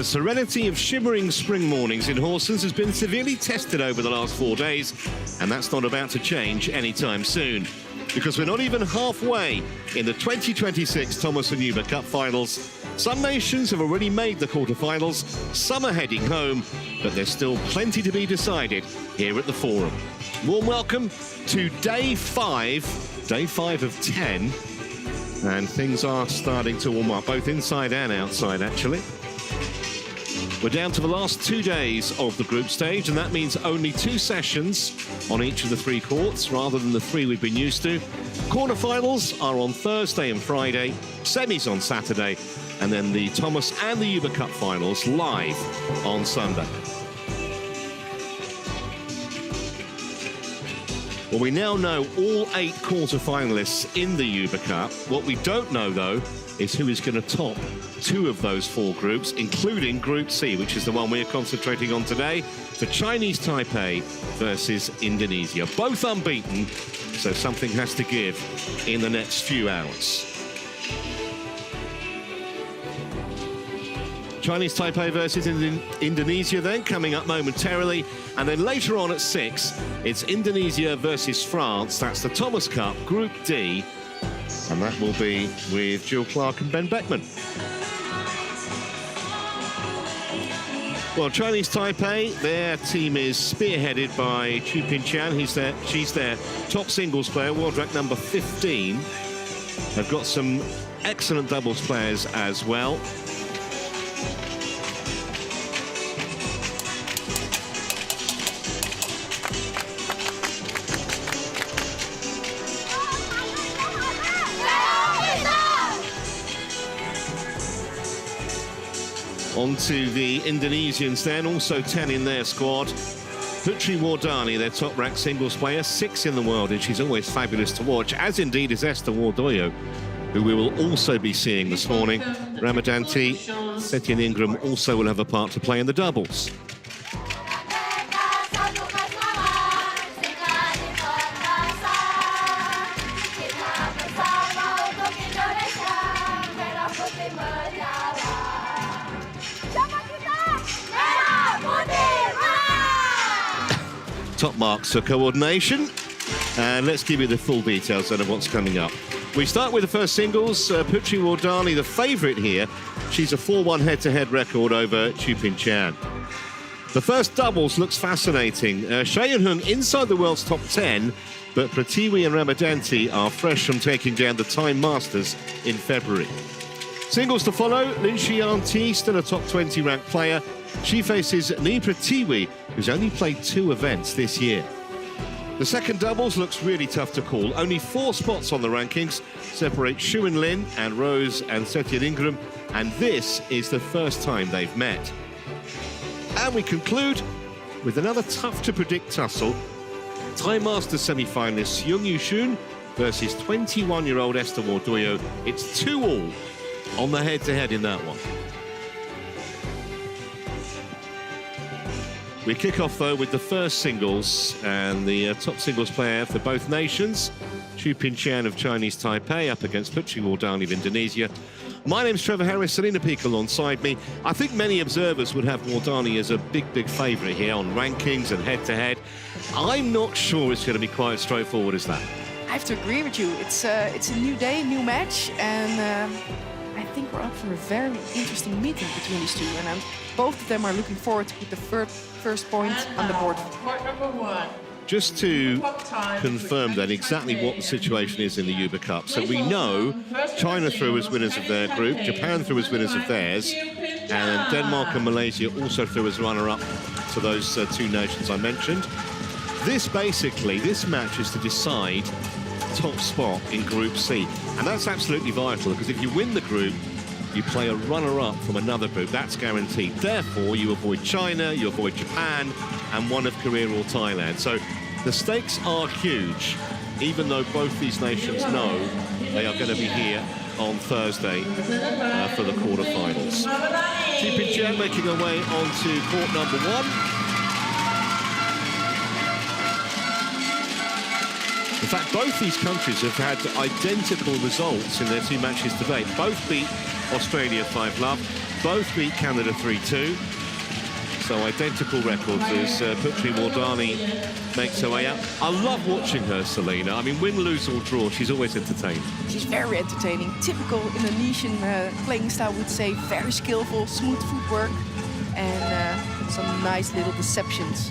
The serenity of shimmering spring mornings in Horsens has been severely tested over the last 4 days, and that's not about to change anytime soon. Because we're not even halfway in the 2026 Thomas and Uber Cup Finals. Some nations have already made the quarterfinals, some are heading home, but there's still plenty to be decided here at the Forum. Warm welcome to day 5 of 10, and things are starting to warm up, both inside and outside actually. We're down to the last 2 days of the group stage, and that means only 2 sessions on each of the 3 courts, rather than the 3 we've been used to. Quarterfinals are on Thursday and Friday, semis on Saturday, and then the Thomas and the Uber Cup Finals live on Sunday. Well, we now know all 8 quarterfinalists in the Uber Cup. What we don't know, though, is who is going to top 2 of those 4 groups, including Group C, which is the one we're concentrating on today, for Chinese Taipei versus Indonesia. Both unbeaten, so something has to give in the next few hours. Chinese Taipei versus Indonesia then coming up momentarily, and then later on at 6, it's Indonesia versus France. That's the Thomas Cup, Group D, and that will be with Jill Clark and Ben Beckman. Well, Chinese Taipei, their team is spearheaded by Chu Ping-chan. She's their top singles player, world rank number 15. They've got some excellent doubles players as well. On to the Indonesians then, also 10 in their squad. Putri Wardani, their top-ranked singles player, 6 in the world, and she's always fabulous to watch, as indeed is Esther Wardoyo, who we will also be seeing this morning. Ramadanti, Setien Ingram also will have a part to play in the doubles. Top marks for coordination, and let's give you the full details then of what's coming up. We start with the first singles. Putri Wardani, the favourite here. She's a 4-1 head-to-head record over Chu Ping-chan. The first doubles looks fascinating. Shea Yun-hung inside the world's top 10, but Pratiwi and Ramadanti are fresh from taking down the Time Masters in February. Singles to follow, Lin Xian-ti, still a top 20 ranked player. She faces Ni Pratiwi, who's only played 2 events this year. The second doubles looks really tough to call. Only 4 spots on the rankings separate Xu and Lin and Rose and Setien Ingram, and this is the first time they've met. And we conclude with another tough-to-predict tussle. Time Masters semi-finalists Jung Yu-shun versus 21-year-old Esther Wardoyo. It's 2-all on the head-to-head in that one. We kick off, though, with the first singles, and the top singles player for both nations, Chu Ping-chan of Chinese Taipei up against Putri Wardani of Indonesia. My name's Trevor Harris, Selina Peak alongside me. I think many observers would have Wardani as a big favourite here on rankings and head-to-head. I'm not sure it's going to be quite as straightforward as that. I have to agree with you. It's a new day, new match, and I think we're up for a very interesting meeting between these two, and both of them are looking forward to put the first point on the board. Point number 1. Just to confirm then exactly what the situation is in the Uber Cup. So we know China through as winners of their group, Japan through as winners of theirs, and Denmark and Malaysia also through as runner-up to those 2 nations I mentioned. This match is to decide top spot in Group C, and that's absolutely vital, because if you win the group, you play a runner-up from another group. That's guaranteed. Therefore, you avoid China, you avoid Japan, and one of Korea or Thailand. So the stakes are huge, even though both these nations know they are going to be here on Thursday for the quarterfinals. Chu Ping-chan making her way onto court number 1. In fact, both these countries have had identical results in their 2 matches to date. Both beat Australia 5-love. both beat Canada 3-2. So identical records as Putri Wardani makes her way out. I love watching her, Selena. I mean, win, lose or draw, she's always entertaining. She's very entertaining. Typical Indonesian playing style, would say. Very skillful, smooth footwork, and some nice little deceptions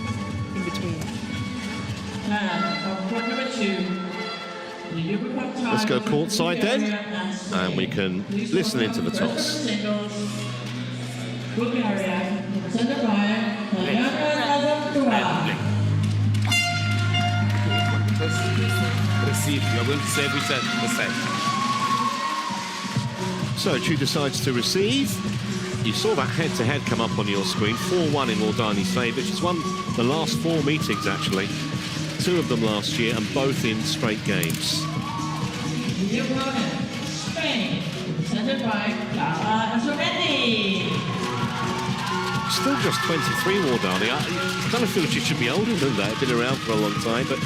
in between. Let's go courtside then, and we can listen into the toss. Receive, you're going to serve with the set. So Chu decides to receive. You saw that head-to-head come up on your screen. 4-1 in Wardani's favour. She's won the last 4 meetings, actually. 2 of them last year, and both in straight games. Still just 23, Wardani. I kind of feel she should be older than that. Been around for a long time. But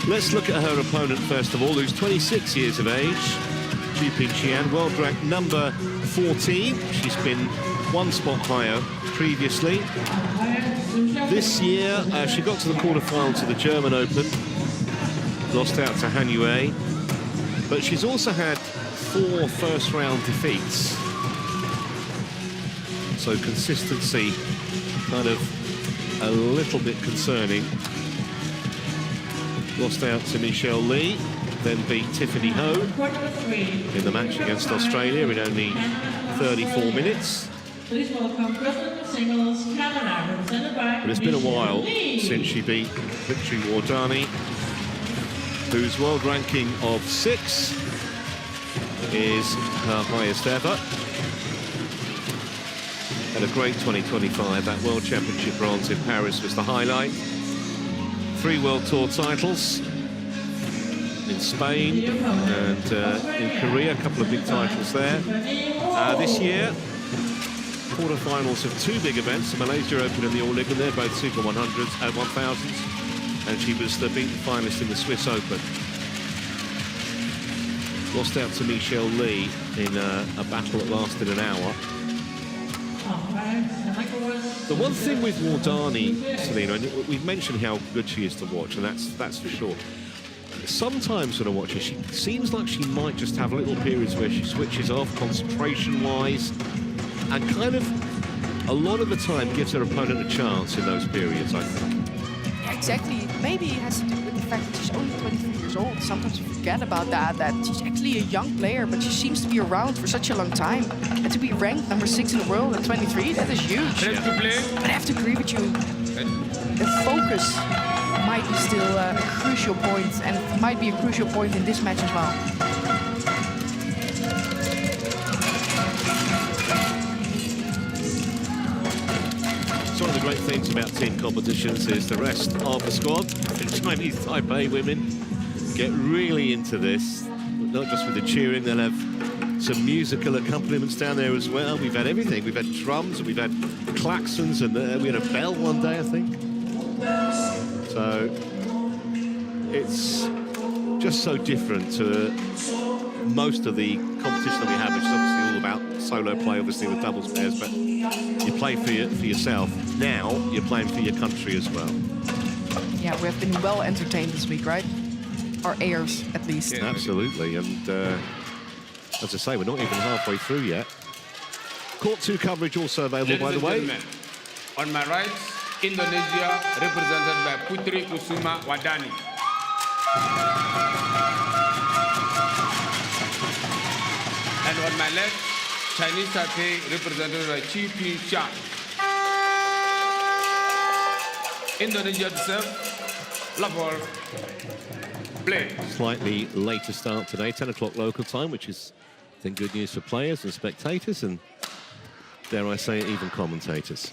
let's look at her opponent first of all, who's 26 years of age. Chu Ping-Chian, world ranked number 14. She's been 1 spot higher previously. This year, she got to the quarterfinals of the German Open. Lost out to Han Yue. But she's also had 4 first-round defeats. So consistency kind of a little bit concerning. Lost out to Michelle Lee, then beat Tiffany Ho in the match against Australia in only 34 minutes. But it's been a while since she beat Putri Wardani, whose world ranking of 6 is her highest ever. Had a great 2025. That World Championship bronze in Paris was the highlight. 3 World Tour titles in Spain and in Korea, a couple of big titles there. This year, quarterfinals of 2 big events, the Malaysia Open and the All England. They're both Super 100s and 1000s, and she was the beaten finalist in the Swiss Open. Lost out to Michelle Lee in a battle that lasted an hour. The one thing with Wardani, Selena, and we've mentioned how good she is to watch, and that's for sure. Sometimes when I watch her, she seems like she might just have little periods where she switches off concentration-wise, and kind of a lot of the time gives her opponent a chance in those periods, I think. Yeah, exactly. Maybe it has to do with the fact that she's only 23 years old. Sometimes you forget about that she's actually a young player, but she seems to be around for such a long time. And to be ranked number 6 in the world at 23, that is huge. Ready to play? But I have to agree with you. The focus might be still a crucial point, and it might be a crucial point in this match as well. One of the great things about team competitions is the rest of the squad, the Chinese Taipei women, get really into this, not just with the cheering. They'll have some musical accompaniments down there as well. We've had everything. We've had drums, and we've had klaxons, and we had a bell one day, I think. So it's just so different to most of the competition that we have, which is obviously all about solo play, obviously with doubles pairs, but you play for yourself. Now you're playing for your country as well. Yeah, we have been well entertained this week, right? Our heirs, at least. Yeah, absolutely, and as I say, we're not even halfway through yet. Court 2 coverage also available, by the way. On my right, Indonesia, represented by Putri Kusuma Wardani. And on my left, Chinese Taipei, represented by Chu Ping-Chian. Indonesia to serve. Love ball. Play. Slightly later start today, 10 o'clock local time, which is, I think, good news for players and spectators, and dare I say it, even commentators.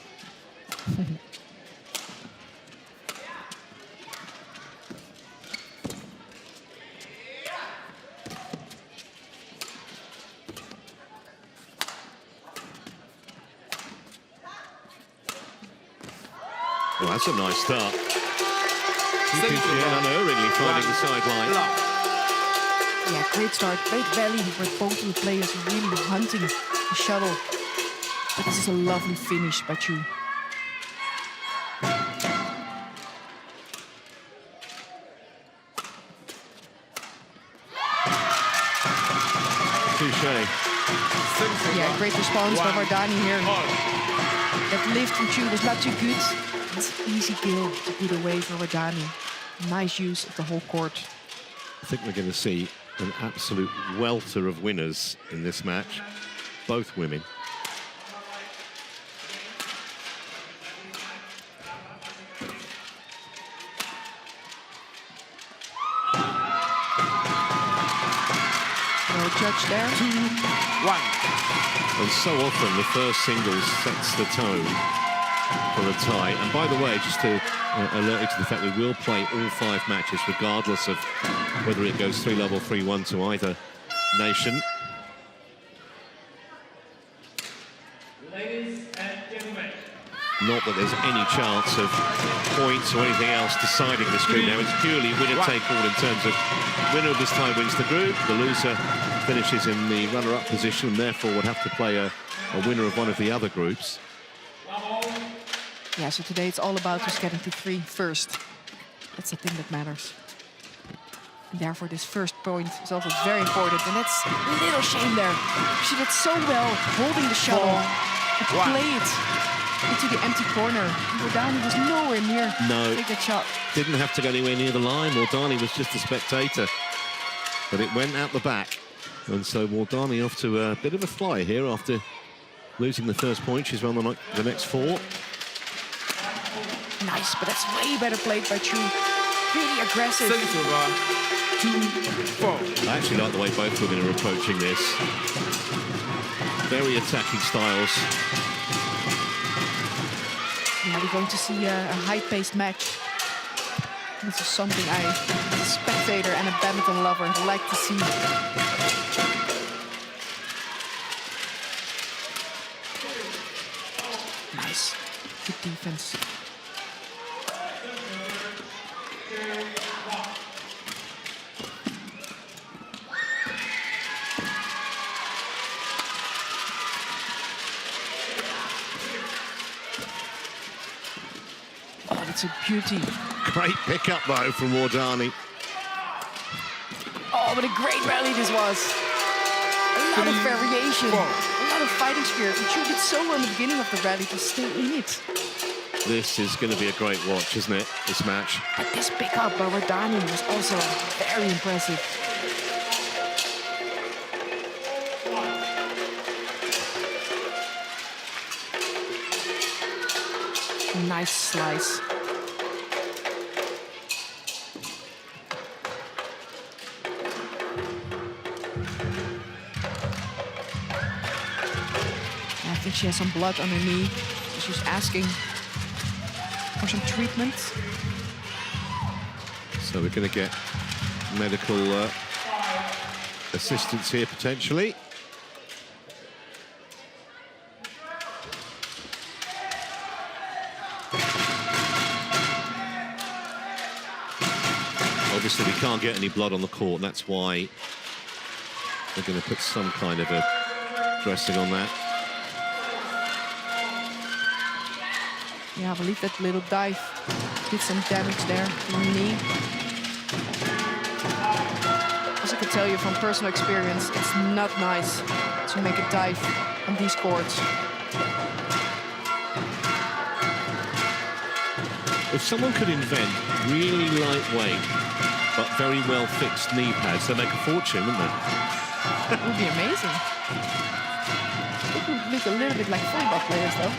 Well, that's a nice start. Unerringly finding the sideline. Yeah, great start, great rally, where both of the players are really hunting the shuttle. But this is a lovely finish by Chu. Touche. Yeah, great response by Vardani here. That lift from Chu was not too good. It's an easy kill to put away for Vardani. Nice use of the whole court. I think we're going to see an absolute welter of winners in this match. Both women. No judge there. 2-1. And so often the first singles sets the tone for a tie. And by the way, just to alert you to the fact we will play all 5 matches regardless of whether it goes 3-love or 3-1 to either nation. Ladies and gentlemen. Not that there's any chance of points or anything else deciding this group now. It's purely winner-take-all in terms of winner of this tie wins the group. The loser finishes in the runner-up position and therefore would have to play a winner of one of the other groups. Yeah, so today it's all about just getting to 3 first. That's the thing that matters. And therefore this first point is also very important. And that's a little shame there. She did so well holding the shuttle and play it into the empty corner. Vardani was nowhere near to take that shot. Didn't have to go anywhere near the line. Wardani was just a spectator. But it went out the back. And so Wardani off to a bit of a fly here after losing the first point. She's won the next 4. Nice, but that's way better played by Chu. Really aggressive. 2-4. I actually like the way both women are approaching this. Very attacking styles. Yeah, we're going to see a high-paced match. This is something I, as a spectator and a badminton lover, like to see. Nice. Good defense. It's a beauty. Great pickup though from Wardani. Oh, what a great rally this was. A lot of variation, a lot of fighting spirit. And Chu did so well in the beginning of the rally to stay in it. This is going to be a great watch, isn't it, this match? But this pickup by Vardani was also very impressive. Nice slice. I think she has some blood on her knee, so she's asking for some treatment. So we're going to get medical assistance here potentially. Obviously, we can't get any blood on the court, and that's why they're going to put some kind of a dressing on that. Yeah, I believe that little dive did some damage there to the knee. As I can tell you from personal experience, it's not nice to make a dive on these courts. If someone could invent really lightweight but very well fixed knee pads, they'd make a fortune, wouldn't they? It would be amazing. It would look a little bit like volleyball players, though.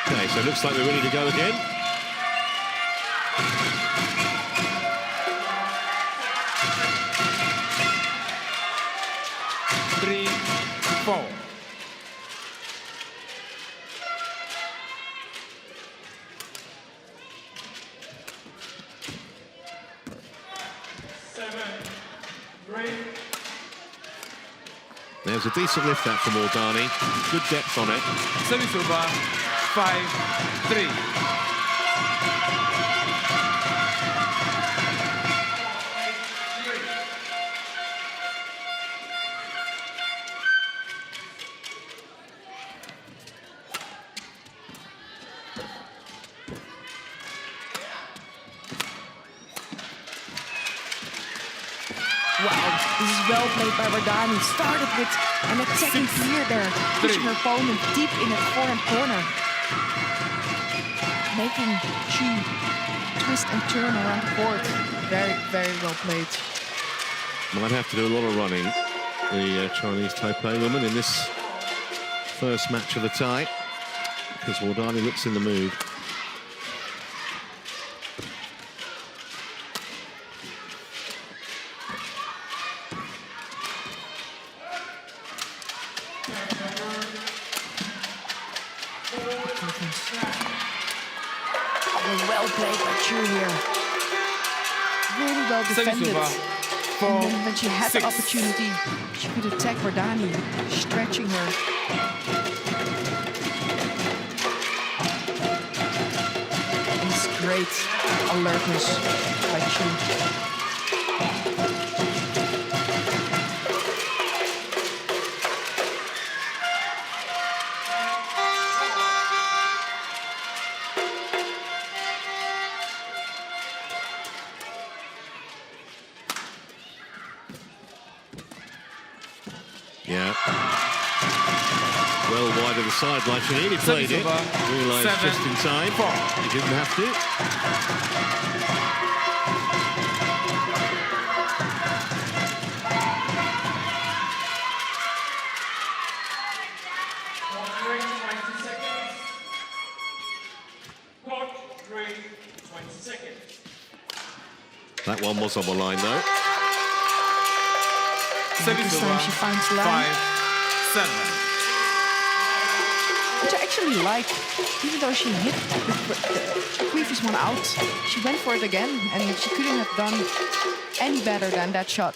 Okay, so it looks like we're ready to go again. There's a decent lift out from Wardani. Good depth on it. Service over 5-3. Wow, this is well played by Wardani. Started with an attacking clear there, pushing her opponent deep in that forehand corner. Making Chu twist and turn around the court. Very, very well played. Might have to do a lot of running, the Chinese Taipei woman, in this first match of the tie, because Wardani looks in the mood. Well played by Chu here. Really well defended. And then when she had the opportunity, she could attack Wardani, stretching her. And it's great alertness by Chu. Yeah. Well wide of the sideline. She nearly played it. Realised just in time. He didn't have to. That one was on the line though. This time she finds the line. 5-7. Which I actually like. Even though she hit the previous one out, she went for it again, and she couldn't have done any better than that shot.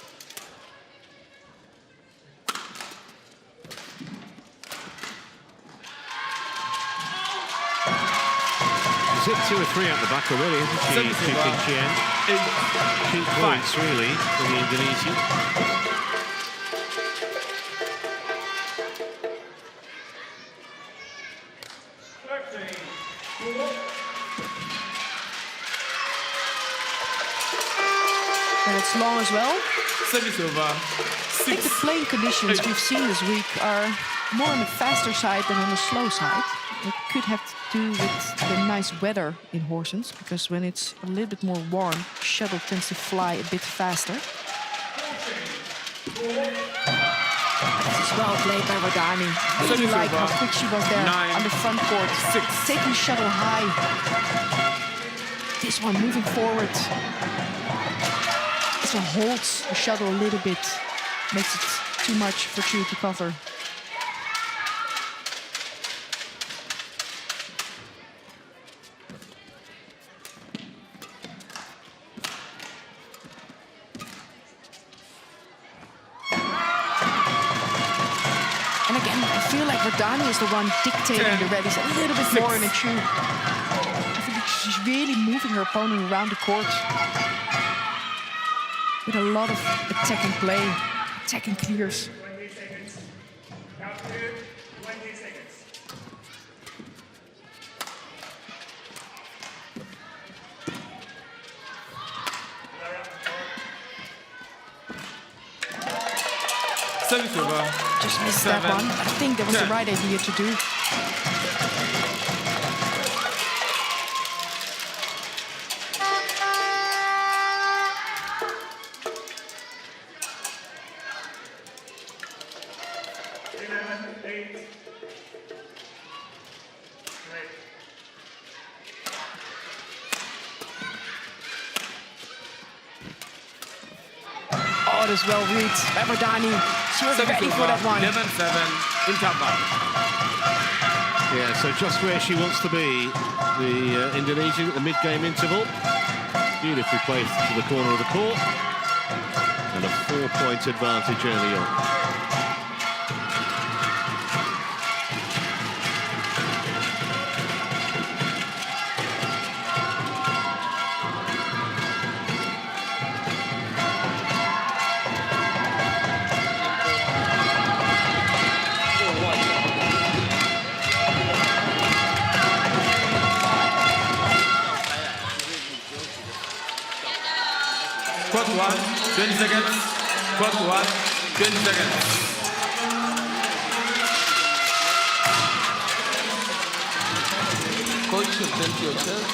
She's hit 2 or 3 out the back already, isn't she? Key points really for the Indonesian. And it's long as well. Service over. I think the playing conditions we've seen this week are more on the faster side than on the slow side. It could have to do with the nice weather in Horsens, because when it's a little bit more warm, shuttle tends to fly a bit faster. This is well played by Wardani. I really like how quick she was there on the front court, taking shuttle high. This one moving forward. This one holds the shuttle a little bit, makes it too much for Chu to cover. And again, I feel like Wardani is the one dictating the rallies a little bit more than Chu. I think she's really moving her opponent around the court with a lot of attacking play, attacking clears. 20 seconds. Count to 20 seconds. Service over. Just missed that one. I think that was the right idea to do. Oh, this well read by Wardani. She was ready for that one. 11-7 in Taipei. Yeah, so just where she wants to be, the Indonesian at the mid-game interval. Beautifully placed to the corner of the court. And a 4-point advantage early on. Court 1, 20 seconds. First one, 20 seconds. Coach, attend to yourself.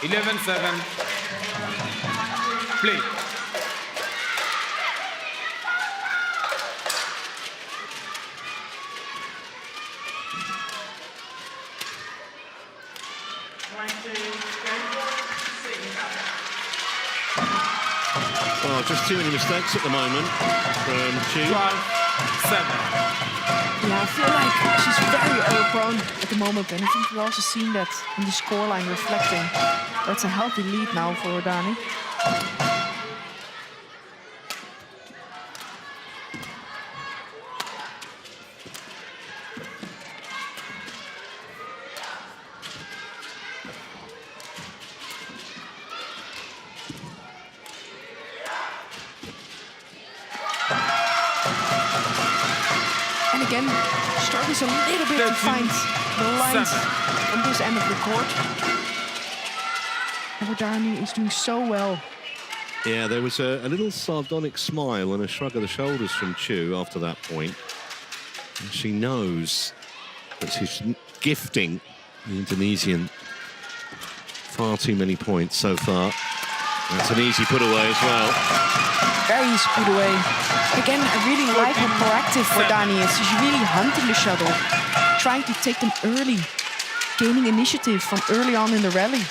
(11-7). Play. Oh, just too many mistakes at the moment from Chu. 12-7. Yeah, I feel like she's very error-prone at the moment, and I think we've also seen that in the scoreline reflecting. That's a healthy lead now for Dani. And again, struggles a little bit to find the lines on this end of the court. And Dani is doing so well. Yeah, there was a little sardonic smile and a shrug of the shoulders from Chu after that point. And she knows that she's gifting the Indonesian far too many points so far. That's an easy put away as well. Very easy put away. Again, I really like how proactive Dani is. She's really hunting the shuttle, trying to take them early, gaining initiative from early on in the rally.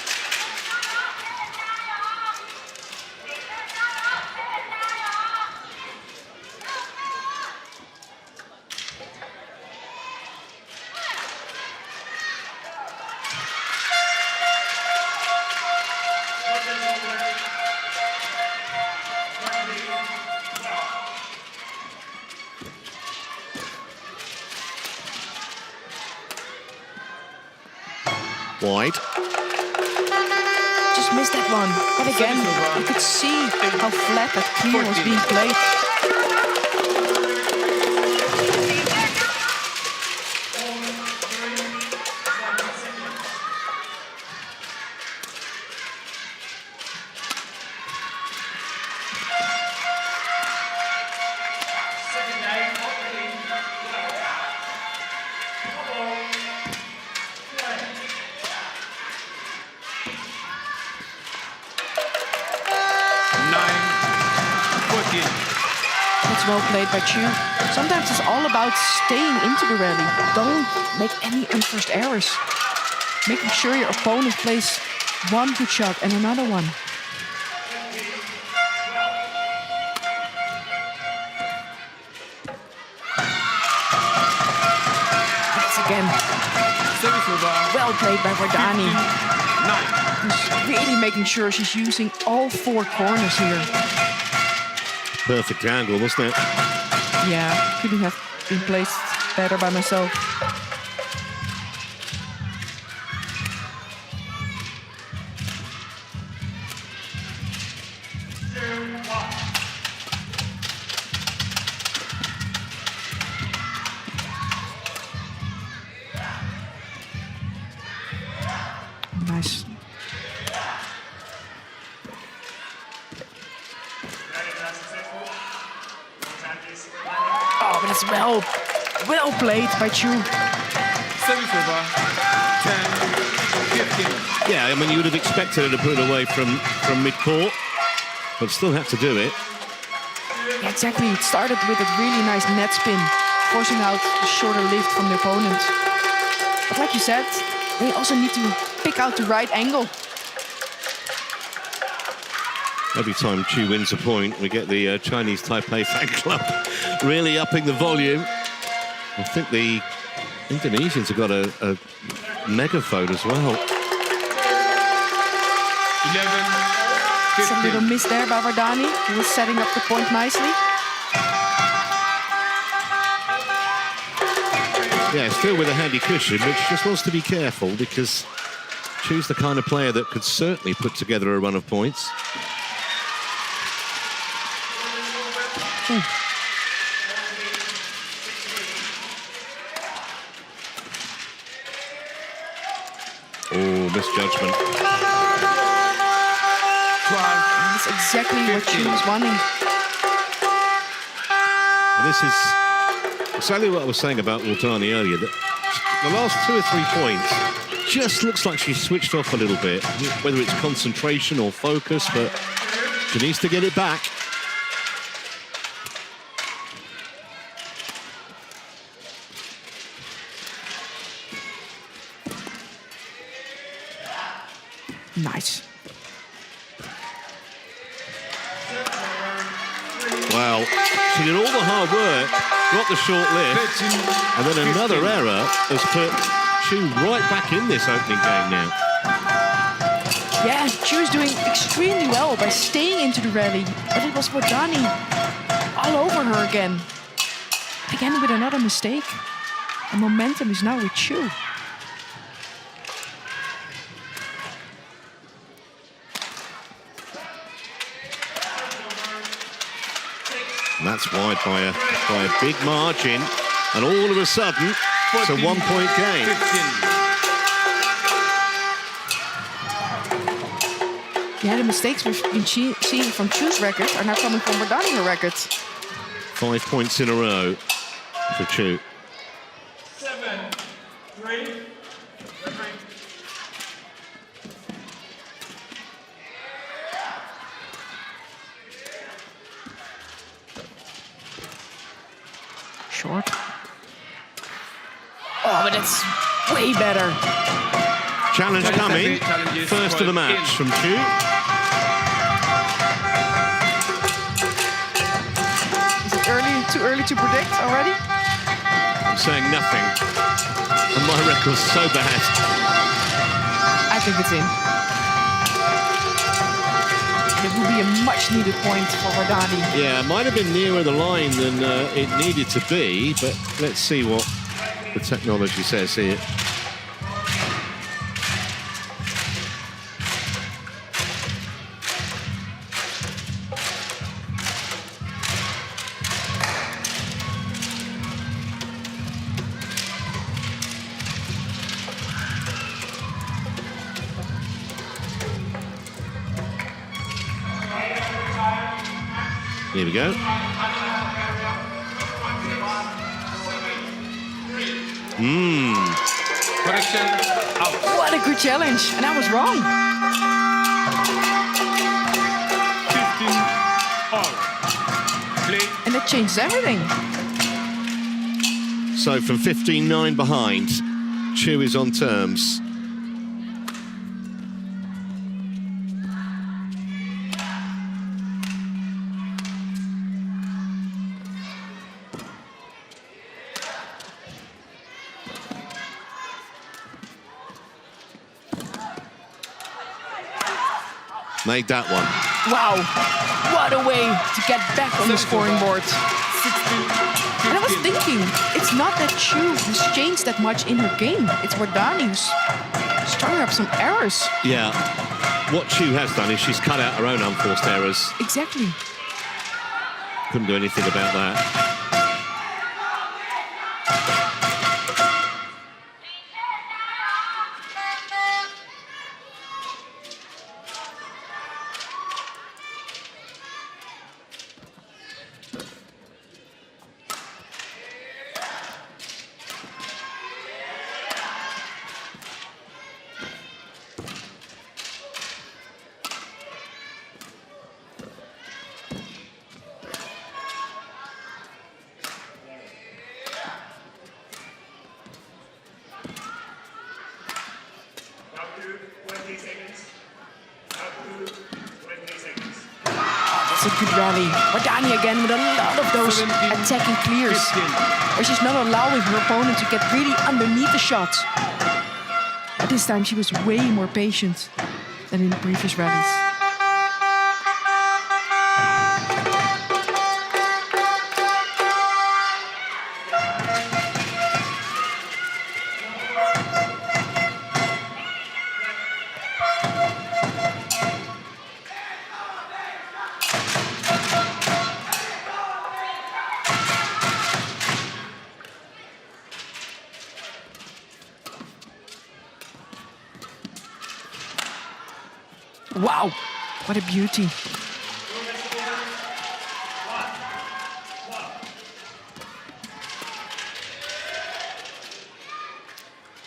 Wide. Just missed that one. But again, you could see how flat that clear was being played. That's well played by Chu. Sometimes it's all about staying into the rally. Don't make any unforced errors. Making sure your opponent plays one good shot and another one. That's again well played by Dani. Who's really making sure she's using all four corners here. Perfect angle, wasn't it? Yeah, couldn't have been placed better by myself. Nice. Oh, but it's well played by Chu. Service over. 10-15. Yeah, I mean, you would have expected her to put it away from mid-court, but still had to do it. Yeah, exactly. It started with a really nice net spin, forcing out the shorter lift from the opponent. But like you said, they also need to pick out the right angle. Every time Chu wins a point, we get the Chinese Taipei fan club really upping the volume. I think the Indonesians have got a megaphone as well. 11-15. It's a little miss there by Dani, who was setting up the point nicely. Yeah, still with a handy cushion, but she just wants to be careful because Chu's the kind of player that could certainly put together a run of points. misjudgment. 12. That's exactly what she was wanting. And this is exactly what I was saying about Wardani earlier, that the last 2 or 3 points just looks like she switched off a little bit, whether it's concentration or focus, but she needs to get it back. Nice. Wow, she did all the hard work, got the short lift, and then another error has put Chu right back in this opening game now. Yeah, she was doing extremely well by staying into the rally, but it was Wardani all over her again. Again with another mistake. And momentum is now with Chu. And that's wide by a big margin, and all of a sudden, it's a 1-point game. 15. Yeah, the mistakes we've been seeing from Chu's records are now coming from Wardani's records. 5 points in a row for Chu. 7-3. Short. Oh, but it's way better. Challenge coming. First of the match from Chu. Is it too early to predict already? I'm saying nothing. And my record's so bad. I think it's in. It will be a much-needed point for Wardani. Yeah, it might have been nearer the line than it needed to be, but let's see what the technology says here. Here we go. Correction, out. What a good challenge, and I was wrong. 15 all. Play. And that changes everything. So from 15-9 behind, Chu is on terms. Made that one. Wow, what a way to get back on the scoring board. 16, And I was 15. thinking, it's not that Chu has changed that much in her game. It's Wardani who's stirring up some errors. Yeah. What Chu has done is she's cut out her own unforced errors. Exactly. Couldn't do anything about that. Up to 20 seconds. Up to 20 seconds. That's a good rally. Wardani again with a lot of those 17, attacking clears. 15. Where she's not allowing her opponent to get really underneath the shot. But this time she was way more patient than in the previous rallies. Wow, what a beauty.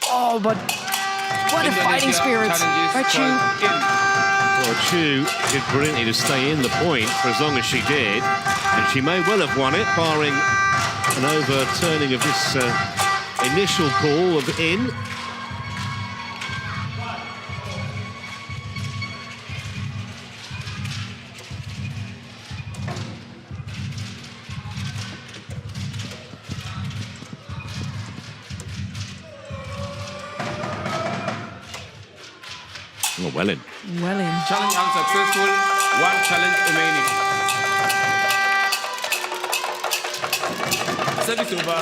Oh, but what a fighting spirit by Chu. Well, Chu did brilliantly to stay in the point for as long as she did, and she may well have won it, barring an overturning of this initial call of in. Oh, well in. Well in. Challenge unsuccessful. One challenge remaining. Service over.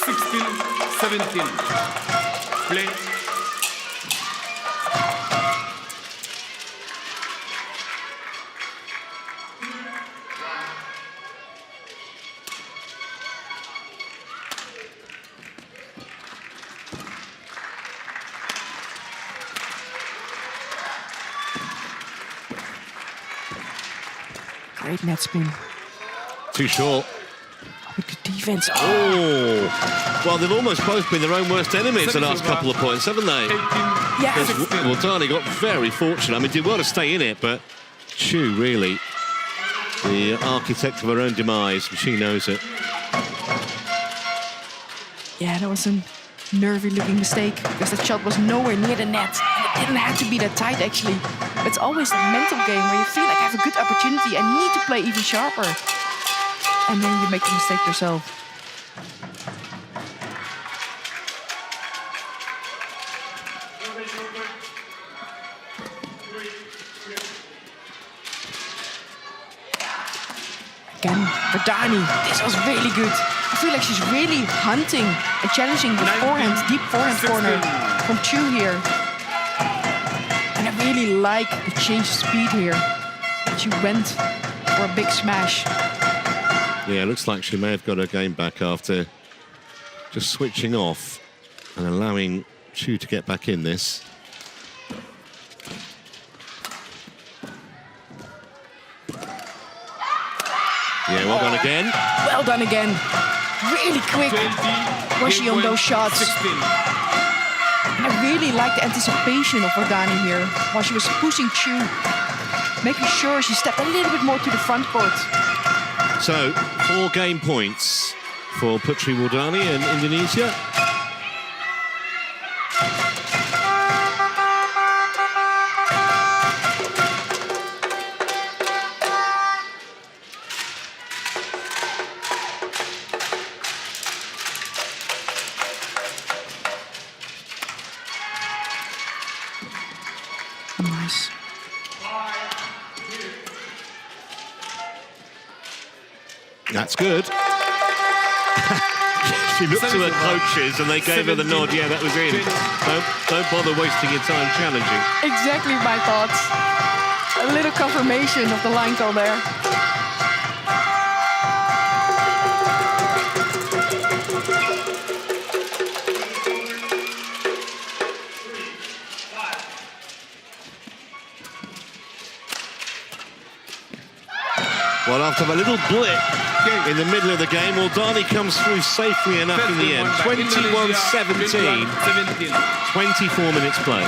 16-17. Play. Great net spin. Too short. With good defense. Oh, well, they've almost both been their own worst enemies the last couple of points, haven't they? Yes. Well, Dani got very fortunate. I mean, did well to stay in it, but Chu really the architect of her own demise, and she knows it. Yeah, that was a nervy-looking mistake because the shot was nowhere near the net. And it didn't have to be that tight, actually. It's always a mental game where you feel like I have a good opportunity. I need to play even sharper. And then you make the mistake yourself. Again, for Dani, this was really good. I feel like she's really hunting and challenging the forehand, deep forehand corner from Chu here. And I really like the change of speed here. She went for a big smash. Yeah, it looks like she may have got her game back after just switching off and allowing Chu to get back in this. Yeah, well done again. Well done again. Really quick was she on those shots. 16. And I really like the anticipation of Dani here while she was pushing Chu, making sure she stepped a little bit more to the front court. So, 4 game points for Putri Wardani in Indonesia. Nice. That's good. She looked to her coaches and they gave her the nod. Yeah, that was in. Don't bother wasting your time challenging. Exactly my thoughts. A little confirmation of the line call there. Well, after a little blip in the middle of the game, Wardani comes through safely enough in the end. 21-17, 24 minutes play.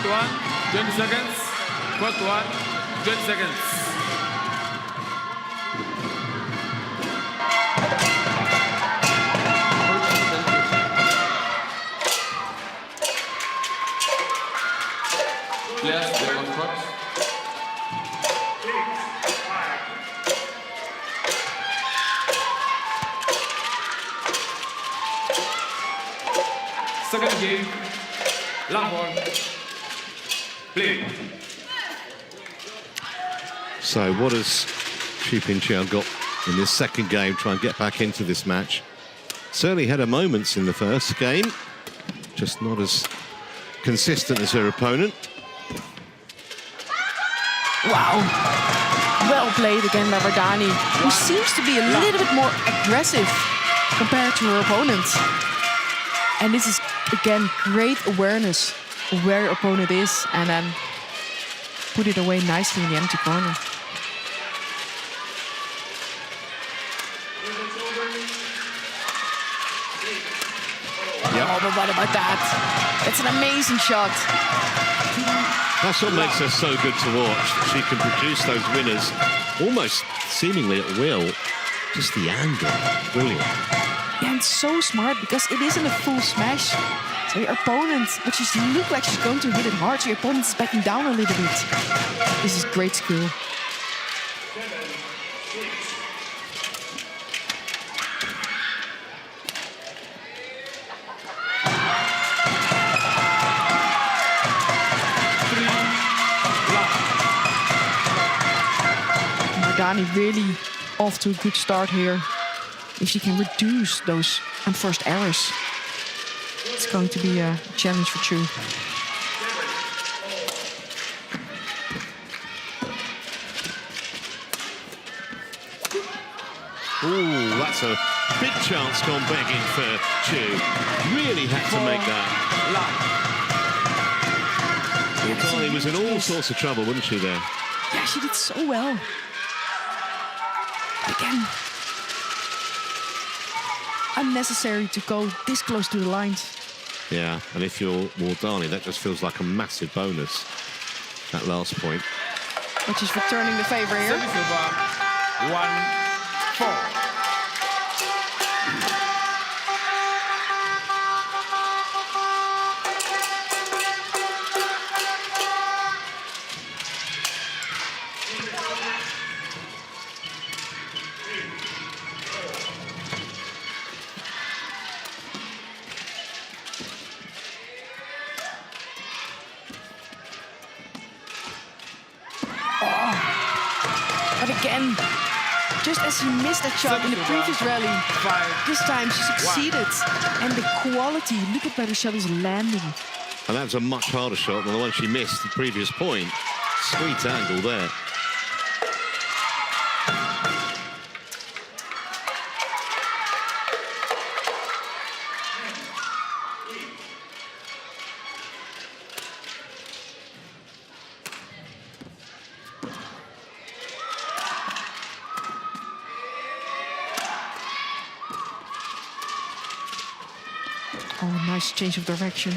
Court 1, 20 seconds. Court 1, 20 seconds. Players, they on court. Second game, Lahore. Play. So what has Xu Pingqiao got in this second game? Try and get back into this match. Certainly had her moments in the first game, just not as consistent as her opponent. Wow. Well played again by Vardani, who seems to be a little bit more aggressive compared to her opponent. And this is, again, great awareness of where your opponent is and then put it away nicely in the empty corner. Yep. Oh, but what about that? That's an amazing shot. That's what makes her so good to watch. She can produce those winners almost seemingly at will. Just the angle, brilliant. Yeah, and so smart because it isn't a full smash. So your opponent, but she looks like she's going to hit it hard, so your opponent's backing down a little bit. This is great skill. Vardani really off to a good start here. If she can reduce those unforced errors, it's going to be a challenge for Xu. Ooh, that's a big chance gone begging for Xu. Really had to make that. Vardani was in all sorts of trouble, wasn't she, there? Yeah, she did so well. Again, unnecessary to go this close to the lines. Yeah, and if you're Vardani, that just feels like a massive bonus, that last point. Which is returning the favor here. Service over 1-4. But again, just as she missed that shot in the previous rally, this time she succeeded. And the quality, look at where the shot is landing. And that was a much harder shot than the one she missed the previous point. Sweet angle there. Oh, nice change of direction.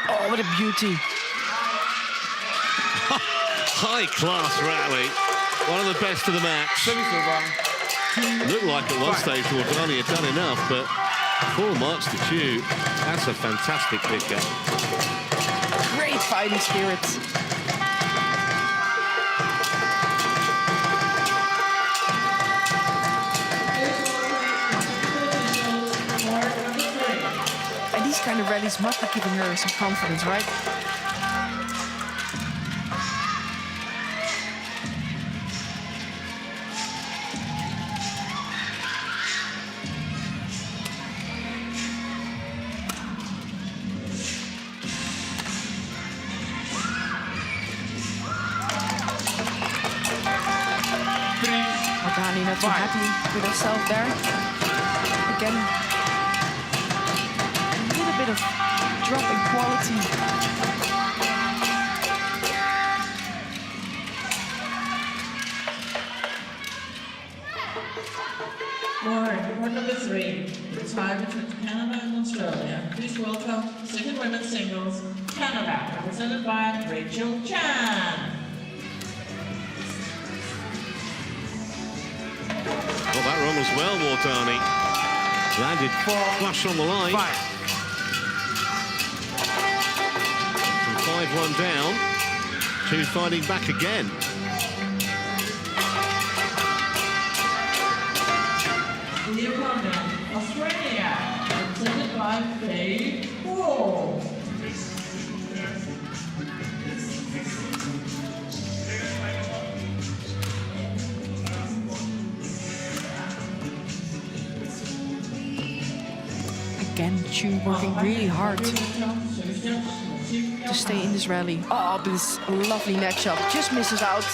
Oh, what a beauty. High class rally. One of the best of the match. Looked like at one stage Vardani had done enough, but 4 marks to Xu. That's a fantastic pickup. Great fighting spirit. And these kind of rallies must be giving her some confidence, right? Vardani not too happy with herself there. Again, a little bit of drop in quality. More, court number 3, the tie between Canada and Australia. Please welcome second women's singles, Canada, represented by Rachel Chan. Got that wrong as well, Wardani. Landed flush on the line. 5-1 down. She's fighting back again. The opponent, Australia, represented by Faye Wall. Again, Chu working really hard to stay in this rally. Oh, but it's a lovely net shot. Just misses out.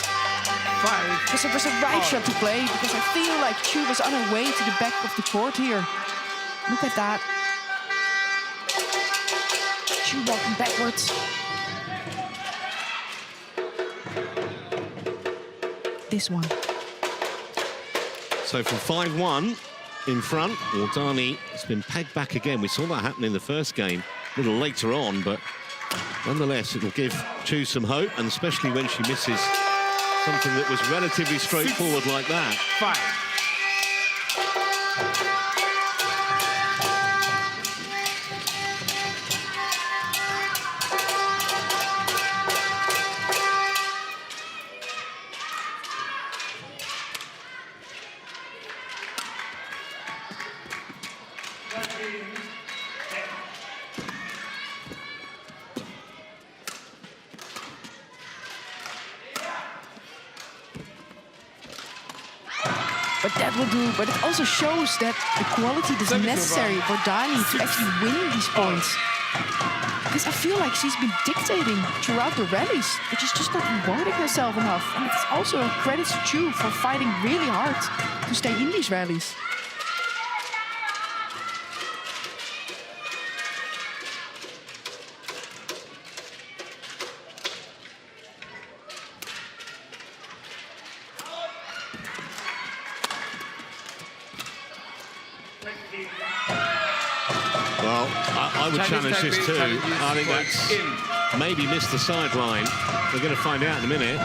Because it was a right shot to play, because I feel like Chu was on her way to the back of the court here. Look at that. Chu walking backwards. This one. So from 5-1 in front, Wardani has been pegged back again. We saw that happen in the first game a little later on, but nonetheless, it'll give Chu some hope, and especially when she misses something that was relatively straightforward like that. 5. But that will do. But it also shows that the quality that's necessary for Dani to actually win these points. Because I feel like she's been dictating throughout the rallies, but she's just not rewarding herself enough. And it's also a credit to Chu for fighting really hard to stay in these rallies. Well, I would challenge this too. I think that's maybe missed the sideline. We're going to find out in a minute.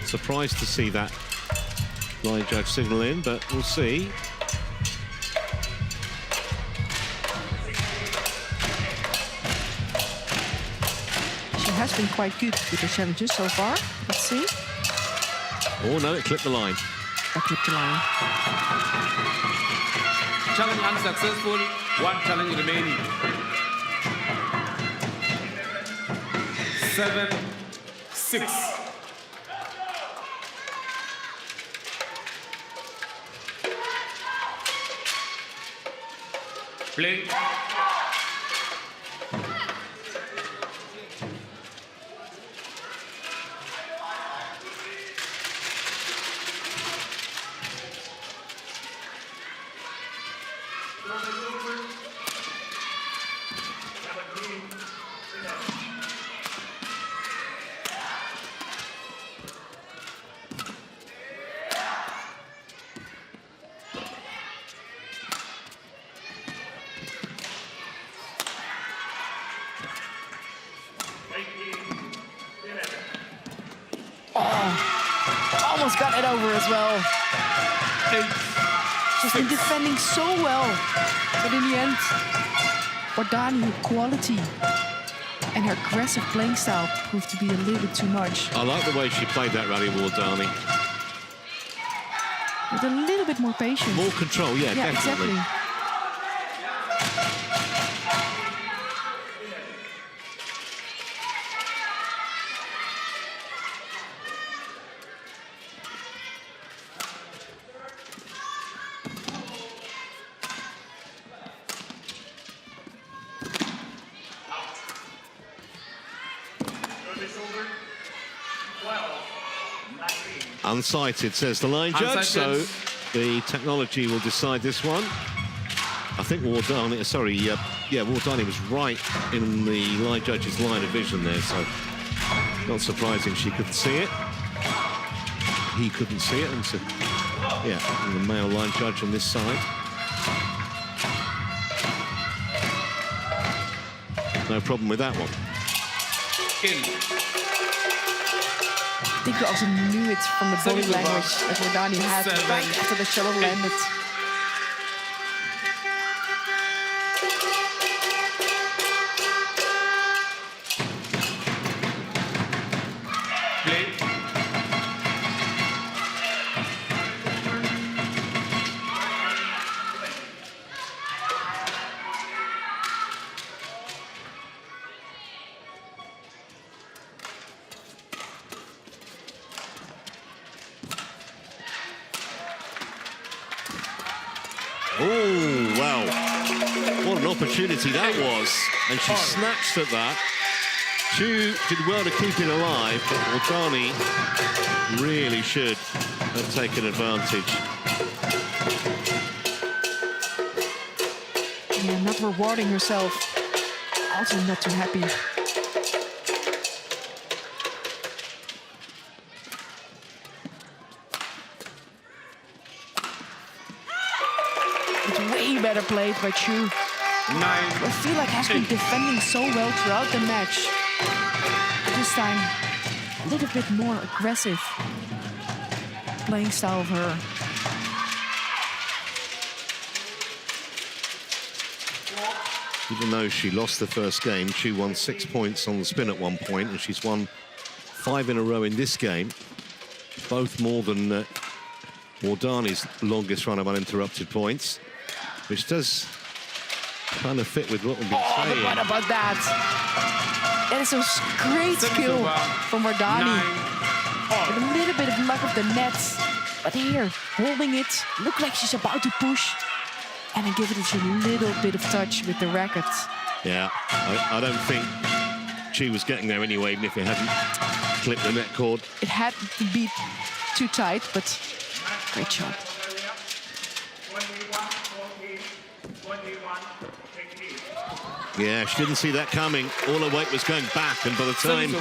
Surprised to see that line judge signal in, but we'll see. She has been quite good with the challenges so far. Let's see. Oh no, it clipped the line. That clipped the line. Challenge unsuccessful, 1 challenge remaining. 7-6. Play. Almost got it over as well. She's been defending so well, but in the end, Wardani, her quality and her aggressive playing style proved to be a little bit too much. I like the way she played that rally, Wardani. With a little bit more patience. More control, yeah, definitely. Exactly. Unsighted, says the line judge, Unsighted. so the technology will decide this one. I think Wardani, Wardani was right in the line judge's line of vision there, so not surprising she couldn't see it. He couldn't see it, and so Yeah, and the male line judge on this side. No problem with that one. I think we also knew it from the body language that Wardani had after the shuttle landed. Oh, wow. What an opportunity that was. And she snatched at that. Chu did well to keep it alive, but Wardani really should have taken advantage. Yeah, not rewarding herself. Also not too happy. Way better played by Chu. I feel like has been defending so well throughout the match. This time, a little bit more aggressive playing style of her. Even though she lost the first game, she won 6 points on the spin at one point, and she's won 5 in a row in this game. Both more than Wardani's longest run of uninterrupted points, which does kind of fit with what we've been saying. But what about that? That is a great skill from Wardani. With a little bit of luck of the nets. But here, holding it, look like she's about to push. And then give it a little bit of touch with the racket. Yeah, I don't think she was getting there anyway, even if it hadn't clipped the net cord. It had to be too tight, but great shot. 21-14, 21-15. Yeah, she didn't see that coming. All her weight was going back, and by the time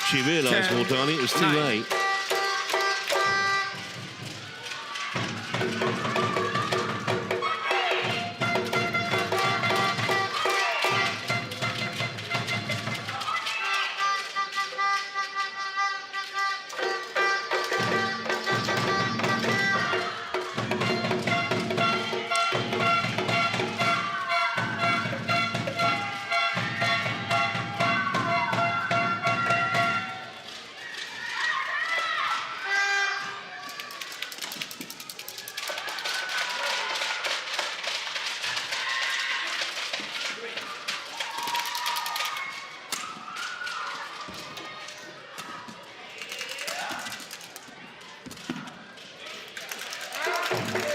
she realised, Wardani, it was too late.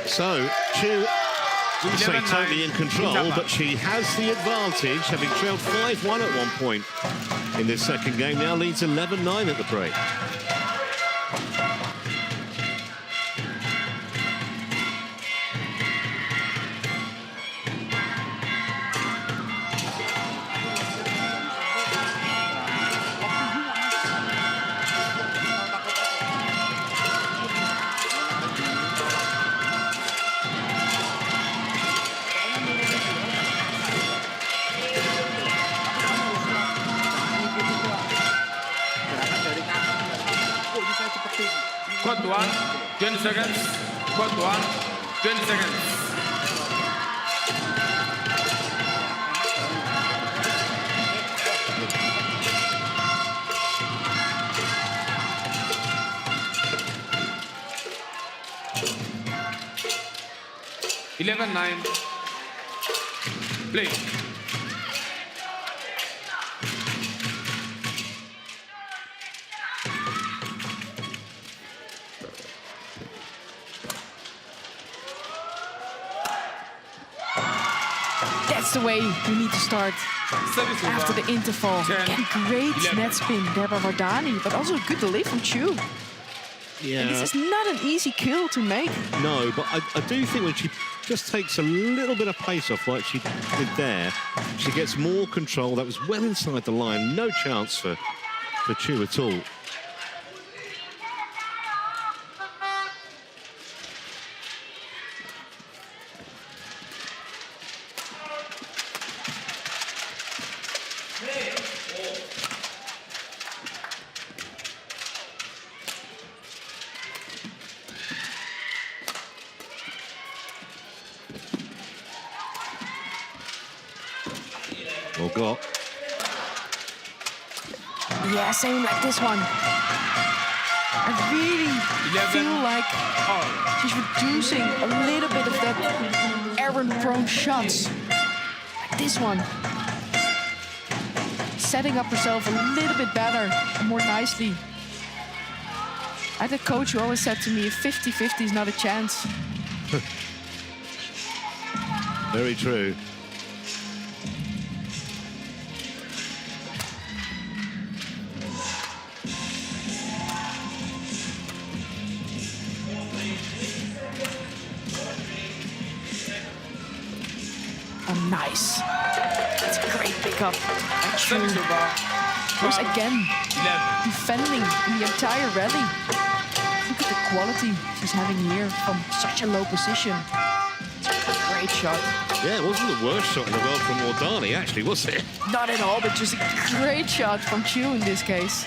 So, Chu, wouldn't say totally in control, but she has the advantage, having trailed 5-1 at one point in this second game. Now leads 11-9 at the break. Quad 1, 20 seconds. Quad 1, 20 seconds. Eleven, 9. Play. That's the way you need to start after the interval. Again, great net spin there by Wardani, but also a good delay from Chu. Yeah. And this is not an easy kill to make. No, but I do think when she just takes a little bit of pace off like she did there, she gets more control. That was well inside the line. No chance for Chu at all. Or got. Yeah, same like this one. I really 11. feel like All. she's reducing a little bit of that error-prone shots. Like this one. Setting up herself a little bit better and more nicely. I had a coach who always said to me, 50-50 is not a chance. Very true. Oh, nice. That's a great pickup. Service over. Was again 11. defending the entire rally. Look at the quality she's having here from such a low position. It's a great shot. Yeah, it wasn't the worst shot in the world from Wardani, actually, was it? Not at all, but just a great shot from Chu in this case.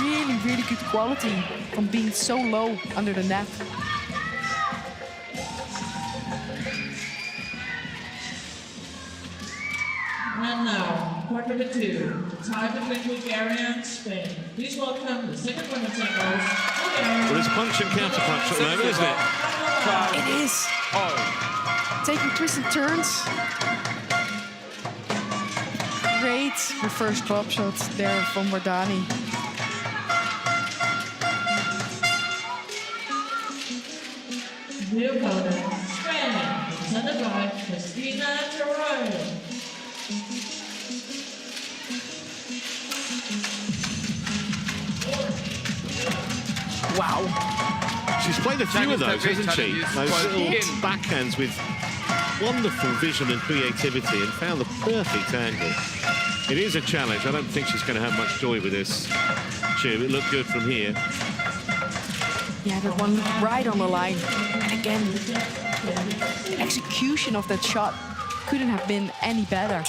Really, really good quality from being so low under the net. And now, court number 2, tie between Bulgaria and Spain. Please welcome the second women's singles. Well, it's punch and counter punch at the moment, isn't it? It is. All. Taking twists and turns. Great reverse drop shot there from Wardani. The opponent, Spain, represented by Christina Terroyo. Wow. She's played a few of those, hasn't she? Those little In. backhands with wonderful vision and creativity, and found the perfect angle. It is a challenge. I don't think she's going to have much joy with this. It looked good from here. Yeah, that one right on the line. And again, the execution of that shot couldn't have been any better.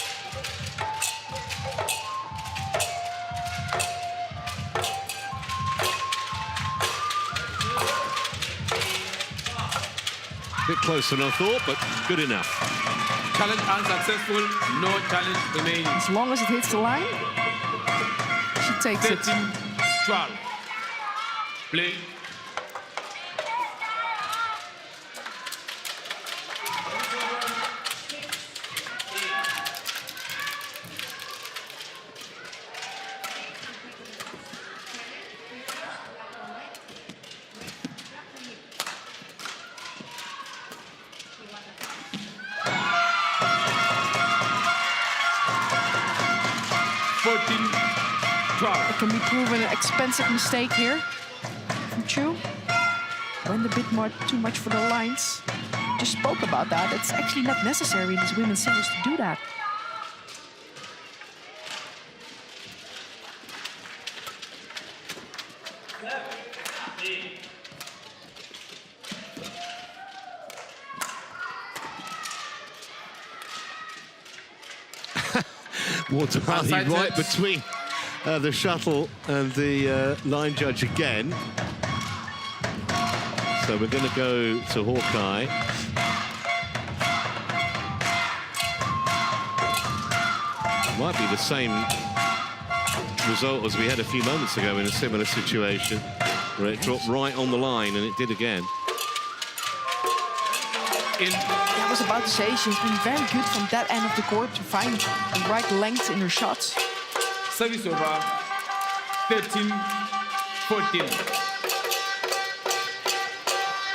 A bit closer than I thought, but good enough. Challenge unsuccessful. No challenge remaining. As long as it hits the line, she takes it. 13, 12. Play. It can be proven an expensive mistake here from Chu. Went a bit too much for the lines. Just spoke about that. It's actually not necessary in this women's singles to do that. Wardani right between the shuttle and the line judge again. So we're going to go to Hawkeye. Might be the same result as we had a few moments ago in a similar situation, where it dropped right on the line, and it did again. I was about to say, she's been very good from that end of the court to find the right length in her shots. Service over. 13, 14.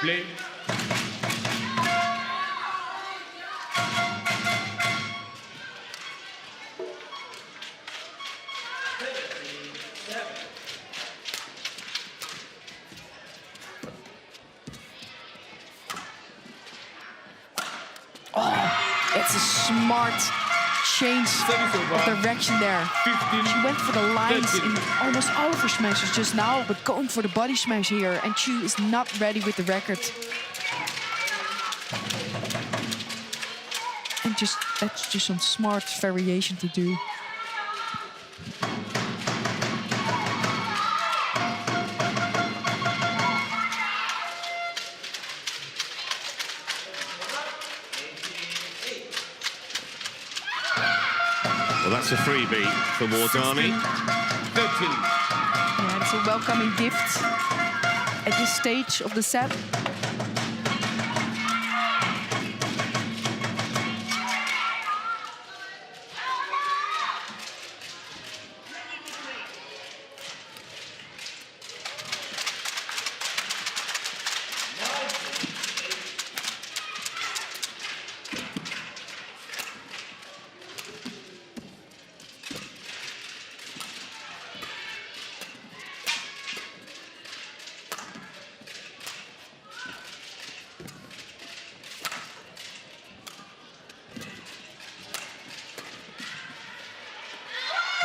Play. It's a smart change of direction there. 15, She went for the lines 13. in almost all of her smashes just now, but going for the body smash here, and Chu is not ready with the record. And that's just some smart variation to do. Well, that's a freebie for Wardani. 13. Yeah, it's a welcoming gift at this stage of the set.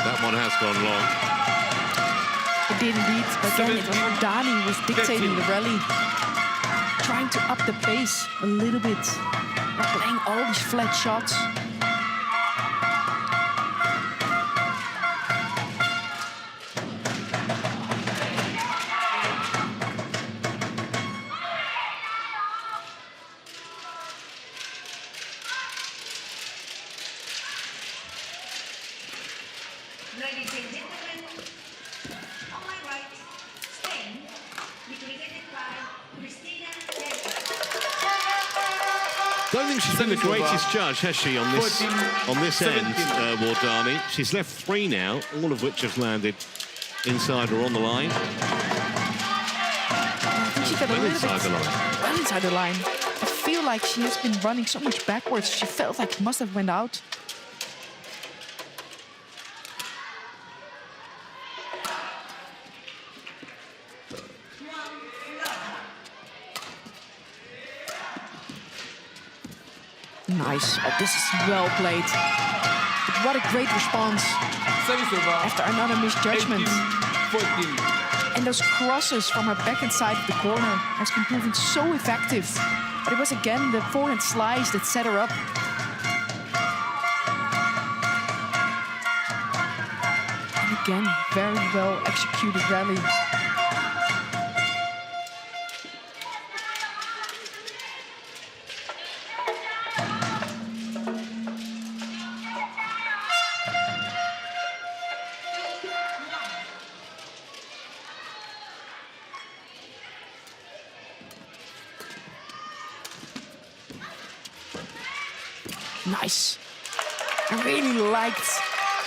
That one has gone long. It did indeed, but then it was Wardani who was dictating the rally, trying to up the pace a little bit, not playing all these flat shots. Ladies and gentlemen, on my right, Spain, represented by Cristina Taipei. Don't think she's been the greatest judge, has she, on this 14, end, Wardani? She's left 3 now, all of which have landed inside or on the line. I think she got a Well little inside bit the line. well inside the line. I feel like she has been running so much backwards. She felt like it must have went out. Nice. Oh, this is well played. But what a great response Service over. after another misjudgment. 14. And those crosses from her backhand side of the corner has been proven so effective. But it was again the forehand slice that set her up. And again, very well executed rally. Nice. I really liked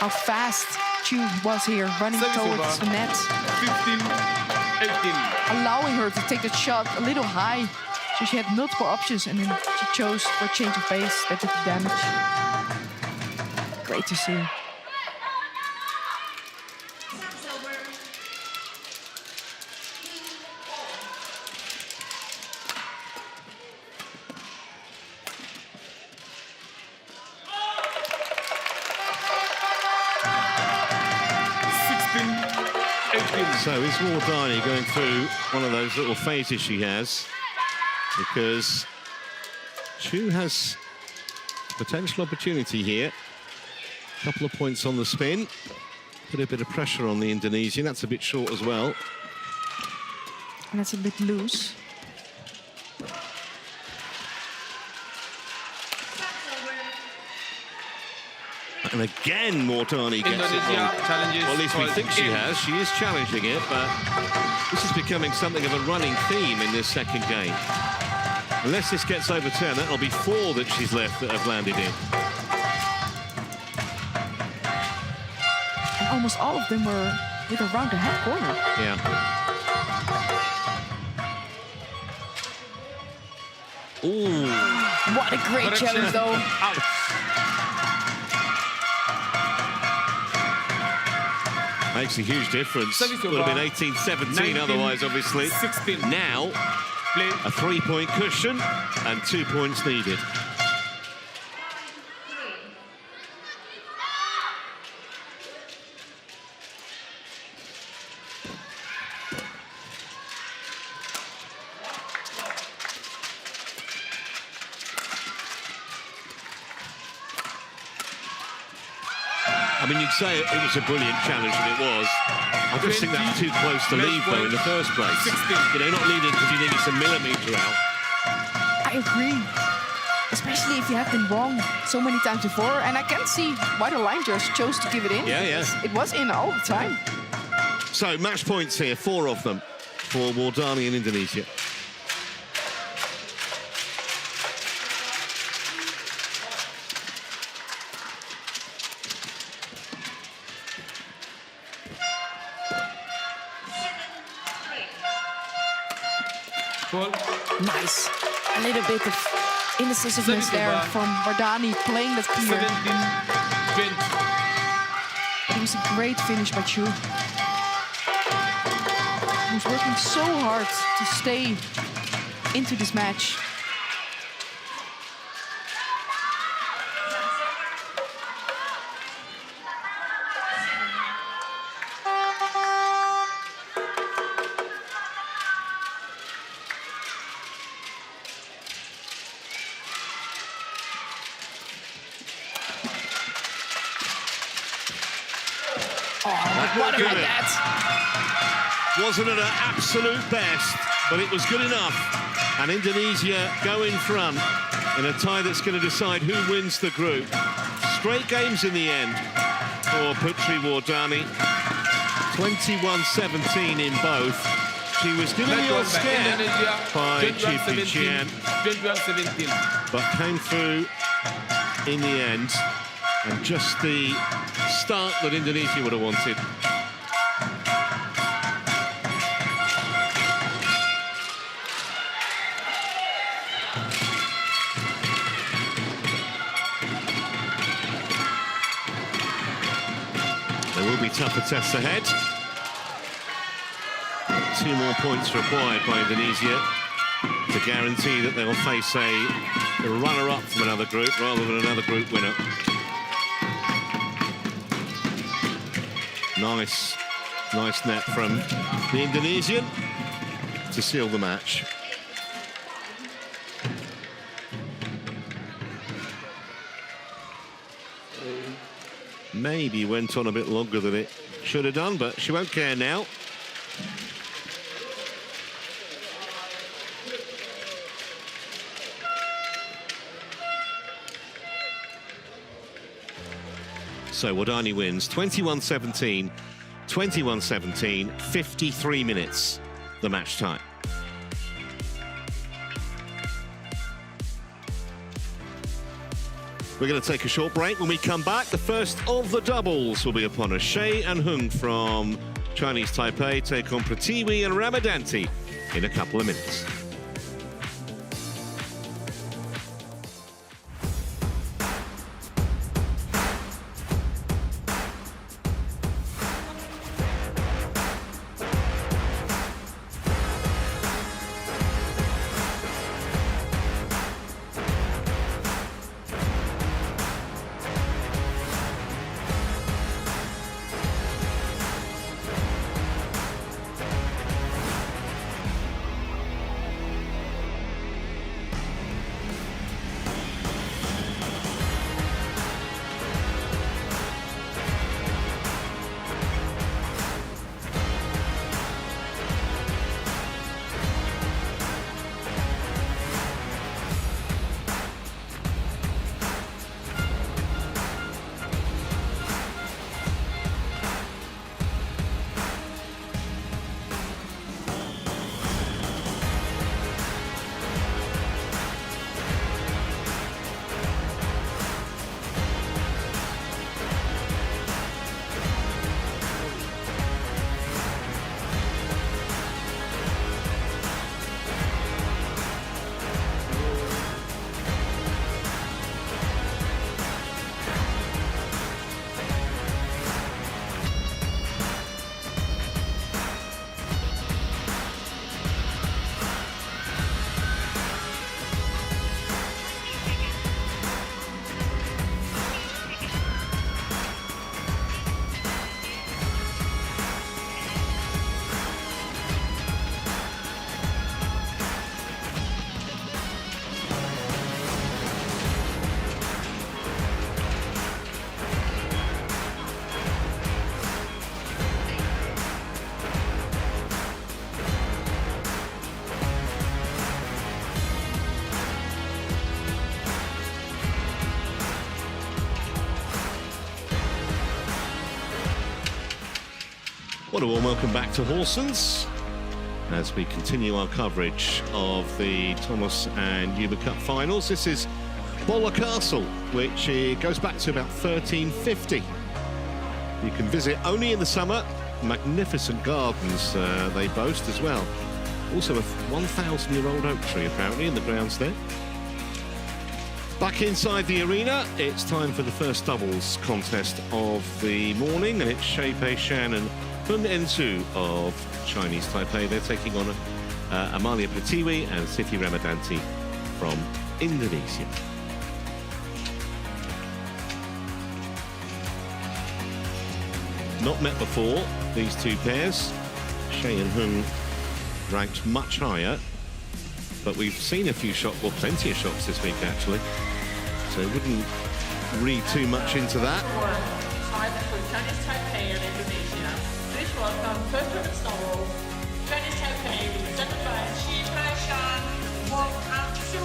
how fast Chu was here, running Service towards over. the net, 15. 18. allowing her to take the shot a little high. So she had multiple options, and then she chose for a change of pace that did the damage. Great to see. Service over. So is Wardani going through one of those little phases she has? Because Chu has potential opportunity here. A couple of points on the spin. Put a bit of pressure on the Indonesian. That's a bit short as well. And that's a bit loose. And again, Wardani gets it Indonesia wrong. challenges. Well, at least we think she has. She is challenging it, but this is becoming something of a running theme in this second game. Unless this gets overturned, that'll be 4 that she's left that have landed in. And almost all of them were with around the head corner. Yeah. Ooh. What a great challenge, though. Out. Makes a huge difference. Service Would have been over. 18-17 19, otherwise, obviously. 16. Now, Play. a 3-point cushion and 2 points needed. I mean, you'd say it was a brilliant challenge, and it was. I just think that's too close to lead, though, in the first place. 16. You know, not leading because you think it's a millimetre out. I agree. especially if you have been wrong so many times before. And I can see why the line judge chose to give it in. Yeah, yeah. because it was in all the time. So match points here, 4 of them for Wardani in Indonesia. Full. Nice. A little bit of indecisiveness there 70 from Wardani playing that clear. 17-20. It was a great finish by Chu. He was working so hard to stay into this match. What about that? Wasn't at her absolute best, but it was good enough. And Indonesia go in front in a tie that's going to decide who wins the group. Straight games in the end for Putri Wardani. 21-17 in both. She was given the odd scare by Chi Pichian, 21-17. but came through in the end. And just the start that Indonesia would have wanted. There will be tougher tests ahead. 2 more points required by Indonesia to guarantee that they'll face a runner-up from another group rather than another group winner. Nice net from the Indonesian to seal the match. Maybe went on a bit longer than it should have done, but she won't care now. So Wardani wins 21-17, 21-17, 53 minutes, the match time. We're going to take a short break. When we come back, the first of the doubles will be upon us. Shea and Hung from Chinese Taipei take on Pratiwi and Ramadanti in a couple of minutes. What a warm welcome back to Horsens as we continue our coverage of the Thomas and Newman Cup Finals. This is Boller Castle, which goes back to about 1350. You can visit only in the summer. Magnificent gardens they boast as well. Also a 1,000-year-old oak tree apparently in the grounds there. Back inside the arena, it's time for the first doubles contest of the morning, and it's Taipei Shan and Hun Ensu of Chinese Taipei. They're taking on Amalia Pratiwi and Siti Ramadanti from Indonesia. Not met before, these two pairs. Shay and Hun ranked much higher, but we've seen a few shots, well, plenty of shots this week actually, so wouldn't read too much into that. Tie between Chinese Taipei and Indonesia. Please welcome first women's double, Chinese Taipei, represented by Taipei Shan, Wang Ansu.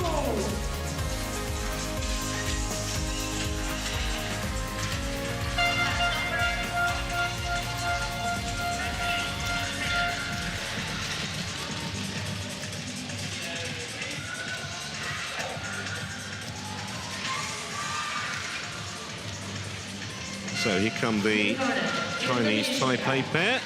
So here come the Chinese Taipei pair.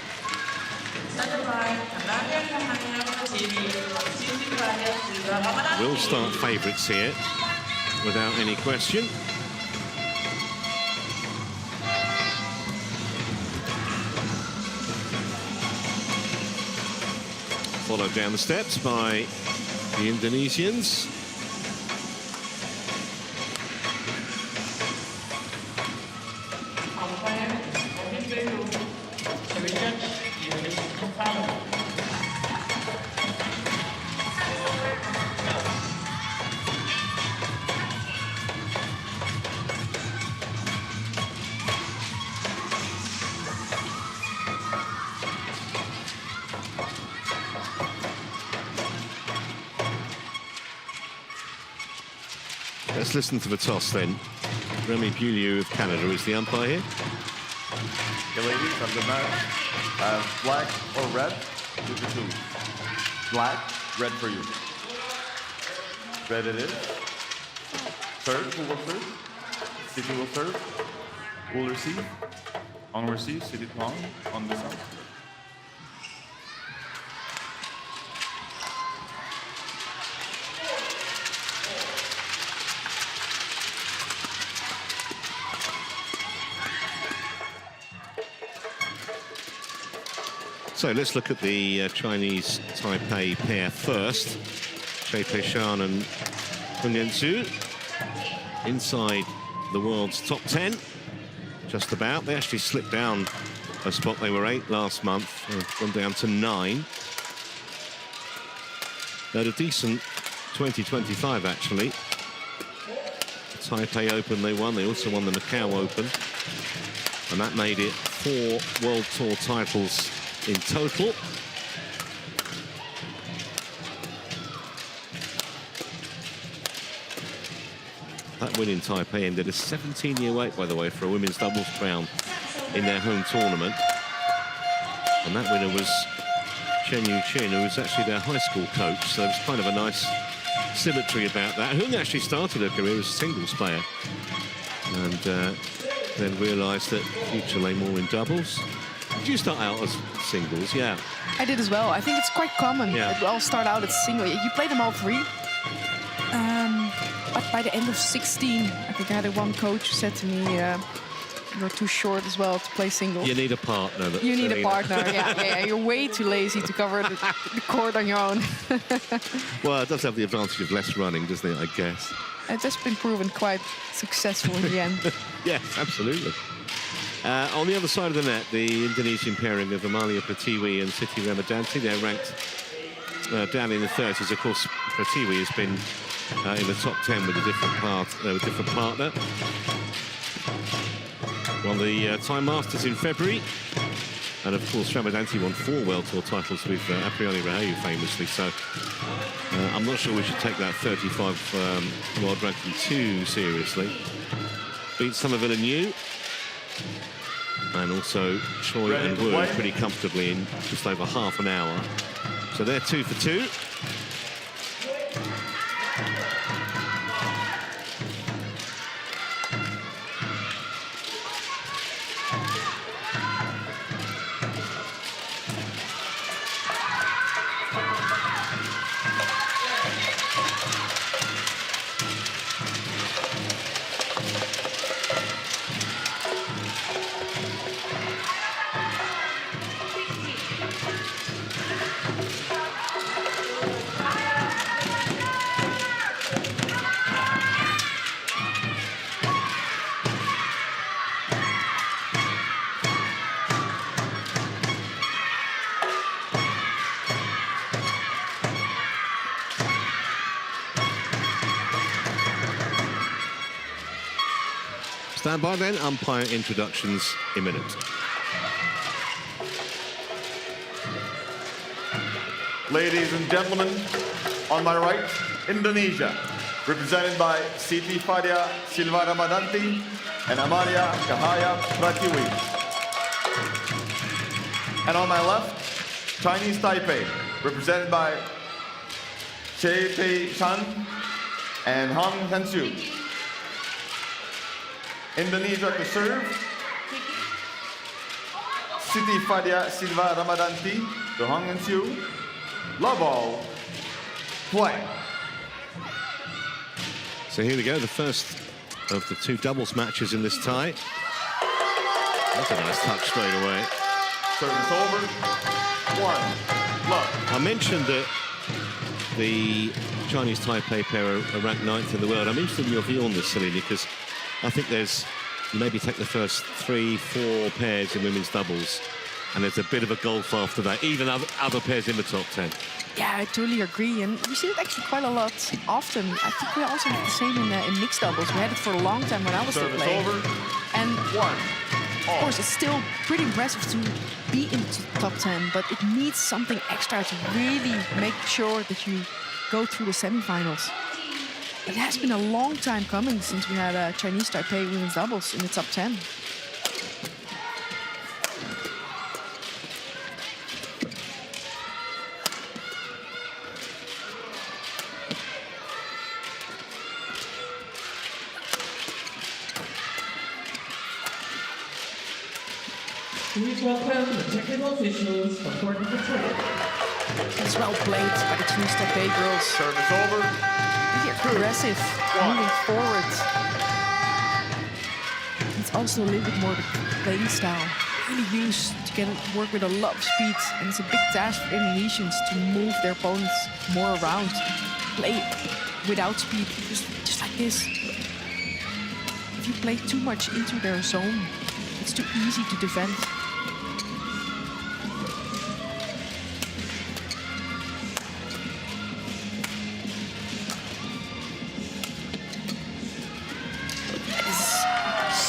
Will start favourites here, without any question. Followed down the steps by the Indonesians. Let's listen to the toss then. Remy Beaulieu of Canada is the umpire here. Okay, ladies, on the match, black or red, you can choose. Black, red for you. Red it is. Serve, who will serve? City will serve. Who will receive? On receive, City on this side. So let's look at the Chinese Taipei pair first. Taipei Shan and Hun Ensu inside the world's top 10, just about. They actually slipped down a spot. They were 8th last month, gone down to 9. They had a decent 2025 actually. The Taipei Open they won. They also won the Macau Open, and that made it 4 World Tour titles in total. That win in Taipei ended a 17-year wait, by the way, for a women's doubles crown in their home tournament. And that winner was Chen Yu-chin, who was actually their high school coach, so there was kind of a nice symmetry about that. Hun actually started her career as a singles player and then realised that future lay more in doubles. Did you start out as singles? Yeah. I did as well. I think it's quite common Yeah. that we all start out as single. You play them all 3. But by the end of 16, I think I had one coach who said to me, you're too short as well to play singles. You need a partner. You need a partner, yeah. You're way too lazy to cover the court on your own. Well, it does have the advantage of less running, doesn't it, I guess? It's just been proven quite successful in the end. Yes, absolutely. On the other side of the net, the Indonesian pairing of Amalia Pratiwi and Siti Ramadanti, they're ranked down in the 30s. Of course, Pratiwi has been in the top 10 with a different partner. Won the Time Masters in February. And of course, Ramadanti won 4 World Tour titles with Apriani Rahayu famously. So I'm not sure we should take that 35 world ranking too seriously. Beat Somerville and New. And also Choi Ready and to Wu play? pretty comfortably in just over half an hour. So they're 2 for 2. Stand by then, umpire introductions imminent. Ladies and gentlemen, on my right, Indonesia, represented by Siti Fadia Silva Ramadanti and Amalia Cahaya Pratiwi. And on my left, Chinese Taipei, represented by Che Pei Shan and Hong Hensu. Indonesia to serve, Siti Fadia Silva Ramadanti to Hong Hensu. Love all, play. So here we go, the first of the 2 doubles matches in this tie. That's a nice touch straight away. Service over, 1, love. I mentioned that the Chinese Taipei pair are ranked 9th in the world. I'm interested in your view on this, Selena, because I think there's, you maybe take the first 3, 4 pairs in women's doubles, and there's a bit of a gulf after that, even other pairs in the top 10. Yeah, I totally agree. And we see it actually quite a lot often. I think we also have the same in mixed doubles. We had it for a long time when I was still Service playing. over, And 1, of course, it's still pretty impressive to be in the top 10, but it needs something extra to really make sure that you go through the semifinals. It has been a long time coming since we had a Chinese Taipei women's doubles in the top 10. Please welcome the technical officials for court number 2. It's well played by the Chinese Taipei girls. service over, Really aggressive, moving forward. It's also a little bit more the playing style. Really used to work with a lot of speed, and it's a big task for Indonesians to move their opponents more around. Play without speed, just like this. If you play too much into their zone, it's too easy to defend.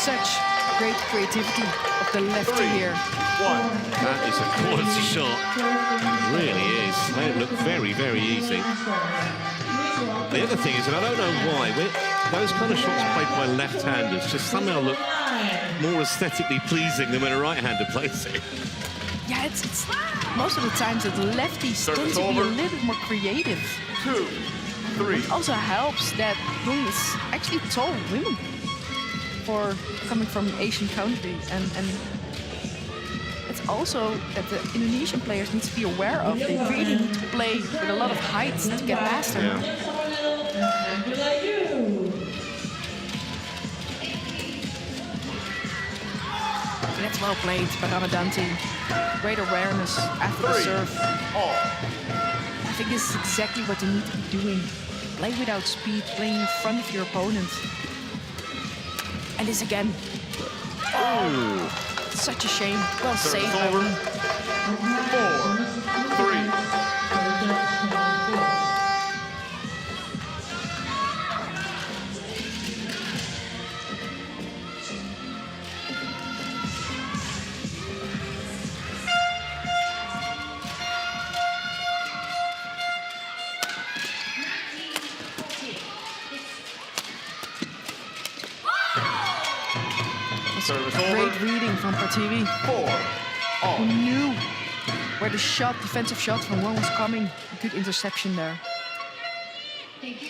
Such great creativity of the lefty 3, here. 1. That is a quality shot. It really is. Made it look very, very easy. The other thing is, and I don't know why, those kind of shots played by left-handers just somehow look more aesthetically pleasing than when a right-hander plays it. Yeah, it's most of the times that the lefties tend Service to be a over. little bit more creative. 2, 3. It also helps that Jung is actually tall women for coming from Asian countries, and it's also that the Indonesian players need to be aware of. They really need to play with a lot of height to get past them. That's well played by Ramadanti. Great awareness after the 3, serve. all. I think this is exactly what you need to be doing. Play without speed, playing in front of your opponent. And this again. Oh, such a shame. Well Service saved by over, Wu. 4, 3. Service great over. reading from Prativi. 4 all. Who knew where the shot, defensive shot from Wong was coming. Good interception there. Thank you.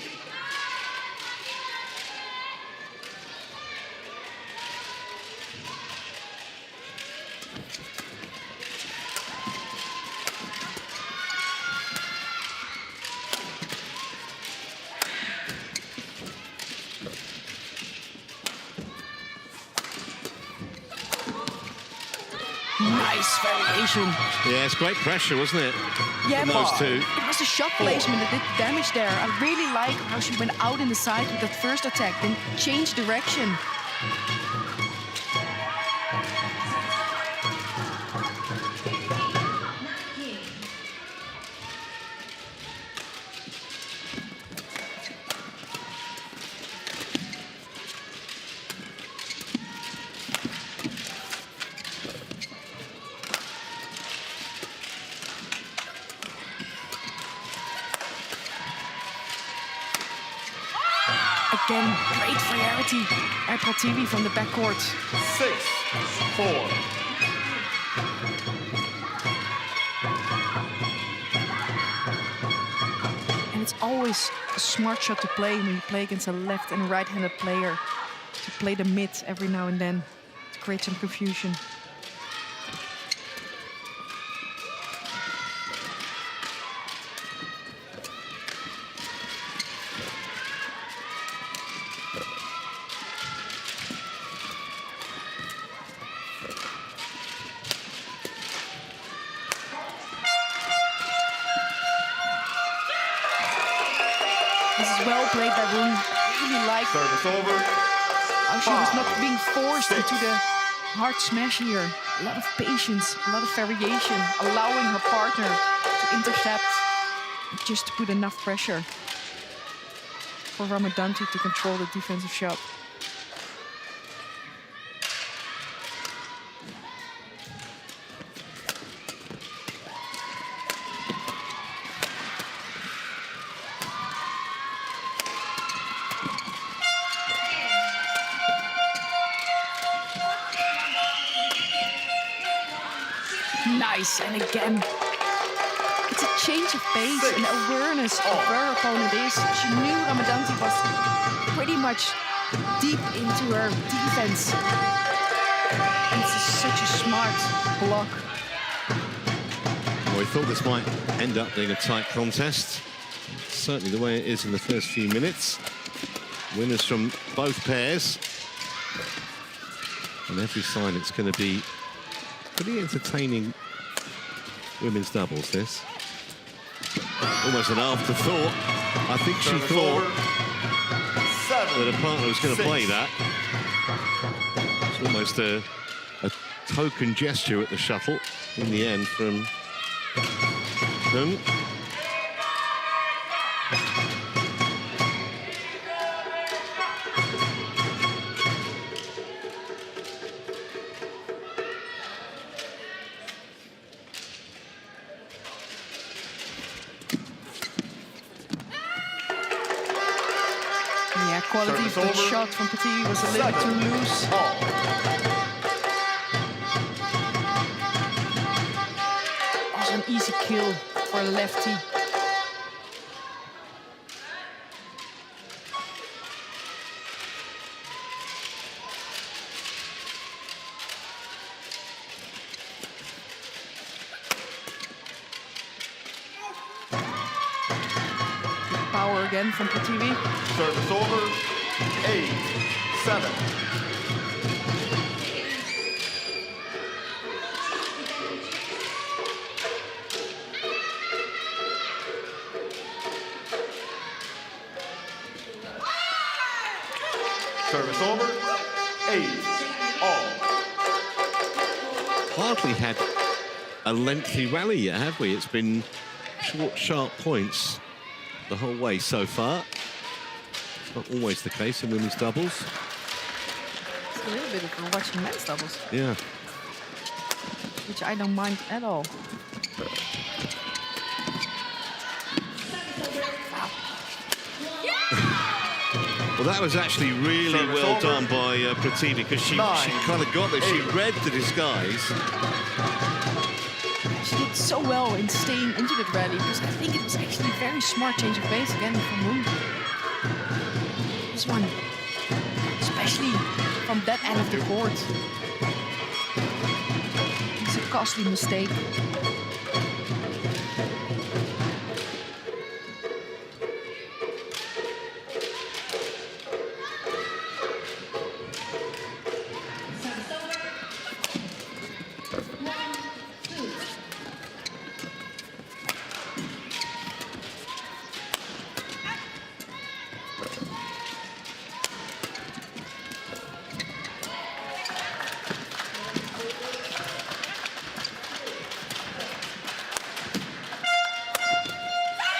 Nice variation. Yeah, it's great pressure, wasn't it? Yeah, From but those two. it was the shot placement that did damage there. I really like how she went out in the side with that first attack, then changed direction. Again, great variety by Prativi from the backcourt. 6-4. And it's always a smart shot to play when you play against a left and a right-handed player. To play the mid every now and then to create some confusion. This is well played by Roon. Really like Service over. how she was not being forced into the hard smash here. A lot of patience, a lot of variation, allowing her partner to intercept just to put enough pressure for Ramadanti to control the defensive shot. Nice, and again, it's a change of pace and awareness of where her opponent is. She knew Ramadanti was pretty much deep into her defense. And it's such a smart block. Well, we thought this might end up being a tight contest. Certainly the way it is in the first few minutes. Winners from both pairs. On every side, it's going to be pretty entertaining women's doubles, this. Almost an afterthought. I think she Service thought over. 7. that her partner was going to 6. play that. It's almost a token gesture at the shuttle in the end from them. Yeah, quality of the Service over. shot from Petit was a little bit too 7 loose. all. Also an easy kill for a lefty. Power again from Petit. Service over. 8-7. Service over. 8 all. Hardly had a lengthy rally yet, have we? It's been short, sharp points the whole way so far. It's not always the case in women's doubles. It's a little bit of watching men's doubles, Yeah. which I don't mind at all. Well, that was actually really Service well over. done by Prati, because she kind of got there. She read the disguise. She did so well in staying into that rally, because I think it was actually a very smart change of pace again from Moon. This one, especially from that end of the court. It's a costly mistake.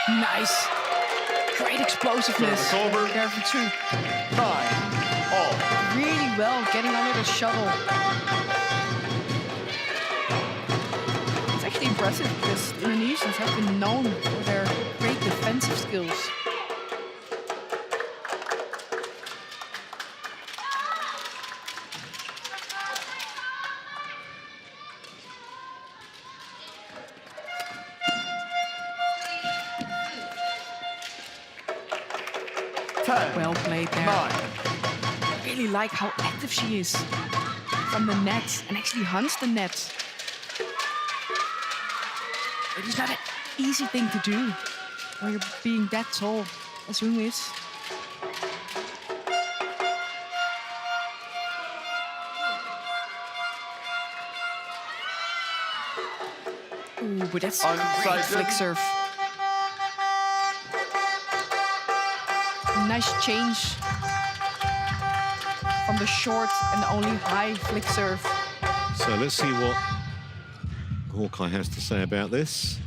Nice. Great explosiveness. Service over. There for two. 9-all. Really well getting under the shuttle. It's actually impressive because Indonesians have been known for their great defensive skills. Well played there. 9. I really like how active she is from the net and actually hunts the net. It is not an easy thing to do when you're being that tall as Hung is. Ooh, but that's a great Unsighted. flick serve. Nice change from the short and only high flick serve. So let's see what Hawkeye has to say about this.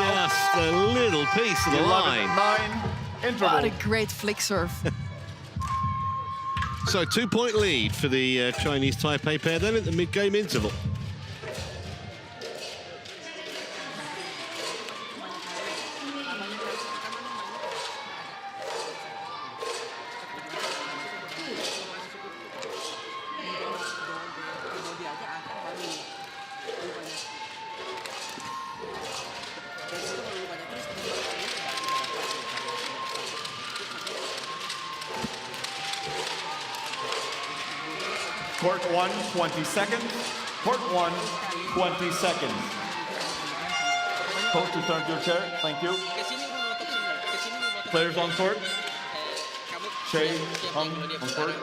Just a little piece of the line. 11-9 interval. What a great flick serve. So 2-point lead for the Chinese Taipei pair then at the mid-game interval. Court 1, 20 seconds. Court 1, 20 seconds. Coach, return to your chair. Thank you. Players on court. Shay, on court.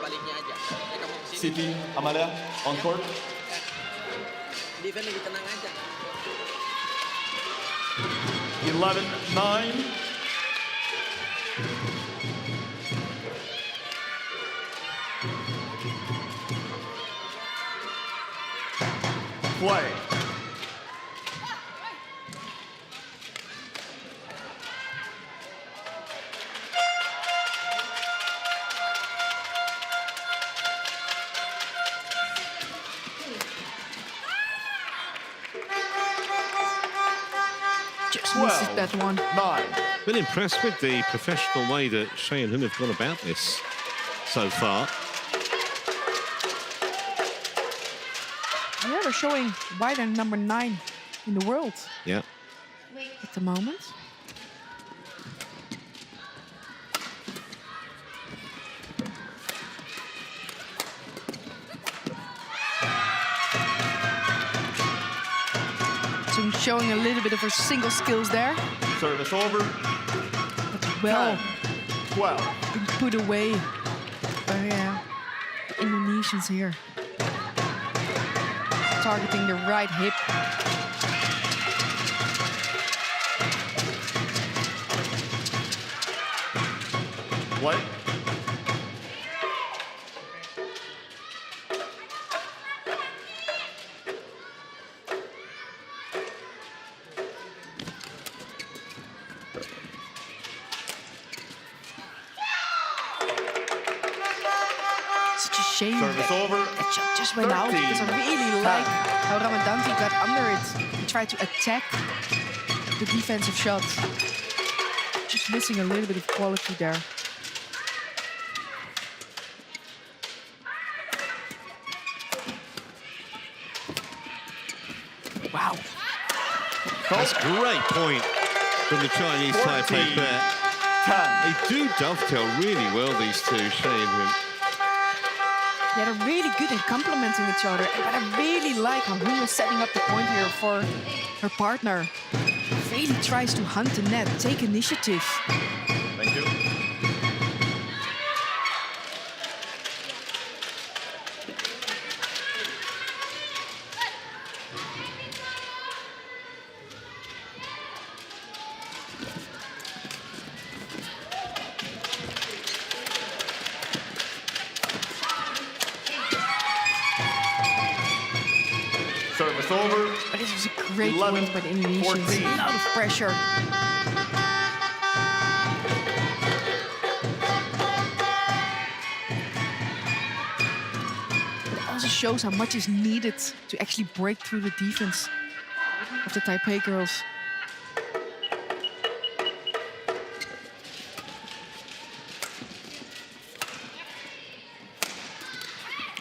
Siti, Amalia, on court. Defend lebih tenang aja. 11-9. Play. Just misses that one. 9. Been impressed with the professional way that Shay and Hun have gone about this so far. Yeah, they're showing why they're number 9 in the world Yeah. at the moment. So he's showing a little bit of her single skills there, Service over. but well 12. been put away by The Indonesians here. Targeting the right hip. White. Such a shame Service over. that shot just went out, because I really like how Ramadanti got under it and tried to attack the defensive shot. Just missing a little bit of quality there. Wow. That's a great point from the Chinese Taipei pair. 10. They do dovetail really well, these two, Shay and Hun. Yeah, they're really good in complementing each other. And I really like how Hun is setting up the point here for her partner. Really tries to hunt the net, take initiative. Thank you. Service over. But this was a great 11, point by the Indonesians. 14. A lot of pressure. It also shows how much is needed to actually break through the defense of the Taipei girls.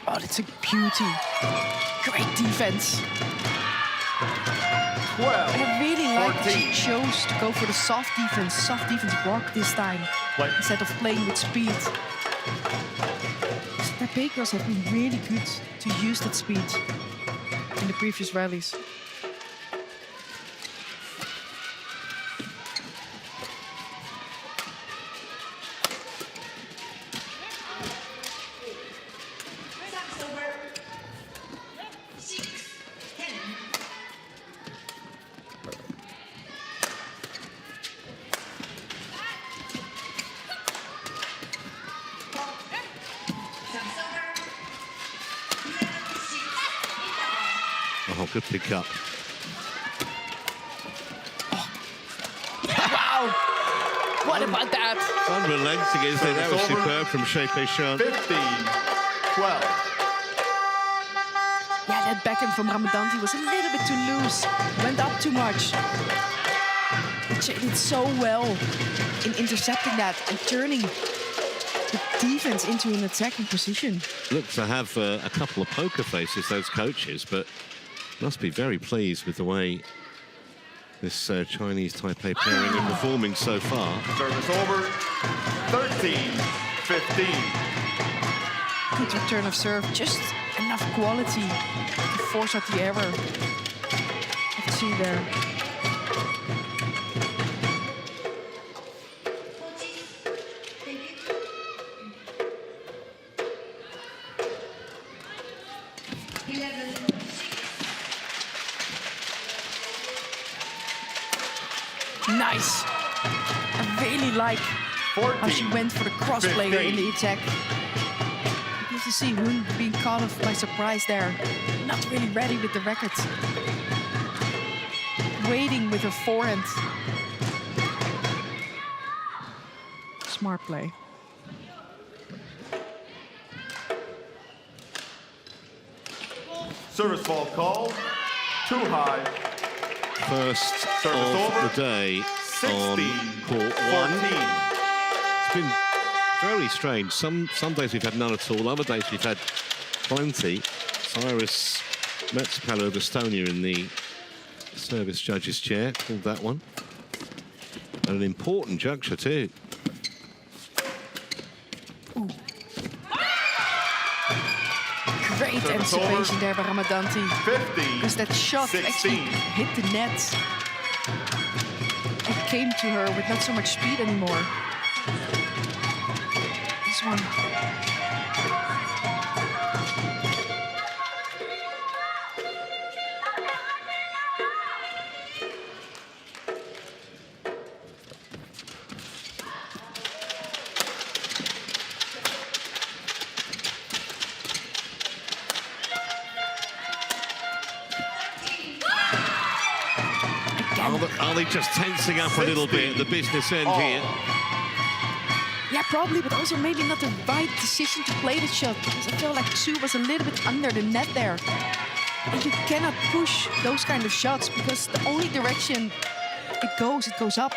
Oh, that's a beauty. Great defense. 12. And I really like that 14. she chose to go for the soft defense block this time, White. instead of playing with speed. The Taipei girls have been really good to use that speed in the previous rallies. Oh, good pick up. Wow! What about that? Unrelenting, isn't it? That was Service over. superb from Shay Shan. 15. 12. Yeah, that backhand from Ramadanti was a little bit too loose. Went up too much. But she did so well in intercepting that and turning the defense into an attacking position. Look to have a couple of poker faces, those coaches, but must be very pleased with the way this Chinese Taipei pairing are performing so far. Service over. 13. 15. Good return of serve, just enough quality to force out the error. Let's see there. Nice. I really like 14. how she went for the cross player in the attack. You can see Hun being caught off by surprise there. Not really ready with the racket. Waiting with her forehand. Smart play. Service ball called. Too high. First Service of over. the day 16. on court 14. one. It's been very strange. Some days we've had none at all. Other days we've had plenty. Cyrus Metsipalo of Estonia in the service judge's chair called that one. At an important juncture too. Great Service anticipation over. there by Ramadanti. 15. Because that shot 16. actually hit the net. It came to her with not so much speed anymore. This one. Are they just tensing up a little bit at the business end here? Yeah, probably, but also maybe not the right decision to play the shot, because I feel like Sue was a little bit under the net there. And you cannot push those kind of shots, because the only direction it goes up.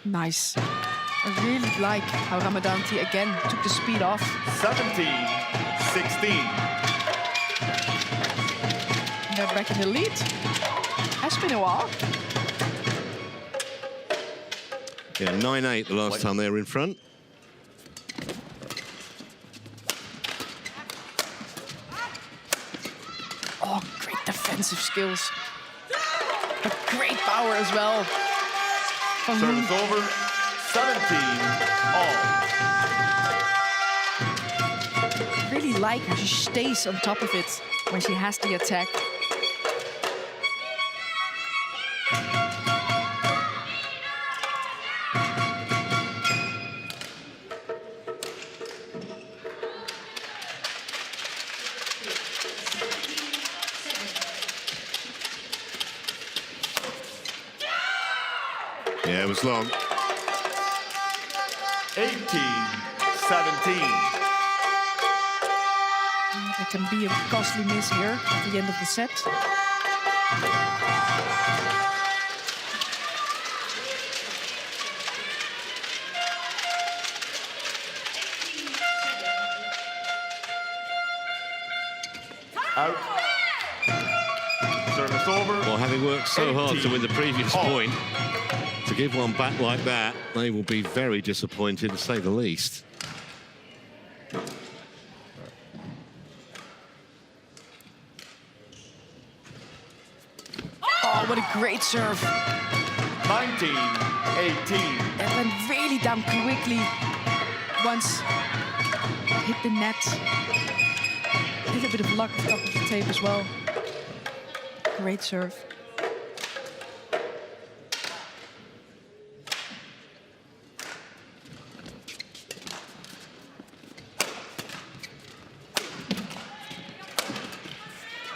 Nice. I really like how Ramadanti again took the speed off. 17-16. They're back in the lead. Has been a while. Yeah, 9-8 the last time they were in front. Oh, great defensive skills. But great power as well. From Service over. 17-all. Really like how she stays on top of it when she has the attack. Yeah, it was long. 18-17. There can be a costly miss here at the end of the set. Out. Service over. Well, having worked so hard to win the previous point, to give one back like that, they will be very disappointed, to say the least. Oh, what a great serve. 19-18. That went really down quickly. Once hit the net. A little bit of luck on top of the tape as well. Great serve.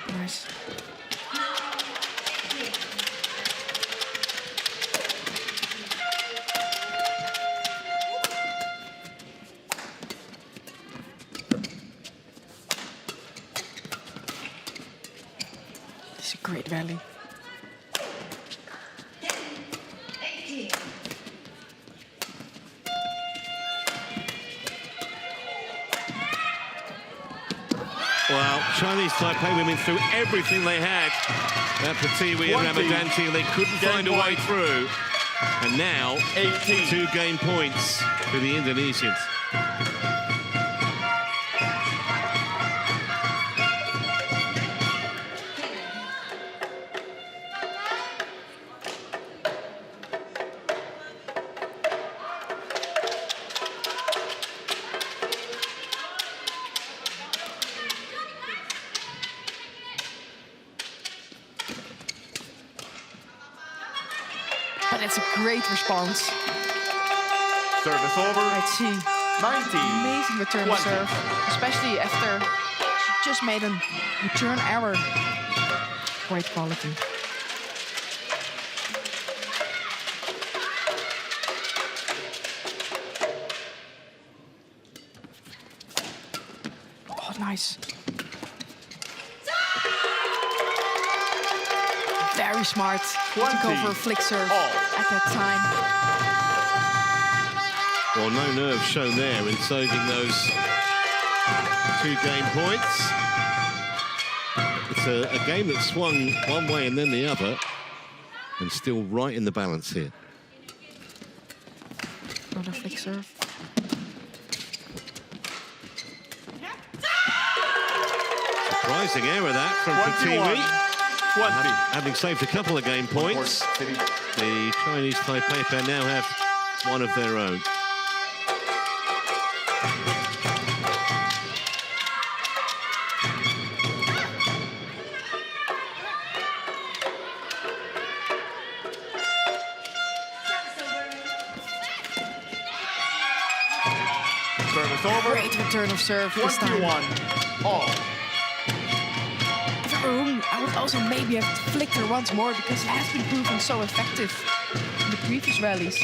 Nice. It's a great rally. Well, Chinese Taipei women threw everything they had. Pratiwi and Ramadanti, they couldn't find a way through. And now, 18. 2 game points for the Indonesians. But it's a great response. Service over. Let's see. 19. Amazing return of 20. serve, especially after she just made a return error. Great quality. Oh, nice. Very smart. To go for a flick serve at that time. Well, no nerve shown there in saving those 2 game points. It's a game that swung one way and then the other, and still right in the balance here. Another flick serve. Surprising error that from Pratiwi. 20. Having saved a couple of game points, the Chinese Taipei pair now have one of their own. Great return of serve this time. 21 all. I would also maybe have flicked her once more because it has been proven so effective in the previous rallies.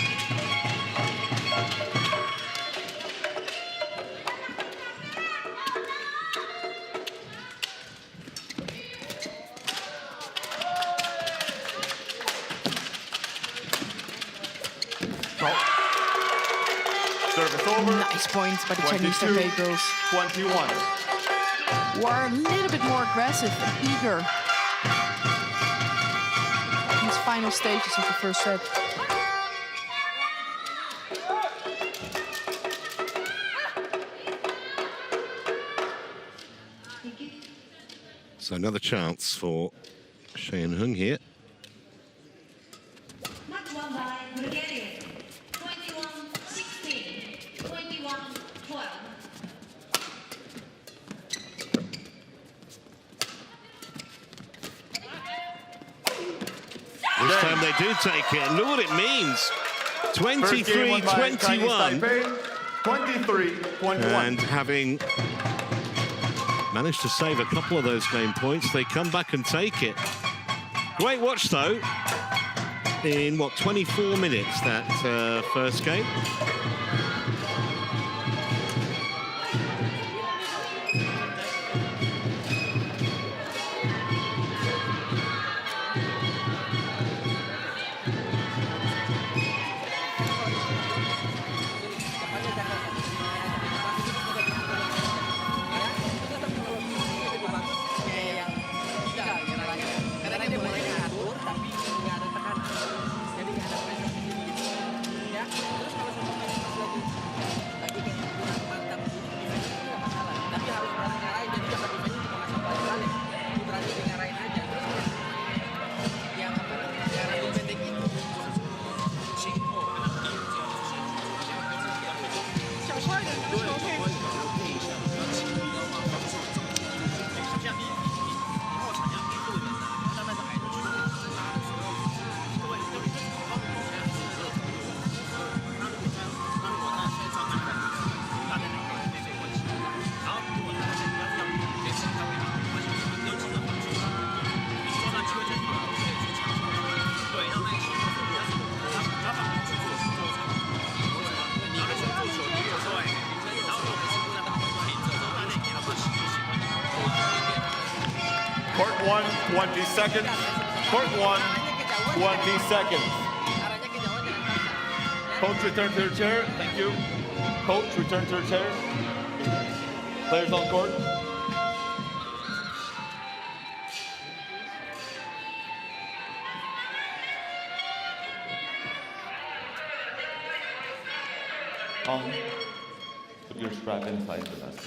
Service over. Nice point by the Chinese 22, Taipei girls, 21. who are a little bit more aggressive and eager in these final stages of the first set. So another chance for Cheyenne Hung here. Match won by Bulgaria. 21-16, 21-12. This time they do take it, and look what it means. First game won by Chinese 23-21. Taipei, 23-21. And having managed to save a couple of those game points, they come back and take it. Great watch, though. In, what, 24 minutes, that first game. Court 1, 20 seconds. Court 1, 20 seconds. Coach, return to your chair. Thank you. Coach, return to your chair. Players on court. Put your strap inside the vest.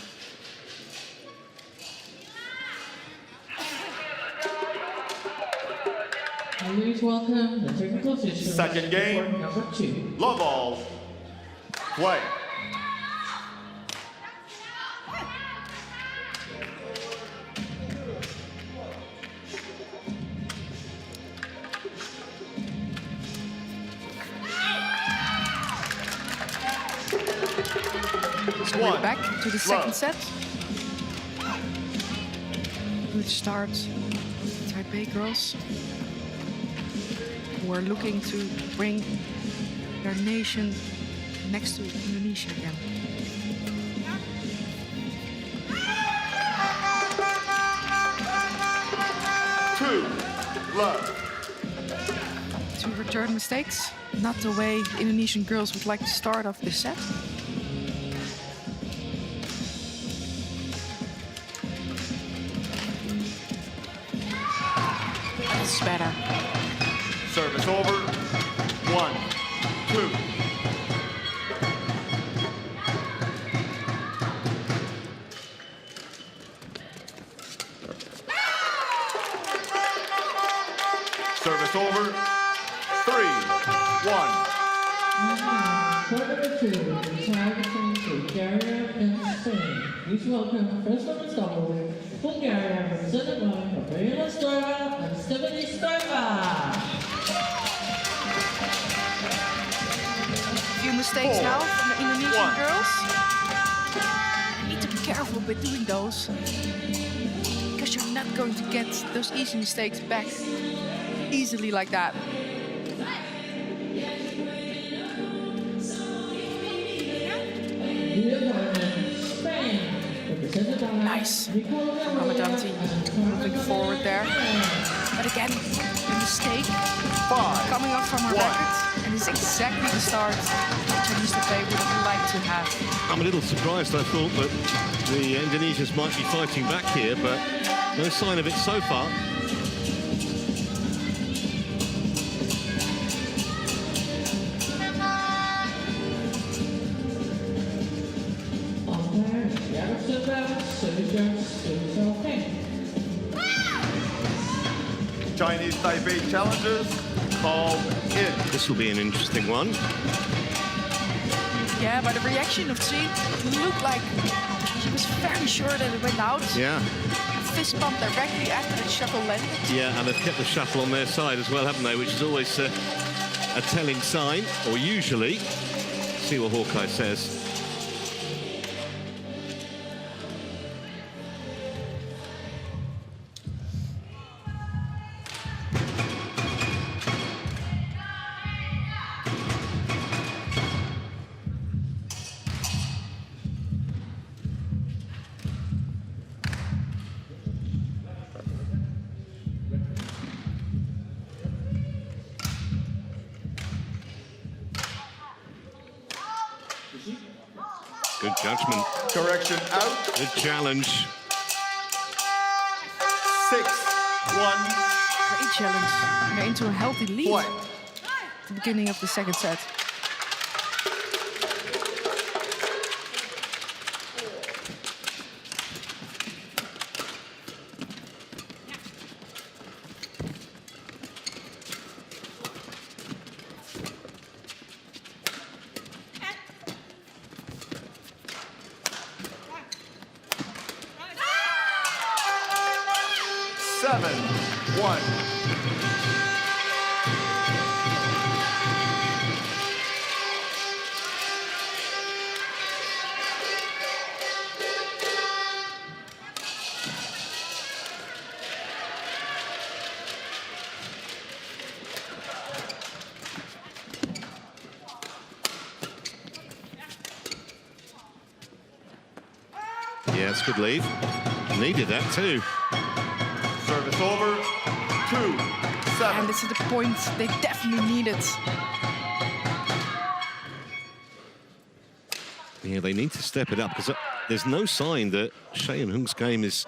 Please welcome the technical official. Second game. for number 2. Love all. Play. So we're back to the second set. Good start, Taipei girls, who are looking to bring their nation next to Indonesia again. Love. Two return mistakes, not the way Indonesian girls would like to start off this set. That's better. Service over. 1, 2. Service over. 3, 1. Court number 2, retired between Bulgaria and Spain. Please welcome first women's double with Bulgaria represented by Gabriela Stoeva and Stephanie Stoeva. Few mistakes now from the Indonesian girls. careful with doing those, because you're not going to get those easy mistakes back easily like that. Nice. Ramadanti moving forward there. But again, a mistake coming up from her racket. And it's exactly the start Chinese Taipei would have liked to have. I'm a little surprised. I thought that the Indonesians might be fighting back here, but no sign of it so far. Chinese Taipei challengers called in. This will be an interesting one. Yeah, by the reaction of Tsi, it looked like she was very sure that it went out. Yeah. Fist pump directly after the shuttle landed. Yeah, and they've kept the shuttle on their side as well, haven't they? Which is always a telling sign, or usually. See what Hawkeye says. Good judgment. Correction out. Good challenge. 6-1. Great challenge. They're into a healthy lead Point. at the beginning of the second set. Yeah, it's good lead. Needed that too. Service over. 2-7. And this is the point they definitely needed. Yeah, they need to step it up because there's no sign that Shea and Hung's game is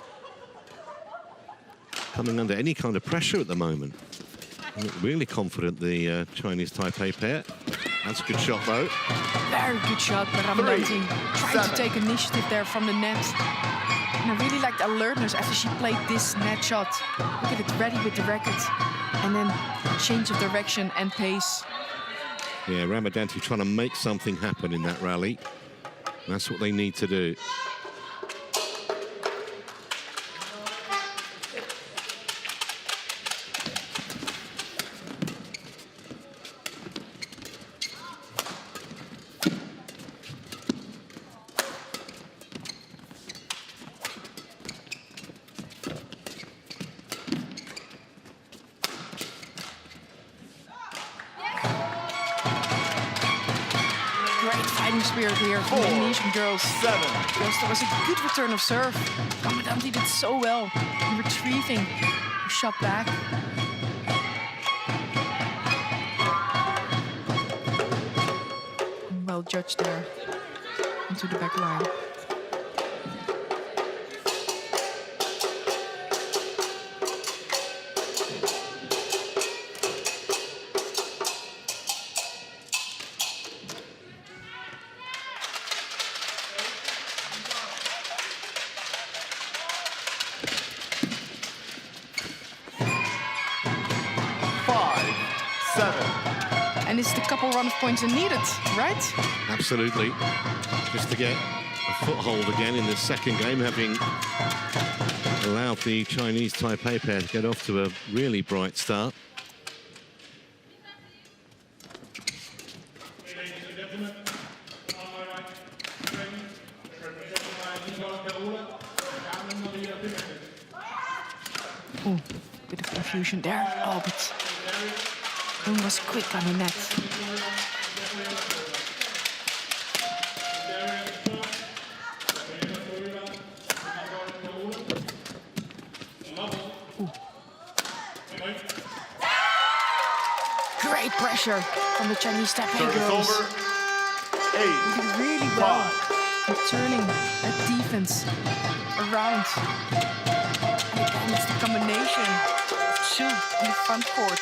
coming under any kind of pressure at the moment. They look really confident, the Chinese Taipei pair. That's a good shot, though. Very good shot by Ramadanti. Trying to take initiative there from the net. And I really liked alertness after she played this net shot. Look at it, ready with the racket. And then change of direction and pace. Yeah, Ramadanti trying to make something happen in that rally. That's what they need to do. Spirit here from the Indonesian girls. 7. Yes, there was a good return of serve. Ramadanti did so well in retrieving her shot back. Well judged there into the back line. And it's the couple run of points are needed, right? Absolutely. Just to get a foothold again in the second game, having allowed the Chinese Taipei pair to get off to a really bright start. Ladies and gentlemen, on my right, representing by New York, Ooh, bit of confusion there. Oh, but Hoon was quick on the net. Ooh. Great pressure from the Chinese Taipei Service girls. over. 8. Doing really well in turning that defense around. And again, it's the combination of Su in the front court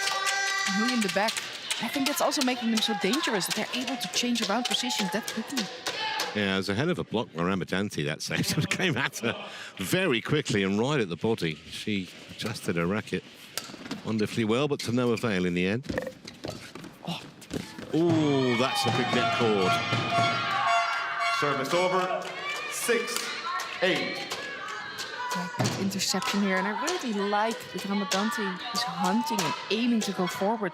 and Hui in the back. I think that's also making them so dangerous, that they're able to change around positions that quickly. Yeah, it was a hell of a block, Ramadanti, that save. It came at her very quickly and right at the body. She adjusted her racket wonderfully well, but to no avail in the end. Oh, that's a big net cord. Service over. 6, 8. Yeah, good interception here, and I really like that Ramadanti is hunting and aiming to go forward.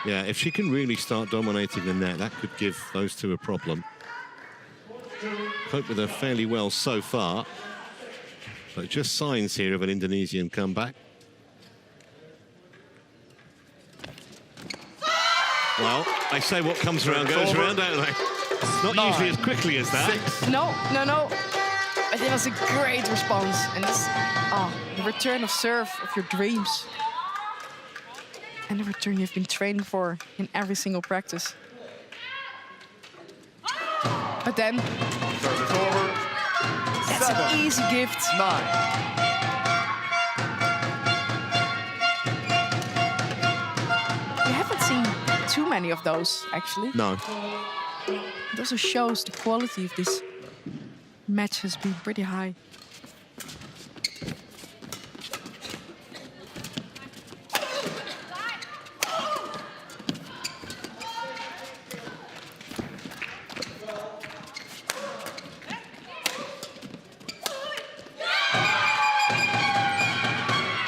Yeah, if she can really start dominating the net, that could give those two a problem. Coped with her fairly well so far, but just signs here of an Indonesian comeback. Well, they say what comes around goes around, don't they? Not 9, usually as quickly as that. 6. No. But it was a great response, and this, the return of serve of your dreams. And the return you've been training for in every single practice. But then, Service over. that's 7, an easy gift. 9. We haven't seen too many of those, actually. No. It also shows the quality of this match has been pretty high.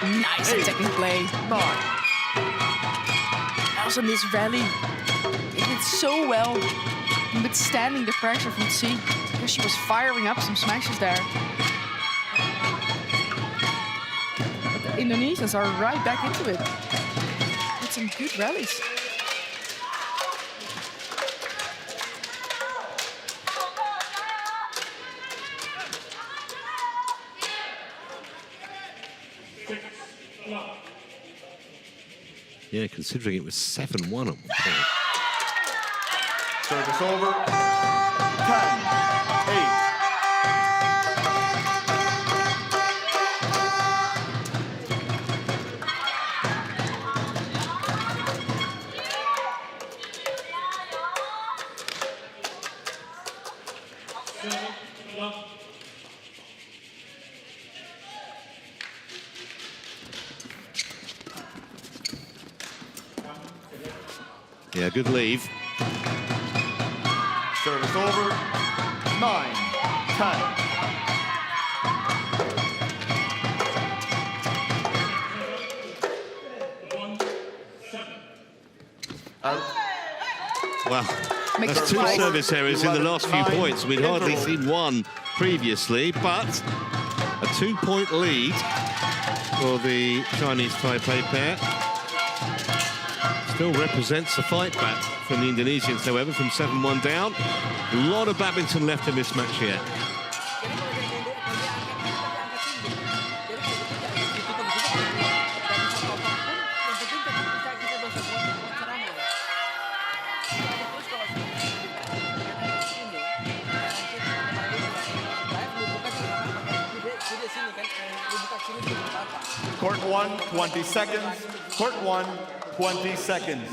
Nice attacking play. 9. Also this rally, it did so well withstanding the pressure from Tsi. Because she was firing up some smashes there. But the Indonesians are right back into it. With some good rallies. Yeah, considering it was 7-1 at one point. Service over. 10, 8. Yeah, good leave. Service over. 9, 10. Well, Makes that's it two twice. service errors in the last few 11, points. We'd hardly interval. seen one previously, but a 2-point lead for the Chinese Taipei pair. Still represents a fight back from the Indonesians, however, from 7-1 down. A lot of badminton left in this match here. Court 1, 20 seconds. Court 1, 20 seconds.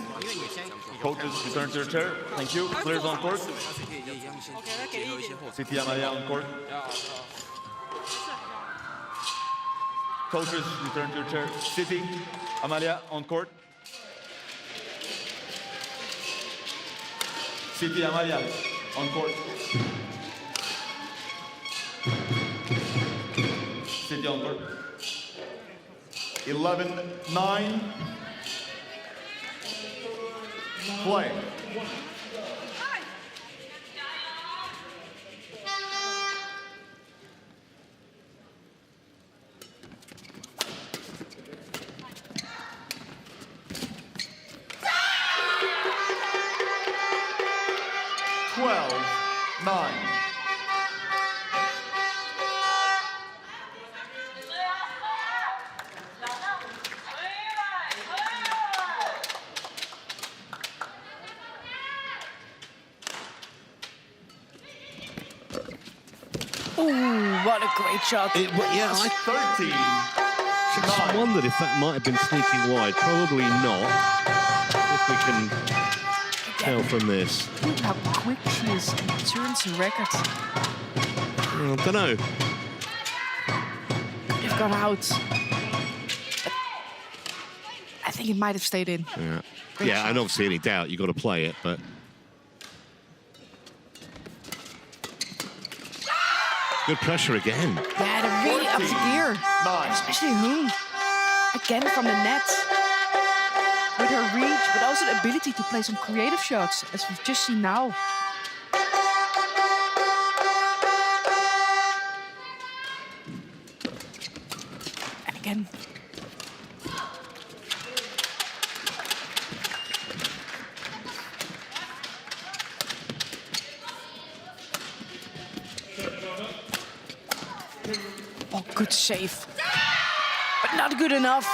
Coaches return to their chair. Thank you. Players on court. Siti Amalia on court. Coaches return to their chair. Siti Amalia on court. Siti Amalia on court. Siti on court. 11-9. Play. Great shot. Yeah, I 13. just wondered if that might have been sneaking wide. Probably not. If we can tell from this. Look how quick she is. Turns the record. I don't know. They've got out. I think it might have stayed in. Yeah, Great yeah, shot. and obviously any doubt, you've got to play it, but... Good pressure again. Yeah, they're really up the gear. Especially Hoon. Again from the net. With her reach, but also the ability to play some creative shots, as we've just seen now. And again. Oh, good save. But not good enough.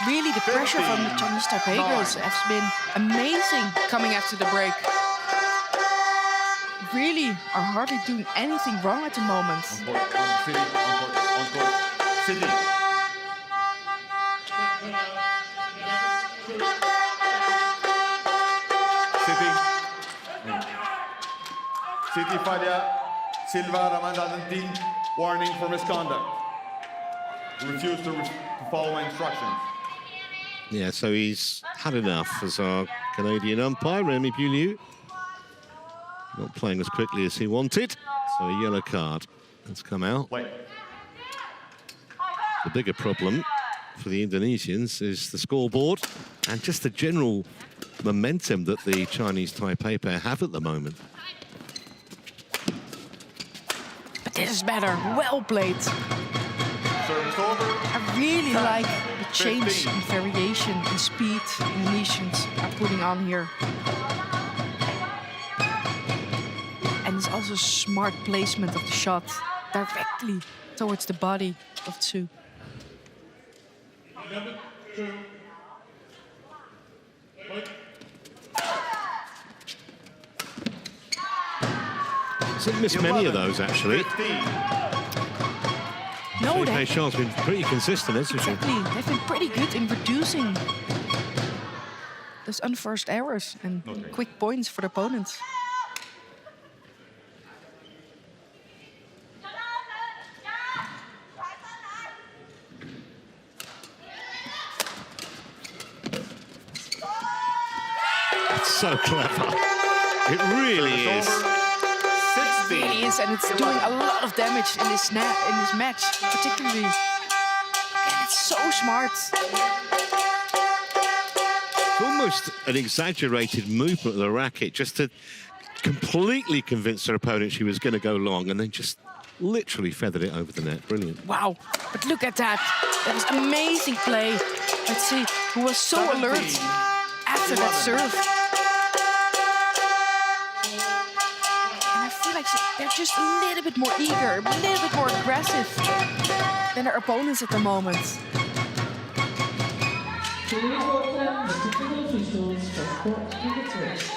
Really, the pressure from the Chinese Taipei girls has been amazing coming after the break. Really are hardly doing anything wrong at the moment. City. City Fadia Silva Ramandantin, warning for misconduct. Refused to follow my instructions. Yeah, so he's had enough as our Canadian umpire, Remy Beaulieu. Not playing as quickly as he wanted, so a yellow card has come out. Wait. The bigger problem for the Indonesians is the scoreboard and just the general momentum that the Chinese Taipei pair have at the moment. But this is better. Well played. Service over. I really like the change in variation and speed Indonesians are putting on here. And it's also smart placement of the shot directly towards the body of Tsu. Hasn't missed many of those, actually. No, Taipei Shah's been pretty consistent, hasn't she? exactly. They've been pretty good in reducing those unforced errors and quick points for the opponents. It's so clever. It really is. It really is, and it's doing a lot of damage in this match, particularly. And it's so smart. It's almost an exaggerated movement of the racket just to completely convince her opponent she was going to go long and then just literally feathered it over the net. Brilliant. Wow, but look at that. That was amazing play. Let's see who was so alert after that serve. And I feel like they're just a little bit more eager, a little bit more aggressive than their opponents at the moment. Please welcome the technical officials for court cricket race.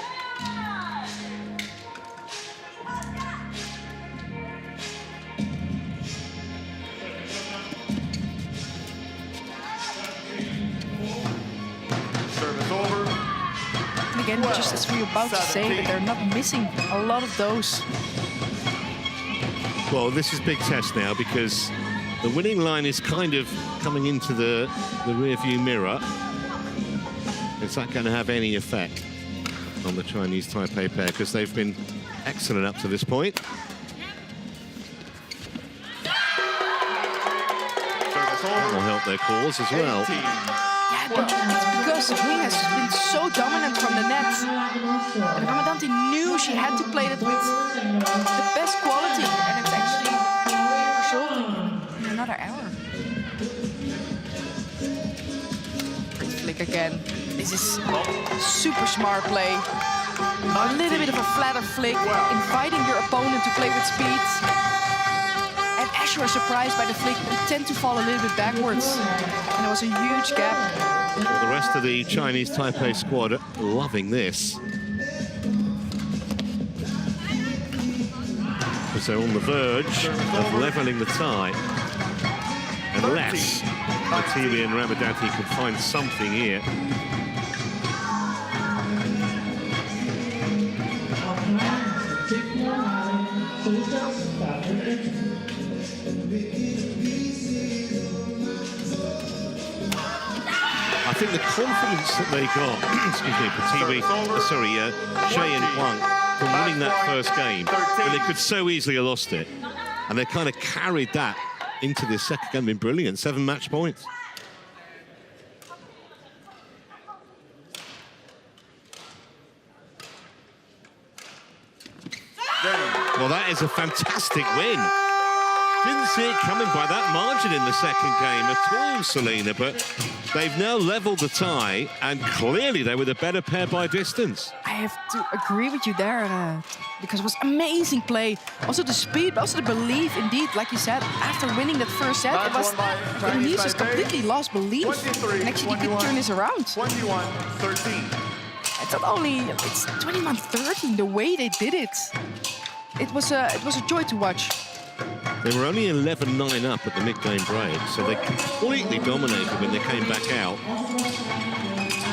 Service over. And again, just as we were about to say, that they're not missing a lot of those. Well, this is big test now because the winning line is kind of coming into the rear-view mirror. Is that going to have any effect on the Chinese Taipei pair? Because they've been excellent up to this point. That will help their cause as well. Yeah, but it's because Hui has been so dominant from the net. And Ramadanti knew she had to play it with the best quality, and it's actually resulting in another error. Great flick again. This is super smart play. A little bit of a flatter flick, inviting your opponent to play with speed. And as you are surprised by the flick, you tend to fall a little bit backwards. And there was a huge gap. Well, the rest of the Chinese Taipei squad are loving this. because they're on the verge of levelling the tie. Unless Batili and Ramadati can find something here. I think the confidence that they got, excuse me, Batili, Shea and Huang, from winning that first game, when they could so easily have lost it, and they kind of carried that into this second game. Been brilliant. 7 match points. Well, that is a fantastic win. Didn't see it coming by that margin in the second game at all, Selena, but they've now levelled the tie, and clearly they were the better pair by distance. I have to agree with you there, because it was amazing play. Also the speed, but also the belief, indeed, like you said, after winning that first set, it was Indonesia completely lost belief. And actually he could turn this around. 21-13. It's not only, it's 21-13, the way they did it. It was a joy to watch. They were only 11-9 up at the mid-game break, so they completely dominated when they came back out.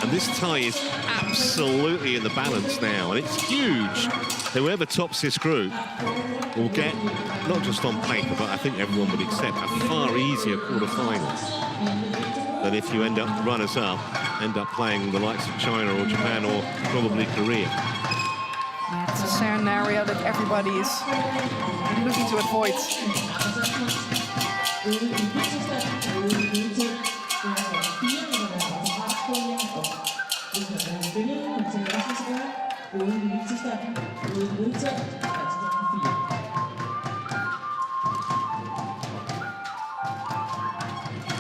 And this tie is absolutely in the balance now, and it's huge. Whoever tops this group will get, not just on paper, but I think everyone would accept, a far easier quarter-finals than if you end up runners-up, end up playing the likes of China or Japan or probably Korea. Yeah, it's a scenario that everybody is looking to avoid.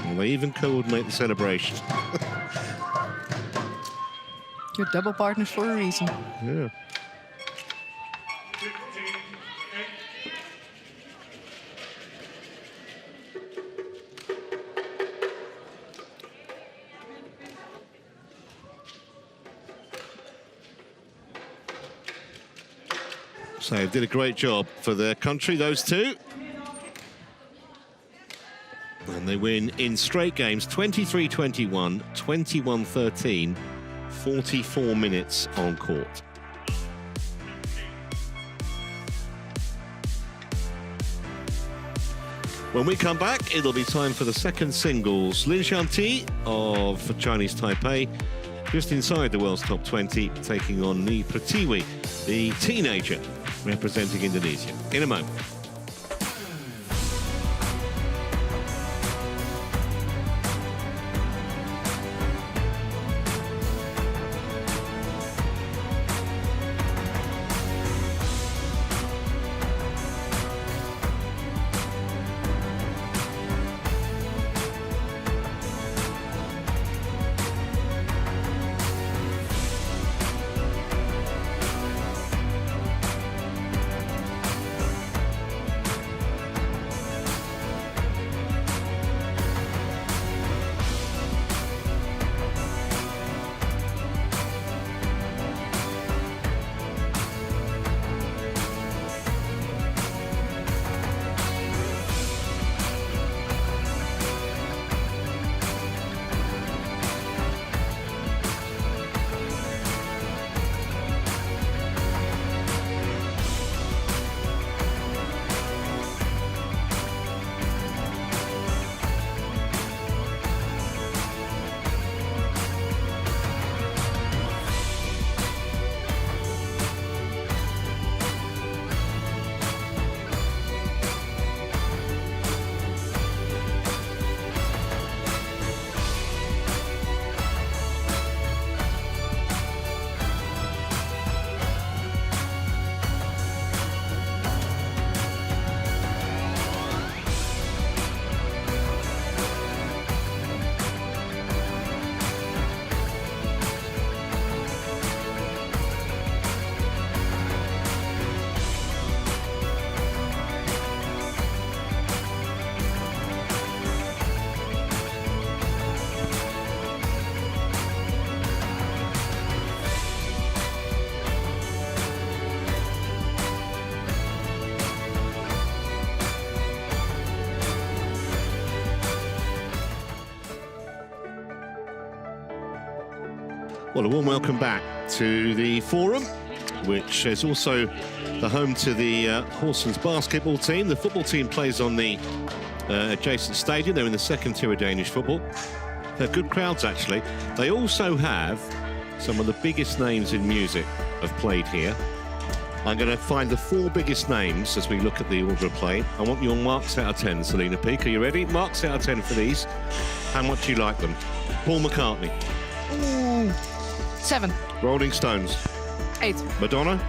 Well, they even coordinate the celebration. You're double partners for a reason. Yeah. So they did a great job for their country, those two. And they win in straight games, 23-21, 21-13, 44 minutes on court. When we come back, it'll be time for the second singles. Lin Shanti of Chinese Taipei, just inside the world's top 20, taking on Ni Pratiwi, the teenager representing Indonesia. In a moment. Well, a warm welcome back to the Forum, which is also the home to the Horsens basketball team. The football team plays on the adjacent stadium. They're in the second tier of Danish football. They're good crowds, actually. They also have some of the biggest names in music have played here. I'm going to find the 4 biggest names as we look at the order of play. I want your marks out of 10, Selena Peake. Are you ready? Marks out of 10 for these. How much do you like them? Paul McCartney. 7. Rolling Stones. 8. Madonna.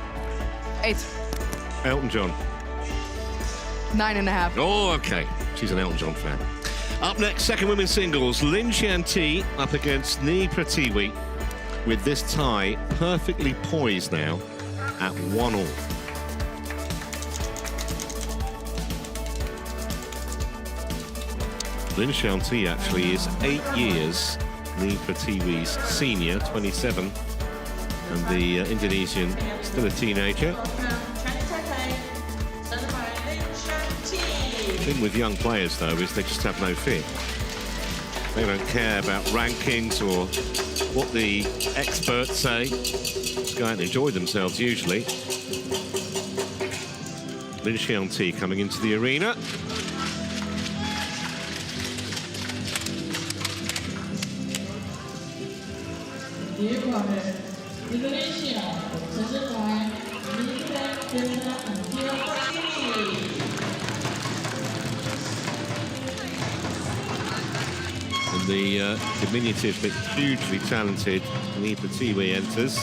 8. Elton John. 9.5. Oh, okay. She's an Elton John fan. Up next, second women's singles. Lin Xianti up against Ni Pratiwi, with this tie perfectly poised now at 1-all. Lin Xianti actually is 8 years Ni Pratiwi's senior, 27, and the Indonesian still a teenager. The thing with young players, though, is they just have no fear. They don't care about rankings or what the experts say. Just go out and enjoy themselves, usually. Lin Xianti coming into the arena. Indonesia, presented by And the diminutive but hugely talented Ni Pratiwi enters.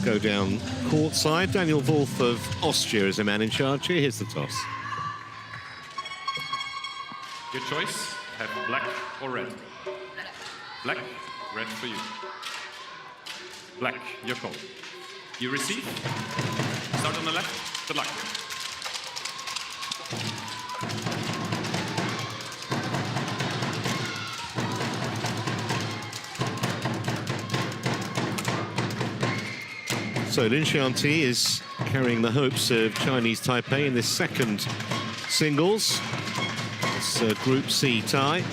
Go down courtside. Daniel Wolf of Austria is the man in charge here. Here's the toss. Your choice, have black or red. Black, red for you. Black, your call. You receive. Start on the left, good luck. So Lin Xianti is carrying the hopes of Chinese Taipei in this second singles. It's a Group C tie.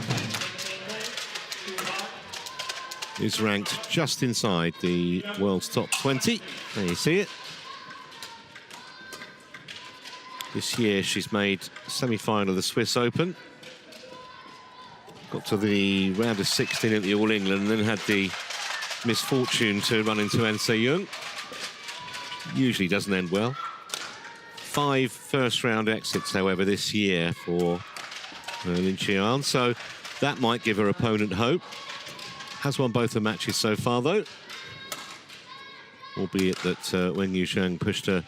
Is ranked just inside the world's top 20. There you see it. This year she's made semi-final of the Swiss Open. Got to the round of 16 at the All England and then had the misfortune to run into An Se-young. Usually doesn't end well. 5 first-round exits, however, this year for Lin Xian, so that might give her opponent hope. Has won both the matches so far, though. Albeit that Wen Yusheng pushed her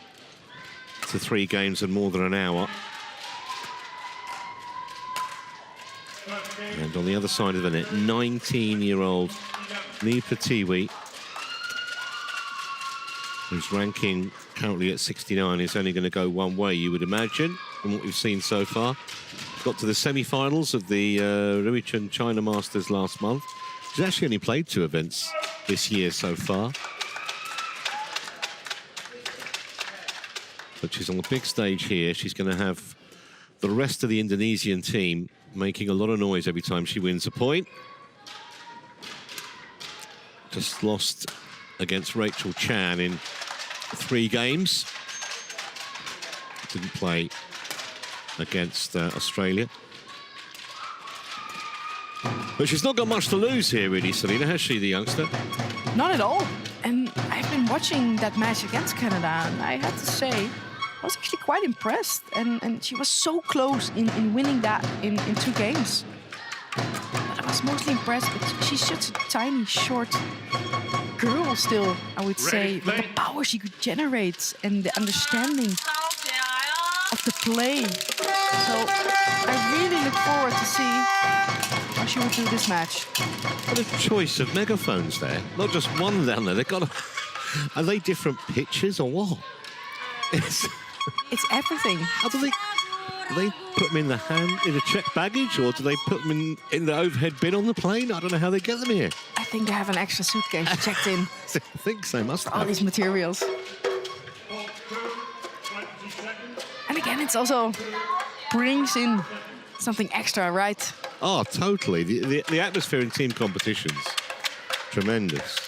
to 3 games and more than an hour. And on the other side of the net, 19-year-old Ni Pratiwi, whose ranking currently at 69 is only going to go one way, you would imagine, from what we've seen so far. Got to the semi-finals of the Ruichun China Masters last month. She's actually only played 2 events this year so far. But she's on the big stage here. She's going to have the rest of the Indonesian team making a lot of noise every time she wins a point. Just lost against Rachel Chan in 3 games. Didn't play against Australia. But she's not got much to lose here, really, Selena, has she, the youngster? Not at all. And I've been watching that match against Canada, and I have to say, I was actually quite impressed. And she was so close in winning that in 2 games. But I was mostly impressed, but she's such a tiny, short girl still, I would say. But the power she could generate and the understanding of the play. So I really look forward to see how she will do this match. What a choice of megaphones there. Not just one down there. They've got Are they different pitches or what? It's everything. How do they put them in the checked baggage, or do they put them in the overhead bin on the plane? I don't know how they get them here. I think they have an extra suitcase checked in. I think so, must All have. these materials. And again, it's also brings in something extra, right? Oh, totally. The atmosphere in team competitions, tremendous.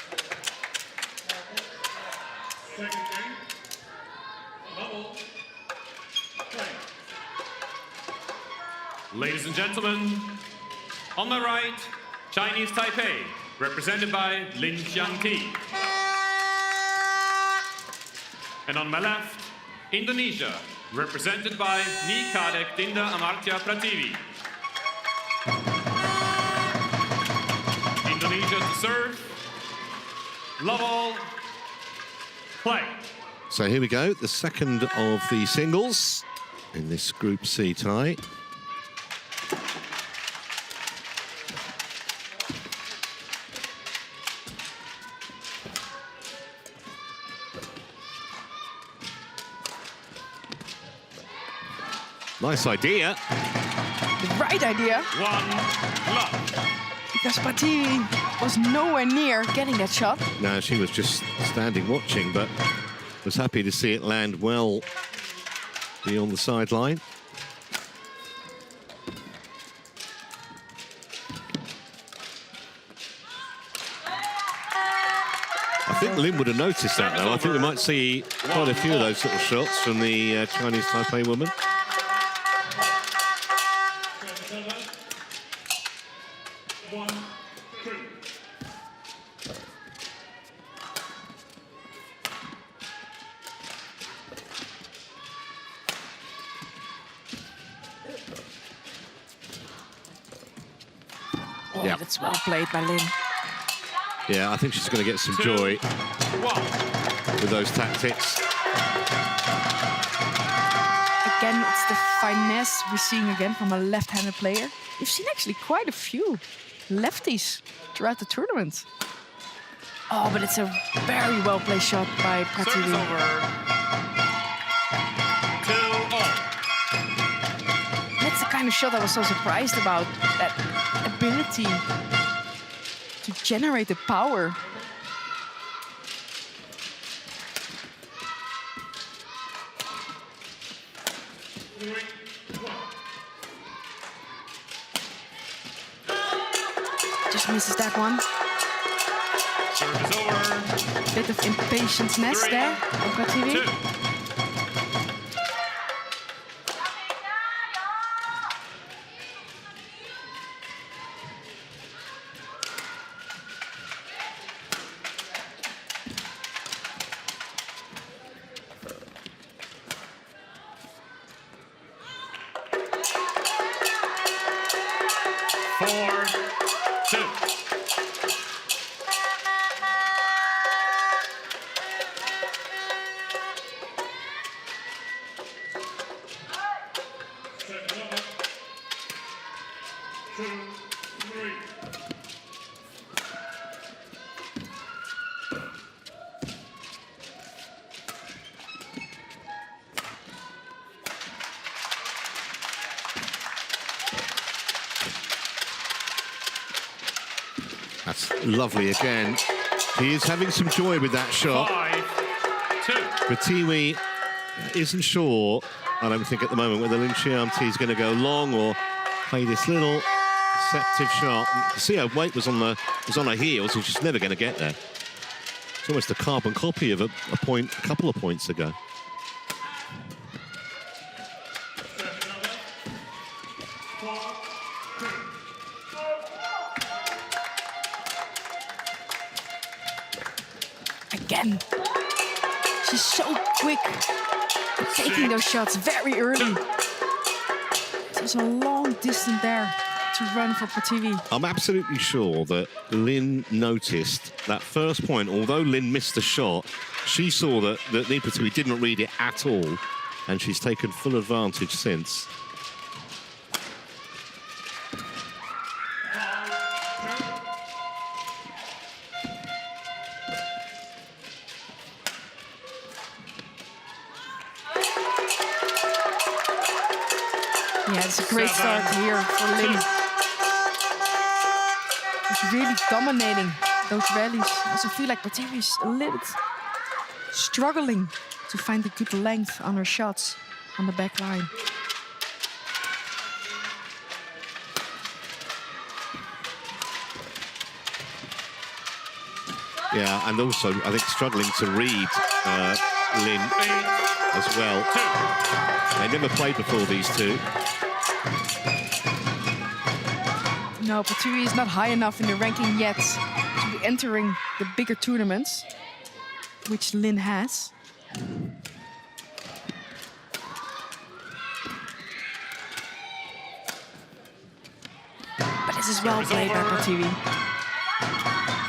Ladies and gentlemen, on my right, Chinese Taipei, represented by Lin Xiangti. And on my left, Indonesia, represented by Ni Kadek Dinda Amartya Prativi. Indonesia to serve. Love all. Play. So here we go, the second of the singles in this Group C tie. Nice idea. The right idea. One love. Because Prativi was nowhere near getting that shot. No, she was just standing watching, but was happy to see it land well beyond the sideline. I think Lin would have noticed that, though. I think we might see quite a few of those little shots from the Chinese Taipei woman. Oh, Yeah. that's well played by Lin. Yeah, I think she's going to get some joy with those tactics. Again, it's the finesse we're seeing again from a left-handed player. We've seen actually quite a few lefties throughout the tournament. Oh, but it's a very well-placed shot by Service Prativi. over. 2-all. That's the kind of shot I was so surprised about. That ability to generate the power. Just misses that one. Service over. Bit of impatience-ness there on Prativi. 2. That's lovely again. He is having some joy with that shot. 5-2. Prativi isn't sure, I don't think at the moment, whether Lin Xiangti is going to go long or play this little deceptive shot. You can see her weight was on her heels, and she's never going to get there. It's almost a carbon copy of a couple of points ago. Again, she's so quick at taking those shots very early. There's a long distance there to run for Prativi. I'm absolutely sure that Lin noticed that first point. Although Lin missed the shot, she saw that Ni Prativi didn't read it at all, and she's taken full advantage since. It's a great start here for Lin. She's really dominating those rallies. I also feel like Batiri is a little bit struggling to find the good length on her shots on the back line. Yeah, and also I think struggling to read Lin as well. They never played before, these two. No, Batiri is not high enough in the ranking yet to be entering the bigger tournaments, which Lin has. But this is well played by Batiri.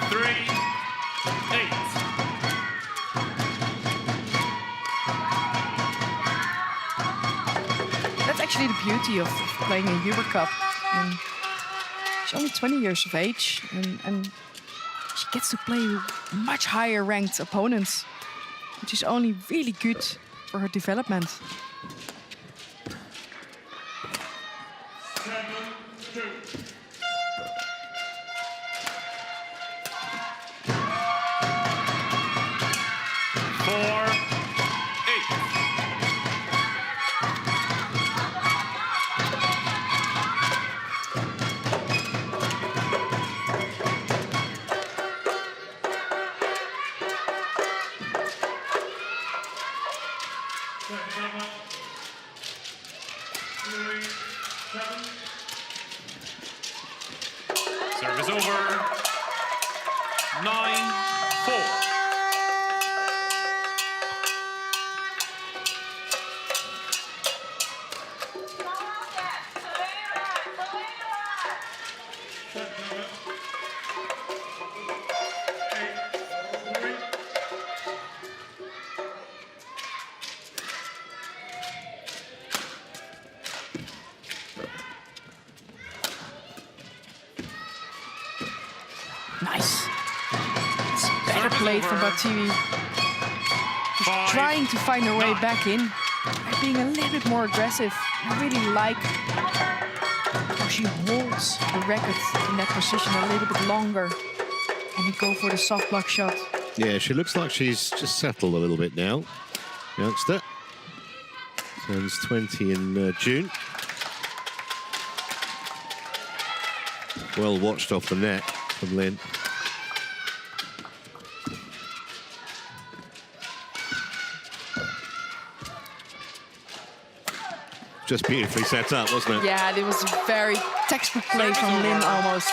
3-8. That's actually the beauty of playing a Uber Cup. And she's only 20 years of age, and she gets to play with much higher ranked opponents, which is only really good for her development. Service over. 9-4. Nice. It's better played from Batiri. She's trying to find her way back in by being a little bit more aggressive. I really like how she holds the racket in that position a little bit longer and you go for the soft block shot. Yeah, she looks like she's just settled a little bit now. Youngster. Turns 20 in June. Well watched off the net from Lin. Just beautifully set up, wasn't it? Yeah, it was a very textbook play from Lin almost.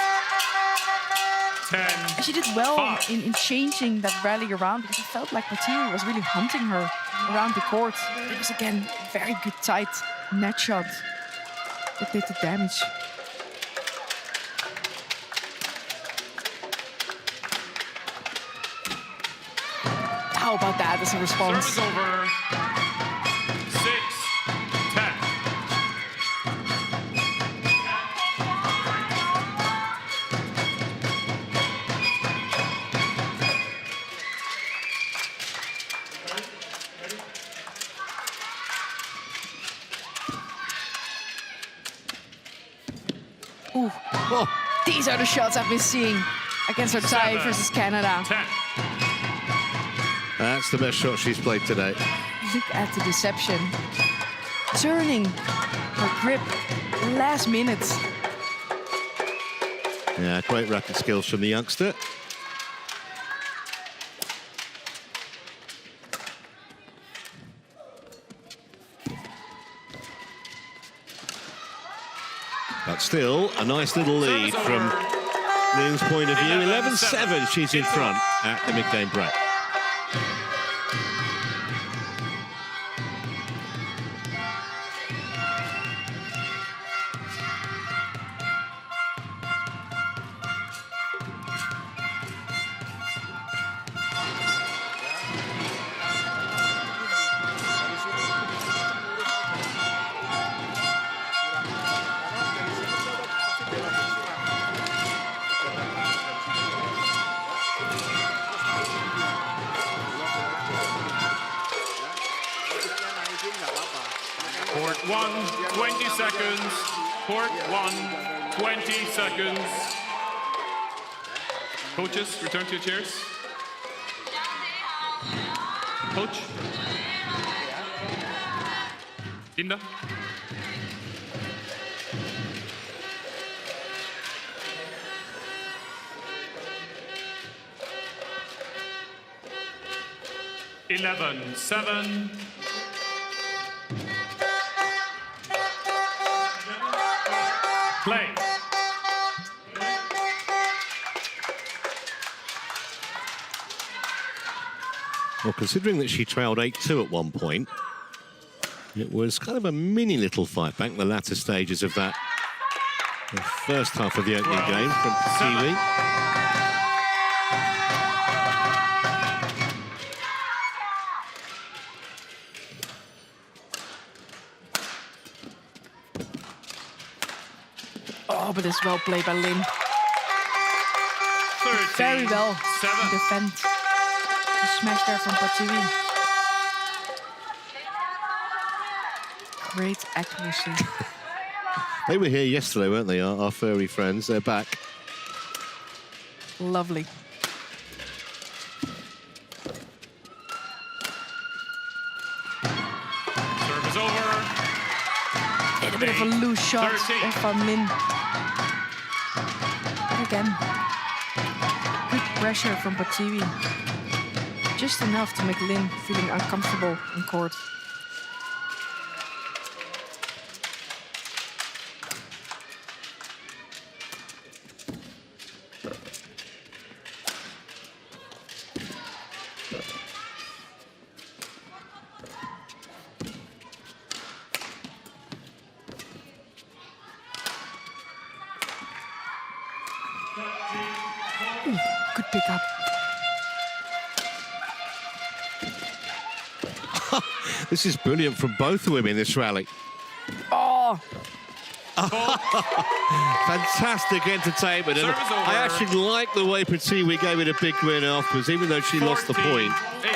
10. And she did well in changing that rally around because it felt like Batiri was really hunting her around the court. It was again a very good tight net shot that did the damage. How about that as a response? Service over. 6-10. Ooh. Oh. These are the shots I've been seeing against her tie versus Canada. 10. That's the best shot she's played today. Look at the deception. Turning her grip last minute. Yeah, great racket skills from the youngster. But still, a nice little lead from Lin's point of view. 11-7, she's in front at the mid-game break. Court 1, 20 seconds. Court 1, 20 seconds. Coaches, return to your chairs. Coach. Linda. Eleven, 7. Play. Well, considering that she trailed 8-2 at one point, it was kind of a mini little fight back in the latter stages of that the first half of the opening game from Tiwi. Oh, but it's well played by Lin. 13, Very well 7. defend. The smash there from Tiwi. Great accuracy. They were here yesterday, weren't they, our furry friends? They're back. Lovely. Serve is over. A bit of a loose shot 13. from Lin. But again, good pressure from Tiwi. Just enough to make Lin feeling uncomfortable in court. Ooh, good pickup. This is brilliant from both the women in this rally. Oh, Fantastic entertainment. And Service over. I actually like the way Tiwi gave it a big grin afterwards, even though she lost the 14, point. 8.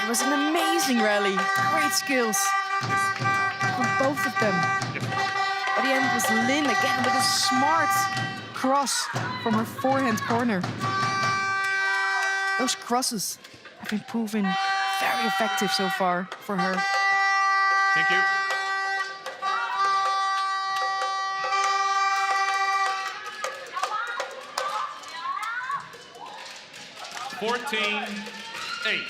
it was an amazing rally. Great skills from both of them. At the end was Lin again with a smart cross from her forehand corner. Those crosses have been proven very effective so far for her. Thank you. Fourteen, 8.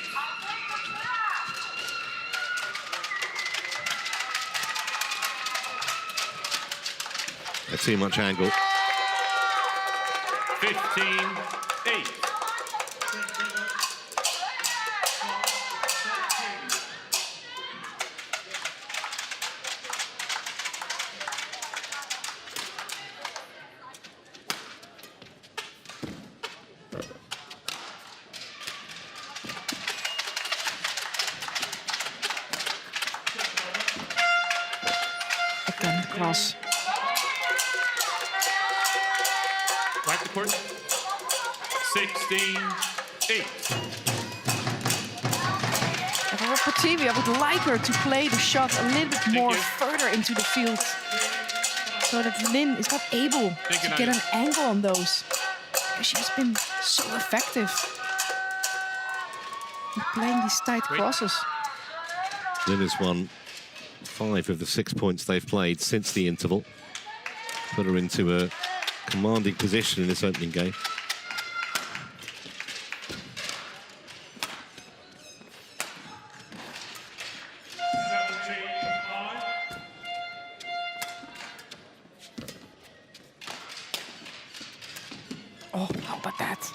That's too much angle. 15, 8. Again, cross. Right to court. 16, 8. And for Tiwi, I would like her to play the shot a little bit more you. further into the field, so that Lin is not able Thank you, to get Nadia. an angle on those. Because she's been so effective in playing these tight Wait. crosses. Lin has won 5 of the 6 points they've played since the interval. Put her into a commanding position in this opening game. Oh, how about that?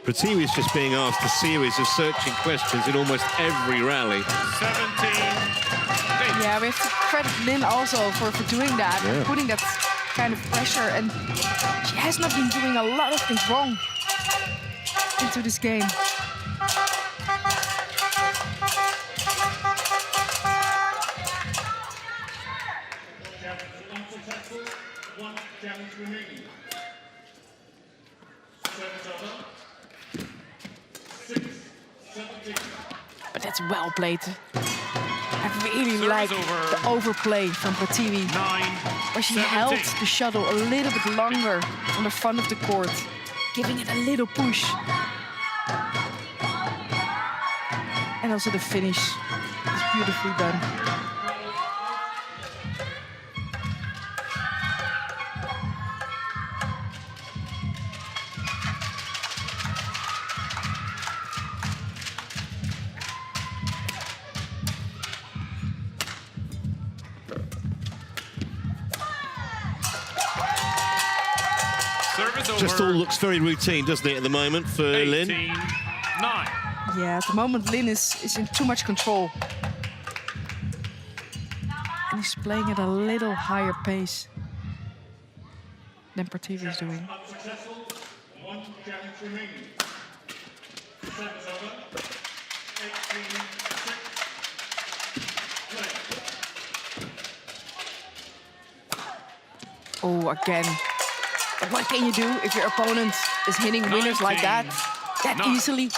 Tiwi is just being asked a series of searching questions in almost every rally. 17, 8. Yeah, we have to credit Lin also for doing that, Yeah. putting that kind of pressure. And she has not been doing a lot of things wrong into this game. But that's well played. I really Service like over. the overplay from Prativi, 9, where she 17. held the shuttle a little bit longer on the front of the court, giving it a little push. And also the finish is beautifully done. Service over. Just all looks very routine, doesn't it, at the moment for 18, Lin? 9. Yeah, at the moment Lin is in too much control. And he's playing at a little higher pace than Prativi is doing. Unsuccessful. 1 challenge remaining. Service over. 18-6. Play. Oh, again. But what can you do if your opponent is hitting winners like that 19. easily?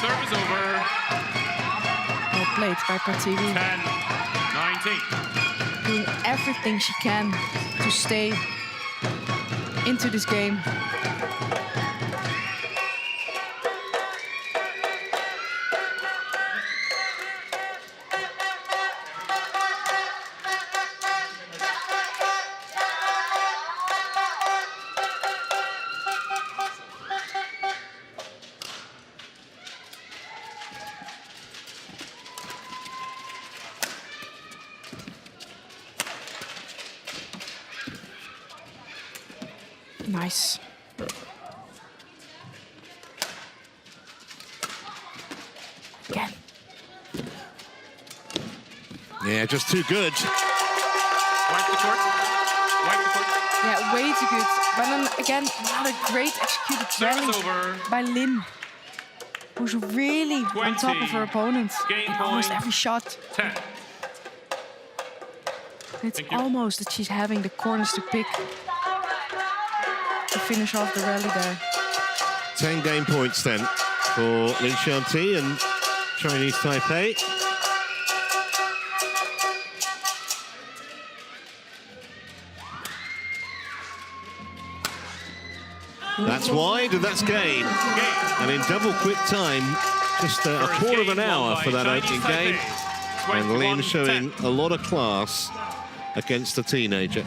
Service over. Well played by Prativi. 10, 19. Doing everything she can to stay into this game. Nice. Again. Yeah, just too good. Wipe the court. Wipe the court. Yeah, way too good. But then again, another great executed rally Service over. by Lin, who's really on top of her opponent Game in almost point. every shot. 10. And it's Thank you. almost that she's having the corners to pick to finish off the rally there. 10 game points then for Lin Shanti and Chinese Taipei. That's wide and that's game. And in double quick time, just a quarter of an hour for that opening game. And Lin showing a lot of class against a teenager.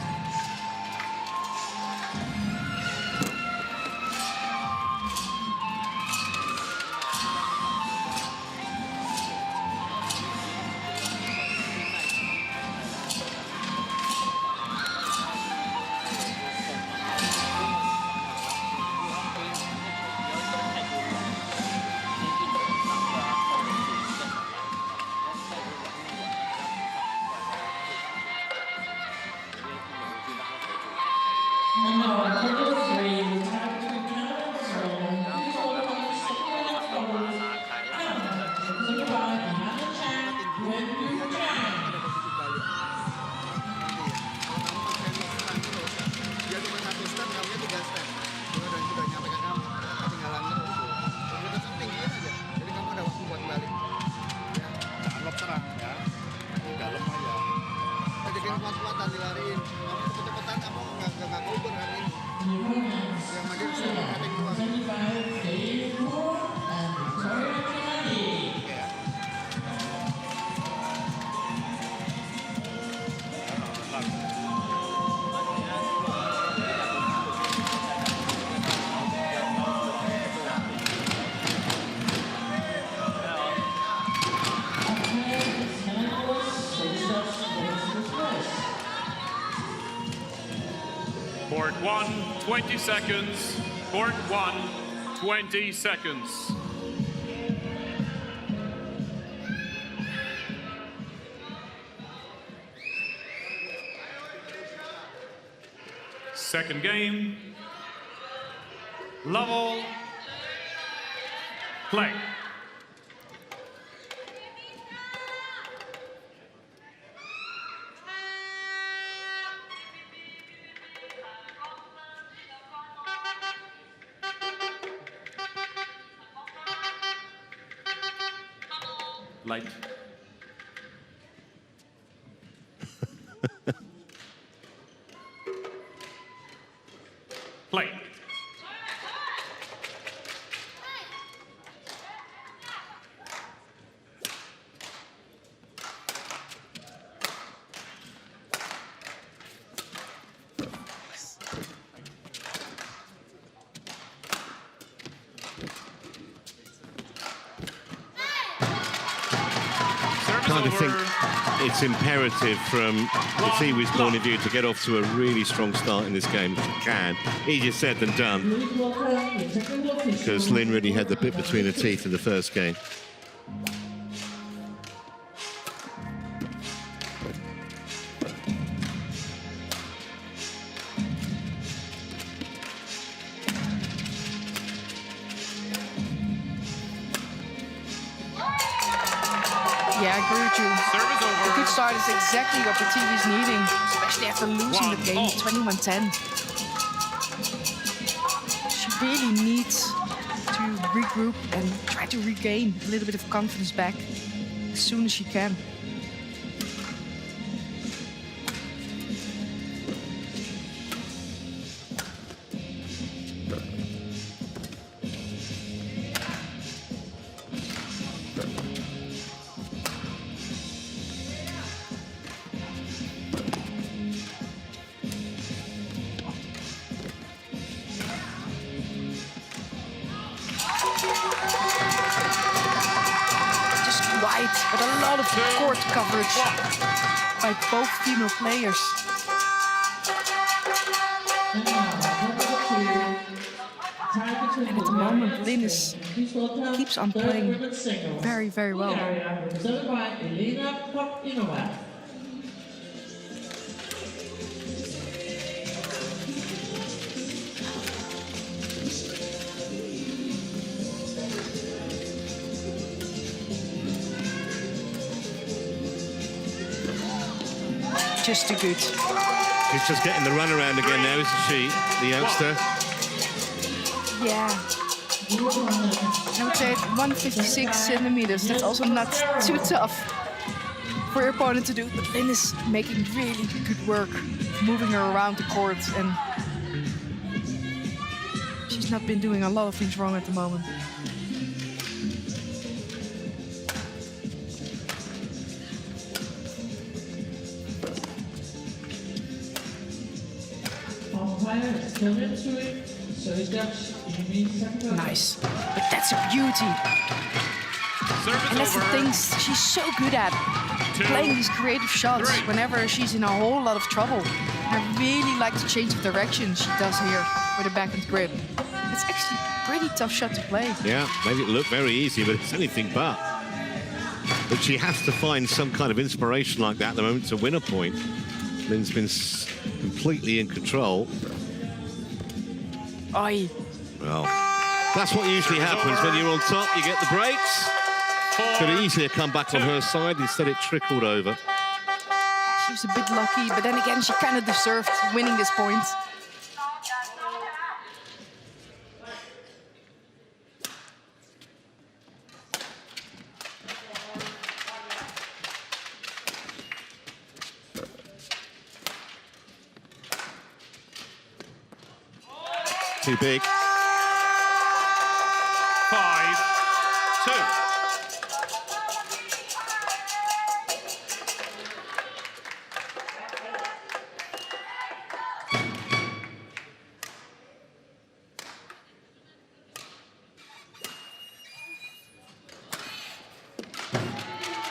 Board 1, 20 seconds. Court 1, 20 seconds. Second game. Level. Play. Light. Play. I kind of think it's imperative from the Kiwis' point of view to get off to a really strong start in this game if you can. Easier said than done, because Lynn really had the bit between her teeth in the first game. Yeah, I agree with you. A good start is exactly what the TV's needing, especially after losing the game 21-10. She really needs to regroup and try to regain a little bit of confidence back as soon as she can. But a lot of court coverage by both female players. And at the moment, Lynn keeps on playing very, very well. Just too good. She's just getting the run around again now, isn't she, the youngster? Yeah. I would say at 156 centimeters, that's also not too tough for your opponent to do. But Lynn is making really good work, moving her around the court, and she's not been doing a lot of things wrong at the moment. Nice, but that's a beauty. And that's the thing she's so good at, playing these creative shots whenever she's in a whole lot of trouble. And I really like the change of direction she does here with a backhand grip. It's actually a pretty tough shot to play. Yeah, maybe it looked very easy, but it's anything but. But she has to find some kind of inspiration like that at the moment to win a point. Lynn's been completely in control. Oi. Well, that's what usually happens when you're on top. You get the breaks. Could have easily come back on her side. Instead, it trickled over. She was a bit lucky, but then again, she kind of deserved winning this point. Too big. 5-2.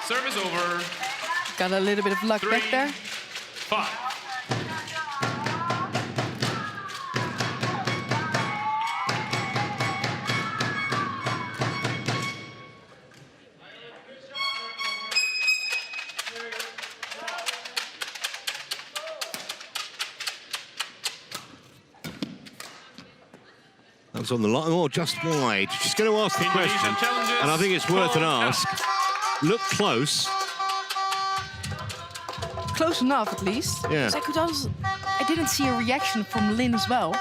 Service over. Got a little bit of luck back there. 5. That was on the line, or just wide. She's going to ask the Indonesian question, challenges. and I think it's worth an Call ask. Look close. Close enough, at least. Yeah. 'Cause I didn't see a reaction from Lin as well.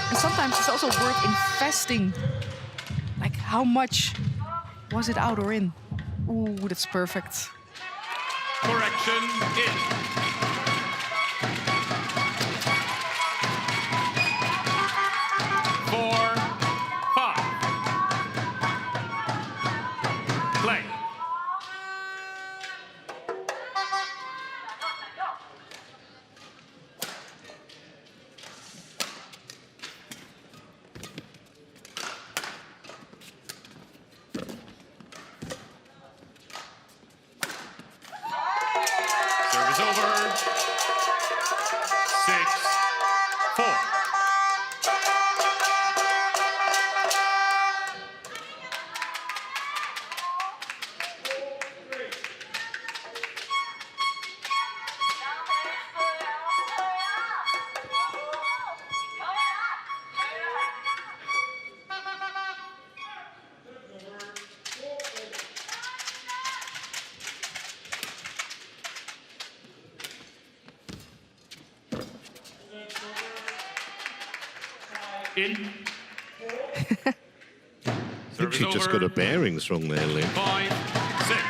And sometimes it's also worth investing. Like, how much was it out or in? Ooh, that's perfect. Correction in. 4, 5. Play. Service over. 6, 4. In. I think she just got her bearings wrong there, Lynn. 5, 6.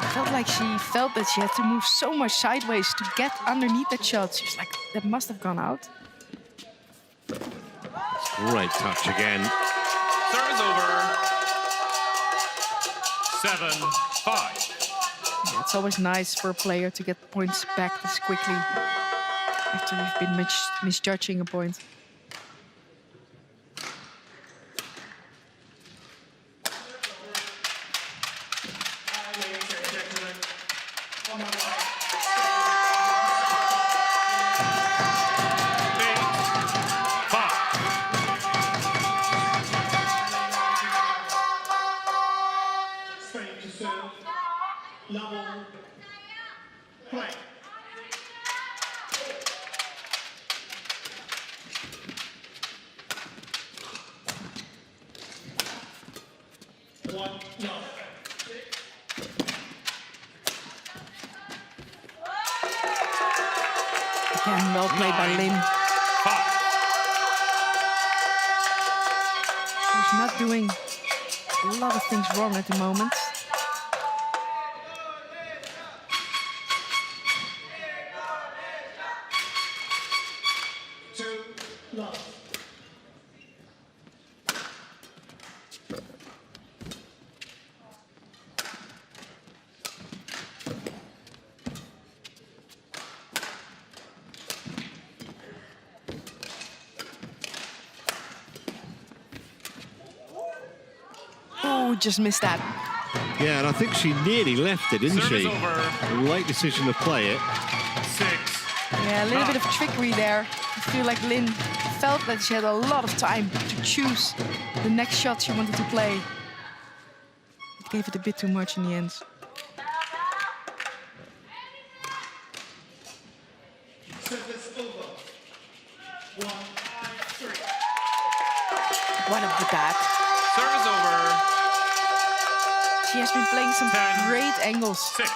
I felt like she felt that she had to move so much sideways to get underneath that shot. She was like, that must have gone out. Great touch again. Service over. 7, 5. Yeah, it's always nice for a player to get points back this quickly after you've been misjudging a point. Level. Play. 1, no. Again, well played by Lin. She's not doing a lot of things wrong at the moment. Oh, just missed that. Yeah, and I think she nearly left it, didn't she? A late decision to play it. 6. Yeah, a little bit of trickery there. I feel like Lin felt that she had a lot of time to choose the next shot she wanted to play. It gave it a bit too much in the end. What a back. Service over. She has been playing some 10, great angles 6.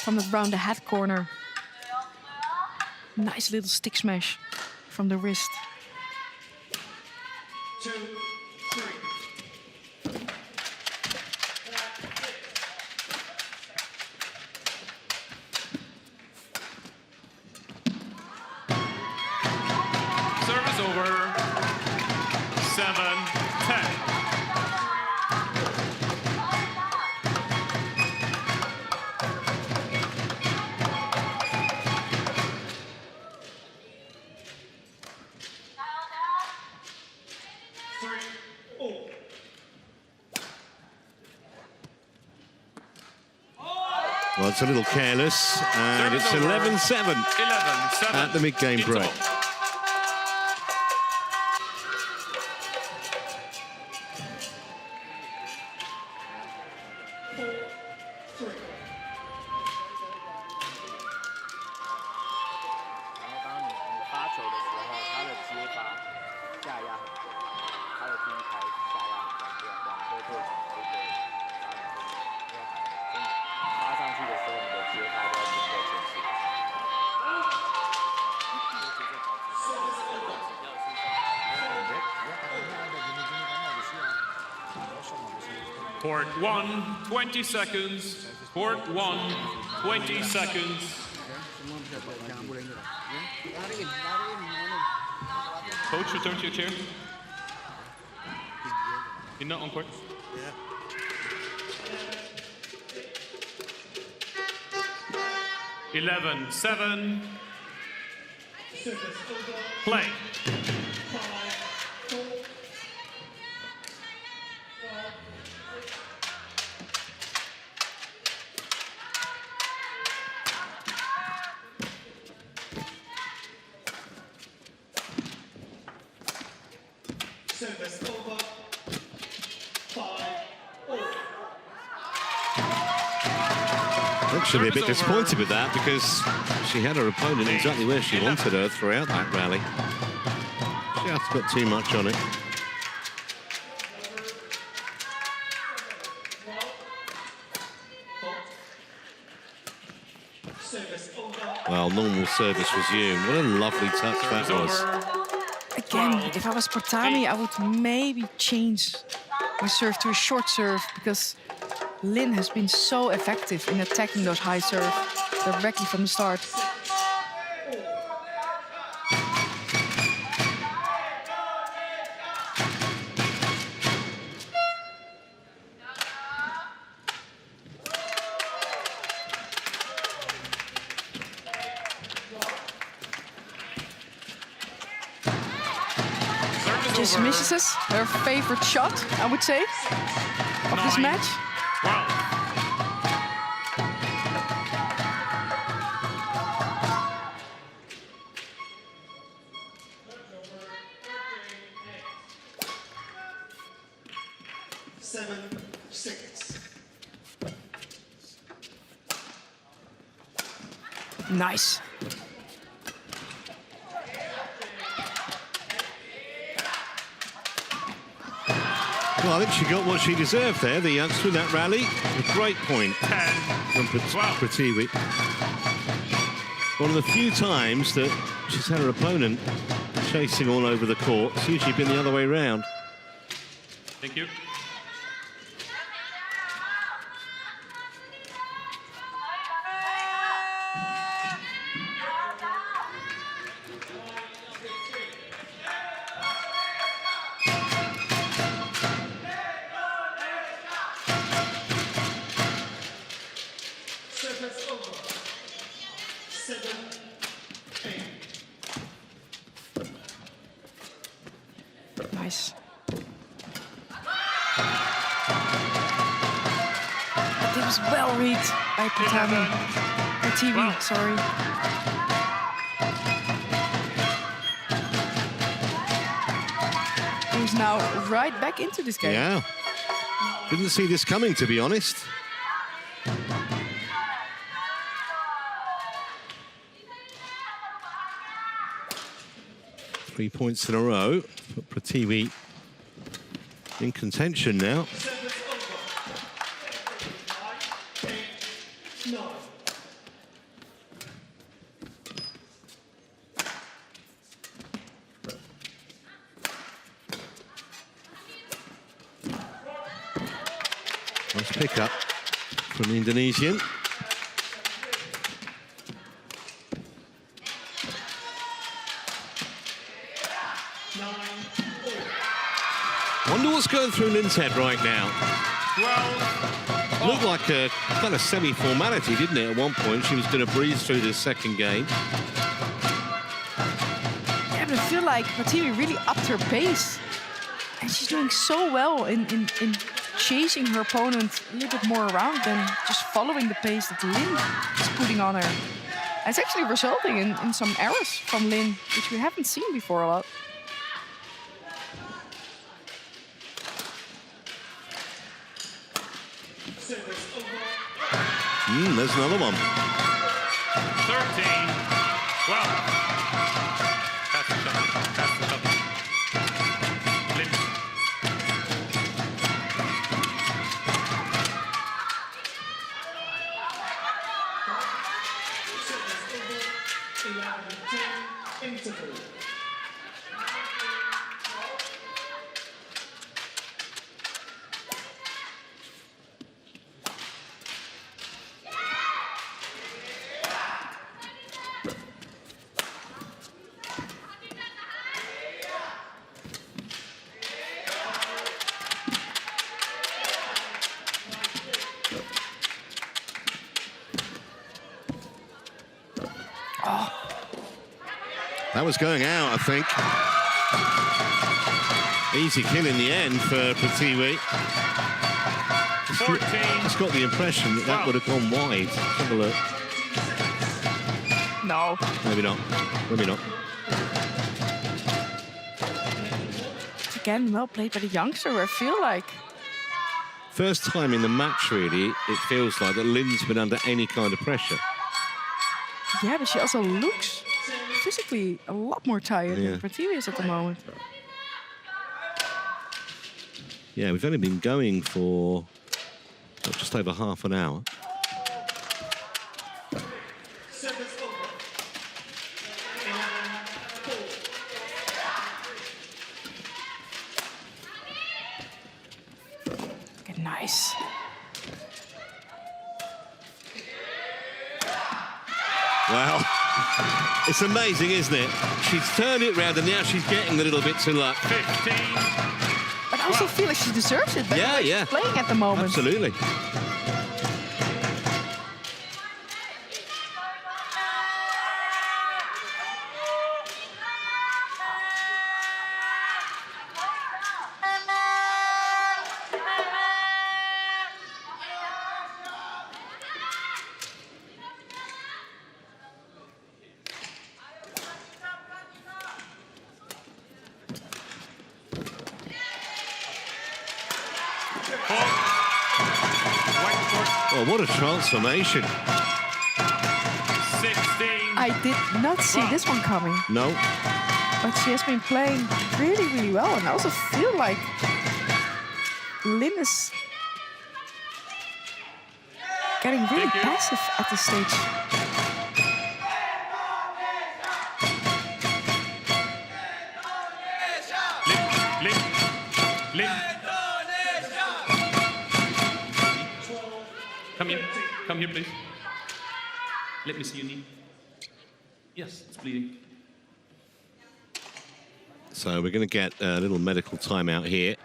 from around the head corner. Nice little stick smash from the wrist. 2, 3. Service over. 7, 10. Well, it's a little careless, and it's 11-7 11-7. at the mid-game break. 然后当你发球的时候，它的接发下压很重，它的第一拍下压很重，两颗对角都可以发很重，所以发上去的时候，你的接发都要足够前进。Court 1, 20 seconds. Court 1, 20 seconds. Coach, return to your chair. You're not on court. Yeah. 11-7. Play. Service over. 5-all. Actually, a bit disappointed with that because she had her opponent exactly where she wanted her throughout that rally. She has to put too much on it. Service over. Well, normal service resumed. What a lovely touch that was. Again, if I was Partami, I would maybe change my serve to a short serve because Lin has been so effective in attacking those high serve directly from the start. Just misses her favorite shot, I would say, of this match. Wow. Nice. Well, I think she got what she deserved there, the youngster in that rally. A great point from Pratiwi. One of the few times that she's had her opponent chasing all over the court. It's usually been the other way around. Thank you. Nice. That was well read by Partami. TV, sorry. Who's now right back into this game. Yeah. Didn't see this coming, to be honest. Three points in a row. Put Pratiwi in contention now. Nice pick up from the Indonesian. Wonder what's going through Lin's head right now. Looked like a kind of semi-formality, didn't it? At one point, she was going to breeze through this second game. Yeah, but I feel like Partami really upped her pace. And she's doing so well in chasing her opponent a little bit more around than just following the pace that Lin is putting on her. And it's actually resulting in some errors from Lin, which we haven't seen before a lot. There's another one. 13, 12. Pass the shuttle. Pass the shuttle. Lim. That was going out, I think. Easy kill in the end for Pratiwi. 14. Just got the impression that that would have gone wide. Have a look. No. Maybe not. Maybe not. Again, well played by the youngster, I feel like. First time in the match, really, it feels like that Lynn's been under any kind of pressure. Yeah, but she also looks physically a lot more tired than Pratiwi is at the moment. Yeah, we've only been going for just over half an hour. Okay, nice. Well, it's amazing, isn't it? She's turned it round and now she's getting a little bit to luck. 15. But I also feel like she deserves it. Better Yeah. She's playing at the moment. Absolutely. Oh, what a transformation. 16. I did not see this one coming. No. But she has been playing really, really well. And I also feel like Lynn is getting really passive at this stage. Lim. Come here. Come here, please. Let me see your knee. Yes, it's bleeding. So we're going to get a little medical timeout here.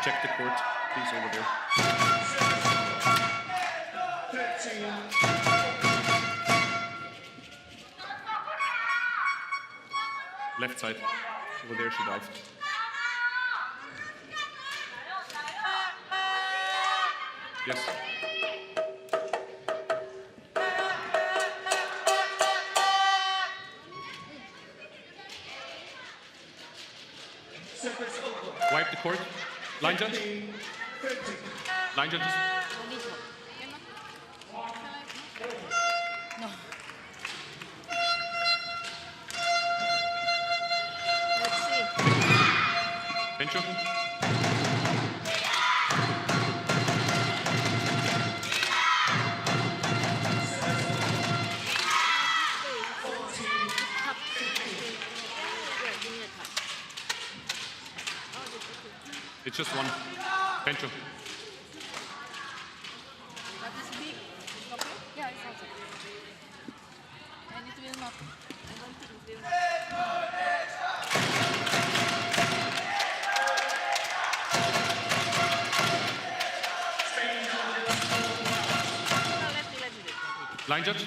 Check the court, please, over there. Left side, over there she dived. Yes. Wipe the court. Line judge. Line judges. Bencho. It's just one. Bencho. Line judge.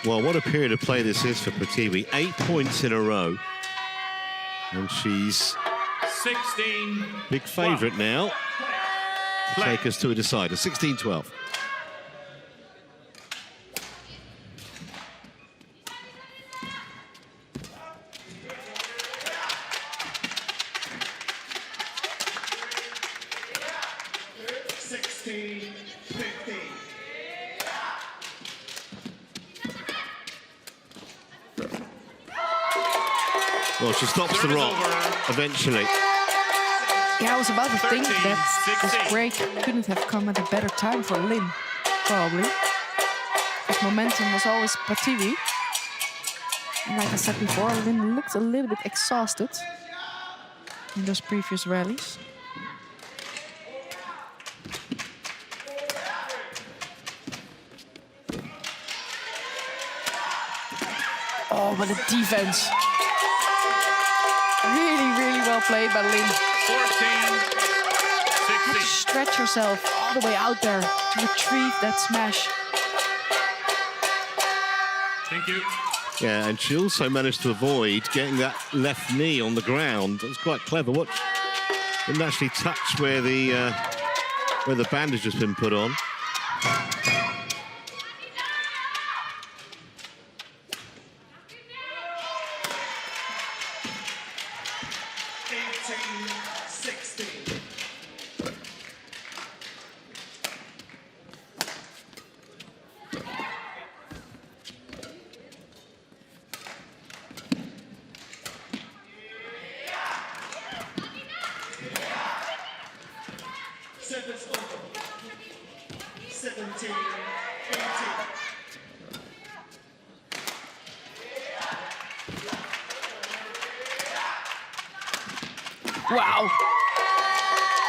Well, what a period of play this is for Prativi. 8 points in a row. And she's 16. big favourite now. Take us to a decider. 16-12. Well, she stops the rock eventually. Yeah, I was about to think 13, that this 16. break couldn't have come at a better time for Lin, probably. Because momentum was always Prativi. And like I said before, Lin looked a little bit exhausted in those previous rallies. Oh, but the defense. Really, really well played by Lin. 14. Had to 16. stretch herself all the way out there to retrieve that smash. Thank you. Yeah, and she also managed to avoid getting that left knee on the ground. It was quite clever. Watch, didn't actually touch where the bandage has been put on. Wow.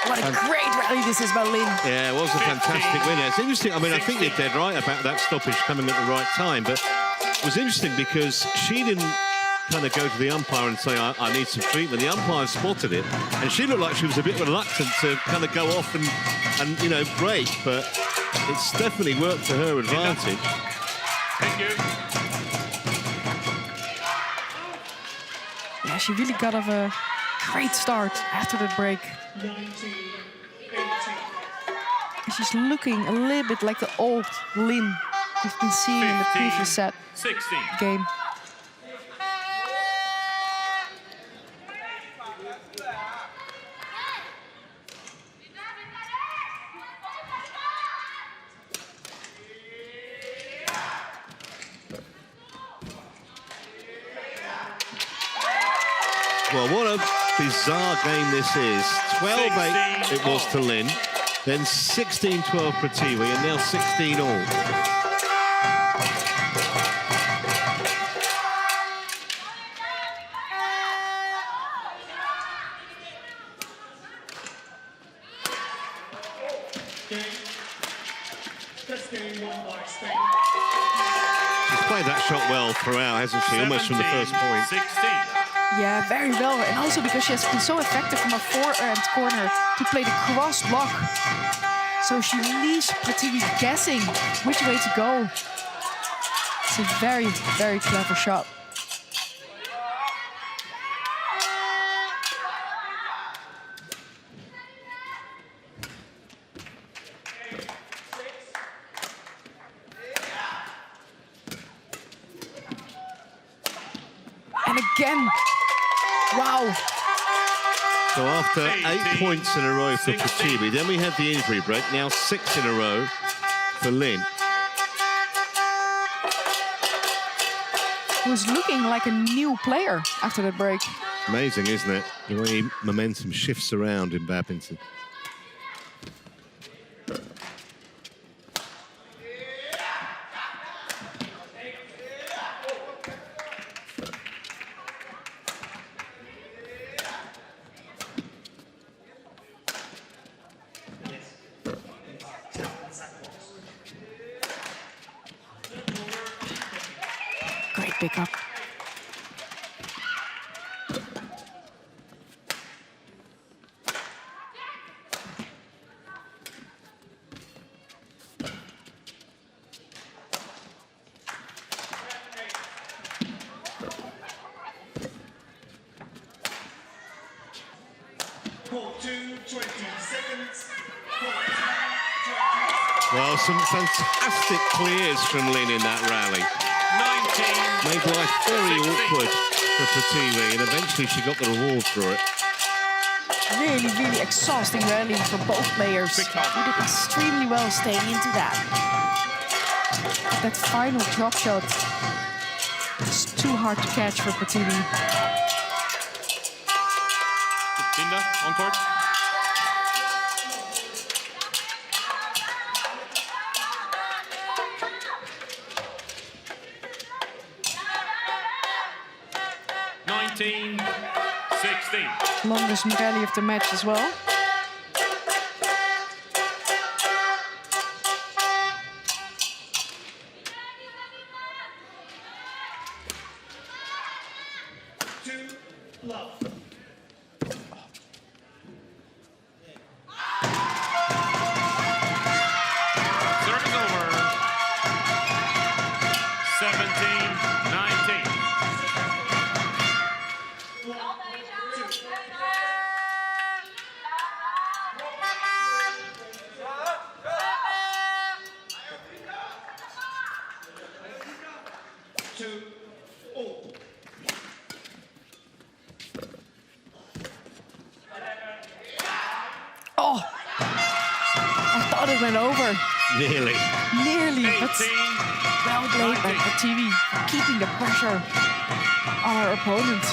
What a great rally this is by Lin. Yeah, it was a fantastic win. It's interesting. I mean, I think you're dead right about that stoppage coming at the right time, but it was interesting because she didn't kind of go to the umpire and say, I need some treatment. The umpire spotted it, and she looked like she was a bit reluctant to kind of go off and you know, break, but it's definitely worked to her advantage. Thank you. Yeah, she really got off a great start after the break. She's looking a little bit like the old Lin we've been seeing in the 15, previous set 16. game. Well, what a bizarre game this is. 12-8 it was to Lin, then 16-12 Prativi, and now 16 all. She's played that shot well throughout, hasn't she? Almost from the first point. 16. Yeah, very well. And also because she has been so effective from her forehand corner to play the cross block. So she leaves Prativi guessing which way to go. It's a very, very clever shot. And again, wow. So after 8 18, points in a row for 16. Prativi, then we had the injury break, now 6 in a row for Lin. Who's looking like a new player after that break. Amazing, isn't it? The way momentum shifts around in badminton. Great pickup. Well, some fantastic clears from Lin in that rally. 19. Made life very 16. awkward for Pativi, and eventually she got the reward for it. Really, really exhausting rally for both players. Big foul. They did extremely well staying into that. But that final drop shot is too hard to catch for Pativi. Linda, on court. Longest rally of the match as well. Service over. 17-19. Oh! I thought it went over. Nearly. Nearly, but 18. well played by Pativi, keeping the pressure on our opponent.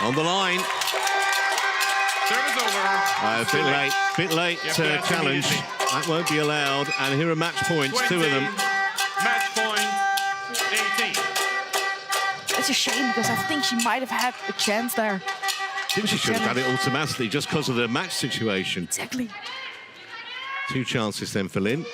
On the line. Service over. Bit late You have to have some challenge. easy. That won't be allowed. And here are match points, 20. two of them. Match point. 18. It's a shame because I think she might have had a chance there. I think she should have done it automatically just because of the match situation. Exactly. Two chances then for Lin.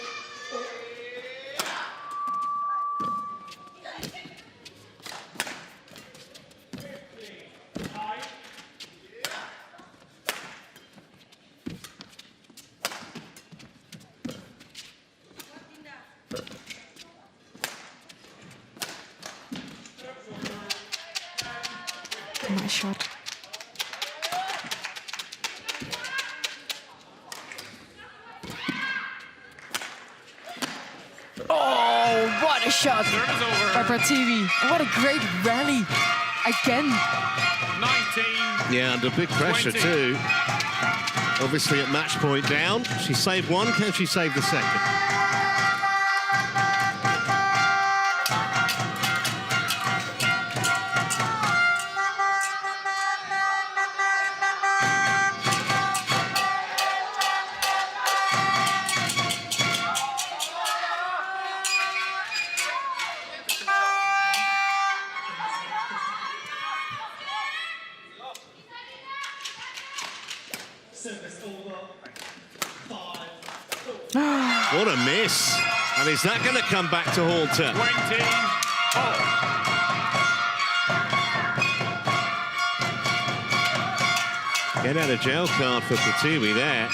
Nice shot. Oh, what a shot Service over. by Pativi. And what a great rally. Again. 19. Yeah, under big pressure 20. too. Obviously at match point down. She saved one, can she save the second? What a miss. And is that going to come back to haunt her? 20. Oh. Get out of jail card for Pativi there.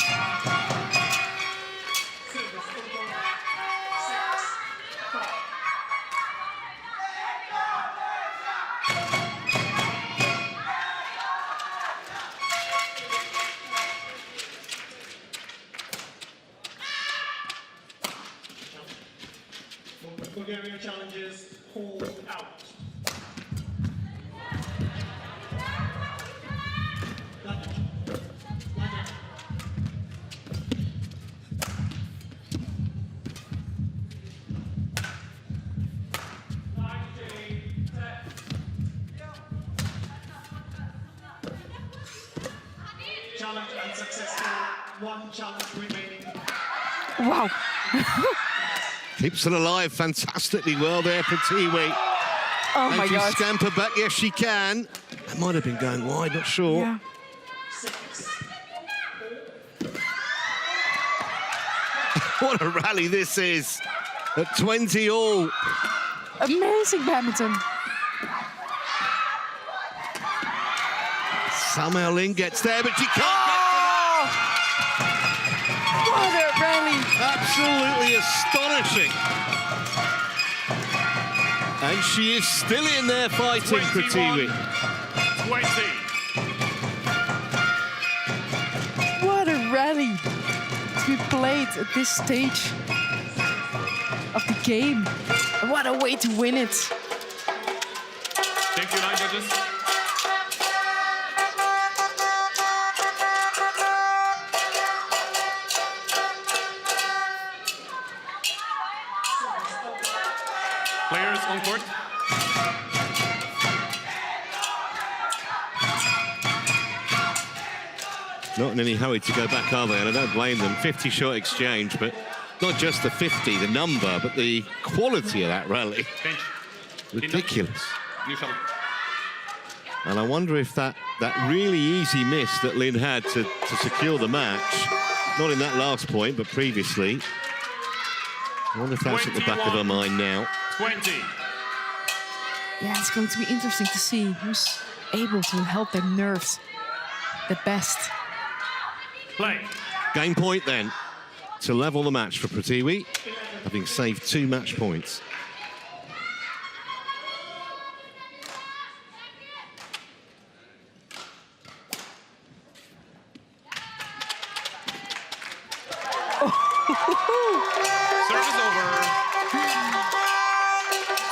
Bulgarian challenges, hold out. Challenge unsuccessful, one challenge remaining. Wow. Keeps it alive fantastically well there for Tiwi. Oh Can my she God. scamper back? Yes, she can. That might have been going wide, not sure. Yeah. What a rally this is. At 20 all. Amazing badminton. Somehow Lin gets there, but she can't What a rally! Absolutely astonishing. And she is still in there fighting for 20. Tiwi. What a rally to be played at this stage of the game. And what a way to win it. Thank you, line judges. Players on court. Not in any hurry to go back, are they? And I don't blame them. 50-shot exchange, but not just the 50, the number, but the quality of that rally. Bench. Ridiculous. New shuttle. And I wonder if that really easy miss that Lin had to secure the match, not in that last point, but previously, I wonder if that's at the back of her mind now. 20. Yeah, it's going to be interesting to see who's able to help their nerves the best. Play. Game point then to level the match for Pratiwi, having saved 2 match points. Service over.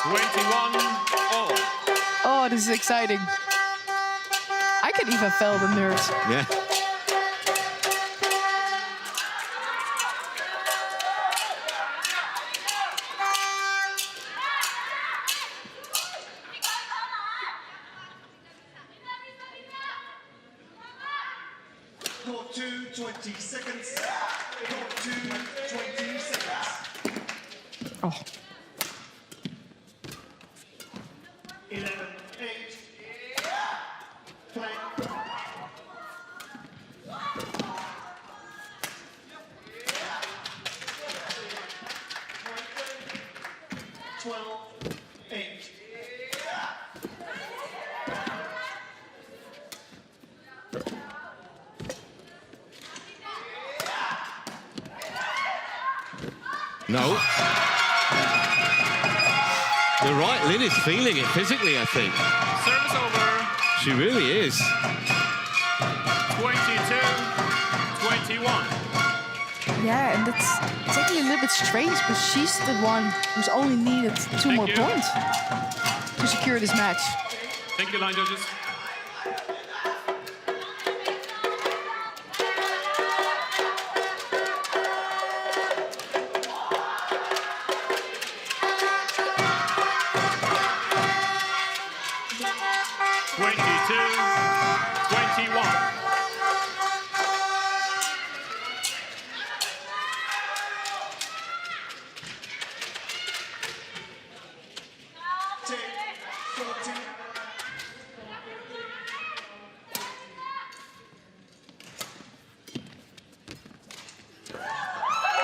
21-all. Oh, this is exciting. I can even feel the nerves. Yeah. Court 2, 20 seconds. Court 2, 20 seconds. Oh. 11, 8. Play. 12, 8. No. You're right, Lin is feeling it physically, I think. Service over. She really is. 22-21. Yeah, and it's actually a little bit strange, but she's the one who's only needed 2 more you. points to secure this match. Thank you, line judges.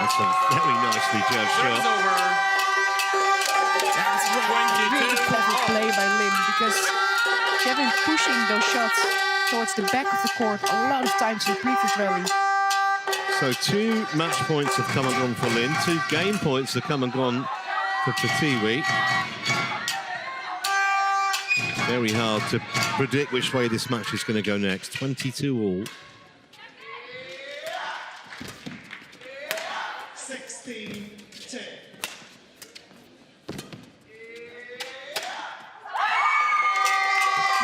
That's a very nicely judged Service shot. over. That's really clever play by Lin, because she had been pushing those shots towards the back of the court a lot of times in the previous rally. So 2 match points have come and gone for Lin. 2 game points have come and gone for Pratiwi. Very hard to predict which way this match is going to go next. 22-all. 16-10.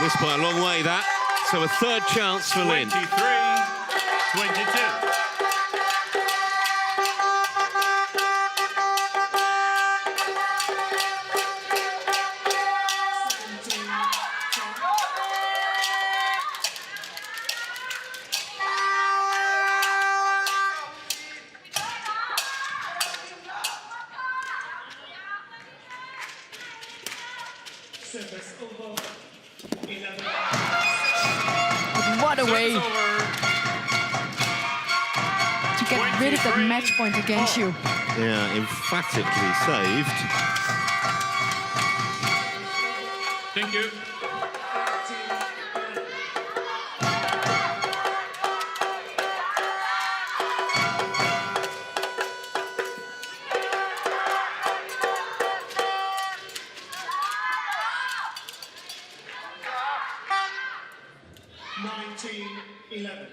Missed by a long way, that. So a 3rd chance for Lin. 23-22. Service over. 11. What a way Service over. to get rid of that match point against you. Yeah, emphatically saved. Thank you. 19-11.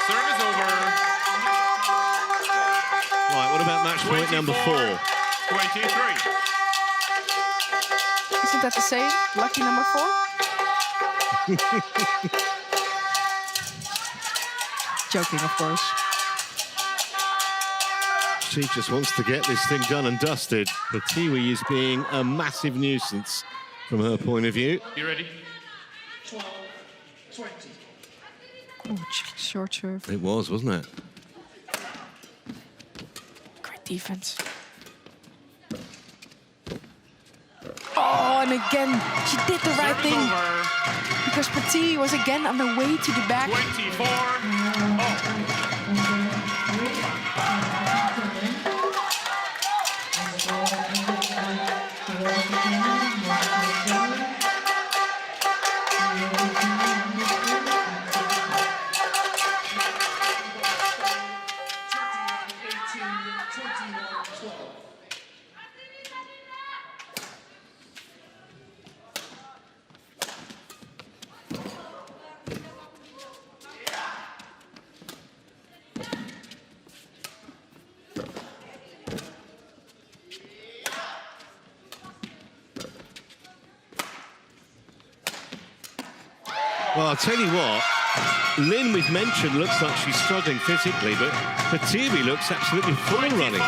Service over. Right, what about match point number 4? 23. Isn't that the same? Lucky number 4? Joking, of course. She just wants to get this thing done and dusted. But Tiwi is being a massive nuisance from her point of view. You ready? 12-20. Oh, short serve. It was, wasn't it? Great defense. Oh, and again, she did the right Service thing. over. Because Petit was again on the way to the back. 24. Oh. Well, I'll tell you what, Lynn, we've mentioned, looks like she's struggling physically, but Tiwi looks absolutely full running.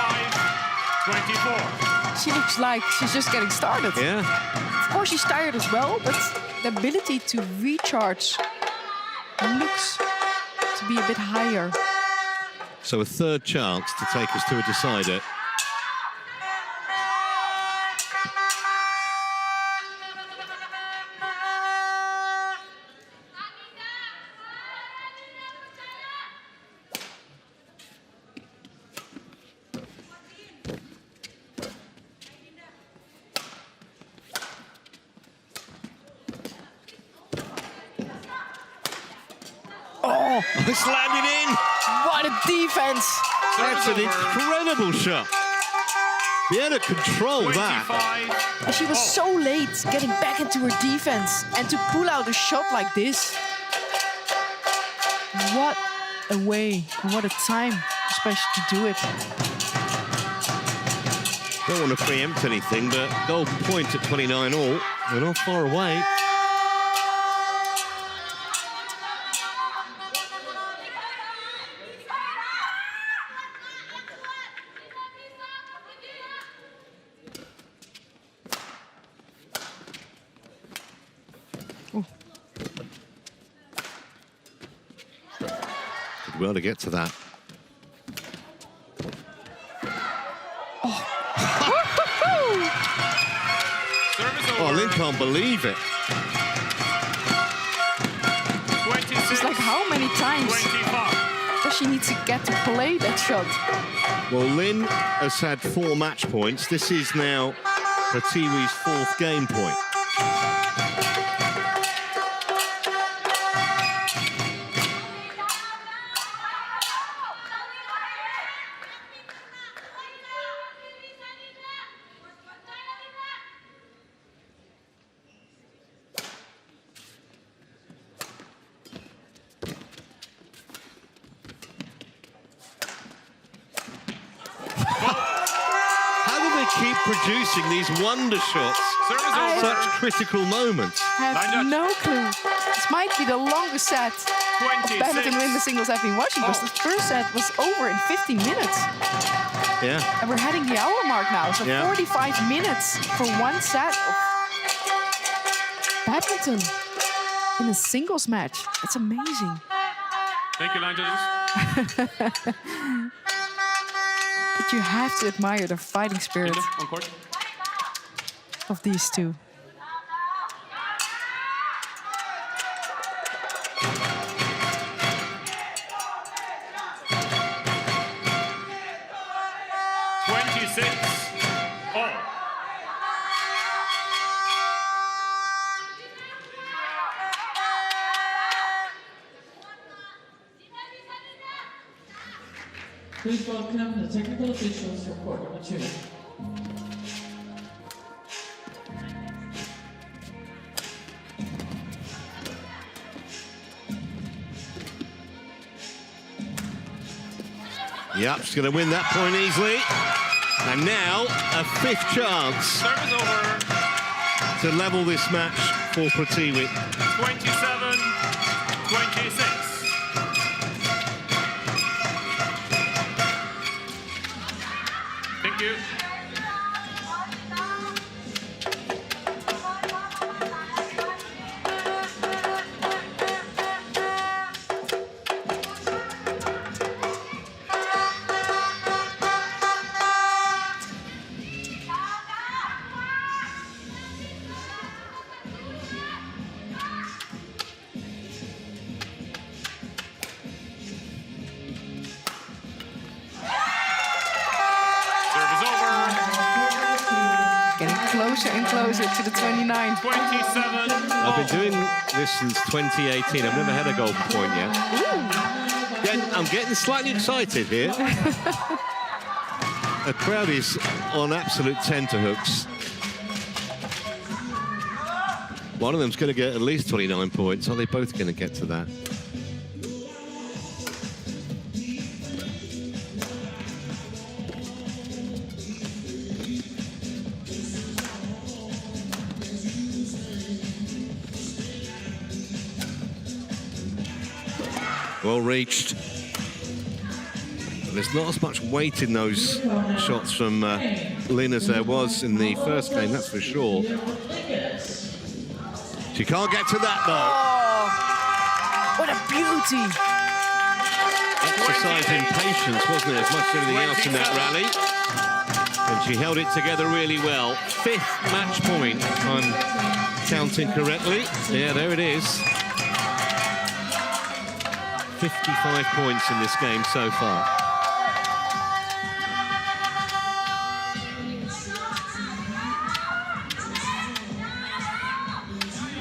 24. She looks like she's just getting started. Yeah. Of course, she's tired as well, but the ability to recharge looks to be a bit higher. So a third chance to take us to a decider. Oh, It's landed in. what a defense! That's an incredible shot. Be able to control that. 25. And she was so late getting back into her defense and to pull out a shot like this. What a way and what a time, especially to do it. Don't want to preempt anything, but golden point at 29 all. We're not far away. Did well to get to that. Service over. Oh, Lynn can't believe it. 26. It's like how many times 25. does she need to get to play that shot? Well, Lynn has had 4 match points. This is now Tiwi's 4th game point. Keep producing these wonder shots Service I- over. such critical moments. I Line have judge. no clue. This might be the longest set of 26. badminton women's singles I've been watching because Oh. the first set was over in 15 minutes. Yeah. And we're heading the hour mark now, so Yeah. 45 minutes for one set of badminton in a singles match. It's amazing. Thank you, line judges. But you have to admire the fighting spirit On court. of these two. Please welcome the technical officials for court number 2. Yep, she's going to win that point easily. And now a 5th chance Service over. to level this match for Pratiwi. 27-26. Thank you. Closer and closer to the 29. 27. I've been doing this since 2018. I've never had a golden point yet. I'm getting slightly excited here. The crowd is on absolute tenterhooks. One of them's going to get at least 29 points. Are they both going to get to that? Well reached. There's not as much weight in those shots from Lynn as there was in the first game, that's for sure. She can't get to that though. Oh, what a beauty. Exercising patience, wasn't it, as much as anything else in that rally. And she held it together really well. 5th match point, if I'm counting correctly. Yeah, there it is. 55 points in this game so far.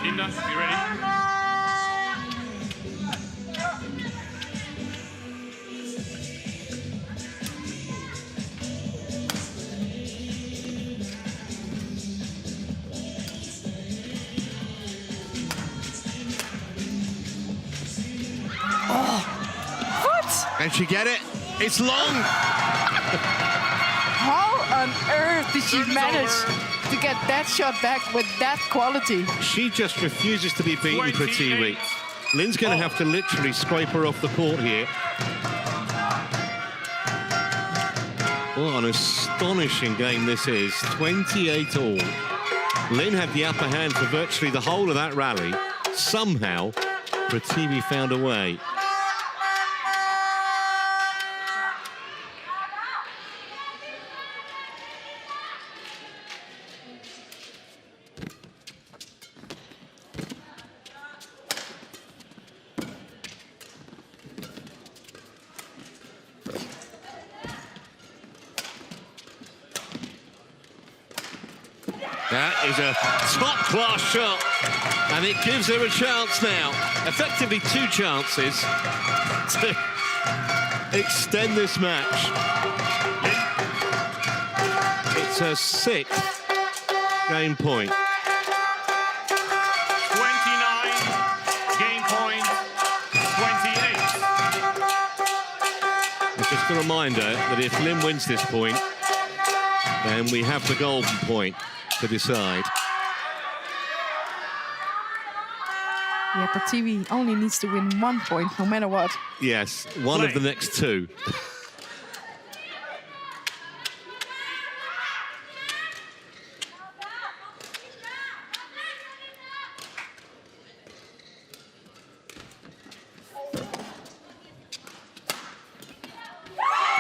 Linda, you ready? Can she get it? It's long! How on earth did she manage to get that shot back with that quality? She just refuses to be beaten, 28. Pratiwi. Lynn's going to have to literally scrape her off the court here. What an astonishing game this is. 28 all. Lynn had the upper hand for virtually the whole of that rally. Somehow, Pratiwi found a way. That is a top-class shot, and it gives her a chance now. Effectively 2 chances to extend this match. It's her 6th game point. 29, game point, 28. And just a reminder that if Lynn wins this point, then we have the golden point to decide. Yeah, Pratiwi only needs to win 1 point, no matter what. Yes, one of the next 2.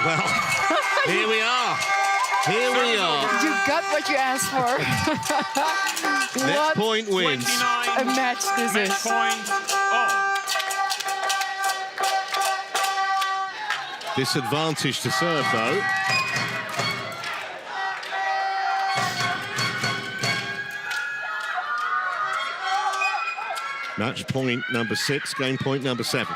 Well, here we are. Here we are. You got what you asked for. Next What point wins. a match this Match is. point. Oh, Disadvantage to serve, though. Match point number 6, game point number 7.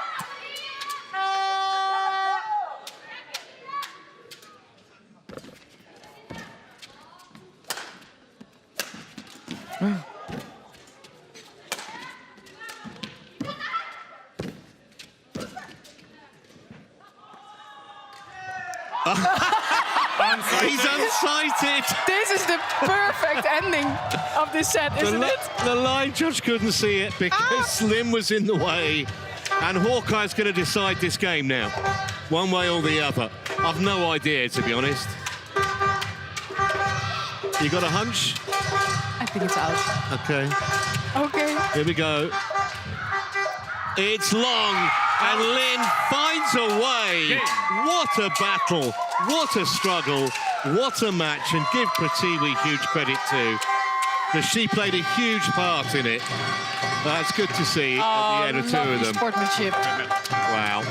He's unsighted. This is the perfect ending of this set, isn't it? The line judge couldn't see it because Slim was in the way. And Hawkeye's going to decide this game now, one way or the other. I've no idea, to be honest. You got a hunch? I think it's out. Okay. Okay. Here we go. It's long, and Lin finds a way. What a battle, what a struggle, what a match, and give Pratiwi huge credit too, because she played a huge part in it. That's good to see at the end of two of them. Sportsmanship. Wow.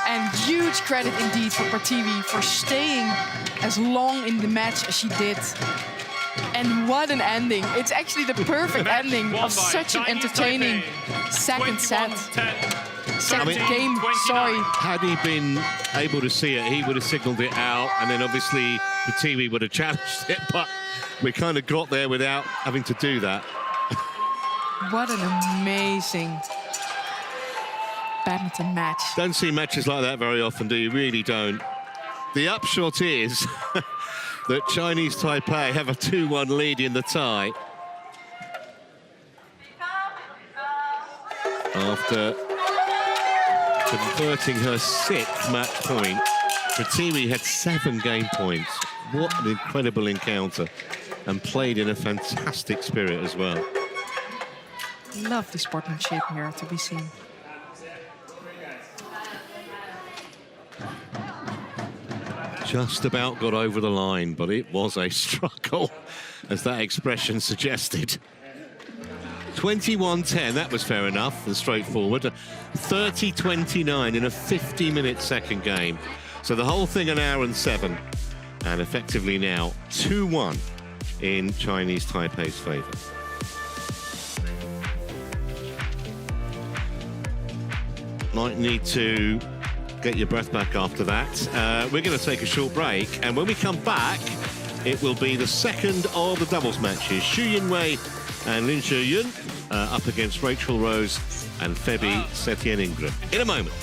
And huge credit indeed for Pratiwi for staying as long in the match as she did. And what an ending. It's actually the perfect ending of such an entertaining second set. Second game, sorry. Had he been able to see it, he would have signalled it out, and then obviously Pratiwi would have challenged it, but we kind of got there without having to do that. What an amazing badminton match. Don't see matches like that very often, do you? Really don't. The upshot is that Chinese Taipei have a 2-1 lead in the tie. After converting her 6th match point, Pratiwi had 7 game points. What an incredible encounter, and played in a fantastic spirit as well. Love the sportsmanship here to be seen. Just about got over the line, but it was a struggle, as that expression suggested. 21-10, that was fair enough and straightforward. 30-29 in a 50-minute second game. So the whole thing an hour and 7, and effectively now 2-1 in Chinese Taipei's favour. Might need to get your breath back after that. We're going to take a short break, and when we come back, it will be the second of the doubles matches. Xu Yinwei and Lin Zheyun up against Rachel Rose and Feby Setien Ingram. In a moment.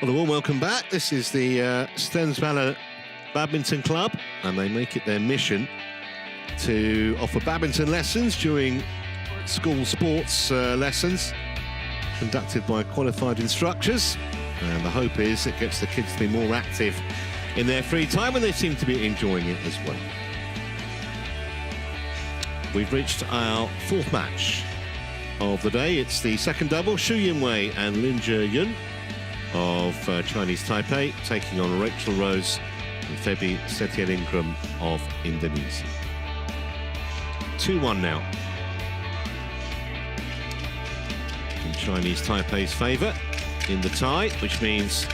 Well, a warm welcome back. This is the Stensballer Badminton Club, and they make it their mission to offer badminton lessons during school sports lessons conducted by qualified instructors. And the hope is it gets the kids to be more active in their free time, and they seem to be enjoying it as well. We've reached our 4th match of the day. It's the second double, Xu Yinwei and Lin Zheyun of Chinese Taipei, taking on Rachel Rose and Febi Setian-Ingram of Indonesia. 2-1 now in Chinese Taipei's favour in the tie, which means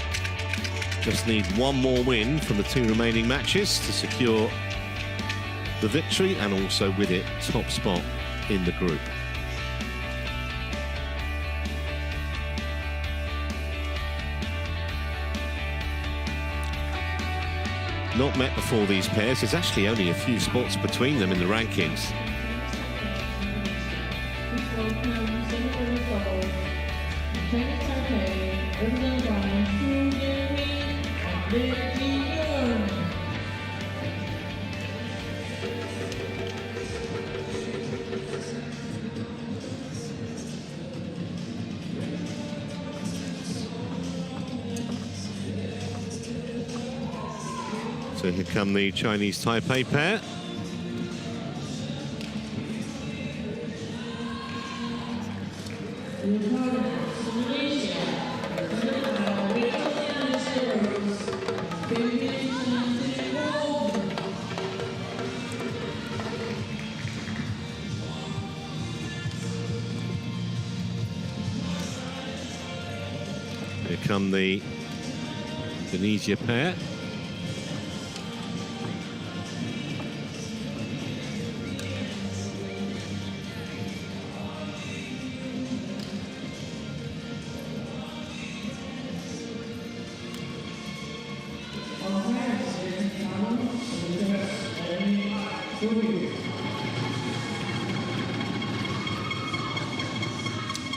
just need one more win from the 2 remaining matches to secure the victory and also with it top spot in the group. Not met before these pairs. There's actually only a few spots between them in the rankings. So here come the Chinese Taipei pair. Here come the Indonesia pair.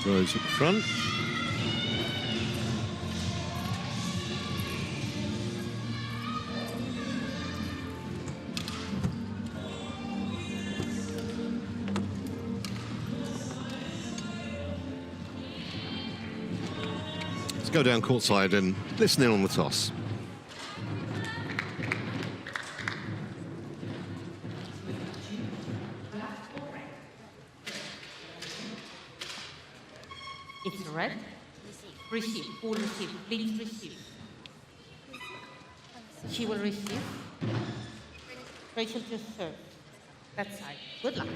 Rose at the front. Let's go down courtside and listen in on the toss. It's red. Receive. Who will receive? Please receive. She will receive. Rachel just serve. That side. Good luck.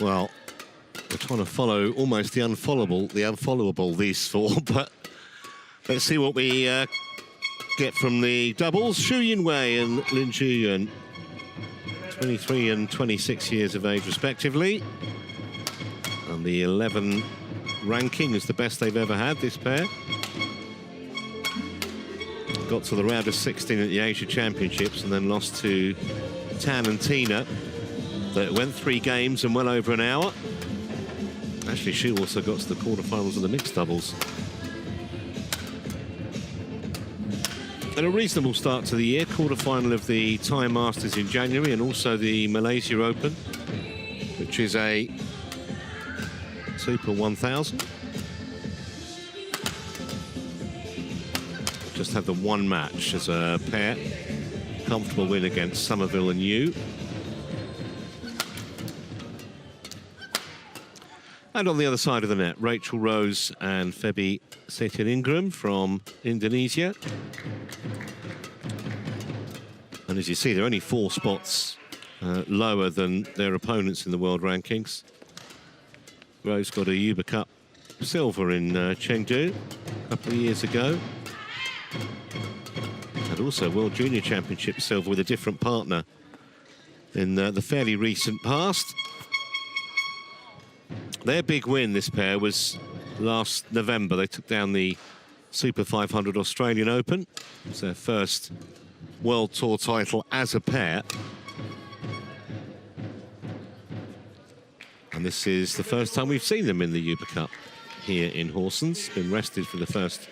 Well, we're trying to follow almost the unfollowable, these 4, but let's see what we get from the doubles. Xu Yinwei and Lin Zhiyuan, 23 and 26 years of age respectively. And the 11 ranking is the best they've ever had, this pair. Got to the round of 16 at the Asia Championships and then lost to Tan and Tina. That went 3 games and well over an hour. Actually, she also got to the quarterfinals of the mixed doubles. And a reasonable start to the year. Quarterfinal of the Thai Masters in January and also the Malaysia Open, which is a Super 1000. Just had the 1 match as a pair. Comfortable win against Somerville and Yu. And on the other side of the net, Rachel Rose and Febi Setian-Ingram from Indonesia. And as you see, they're only 4 spots lower than their opponents in the world rankings. Rose got a Uber Cup silver in Chengdu a couple of years ago. And also World Junior Championship silver with a different partner in the fairly recent past. Their big win, this pair, was last November. They took down the Super 500 Australian Open. It was their first World Tour title as a pair. And this is the first time we've seen them in the Uber Cup here in Horsens. Been rested for the first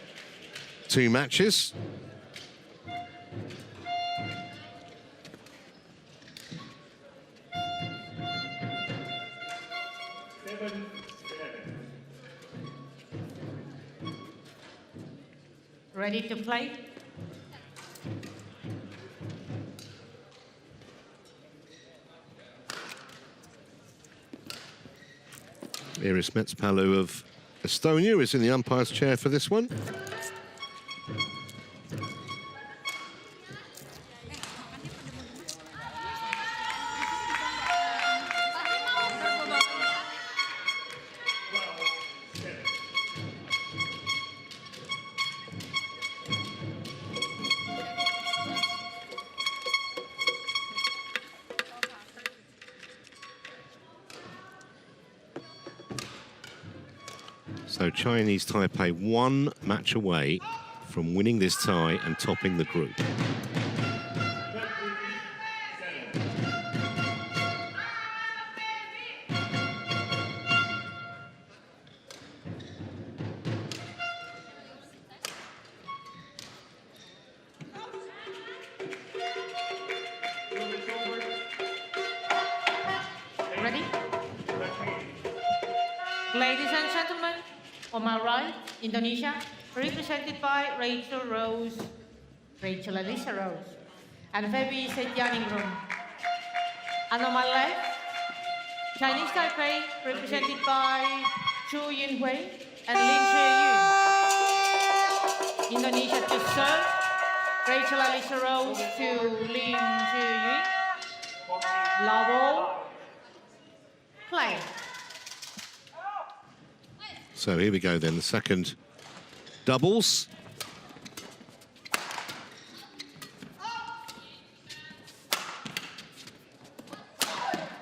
2 matches. Ready to play? Iris Metspalu of Estonia is in the umpire's chair for this one. So Chinese Taipei 1 match away from winning this tie and topping the group. Ready? Ladies and gentlemen, on my right, Indonesia, represented by Rachel Elisa Rose, and Feby Setyaningrum. And on my left, Chinese Taipei, represented by Chu Yunhui and Lin Chue-yun. Indonesia to serve, Rachel Elisa Rose to Lin Chue-yun. Love play. So here we go then, the second doubles.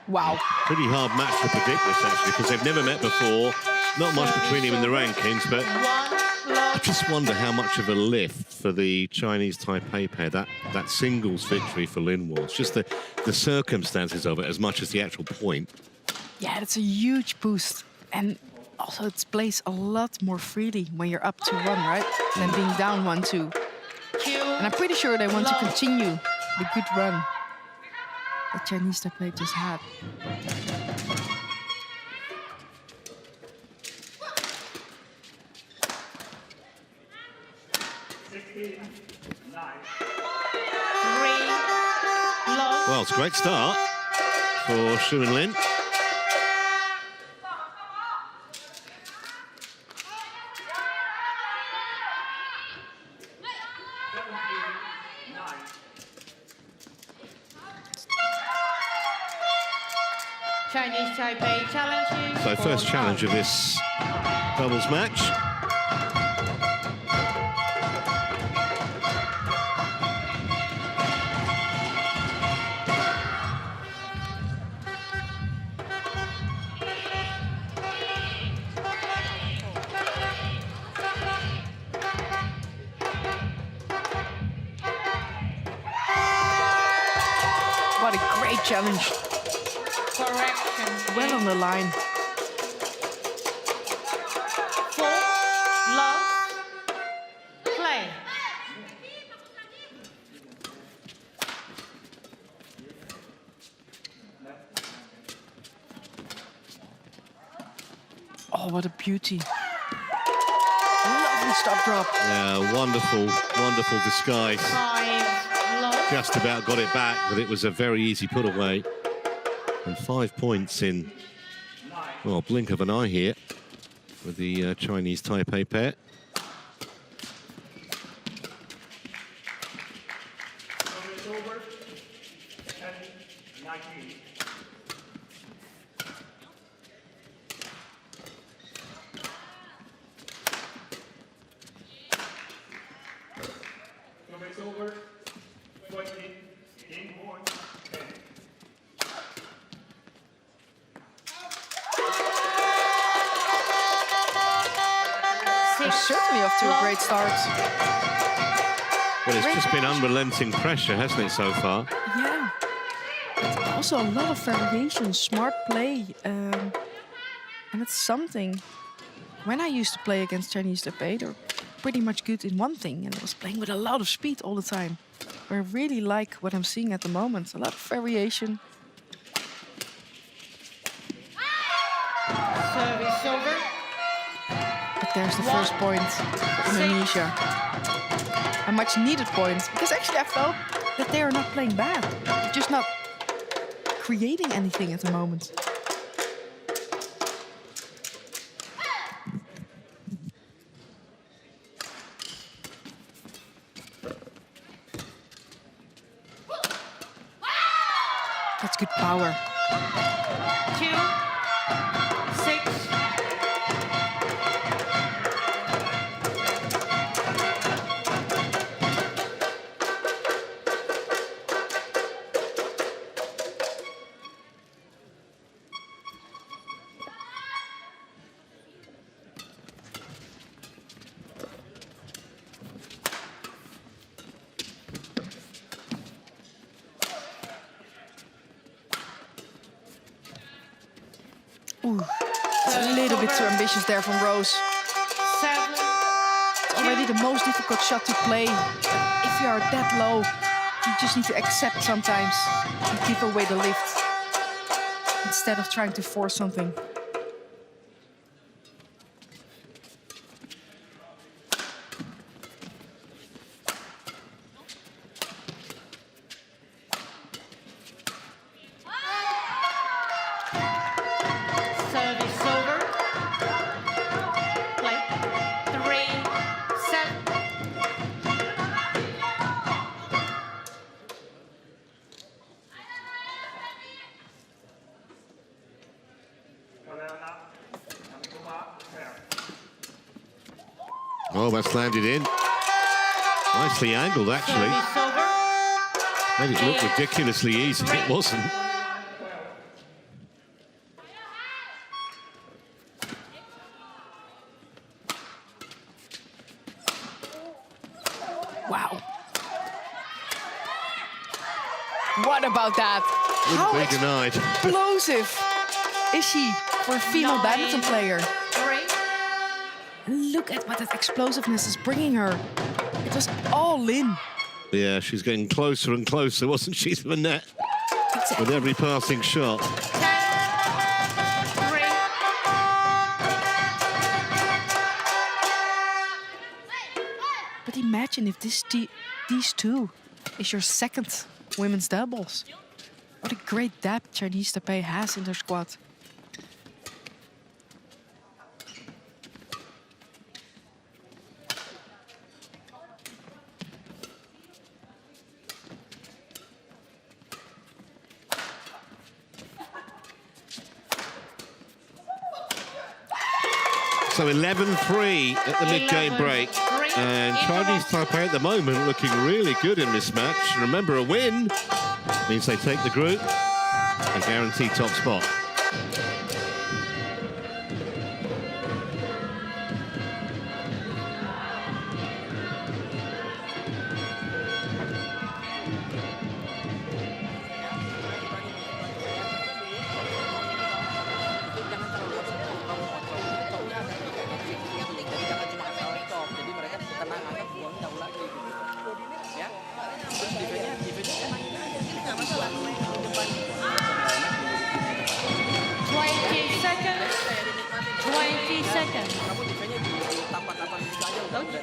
Wow. Pretty hard match to predict this actually, because they've never met before. Not much between them in the rankings, but I just wonder how much of a lift for the Chinese Taipei pair that singles victory for Lin was. Just the circumstances of it as much as the actual point. Yeah, it's a huge boost. And also it plays a lot more freely when you're up 2-1, right? Than being down 1-2. And I'm pretty sure they want to continue the good run that Chinese Taipei just had. Well, it's a great start for Xu and Lin. Chinese Taipei challenge. So first challenge of this doubles match. What a great challenge. Correction. Well on the line. Full love play. Oh, what a beauty. Lovely stop drop. Yeah, wonderful, wonderful disguise. 5 love. Just about got it back, but it was a very easy put away. And 5 points in, well, blink of an eye here with the Chinese Taipei pair. It's over. 10-19. It's over. 20. Game point. 10. They're certainly off to a great start. Well, it's just been unrelenting pressure, hasn't it, so far? Yeah. Also a lot of variation, smart play. And it's something. When I used to play against Chinese Taipei, they were pretty much good in one thing, and I was playing with a lot of speed all the time. I really like what I'm seeing at the moment. A lot of variation. Service over. But there's the first point for Indonesia. A much needed point, because actually I felt that they are not playing bad. They're just not creating anything at the moment. It's good power. 2, 6. Ooh, it's a little bit too ambitious there from Rose. 7. It's already the most difficult shot to play. If you are that low, you just need to accept sometimes and give away the lift instead of trying to force something. Service over. Play. 3, 7. Oh, that's landed in. Nicely angled, actually. Service over. Made it look ridiculously easy. It wasn't. Wow. What about that? How Wouldn't be denied. explosive is she for a female 9, badminton player? 3. Look at what that explosiveness is bringing her. It was all in. Yeah, she's getting closer and closer, wasn't she, to the net with every passing shot. 10, 3. But imagine if these two is your second women's doubles. What a great depth Chinese Taipei has in their squad. So 11-3 at the mid-game break. 11-3 And Chinese Taipei at the moment looking really good in this match. Remember, a win means they take the group and guarantee top spot.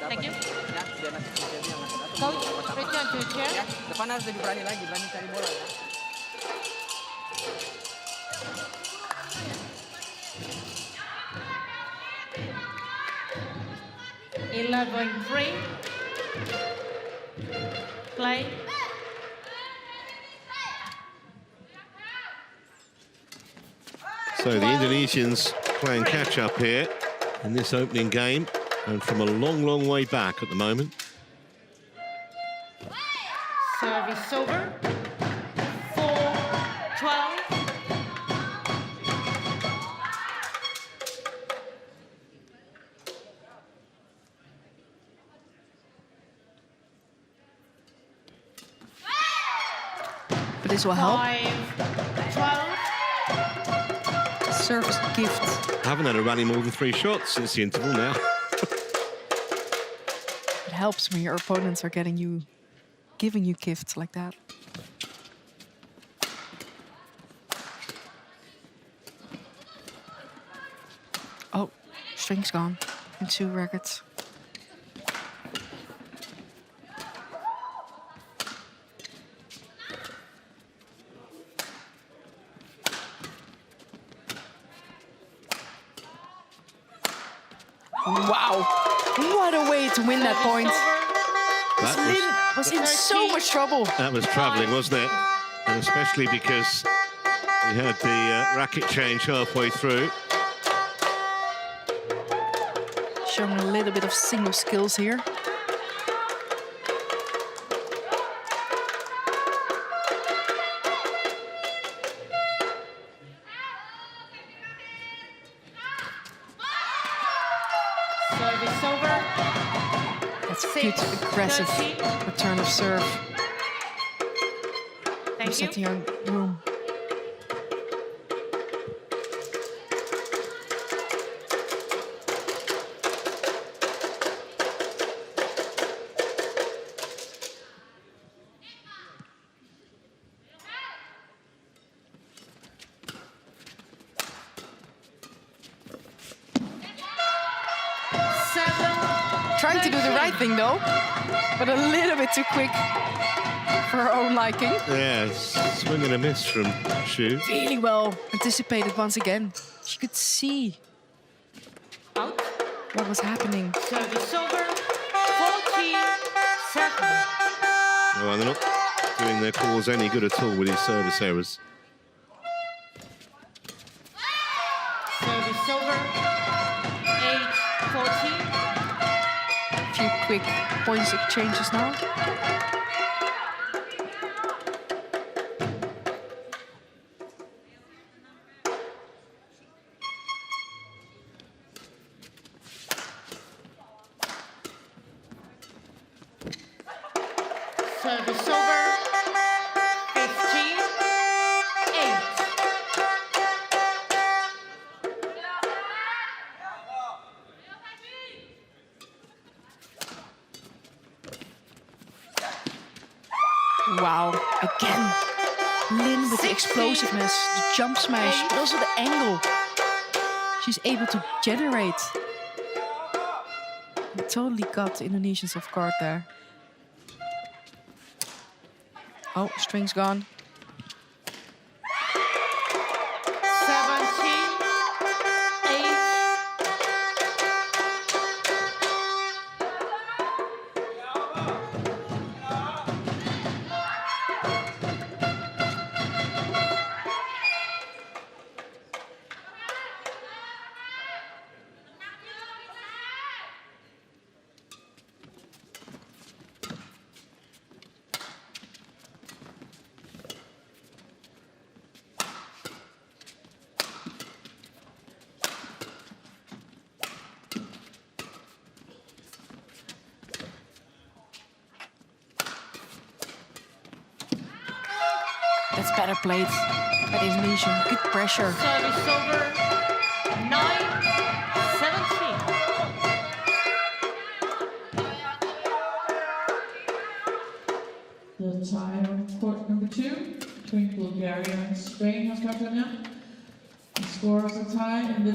Thank you. Coach, return to the chair. Depan harus lebih berani lagi, berani cari bola ya. Play. So the Indonesians playing catch-up here in this opening game, and from a long, long way back at the moment. Service over. 4-12. But this will help. 5-12. Service gift. Haven't had a rally more than 3 shots since the interval now. It helps when your opponents are giving you gifts like that. Oh, string's gone in 2 rackets. Wow, what a way to win that point. Lin was in so much trouble. That was travelling, wasn't it? And especially because We had the racket change halfway through. Showing a little bit of single skills here. Service over. That's good, aggressive return of serve. Thank you. Setting on room. Trying to do the right thing though, but a little bit too quick for her own liking. Yeah, swing and a miss from Xu. Really well anticipated once again. She could see Out. what was happening. Service over. 14-7. Well, they're not doing their cause any good at all with these service errors. Service over. 8-14. A few quick points exchanges now. Service over. 15-8. Wow, again. Lin with the explosiveness, the jump smash, but also the angle. She's able to generate. Totally got the Indonesians off guard there. Oh, string's gone. 17-8. That's better played by the Indonesian. Good pressure. Service over. 9-17. The tie on court number 2 between Bulgaria and Spain has happened now. The score is a tie in the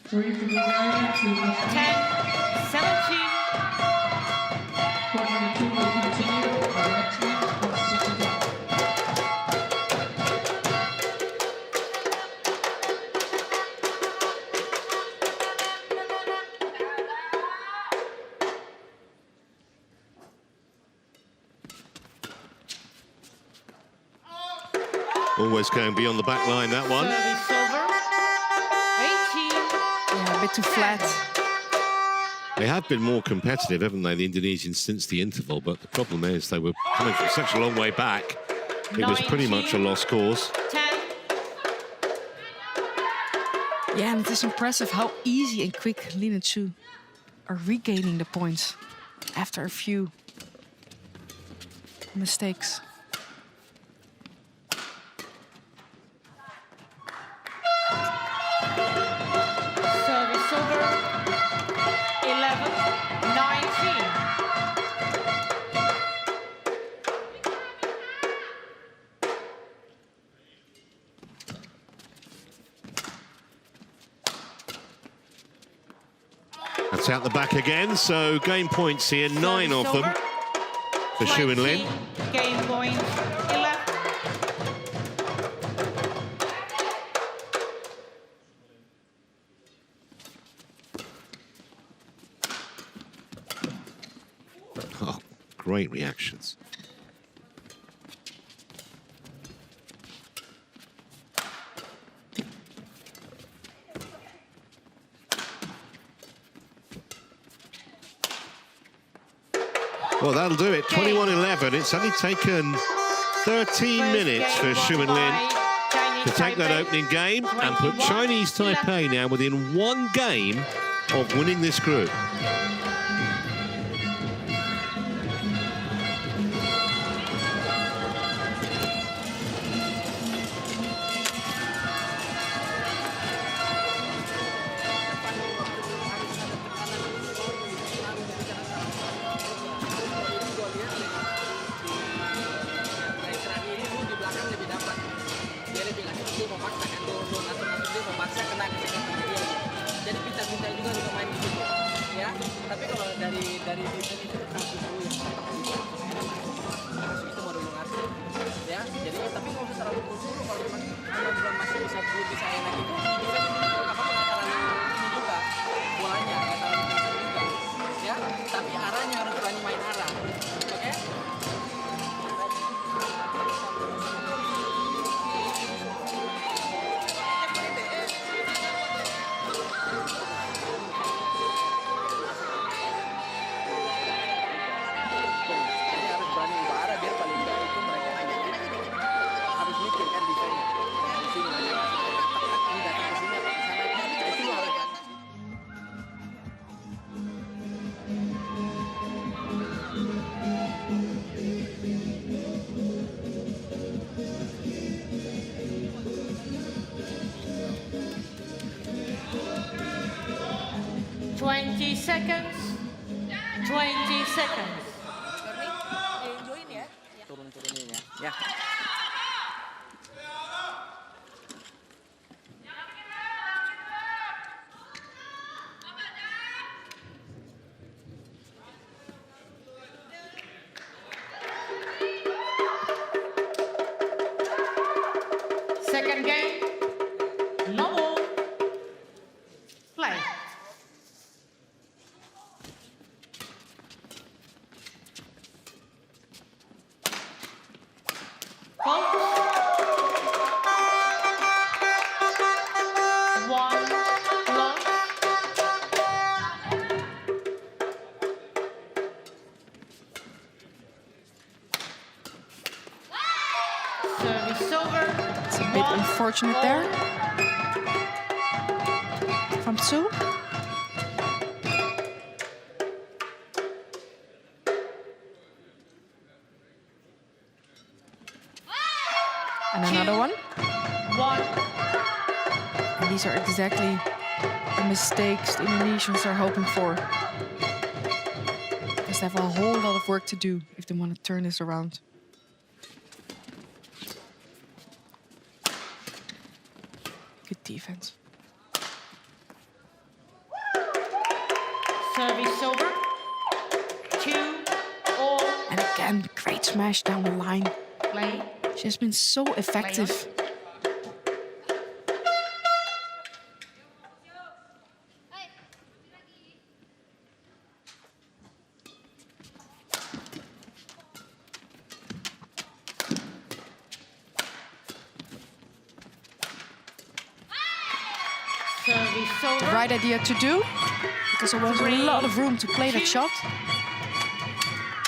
3 for Bulgaria, 2 for Spain. 10-17. Court number 2 will continue for the next match at 6 o'clock. Always going beyond the back line, that one. Service over. 18. Yeah, a bit too flat. They have been more competitive, haven't they, the Indonesians, since the interval, but the problem is they were coming from such a long way back. It was pretty much a lost cause. 10. Yeah, and it is impressive how easy and quick Lin and Xu are regaining the points after a few mistakes. Service over. 11-19. That's out the back again, so game points here, 9 of them for Xu and Lin. Game point 11. Oh, great reactions. Well, that'll do it. 21-11. It's only taken 13 minutes for Xu and Lin to take that opening game and put Chinese Taipei now within one game of winning this group. Seconds. 20 seconds. Enjoyin ya. Turun-turunin ya. Ya. Second game. No ball. Play. It's a bit unfortunate there from Xu. And another one. And these are exactly the mistakes the Indonesians are hoping for. Because they have a whole lot of work to do if they want to turn this around. Good defense. Service over. 2-all. And again, great smash down the line. Play. She has been so effective. The right idea to do, because there was a lot of room to play that shot.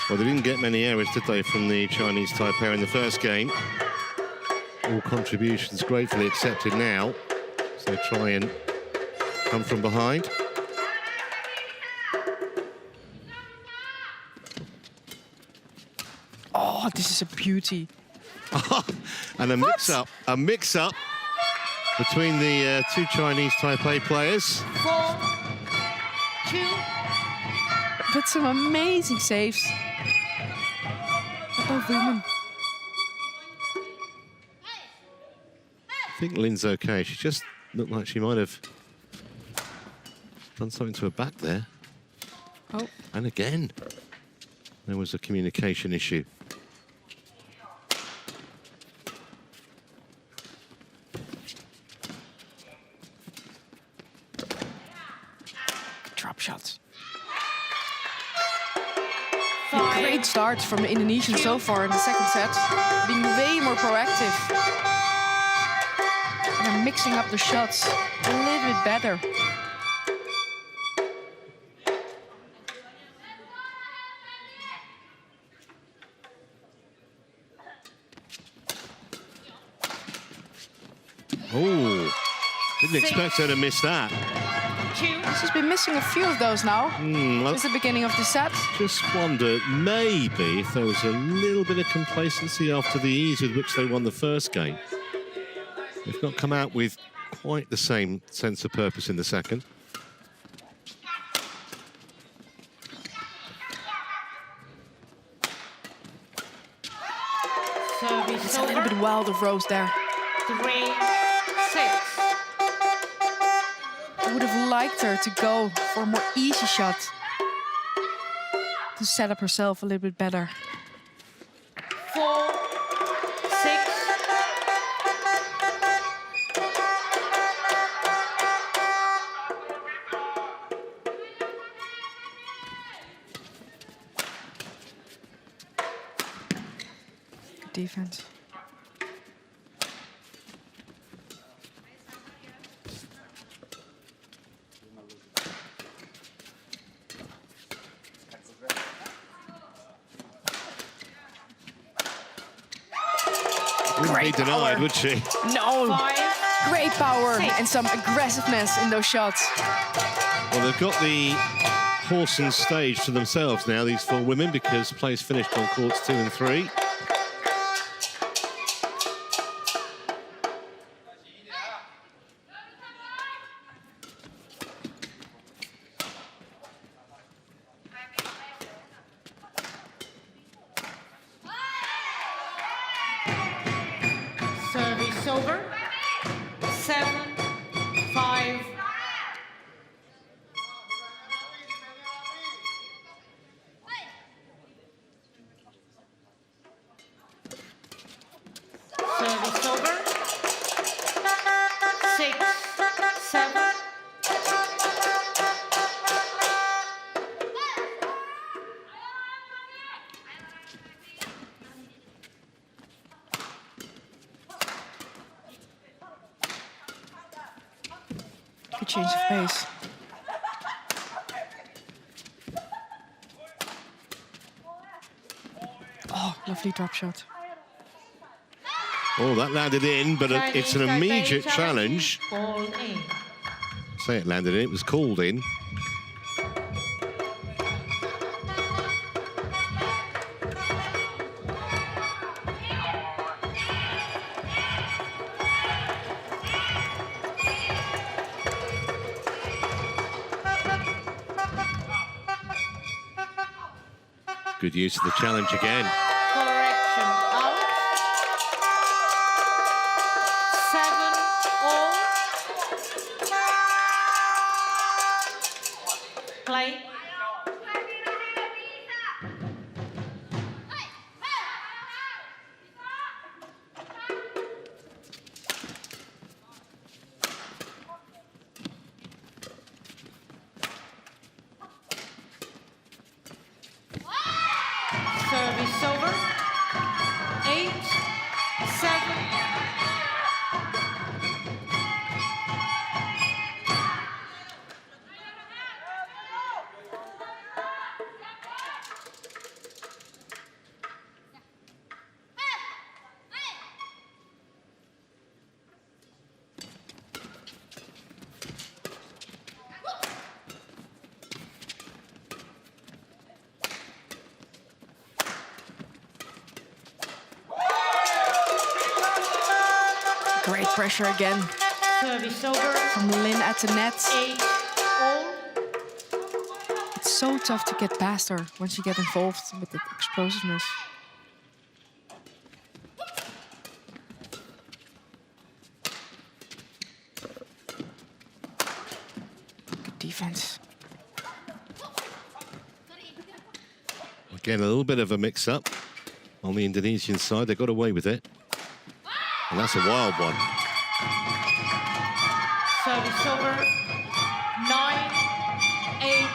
Well, they didn't get many errors, did they, from the Chinese Taipei in the first game? All contributions gratefully accepted now. So try and come from behind. Oh, this is a beauty. And a mix-up between the two Chinese Taipei players. 4-2. But some amazing saves. Both women. I think Lin's okay. She just looked like she might have done something to her back there. Oh. And again, there was a communication issue. Drop shots. Great start from the Indonesians so far in the second set. Being way more proactive. And they're mixing up the shots a little bit better. Oh, didn't expect her to miss that. 2. She's been missing a few of those now Well, since the beginning of the set. just wonder maybe if there was a little bit of complacency after the ease with which they won the first game. They've not come out with quite the same sense of purpose in the second. Service It's a little bit over. wild of Rose there. 3, 6. I would have liked her to go for a more easy shot to set up herself a little bit better. 4, 6. Defense. Wouldn't be denied, power. would she? No! 5. Great power Six. and some aggressiveness in those shots. Well, they've got the Horsens stage to themselves now, these 4 women, because play's finished on courts 2 and 3. Service over. 7, 5. Service over. 6, 7. Good change of pace. Oh, lovely drop shot. Oh, that landed in, but it's an immediate challenge. Ball in. Say it landed in, it was called in. Good use of the challenge again. Correction out. 7 all. Play. Service over. 8, 7. Great pressure again Service over. from Lynn at the net. 8 all. It's so tough to get past her once you get involved with the explosiveness. Good defense. Again, a little bit of a mix-up on the Indonesian side. They got away with it. And that's a wild one. Service over. 9, 8.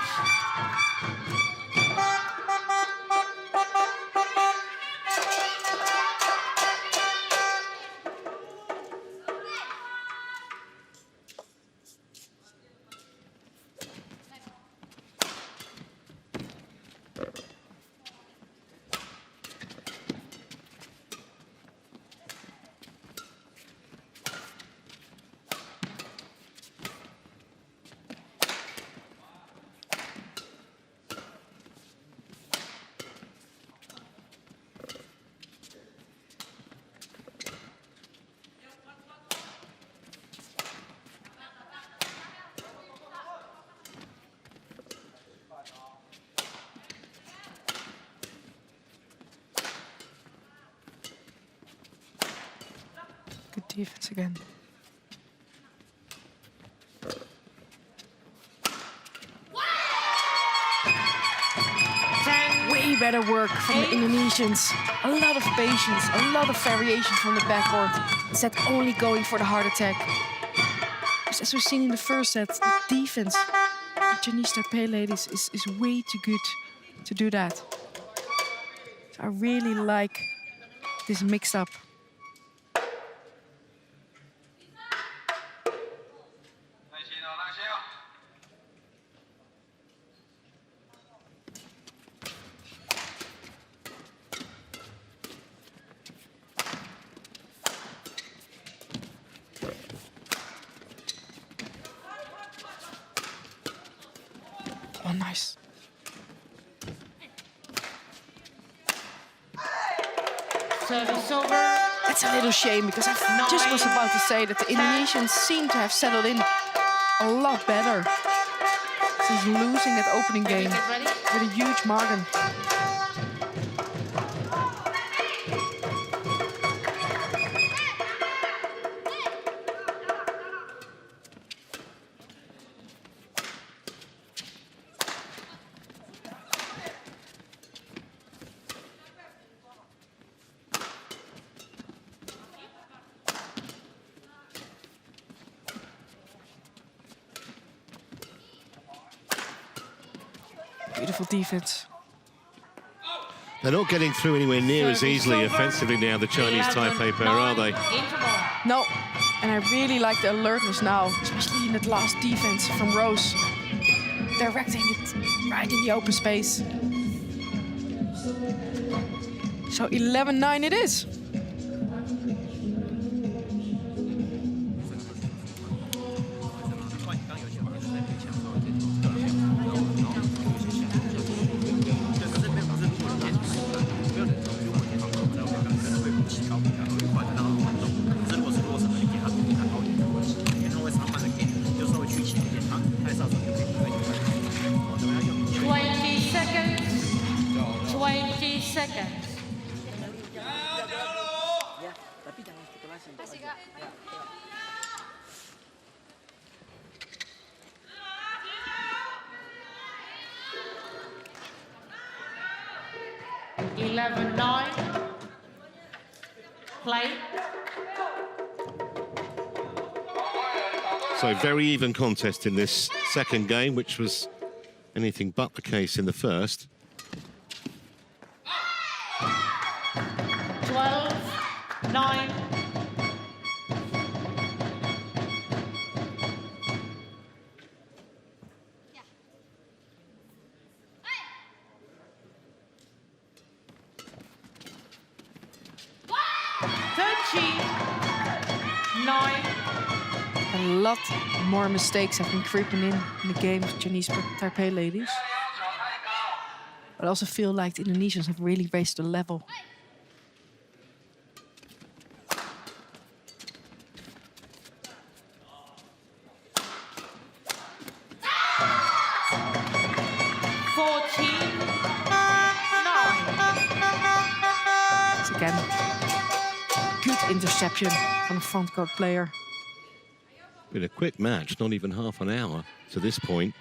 defense again. Way better work from the Indonesians. A lot of patience, a lot of variation from the backboard. Instead only going for the hard attack. Because as we've seen in the first set, the defense of the Chinese Taipei ladies is way too good to do that. So I really like this mix-up. Oh, nice. Service over. That's a little shame because I just was about to say that the Indonesians seem to have settled in a lot better since losing that opening game with a huge margin. Beautiful defense. They're not getting through anywhere near as easily offensively now, the Chinese Taipei pair, are they? No, and I really like the alertness now, especially in that last defense from Rose. Directing it right in the open space. So 11-9 it is. Play. So very even contest in this second game, which was anything but the case in the first. 12-9. A lot more mistakes have been creeping in the game of Chinese Taipei ladies. But I also feel like the Indonesians have really raised the level. It's again good interception from a front court player. Been a quick match, not even half an hour to this point.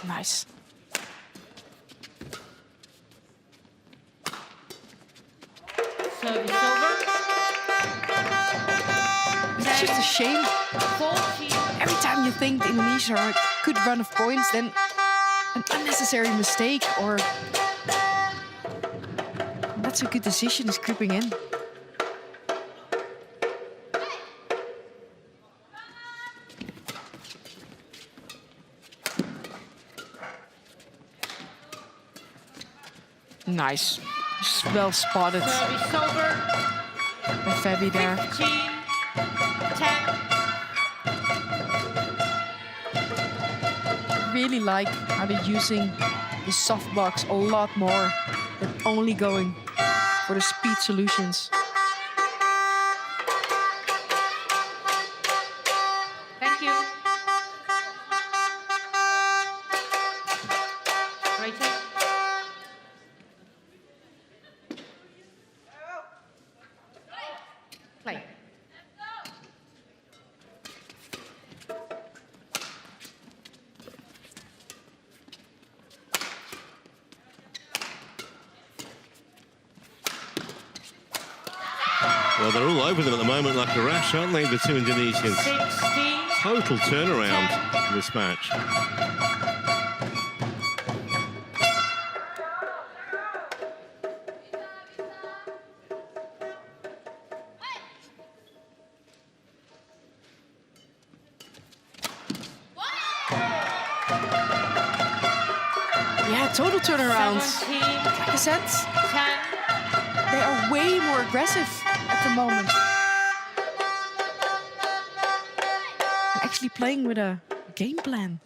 Nice. Service over. It's just a shame. Every time you think the Indonesia are a good run of points, then an unnecessary mistake or not so good decision is creeping in. Nice. Just well spotted Service over. by Fabi there. 15-10. Really like how they're using the soft blocks a lot more than only going for the speed solutions. Thank you. Great take. Well, they're all over them at the moment like a rash, aren't they, the two Indonesians? 16. Total turnaround in this match. Yeah, total turnarounds. 17. Like I said, 10. they are way more aggressive at the moment. They're actually playing with a game plan.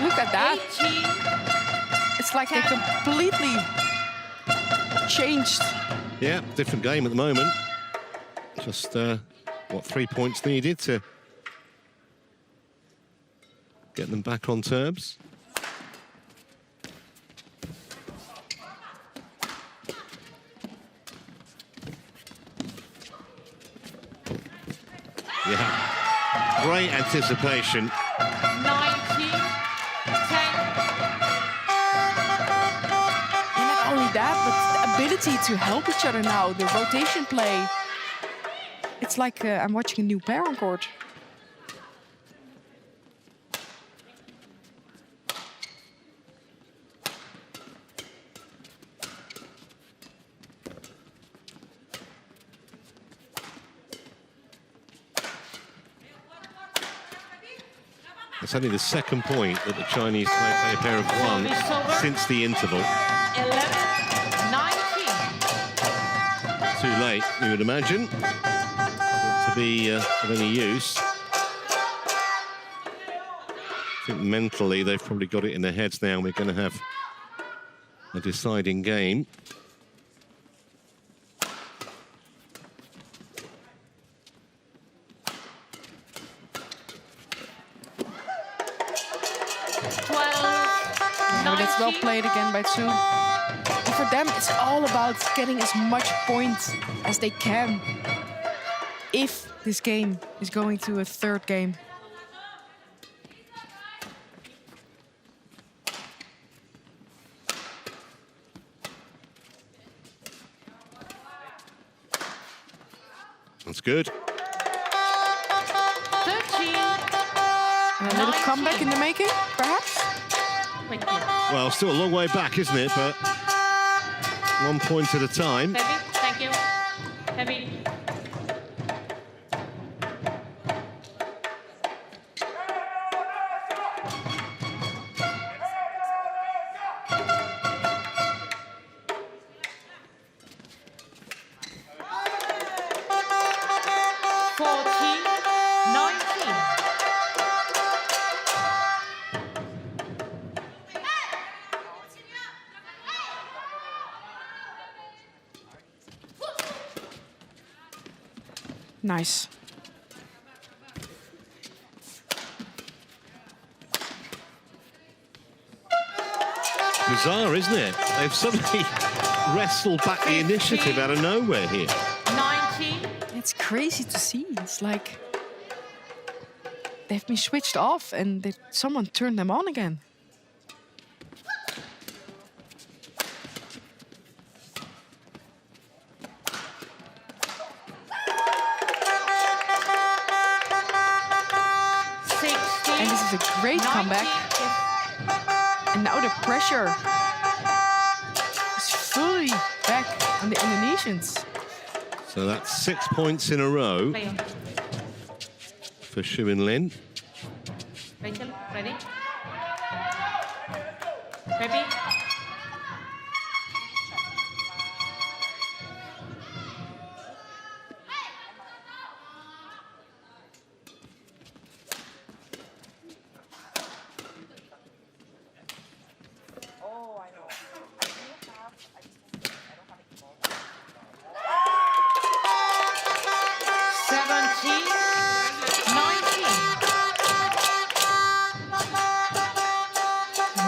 Look at that. 18. It's like they completely changed. Yeah, different game at the moment. Just, 3 points needed to get them back on terms. Yeah, great anticipation. 19. 10. And not only that, but the ability to help each other now, the rotation play. It's like I'm watching a new pair on court. It's only the second point that the Chinese Taipei pair have won since the interval. 11. 19. Too late, you would imagine, to be of any use. I think mentally they've probably got it in their heads now. We're going to have a deciding game. It's well played again by Tsu. And for them, it's all about getting as much points as they can if this game is going to a third game. That's good. 13. And a little comeback in the making, perhaps? Well, still a long way back, isn't it? But 1 point at a time. Heavy, thank you. Heavy. Nice. Bizarre, isn't it? They've suddenly wrestled back the initiative out of nowhere here. 19. It's crazy to see. It's like they've been switched off and someone turned them on again. And this is a great comeback. And now the pressure is fully back on the Indonesians. So that's 6 points in a row for Xu and Lin. Rachel, ready? Ready?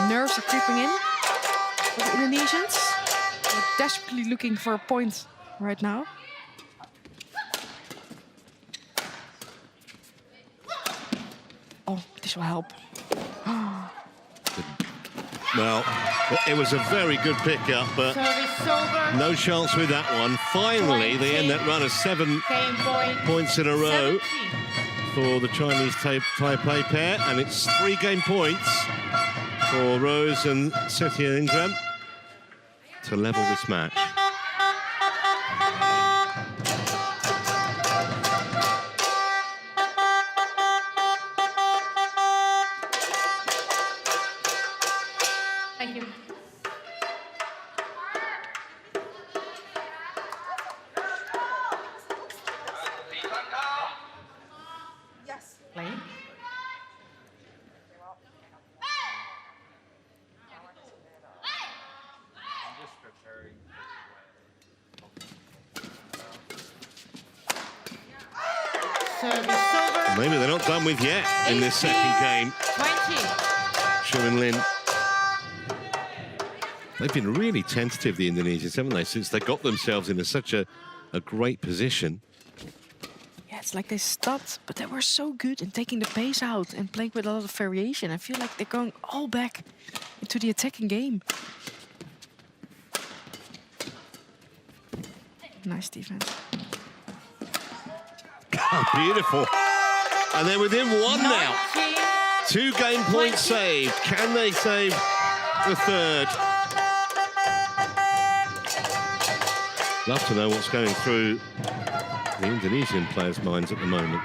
Nerves are creeping in for the Indonesians. They're desperately looking for a point right now. Oh, this will help. Well, it was a very good pickup, but Service over. no chance with that one. Finally, they end that run of 7 Game point. points in a row 17. for the Chinese Taipei pair, and it's 3 game points for Rose and Setia Ingram to level this match. Thank you. Yes. Play. Service over. Maybe they're not done with yet in this second game. 20. Shu and Lin. They've been really tentative, the Indonesians, haven't they, since they got themselves in such a great position. Yeah, it's like they stopped, but they were so good in taking the pace out and playing with a lot of variation. I feel like they're going all back into the attacking game. Nice defense. Oh, beautiful. And they're within 1 now. 2 game points saved. Can they save the third? Love to know what's going through the Indonesian players' minds at the moment.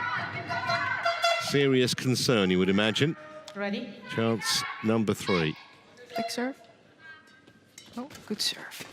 Serious concern, you would imagine. Ready? Chance number 3. Back serve. Oh, good serve.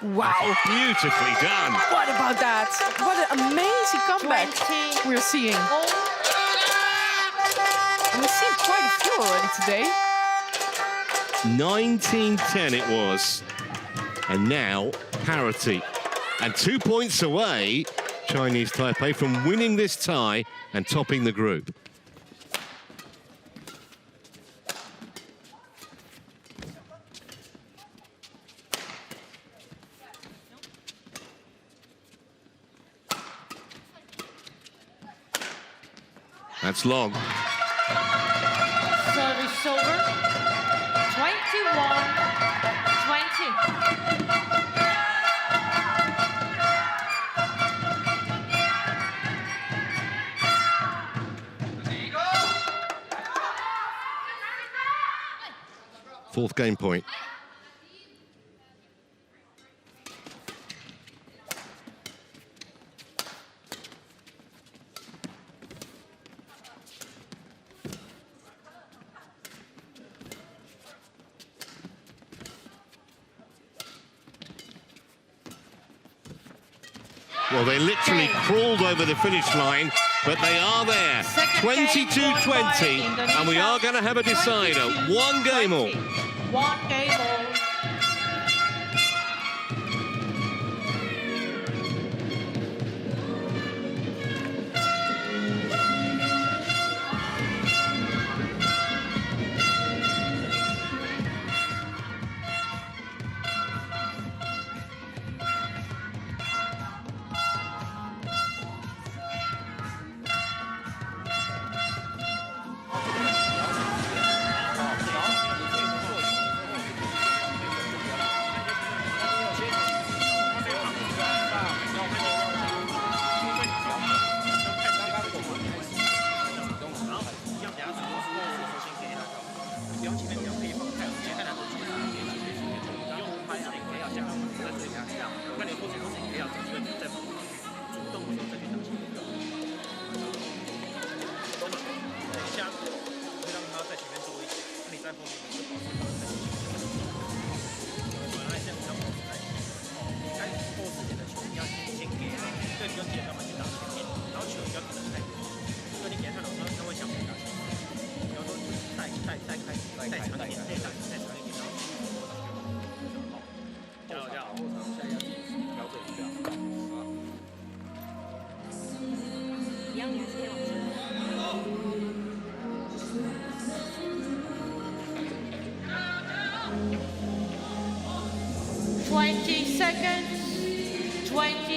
Wow. Beautifully done. What about that? What an amazing comeback 20. we're seeing. Oh. And we've seen quite a few already today. 19-10 it was. And now parity. And 2 points away, Chinese Taipei, from winning this tie and topping the group. That's long. Service over. 21-20. 4th game point. Well, they literally crawled over the finish line, but they are there. 22-20, and we are going to have a decider. 1 game all. 1 game all.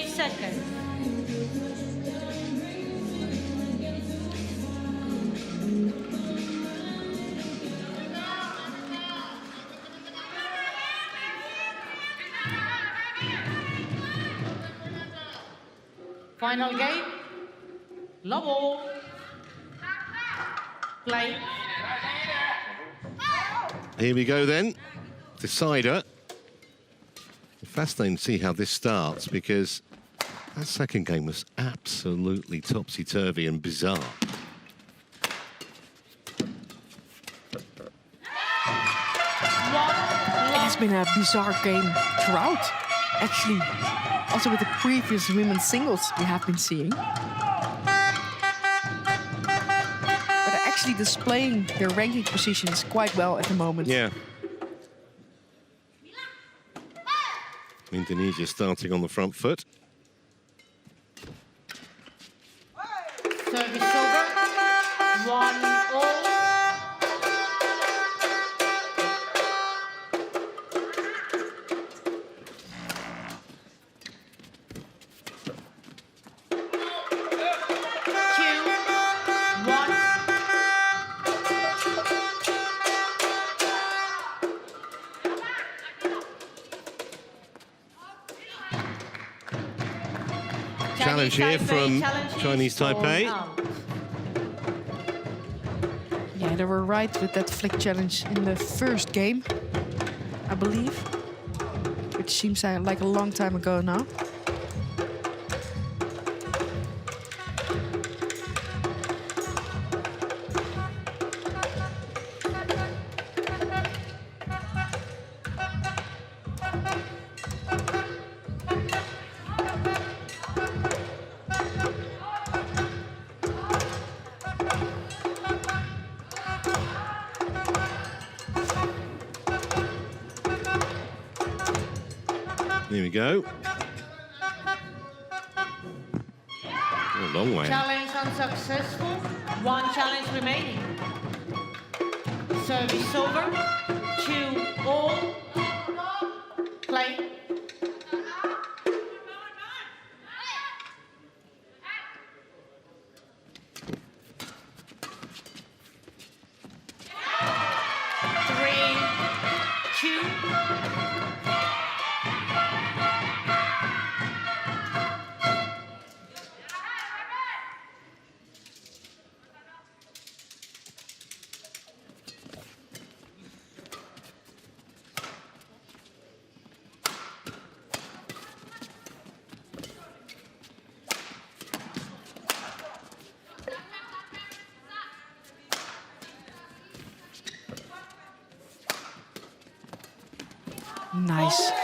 30 seconds. Final game. Love all. Play. Here we go then. Decider. Fascinating to see how this starts because that second game was absolutely topsy-turvy and bizarre. It has been a bizarre game throughout, actually. Also with the previous women's singles we have been seeing. But they're actually displaying their ranking positions quite well at the moment. Yeah. Indonesia starting on the front foot. Service over. 1-all. Challenge here from Chinese Taipei. Yeah, they were right with that flick challenge in the first game, I believe. Which seems like a long time ago now. Here we go. A long way. Challenge unsuccessful. 1 challenge remaining. Service over. 2-all. Play.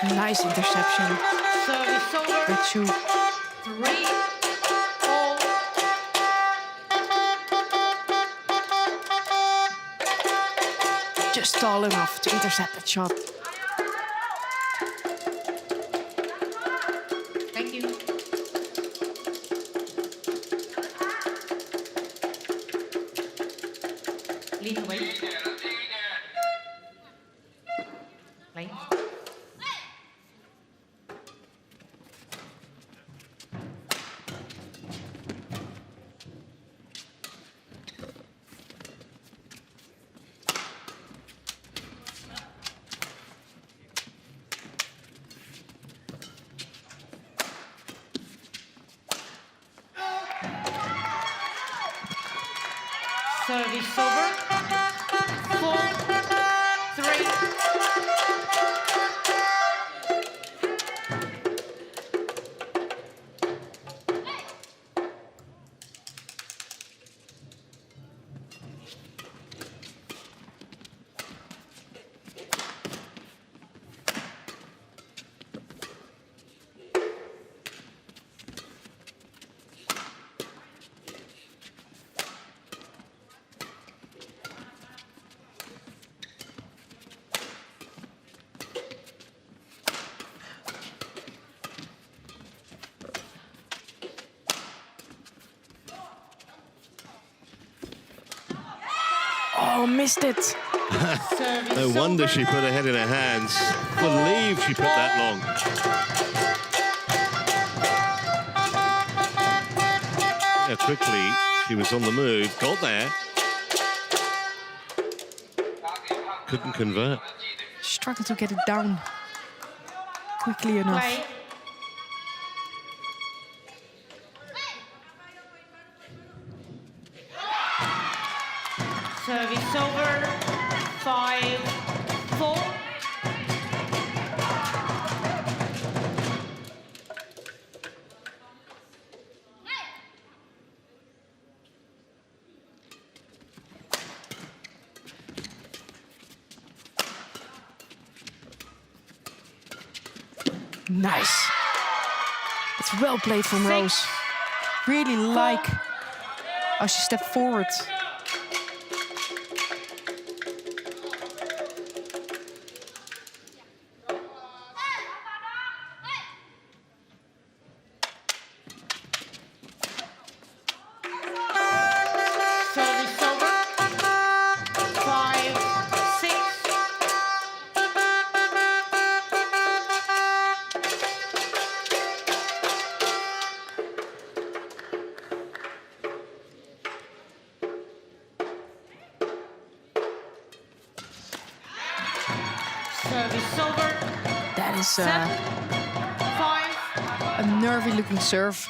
Nice interception. Service over. Good shoot. 3-all. Just tall enough to intercept that shot. Thank you. Lead away. Play. Service over. 4-3. Oh, missed it. No wonder she put her head in her hands. Believe she put that long. how quickly she was on the move. Got there. Couldn't convert. Struggled to get it down quickly enough. Play. Service over. 5-4. Nice. It's well played from Rose. Really like how she stepped forward. Service over. 5-6. Service over. That is 7-5. a nervy looking serve.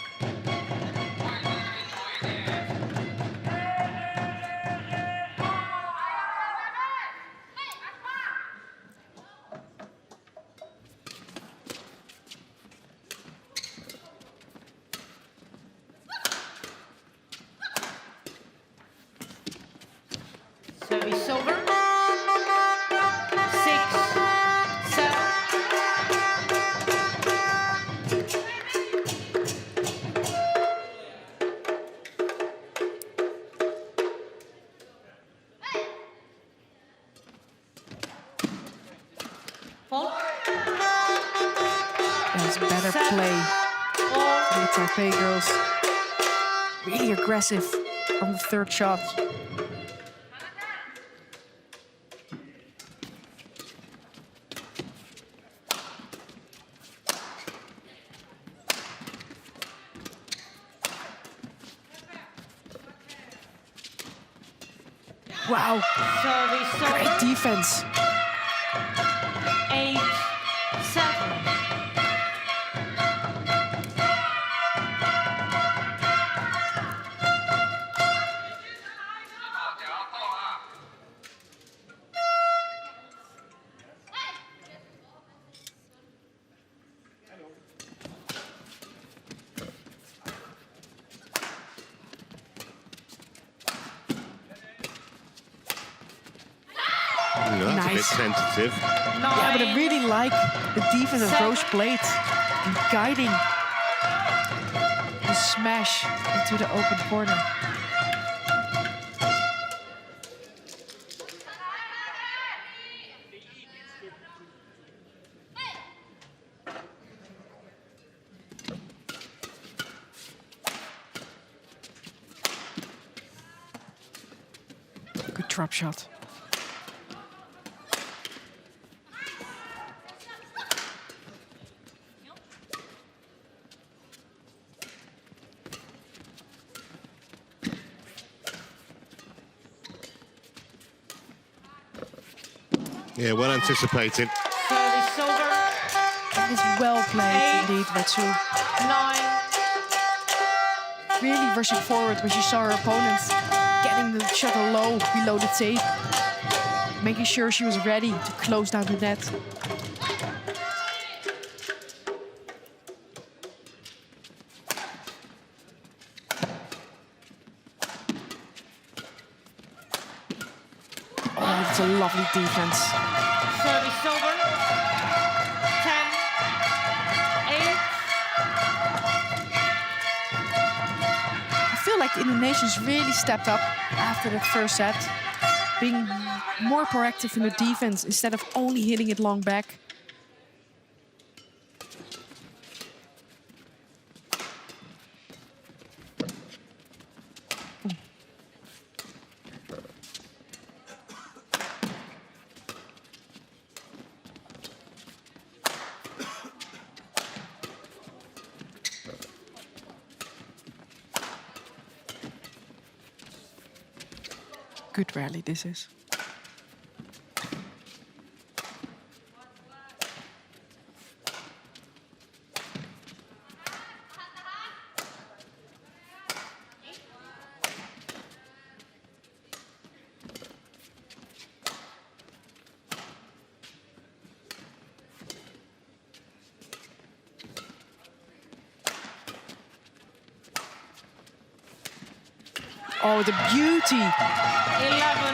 Service over. 6-7. Fall. That's better play from the Taipei girls. Really aggressive on the third shot. Wow, Service great over. defense. 8-7. That's Nice. a bit tentative. Yeah, but I really like the defense of Rose played in guiding the smash into the open corner. Good drop shot. Yeah, well anticipated. Service over. That is well played indeed, Matsu. 9. Really rushing forward when she saw her opponent getting the shuttle low below the tape, making sure she was ready to close down the net. Oh, it's a lovely defense. Service over. 10-8. I feel like the Indonesians really stepped up after the first set, being more proactive in the defense instead of only hitting it long back. Good rally this is. Oh, the beauty! 11,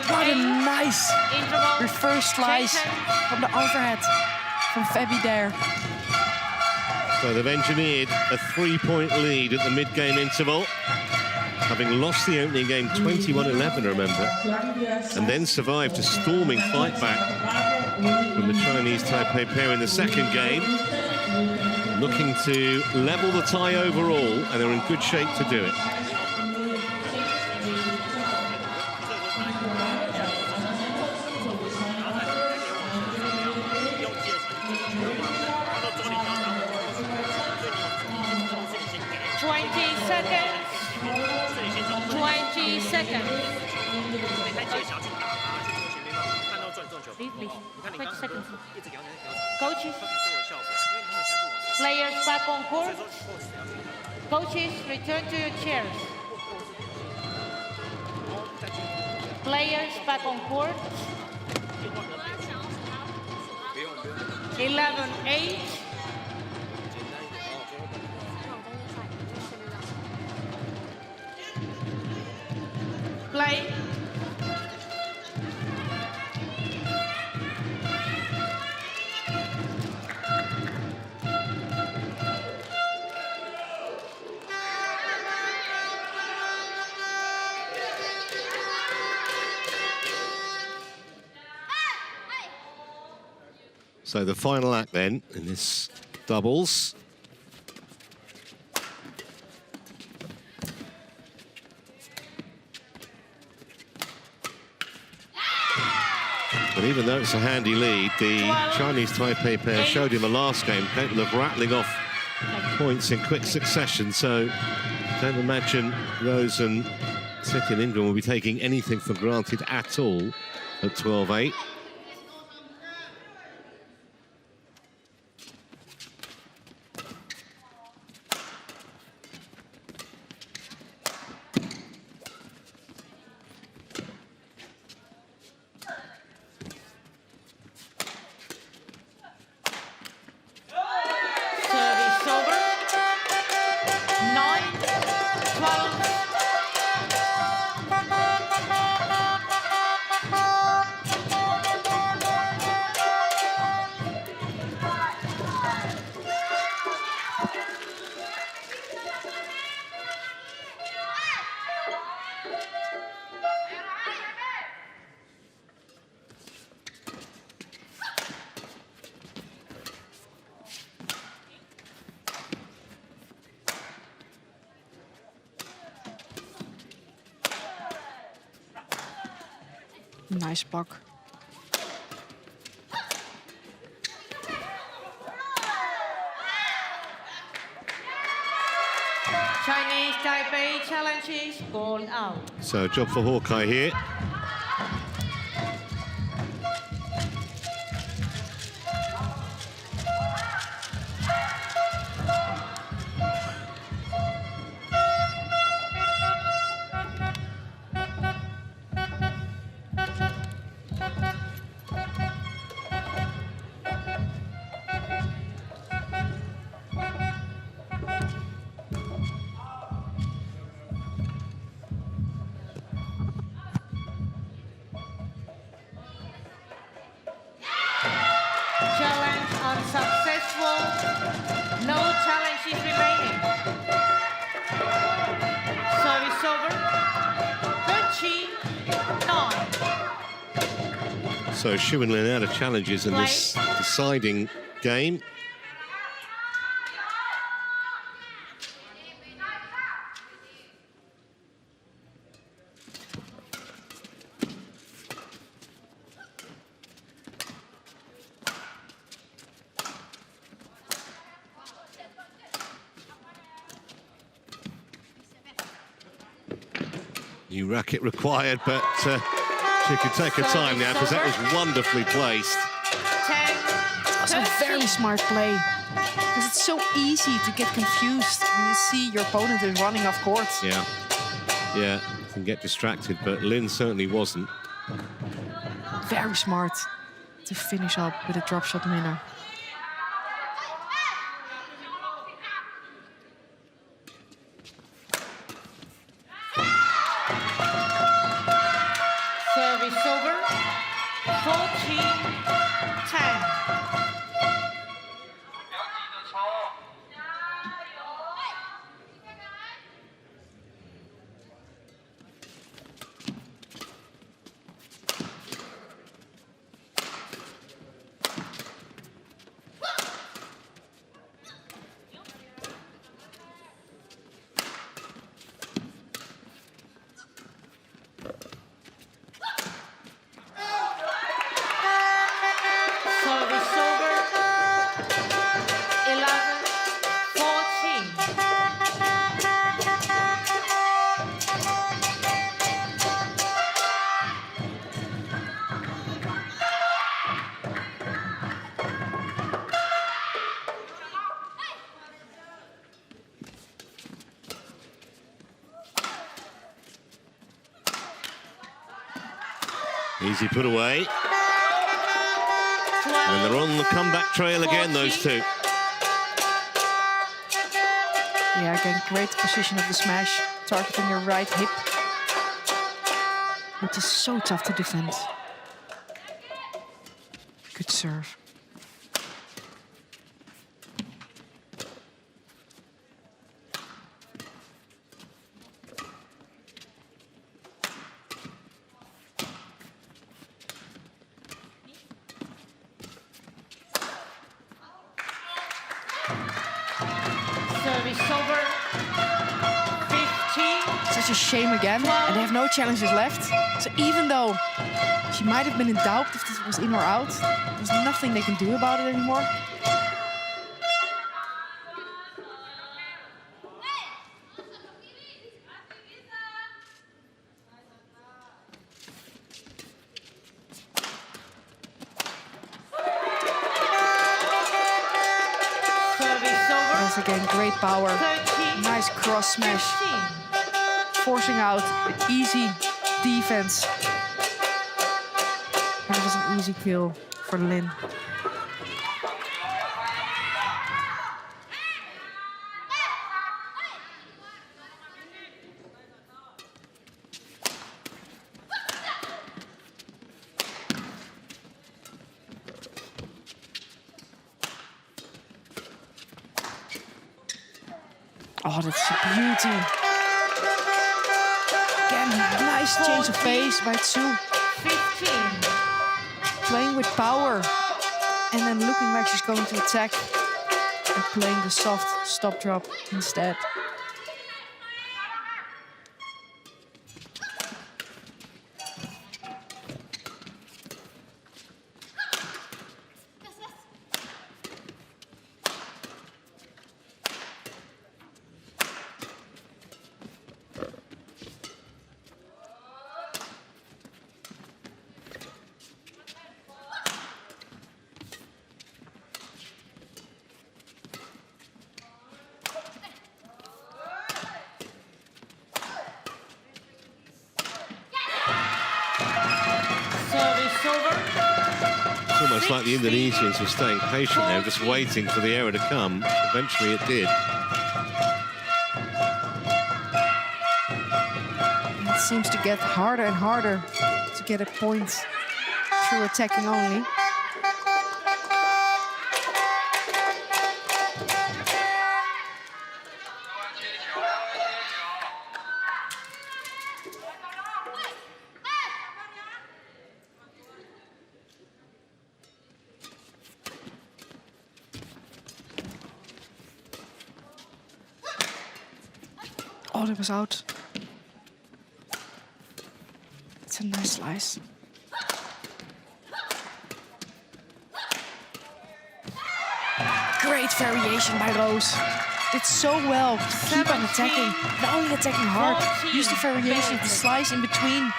What a 8. nice Interval. reverse slice Jason. from the overhead from Fabi there. So they've engineered a 3-point lead at the mid-game interval, having lost the opening game 21-11, remember, and then survived a storming fight back from the Chinese Taipei pair in the second game, looking to level the tie overall, and they're in good shape to do it. Please. 20 seconds. Coaches. Players back on court. Coaches, return to your chairs. Players back on court. 11-8. Play. So the final act then in this doubles. But even though it's a handy lead, the Chinese Taipei pair showed in the last game capable of rattling off points in quick succession. So don't imagine Rose and Setien Ingram will be taking anything for granted at all at 12-8. Nice block. Chinese Taipei challenges called out. So job for Hawkeye here. Challenge unsuccessful. No challenges remaining. Service over. 39. So Xu and Lin out of challenges in this deciding game. New racket required, but She could take her time now because that was wonderfully placed. 10. That's a very smart play. Because it's so easy to get confused when you see your opponent is running off court. Yeah. Yeah, can get distracted, but Lynn certainly wasn't. Very smart to finish up with a drop shot winner. Service over. 14-10. Service over. 11-14. Easy put away. And they're on the comeback trail again, those two. Yeah, again, great position of the smash, targeting your right hip, which is so tough to defend. Good serve. Service over. 15. Such a shame again, and they have no challenges left. So even though she might have been in doubt if this was in or out, there's nothing they can do about it anymore. Service over. That's again great power. 13. Nice cross smash, 15. forcing out the easy defense. And it was an easy kill for Lynn. Oh, that's a beauty. Again, nice change of pace by Tsu. 15. Playing with power. And then looking like she's going to attack. And playing the soft stop drop instead. Service over. It's almost like the Indonesians were staying patient there, just waiting for the error to come. Eventually it did. And it seems to get harder and harder to get a point through attacking only. Oh, that was out. It's a nice slice. Great variation by Rose. Did so well to keep on attacking. Not only attacking hard, use the variation, the slice in between.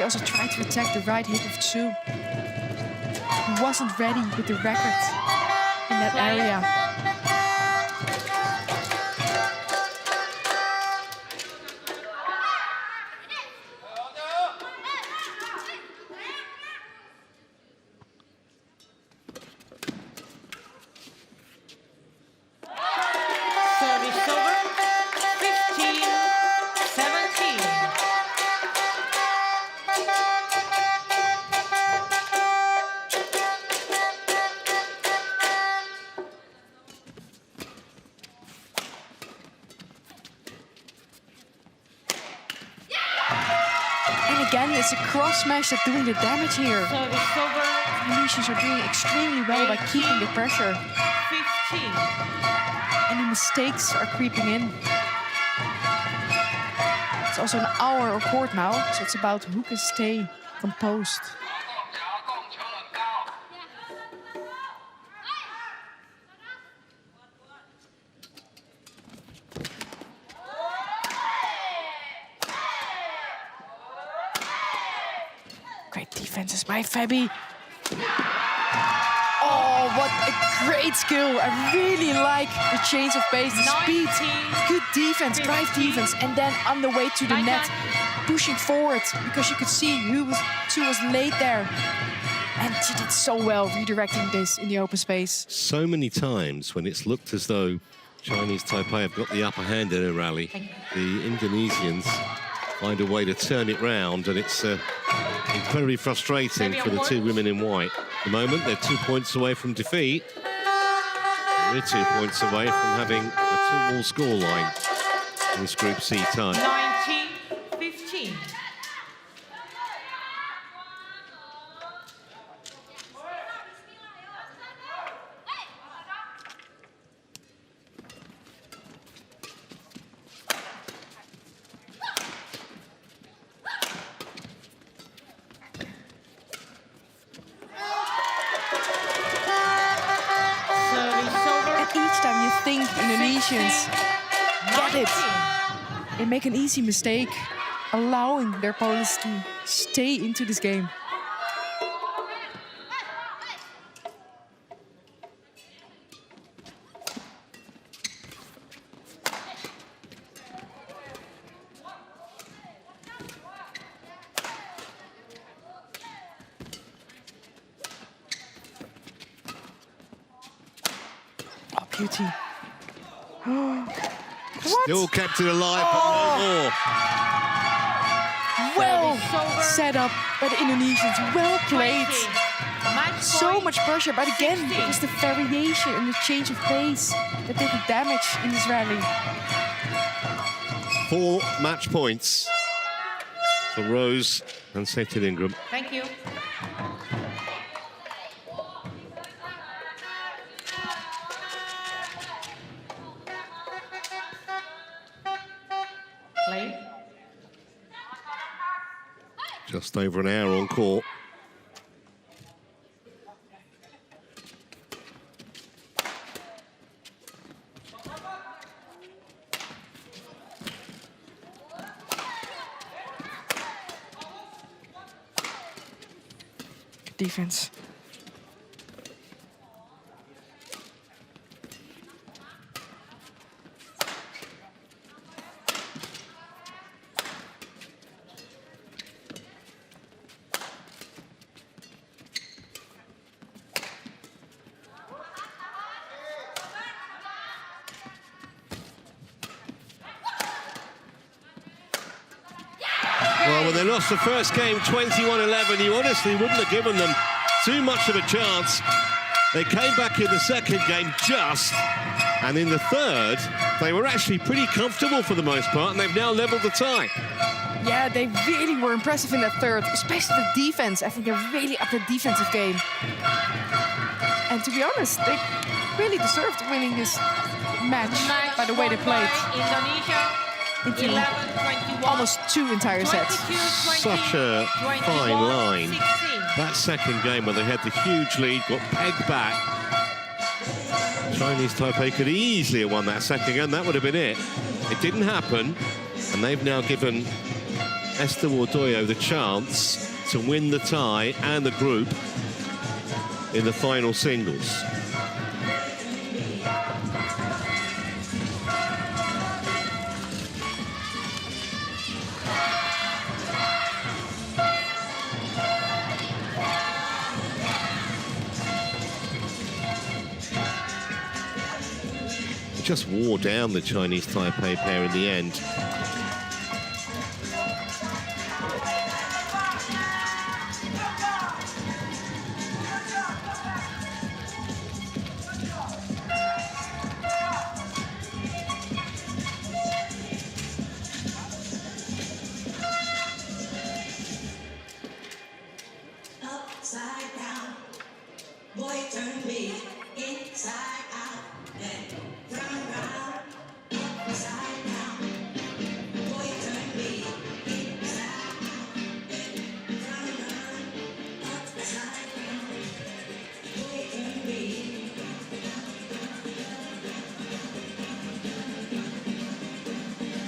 She also tried to attack the right hip of Chu. He wasn't ready with the racket in that area. Service over. 15-17. And again, it's a cross smash that's doing the damage here. Service over. Indonesians are doing extremely well by keeping the pressure. 15. Any mistakes are creeping in. It's also an hour of court now, so it's about who can stay composed. Great defenses by Fabi. Oh, what a great skill. I really like the change of pace, the speed. Good defense, drive defense, and then on the way to the net, pushing forward because you could see who was laid there. And she did so well redirecting this in the open space. So many times when it's looked as though Chinese Taipei have got the upper hand in a rally, the Indonesians find a way to turn it round, and it's incredibly frustrating for the two women in white. At the moment, they're 2 points away from defeat. We're 2 points away from having a 2-all scoreline in this Group C tie. 19-15. think Indonesians get it. They make an easy mistake, allowing their opponents to stay into this game. Oh, beauty. Still kept it alive, but no more. Well set up by the Indonesians. Well played. So much pressure, but again, it was the variation and the change of pace that did the damage in this rally. 4 match points for Rose and Settin Ingram. Thank you. Play. Just over an hour on court. Good defense. Well, when they lost the first game 21-11, you honestly wouldn't have given them too much of a chance. They came back in the second game and in the third, they were actually pretty comfortable for the most part, and they've now leveled the tie. Yeah, they really were impressive in that third, especially the defense. I think they're really up their defensive game. And to be honest, they really deserved winning this match by the way they played. Indonesia. Into 11-21. almost 2 entire sets. Such a fine line. That second game where they had the huge lead, got pegged back. Chinese Taipei could easily have won that second game. That would have been it. It didn't happen, and they've now given Esther Wardoyo the chance to win the tie and the group in the final singles. Just wore down the Chinese Taipei pair in the end. Upside down, boy turn me inside out, then turn around. Upside down, boy turn me inside out, then turn around. Upside down, boy turn me.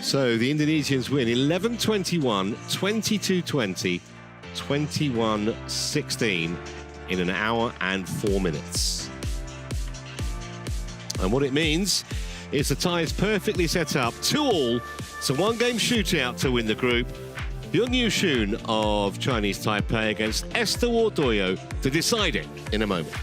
So the Indonesians win 11-21, 22-20, 21-16 in an hour and 4 minutes. And what it means is the tie is perfectly set up, 2-all. It's a one-game shootout to win the group. Byung Yu-shun of Chinese Taipei against Esther Wardoyo to decide it in a moment.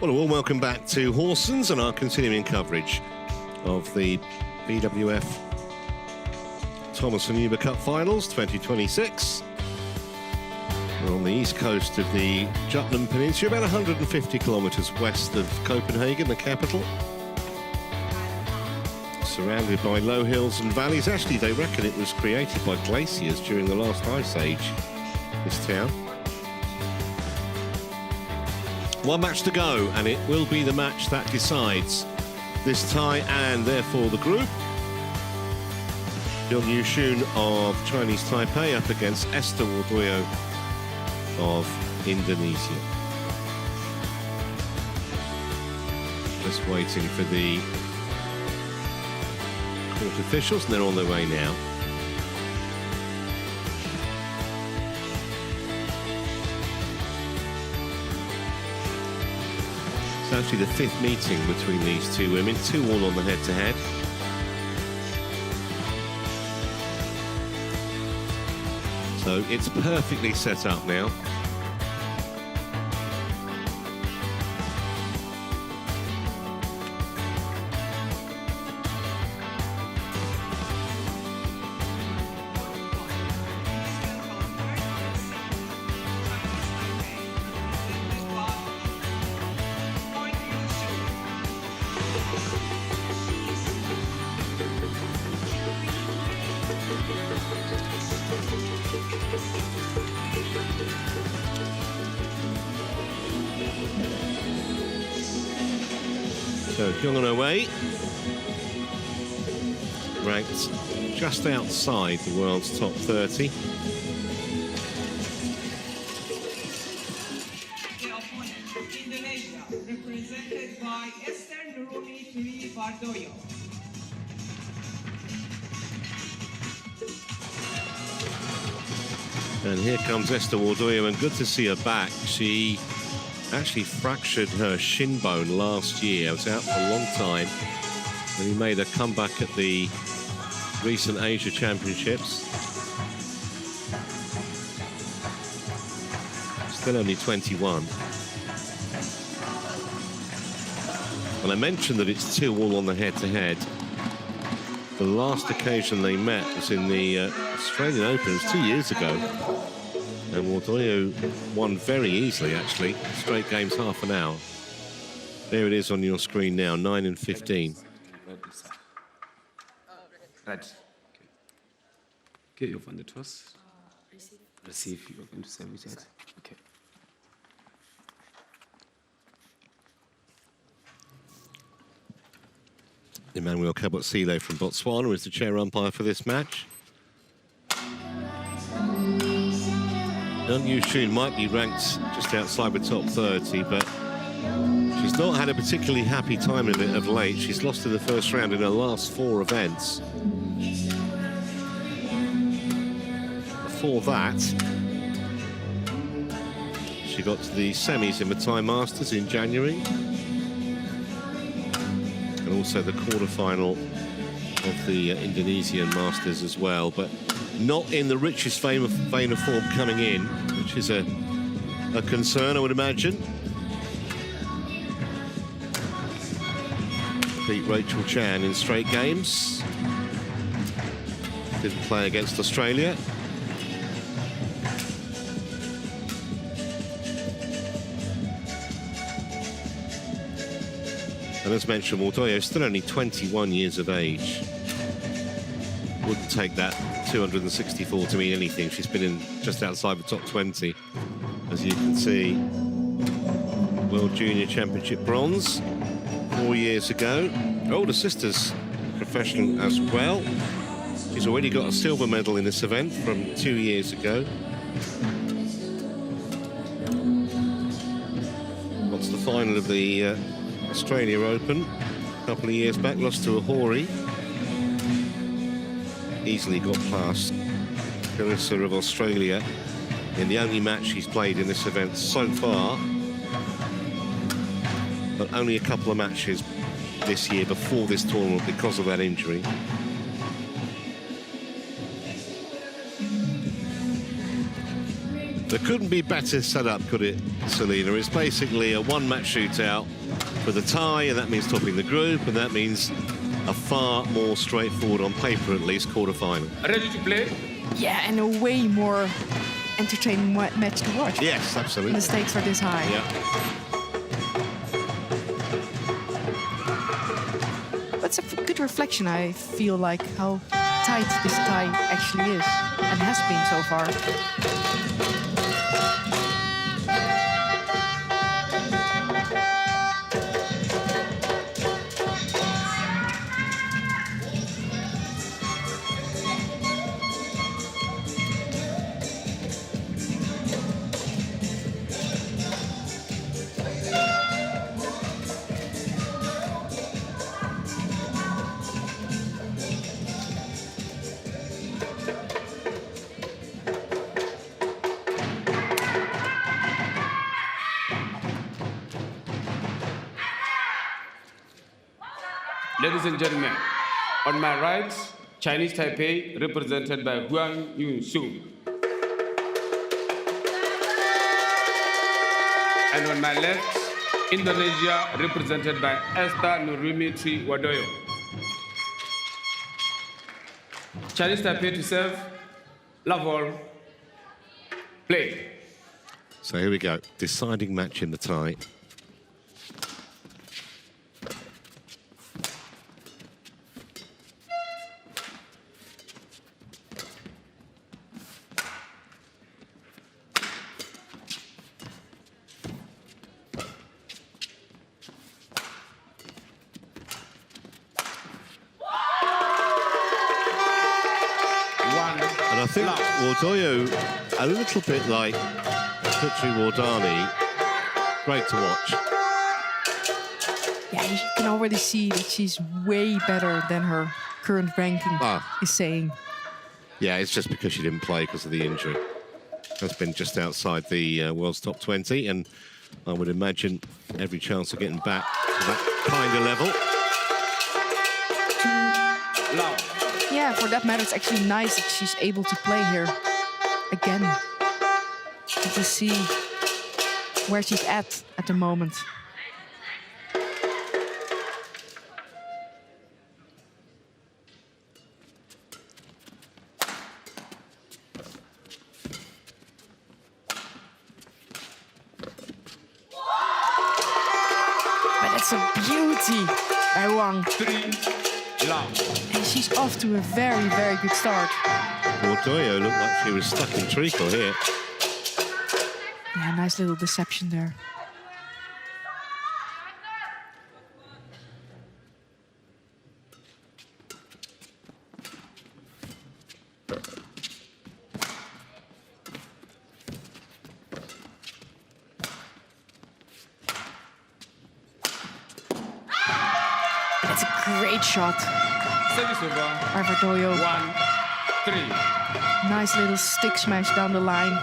Well, a warm welcome back to Horsens and our continuing coverage of the BWF Thomas and Uber Cup Finals 2026. We're on the east coast of the Jutland Peninsula, about 150 kilometres west of Copenhagen, the capital. Surrounded by low hills and valleys. Actually, they reckon it was created by glaciers during the last ice age, this town. One match to go, and it will be the match that decides this tie and therefore the group. Byung Yu-shun of Chinese Taipei up against Esther Wardoyo of Indonesia. Just waiting for the court officials, and they're on their way now. actually the 5th meeting between these two women, 2-all on the head-to-head. So it's perfectly set up now. So Hyung-on away, ranked just outside the world's top 30. The opponent, Indonesia, represented by Esther Nuruni Tri Bardoyo. And here comes Esther Wardoyo, and good to see her back. She actually fractured her shin bone last year. Was out for a long time. And he made a comeback at the recent Asia Championships. Still only 21. And I mentioned that it's 2-all on the head-to-head. The last occasion they met was in the Australian Open. It was 2 years ago. And Wardoyo won very easily, actually. Straight games, half an hour. There it is on your screen now, 9-15. Right. Okay, you open the toss. Receive. You open to service. Okay. Emmanuel Kabotsile from Botswana is the chair umpire for this match. Young Yu-Shun might be ranked just outside the top 30, but she's not had a particularly happy time of it of late. She's lost in the first round in her last 4 events. Before that, she got to the semis in the Thai Masters in January, and also the quarterfinal of the Indonesian Masters as well, but not in the richest vein of form coming in, which is a concern, I would imagine. Beat Rachel Chan in straight games. Didn't play against Australia. And as mentioned, Wardoyo is still only 21 years of age. Wouldn't take that 264 to mean anything. She's been in just outside the top 20, as you can see. World Junior Championship bronze 4 years ago. Older sister's professional as well. She's already got a silver medal in this event from 2 years ago. Got to the final of the Australia Open a couple of years back, lost to Ahori. Easily got past Clarissa of Australia in the only match she's played in this event so far. But only a couple of matches this year before this tournament because of that injury. There couldn't be better set up, could it, Selena? It's basically a one-match shootout for the tie, and that means topping the group, and that means a far more straightforward, on paper at least, quarter-final. Ready to play? Yeah, and a way more entertaining match to watch. Yes, absolutely. The stakes are this high. Yeah. That's a good reflection, I feel like, how tight this tie actually is, and has been so far. Ladies and gentlemen, on my right, Chinese Taipei, represented by Huang Yun-sung. And on my left, Indonesia, represented by Esther Nurumi Wadoyo. Chinese Taipei to serve, love all, play. So here we go, deciding match in the tie. And I think Wardoyo, a little bit like Putri Wardani, great to watch. Yeah, you can already see that she's way better than her current ranking is saying. Yeah, it's just because she didn't play because of the injury. Has been just outside the world's top 20, and I would imagine every chance of getting back to that kind of level. Yeah, for that matter, it's actually nice that she's able to play here again. And to see where she's at the moment. But it's a beauty by Wang. And she's off to a very, very good start. Wardoyo looked like she was stuck in treacle here. Yeah, nice little deception there. That's a great shot. Service over. By Wardoyo. 1-3. Nice little stick smash down the line.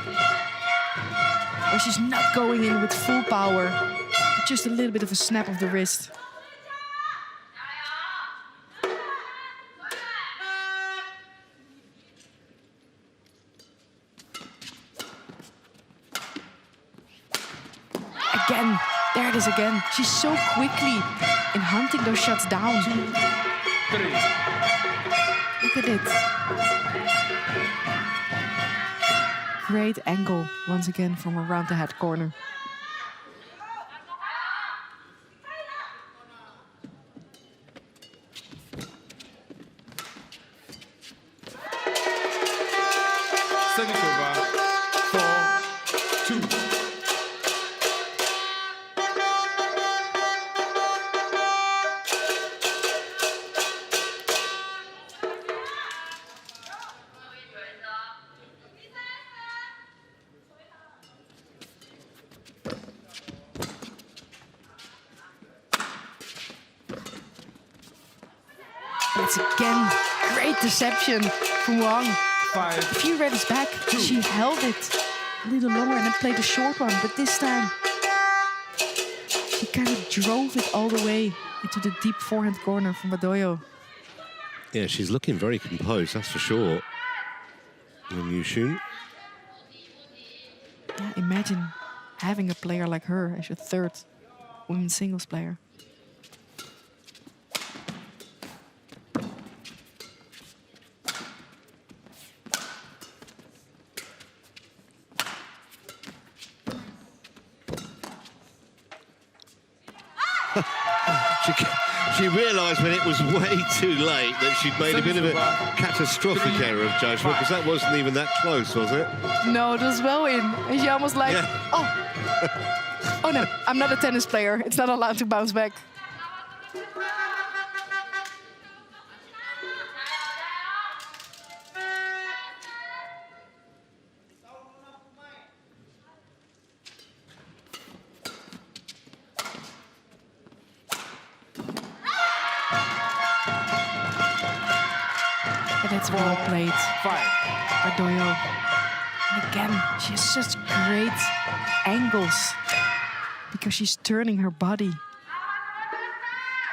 Where she's not going in with full power, but just a little bit of a snap of the wrist. Again, there it is again. She's so quickly in hunting those shots down. 3. Look at it. Great angle once again from around the head corner. Service over. 4-2. It's again great deception from Wang. 5. A few rallies back, she held it a little longer and then played a short one. But this time, she kind of drove it all the way into the deep forehand corner from Wardoyo. Yeah, she's looking very composed, that's for sure. And Yushun. Yeah, imagine having a player like her as your third women's singles player. She realised when it was way too late that she'd made a bit of a catastrophic error of judgment, because that wasn't even that close, was it? No, it was well in. And she almost like, Yeah. oh no, I'm not a tennis player. It's not allowed to bounce back. But it's well played. 5. Wardoyo. And again, she has such great angles because she's turning her body.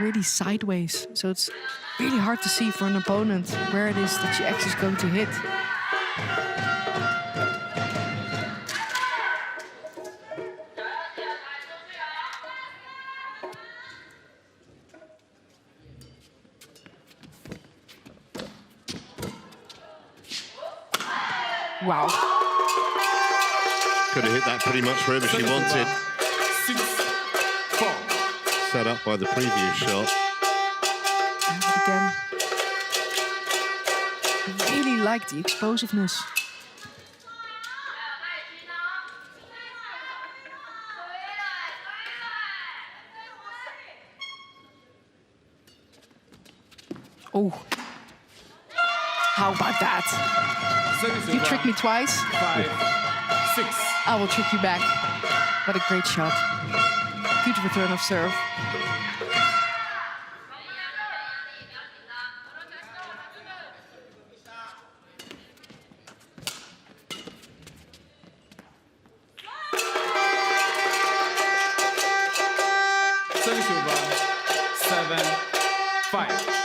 really sideways. So it's really hard to see for an opponent where it is that she actually is going to hit. Wow. Could have hit that pretty much wherever she wanted. 6-4. Set up by the previous shot. And again, I really like the explosiveness. Oh. How about that? You tricked me twice. 5-6. I will trick you back. What a great shot. Good return of serve. Service over. 7-5.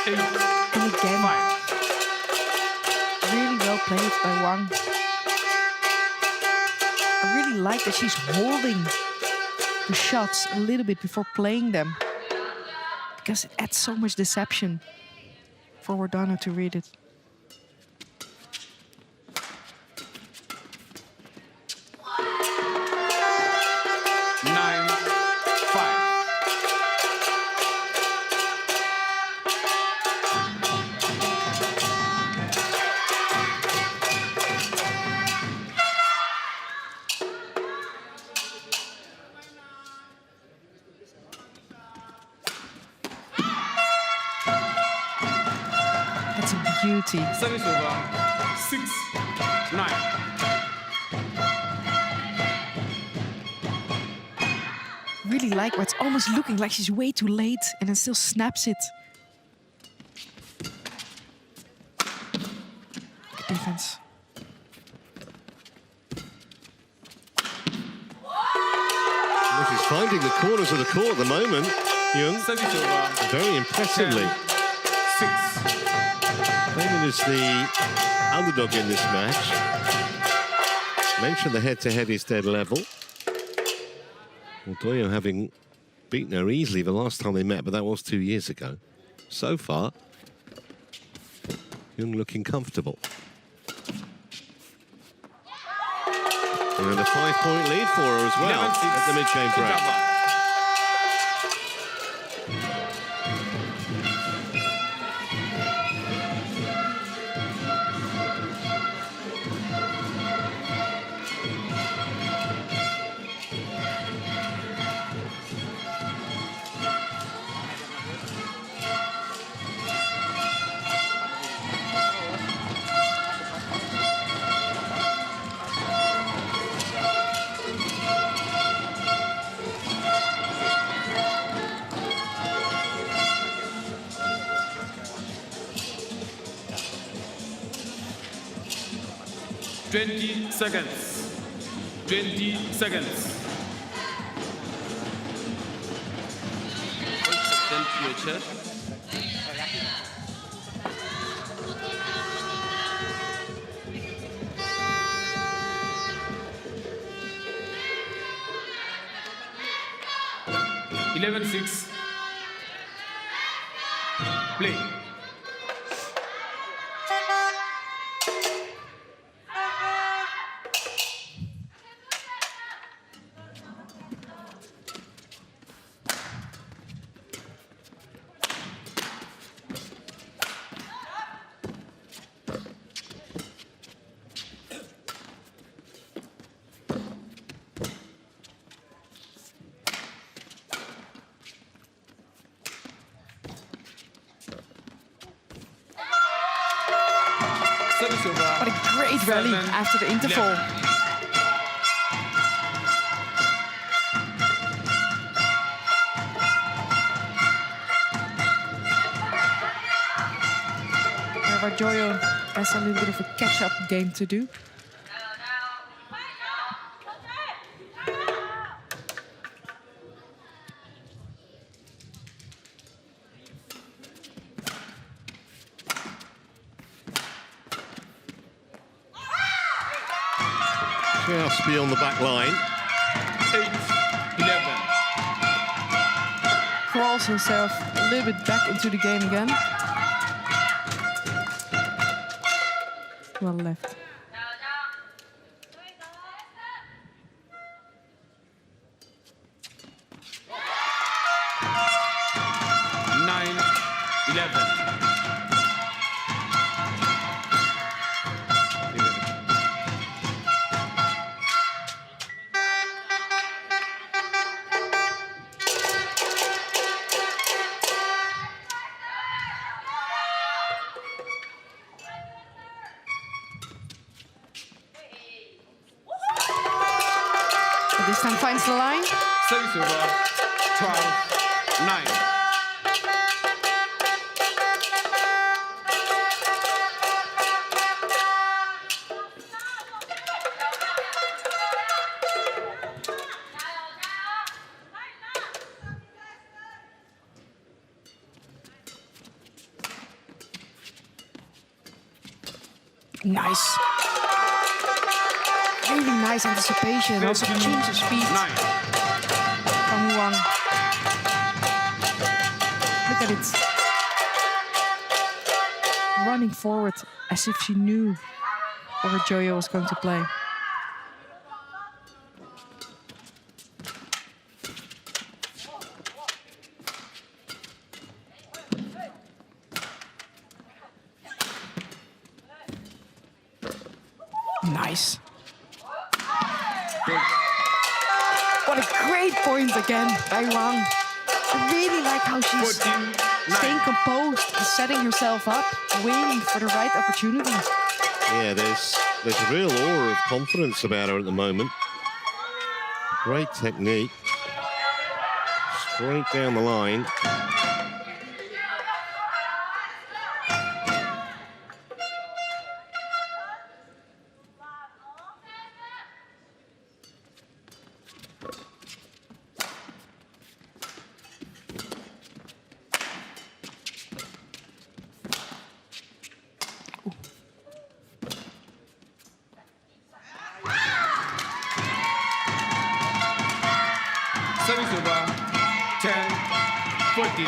And again, really well played by Wang. I really like that she's holding the shots a little bit before playing them, because it adds so much deception for Wardano to read it. That's a beauty. Service over. 6-9. Really like where it's almost looking like she's way too late and then still snaps it. Good defense. Well, she's finding the corners of the court at the moment, Young. Service over. Very impressively. 6. Raymond is the underdog in this match. Mentioned the head-to-head is dead level. Well, Doyo having beaten her easily the last time they met, but that was 2 years ago. So far, Young looking comfortable. And a 5-point lead for her as well at the mid-game break. Twenty seconds. 20 seconds. Eleven 6. Play. What a great rally after the interval. Joyo has a little bit of a catch-up game to do. Just beyond the back line. 8-11. Crawls himself a little bit back into the game again. Well left. This time finds the line. Service over. 12-9. Nice. Really nice anticipation. Also change of speed from Huang. Look at it. Running forward as if she knew where Joyo was going to play. Nice. What a great point again by Wang. I really like how she's staying composed and setting herself up, waiting for the right opportunity. Yeah, there's a real aura of confidence about her at the moment. Great technique. Straight down the line. Service over. 10-14.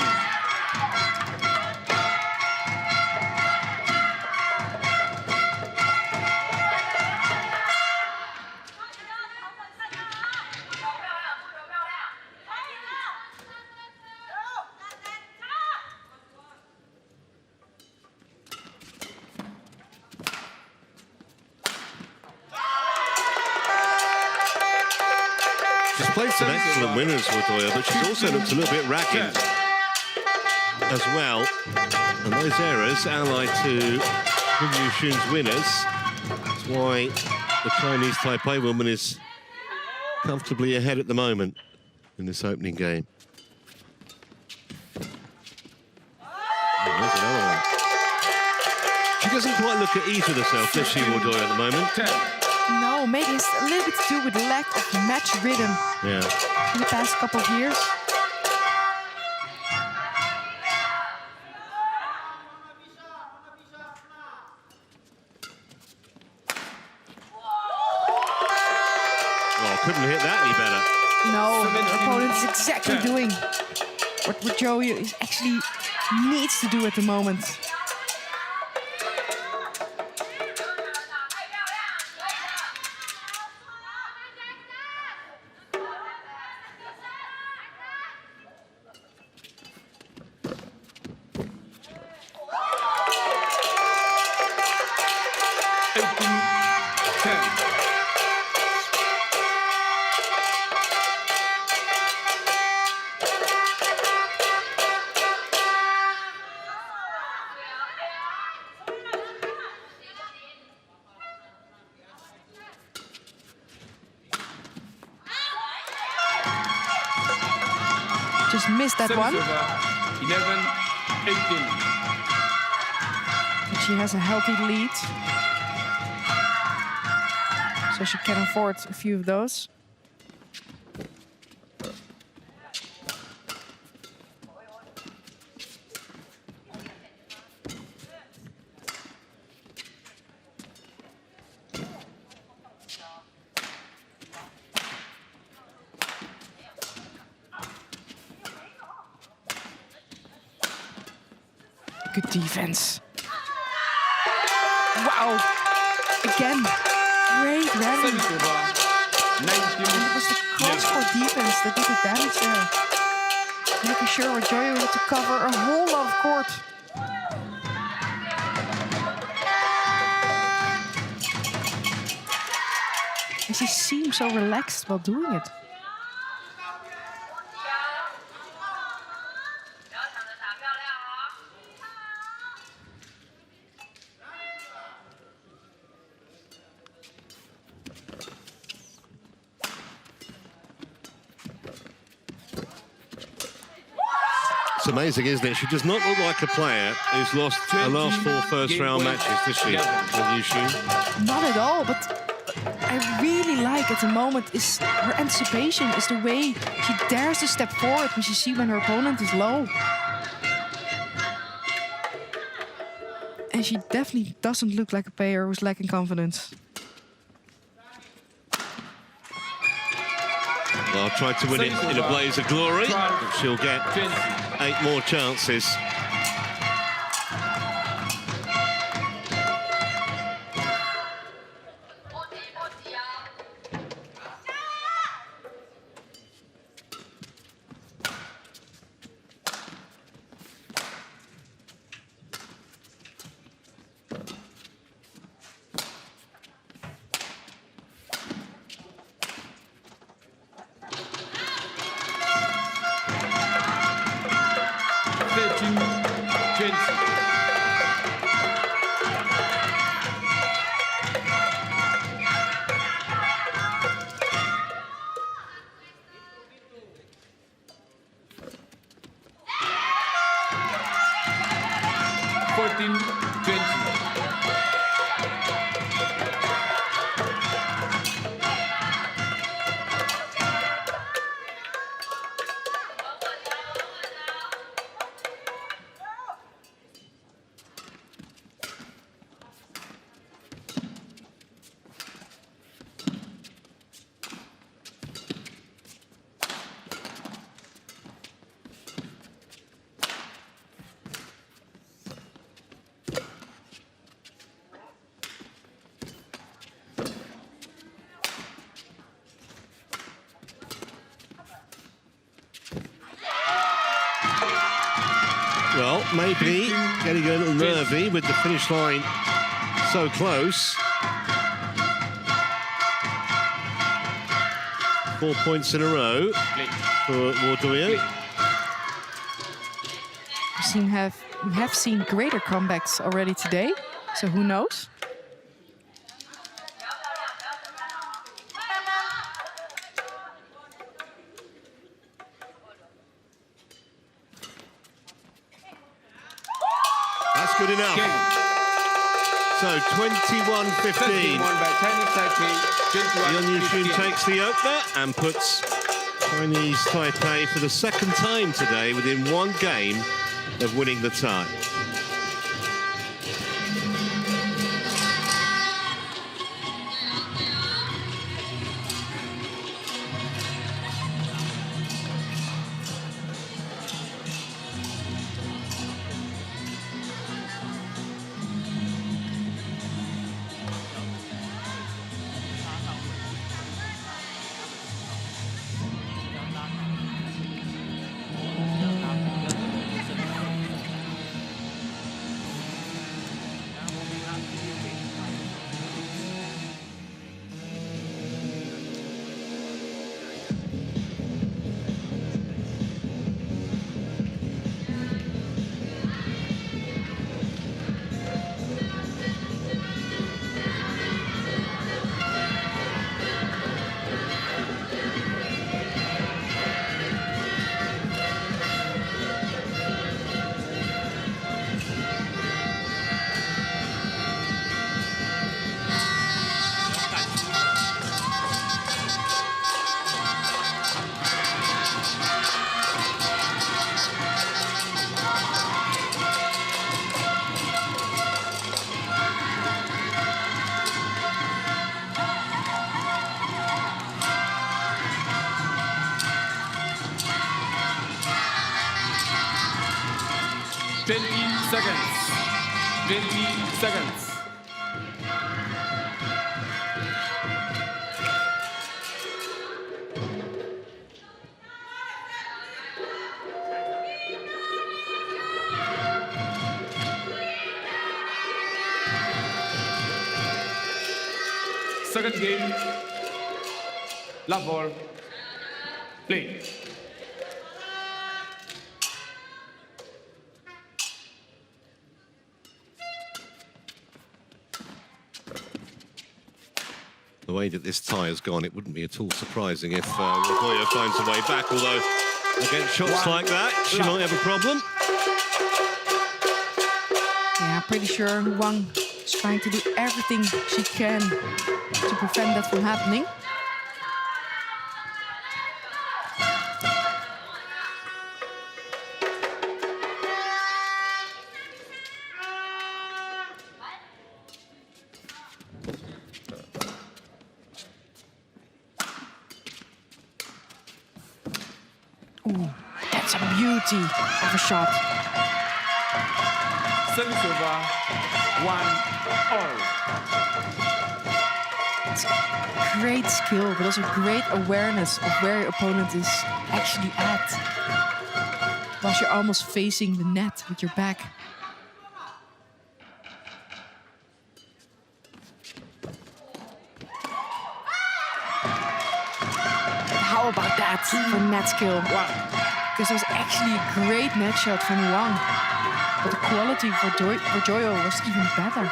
She's played some excellent winners with Oya, but she's also looked a little bit ragged as well. And those errors, allied to Kim Yu-shun's winners, that's why the Chinese Taipei woman is comfortably ahead at the moment in this opening game. Oh, there's another one. She doesn't quite look at ease with herself, does she, Wardoya, at the moment? No, maybe it's a little bit to do with lack of match rhythm in the past couple of years. Oh, couldn't hit that any better. No, her opponent is exactly doing what Joyo actually needs to do at the moment. Just missed that one. 11-18. she has a healthy lead. So she can afford a few of those. Good defense. Wow. Again. Great rally. And it was the cross-court defense that did the damage there. Making sure Joyo had to cover a whole lot of court. And she seemed so relaxed while doing it. It's amazing, isn't it? She does not look like a player who's lost her last 4 first-round matches, does she? Not at all, but I really like at the moment is her anticipation, is the way she dares to step forward when she sees when her opponent is low. And she definitely doesn't look like a player who's lacking confidence. Well, try to win it in a blaze of glory. She'll get 8 more chances. Well, maybe getting a little nervy with the finish line so close. 4 points in a row for Wardoyo. We have seen greater comebacks already today, so who knows? That's good enough. So 21-15. Yeon Yushun takes the opener and puts Chinese Taipei for the second time today within 1 game of winning the tie. 20 seconds. 20 seconds. Second game. Love ball. Play. The way that this tie has gone, it wouldn't be at all surprising if Rogoya finds a way back, although against shots like that, she might have a problem. Yeah, I'm pretty sure Wang is trying to do everything she can to prevent that from happening. Ooh, that's a beauty of a shot. Service over. 1-all. It's great skill, but also great awareness of where your opponent is actually at. Whilst you're almost facing the net with your back. How about that for net skill? Because it was actually a great net shot from Wang. But the quality for Joyo was even better.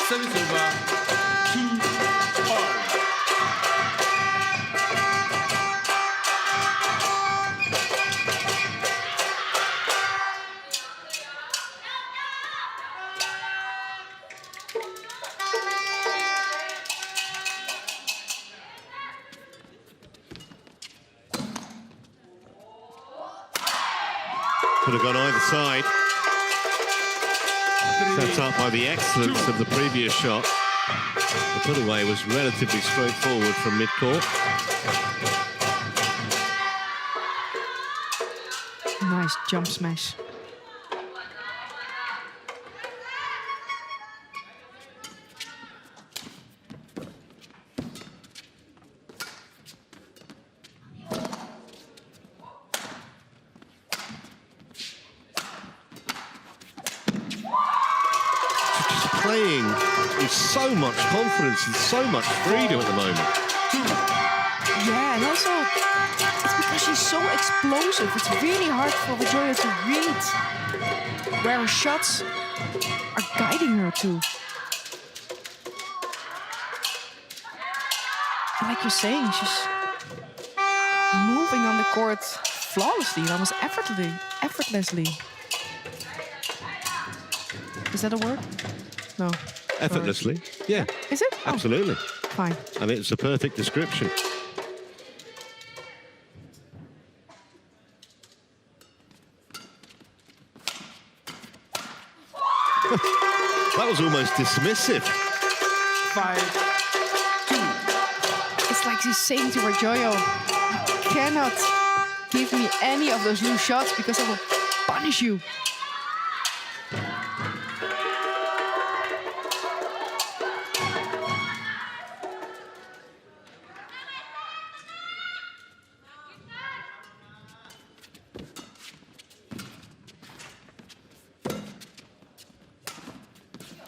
Service over. 2-all. Could have gone either side. Set up by the excellence of the previous shot. The put away was relatively straightforward from mid-court. Nice jump smash. Playing with so much confidence and so much freedom at the moment. Yeah, and also it's because she's so explosive. It's really hard for Joyo to read where her shots are guiding her to. And like you're saying, she's moving on the court flawlessly, almost effortlessly. Is that a word? No. Effortlessly, yeah. Is it? Oh, Absolutely. fine. I mean, it's a perfect description. That was almost dismissive. 5-2. It's like she's saying to her, Joyo, you cannot give me any of those loose shots because I will punish you.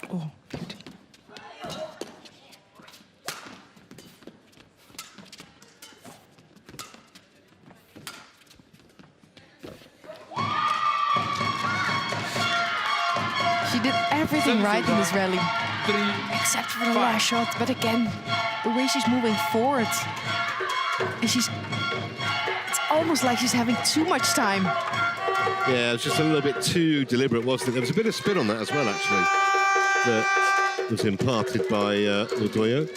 Oh, beauty. She did everything right in this rally, except for the last shot. But again, the way she's moving forward, and it's almost like she's having too much time. Yeah, it was just a little bit too deliberate, wasn't it? There was a bit of spin on that as well, actually, that was imparted by Rogoya.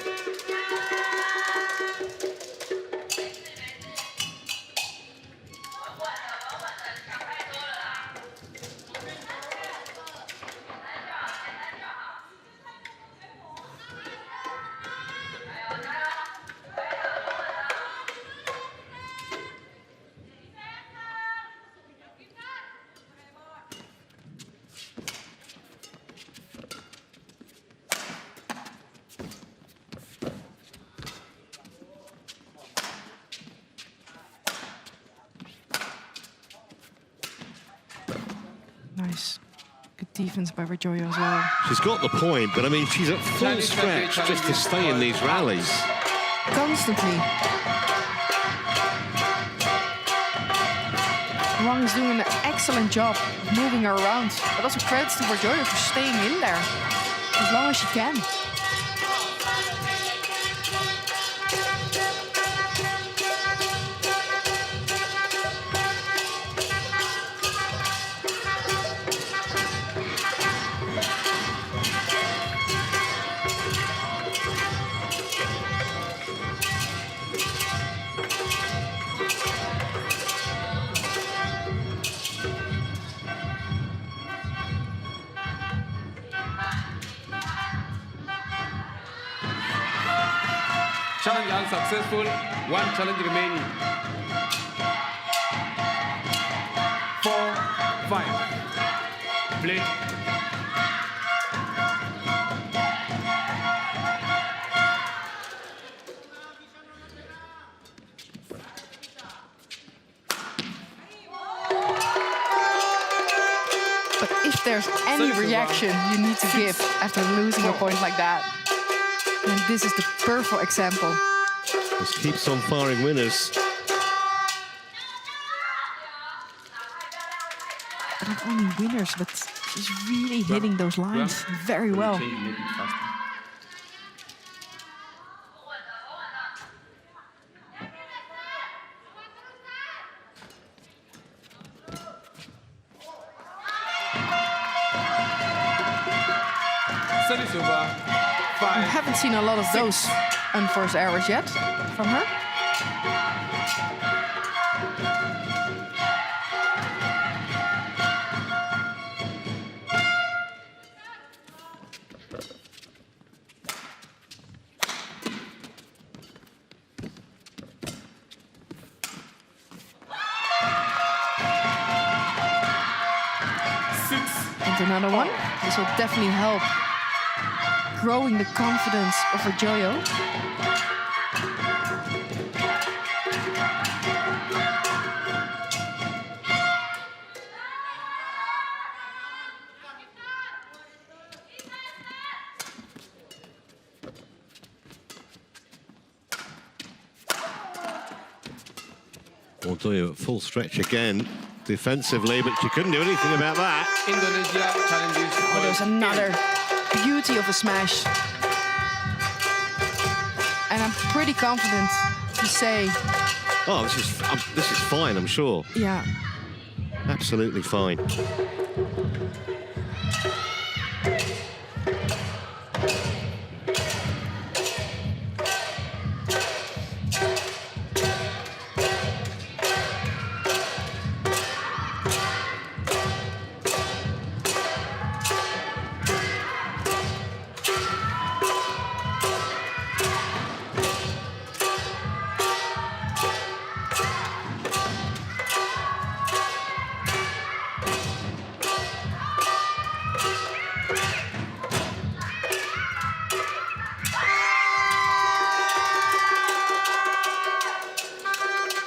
defense by Joyo as well. She's got the point, but I mean, she's at full stretch just to stay in these rallies. Constantly. Wang is doing an excellent job of moving her around. But also credits to Joyo for staying in there as long as she can. Challenge unsuccessful, 1 challenge remaining. 4, 5. Play. But if there's any reaction you need to give after losing a point like that, then this is the perfect example. Just keeps on firing winners. Not only winners, but she's really hitting those lines very well. Service over. I haven't seen a lot of those unforced errors yet from her. And another one. This will definitely help growing the confidence of Joyo. Joyo at full stretch again, defensively, but she couldn't do anything about that. Indonesia challenges. Oh, there's another beauty of a smash. And I'm pretty confident to say... Oh, this is fine, I'm sure. Yeah. Absolutely fine.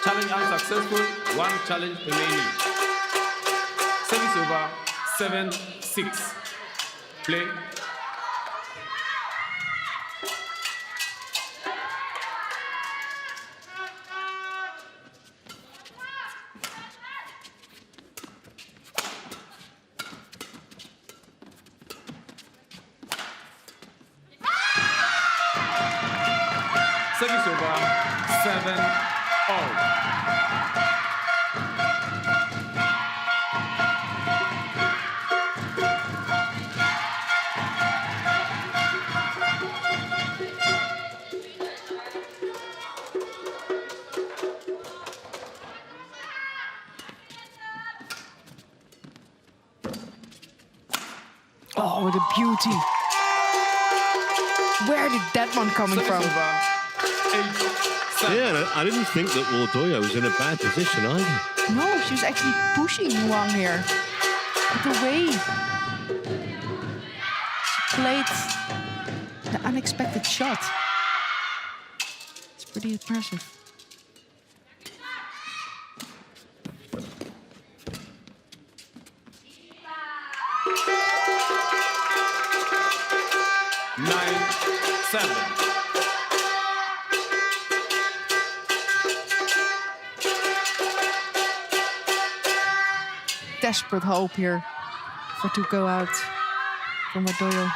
Challenge unsuccessful, 1 challenge remaining. Service over, 7-6. Play. Service over, 7-all. Oh, the beauty. Where did that one coming from? Yeah, I didn't think that Joyo was in a bad position either. No, she was actually pushing Wang here. But the way she played the unexpected shot. It's pretty impressive. desperate hope here for to go out from Ardoyo.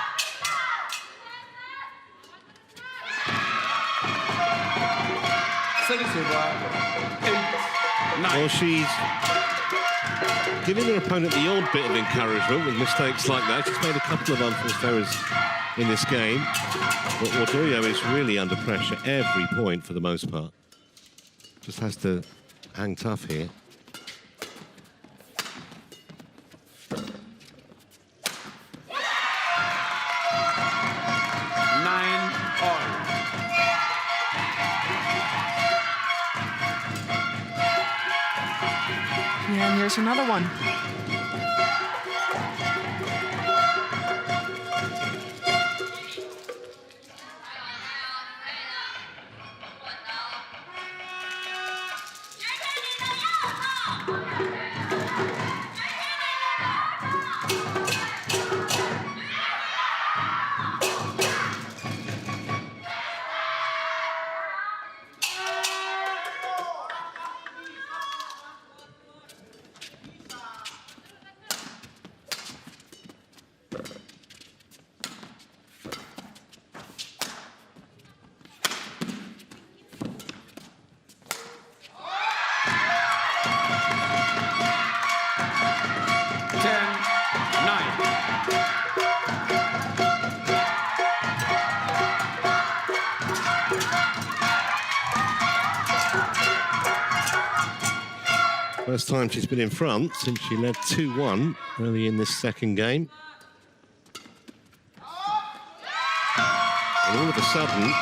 Well, she's giving her opponent the odd bit of encouragement with mistakes like that. She's made a couple of unforced errors in this game, but Ardoyo is really under pressure every point for the most part. Just has to hang tough here. Yeah, and here's another one. First time she's been in front since she led 2-1 early in this second game. And all of a sudden,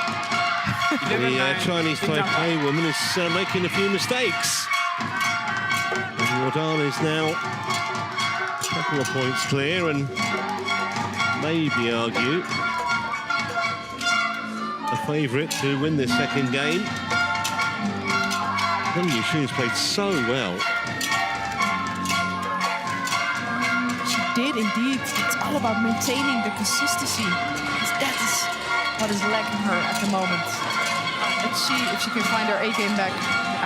the Chinese Taipei woman is making a few mistakes. And Jordan is now a couple of points clear and maybe argue a favourite to win this second game. Yushin's played so well. She did indeed. It's all about maintaining the consistency. That is what is lacking her at the moment. Let's see if she can find her A game back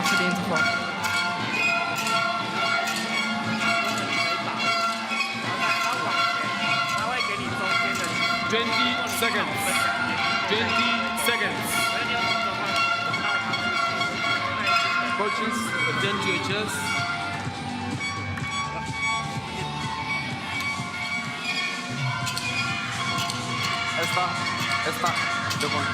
after the interval. Seconds. 20 seconds. Coaches, attend to your chairs. Esta, the point.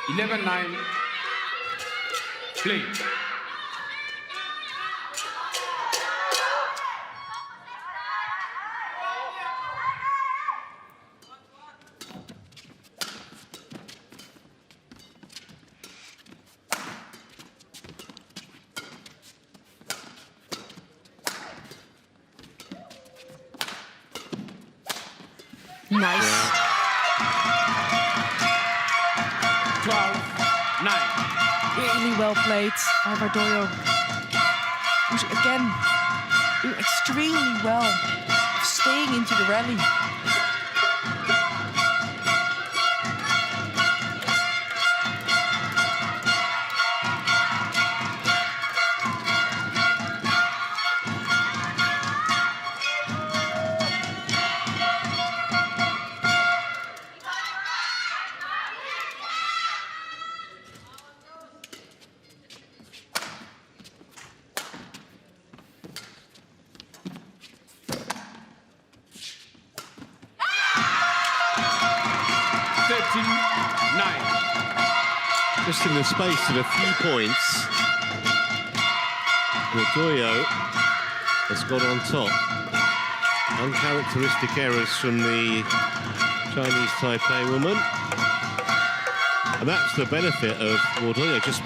(11-9). Play. Nice. 12-9. Really well played by Ardoyo, who's again doing extremely well, staying into the rally. Just in the space of a few points, Ardoyo has got on top. Uncharacteristic errors from the Chinese Taipei woman. And that's the benefit of Ardoyo just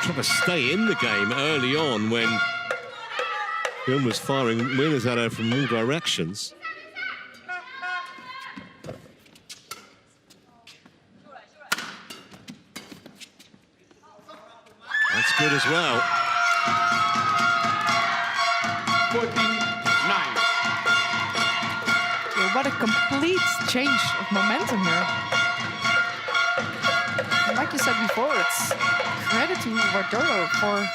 trying to stay in the game early on when Yun was firing winners at her from all directions. That's good as well. 14-9. what a complete change of momentum here. And like you said before, it's credit to Vardoyo for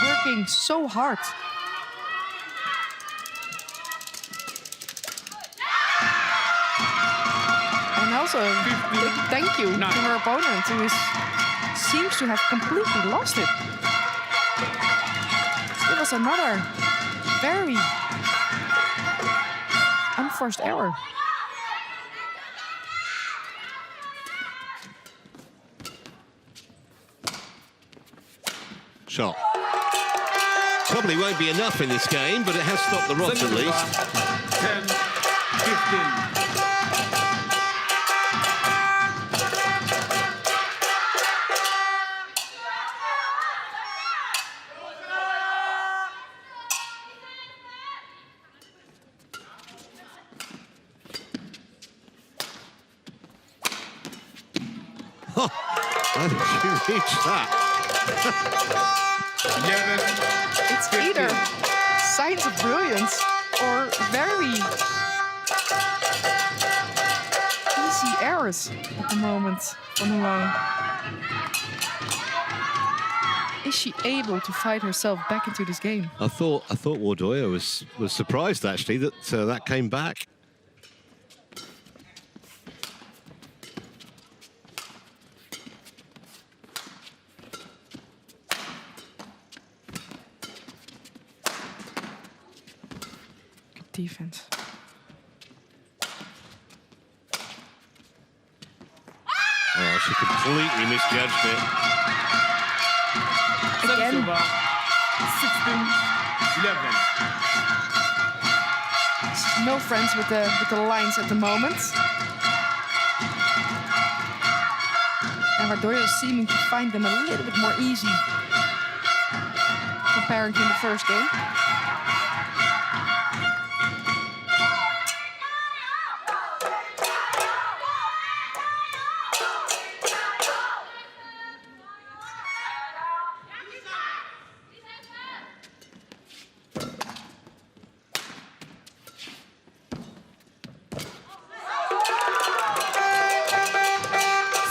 working so hard. And also a big thank you to her opponent, who seems to have completely lost it. It was another very unforced error. Shot. Probably won't be enough in this game, but it has stopped the rods at least. 10, 15. How did you reach that? 11, It's either signs of brilliance or very easy errors at the moment from Huang. Is she able to fight herself back into this game? I thought Vardoyo was surprised actually that that came back. Defense. Oh, she completely misjudged it. Again. 16, 11. She's no friends with the lines at the moment. And Vardoyo is seeming to find them a little bit more easy comparing to the first game.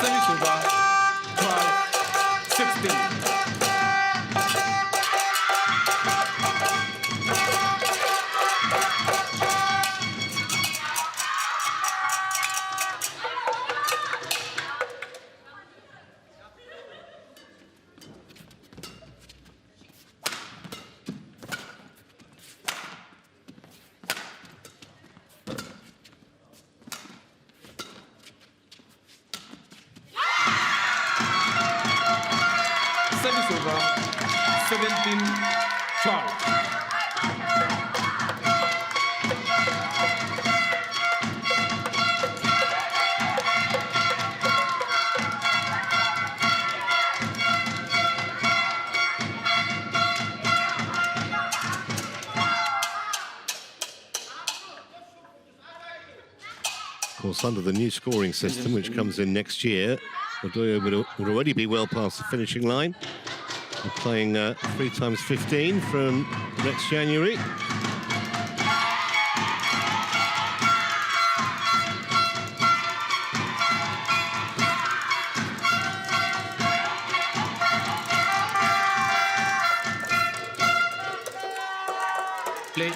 Semi-silver, 12, 16. Service over, 17, 12. Of course, under the new scoring system, which comes in next year, Vardoyo would already be well past the finishing line. They're playing 3 times 15 from next January. Play.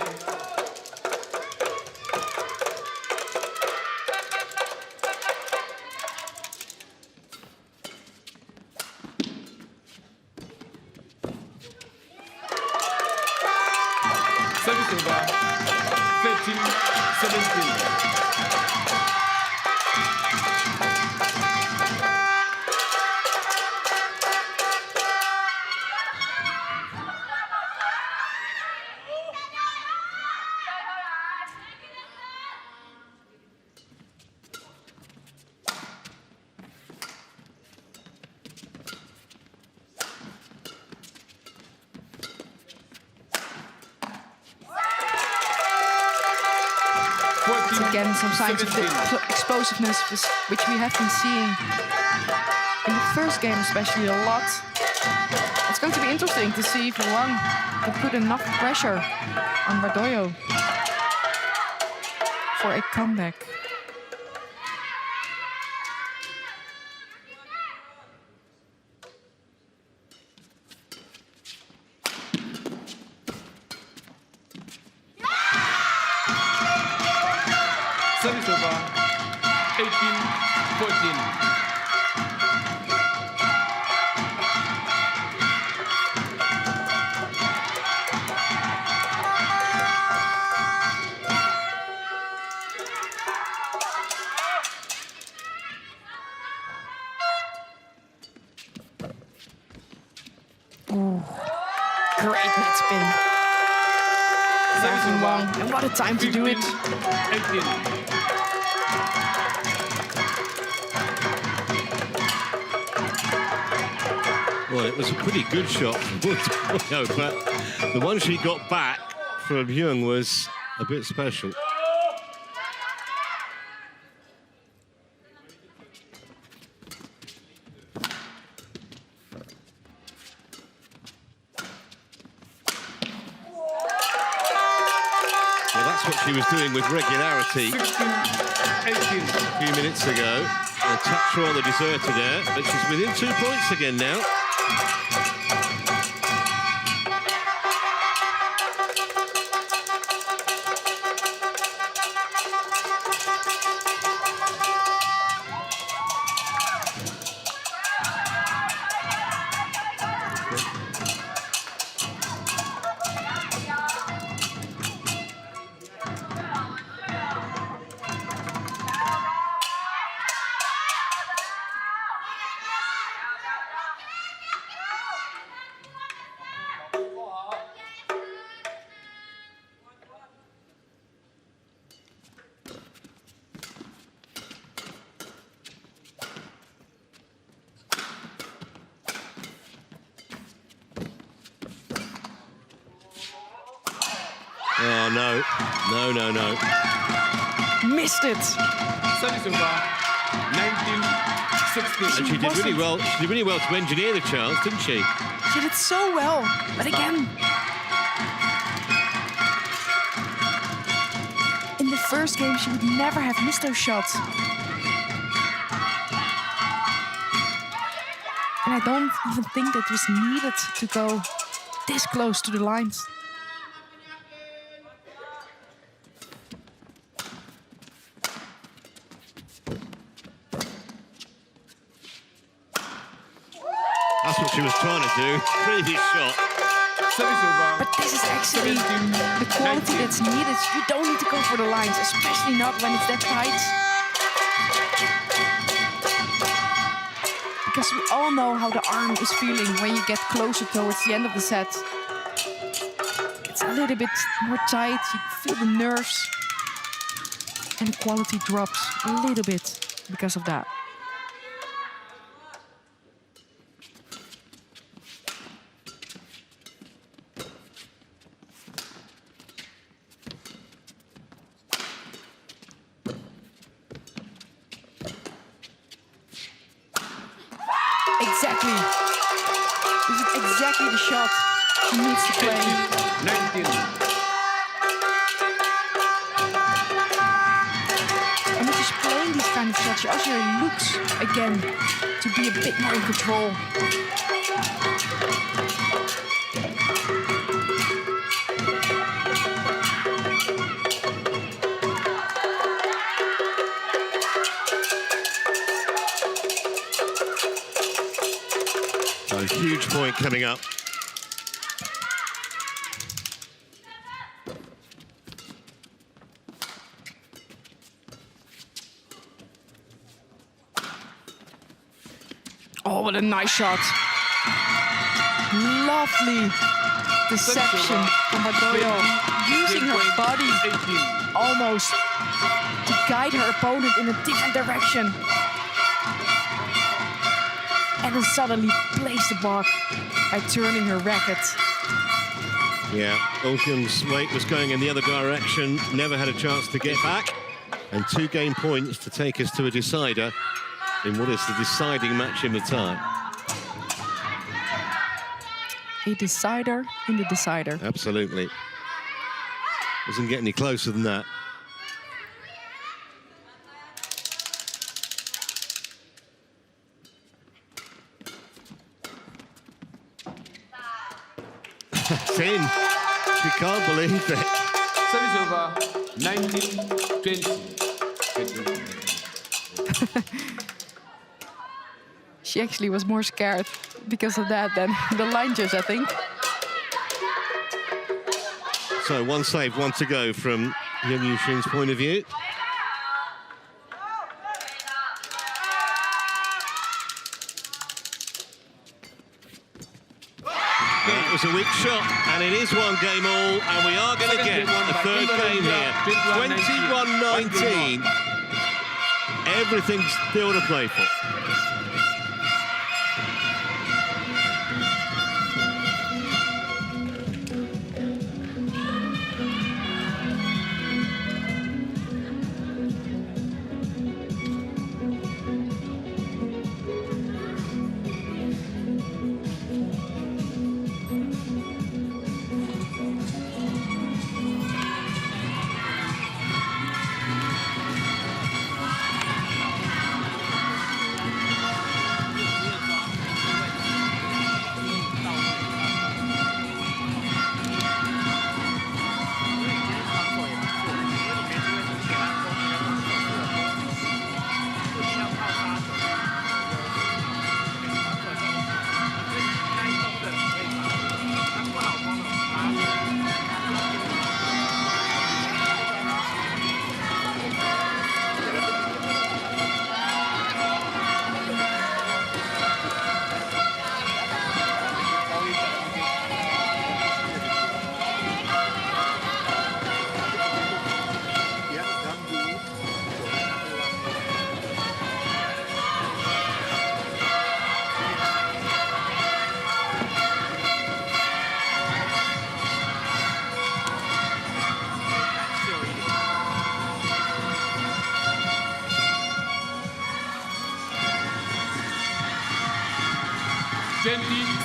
Service over, 13, 17. Again, some signs of the explosiveness which we have been seeing in the first game especially a lot. It's going to be interesting to see if Huang can put enough pressure on Vardoyo for a comeback. Service over. 18-14. Great net spin. 7-1. And what a time to do it. 18. Well, it was a pretty good shot from Wood, but the one she got back from Young was a bit special. Well, that's what she was doing with regularity 16, 18. a few minutes ago. A touch her on the deserter there, but she's within 2 points again now. Oh, no. No, no, no. Missed it. Service over. 19-16. And she did really well. She did really well to engineer the chance, didn't she? She did so well. But again, in the first game, she would never have missed those shots. And I don't even think that was needed to go this close to the lines. That's what she was trying to do. Previous shot. Service over. But this is actually the quality that's needed. You don't need to go for the lines, especially not when it's that tight. Because we all know how the arm is feeling when you get closer towards the end of the set. It's a little bit more tight, you feel the nerves. And the quality drops a little bit because of that. Exactly. This is exactly the shot she needs to play. 19. And if she's playing these kind of shots, she also looks again to be a bit more in control. A huge point coming up. Oh, what a nice shot. Lovely deception from Badoyo, using her body almost to guide her opponent in a different direction. And then suddenly place the block by turning her racket. Yeah, Ulken's weight was going in the other direction, never had a chance to get back. And 2 game points to take us to a decider in what is the deciding match in the tie. A decider in the decider. Absolutely. Doesn't get any closer than that. It's in. She can't believe it. Service over. 19-20. She actually was more scared because of that than the line judge, I think. So one save, one to go from Young Yushin's point of view. That was a weak shot, and it is one game all, and we are going to get a third game here. 21-19. Everything's still to play for.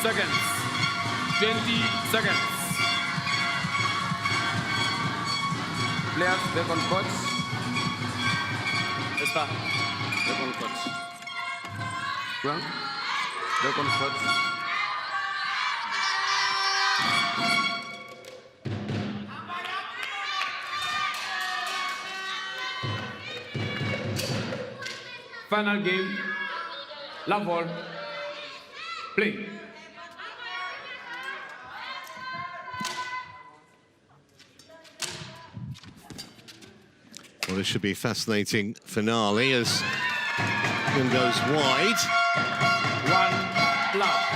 Seconds. 20 seconds. Players back on court. Está. Back on court. Well, back on court. Final game. Love ball. Play. Well, this should be a fascinating finale as one goes wide. 1 love.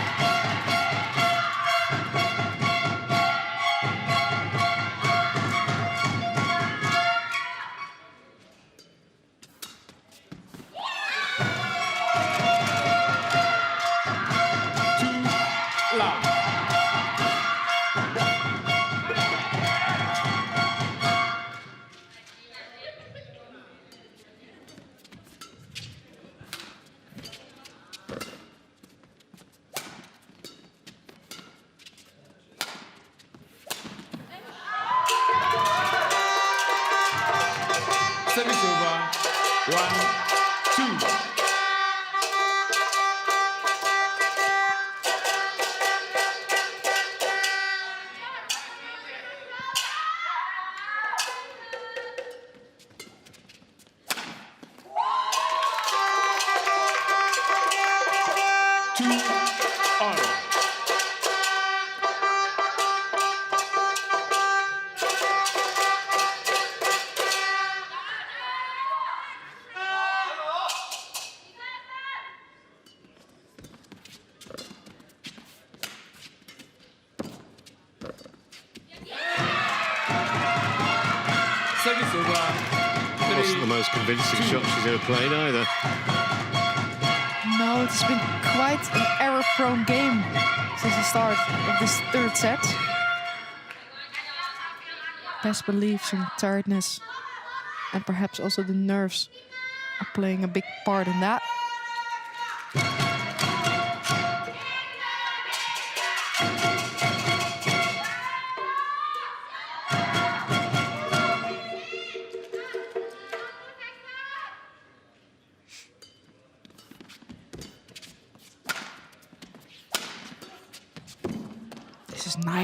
Service over. 1, 2. Wasn't the most convincing shot she's ever played either. No, it's been quite an error-prone game since the start of this third set. Best believe some tiredness and perhaps also the nerves are playing a big part in that.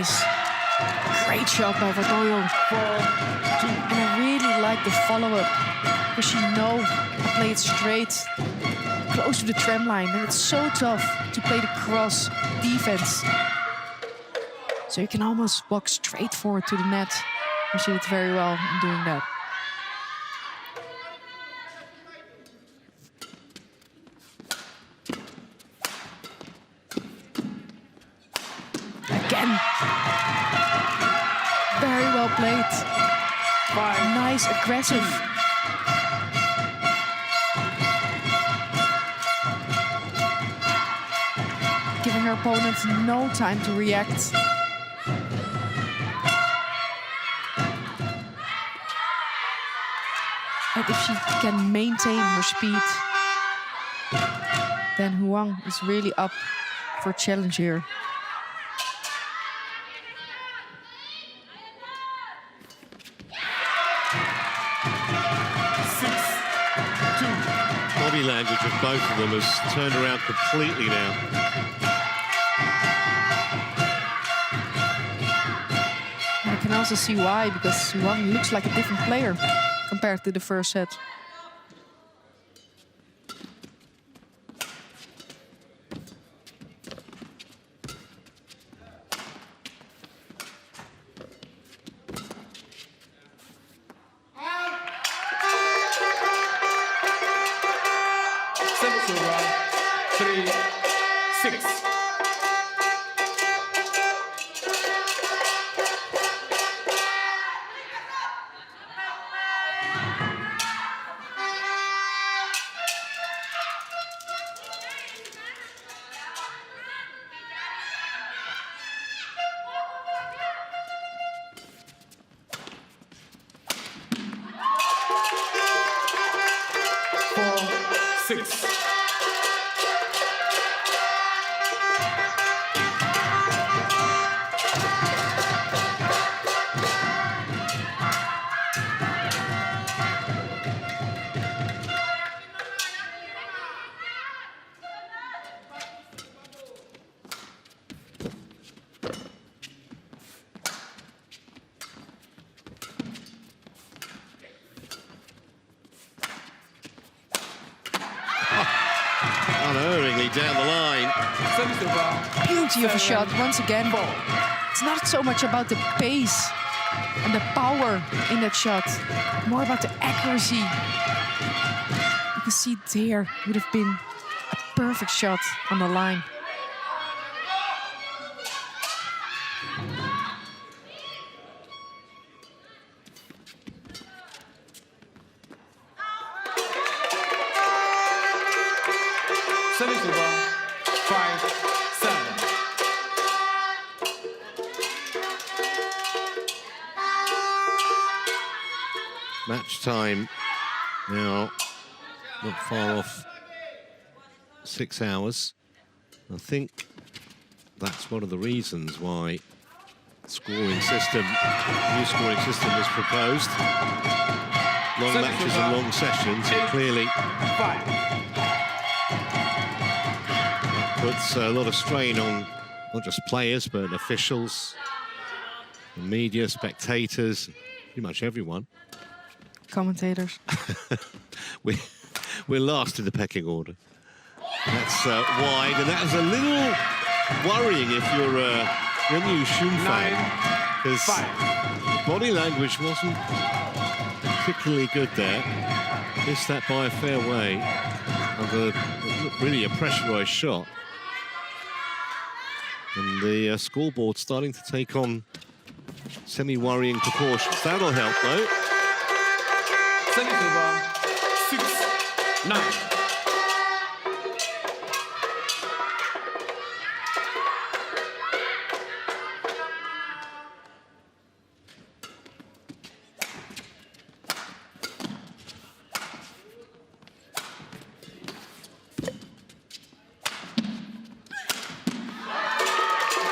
nice. Great shot by Vardoyo. And I really like the follow-up because she knows to play it straight, close to the tram line. And it's so tough to play the cross defense. So you can almost walk straight forward to the net. And she did very well in doing that. Again. Very well played. Nice, aggressive. Giving her opponent no time to react. And if she can maintain her speed, then Huang is really up for a challenge here. Body language of both of them has turned around completely now. I can also see why, because Huang looks like a different player compared to the first set. Service over, 3-6. Unerringly down the line. Beauty of a shot once again. It's not so much about the pace and the power in that shot, more about the accuracy. You can see there would have been a perfect shot on the line. Service over, 5-7. Match time now, not far off 6 hours. I think that's one of the reasons why scoring system, new scoring system was proposed. Long matches and long sessions, it clearly puts a lot of strain on not just players, but officials, the media, spectators, pretty much everyone. Commentators. We're last in the pecking order. That's wide, and that is a little worrying if you're a Ren Yushun fan, because body language wasn't particularly good there. Missed that by a fair way of really a pressurised shot. And the scoreboard starting to take on semi-worrying proportions. That'll help, though. Service over, 6-9.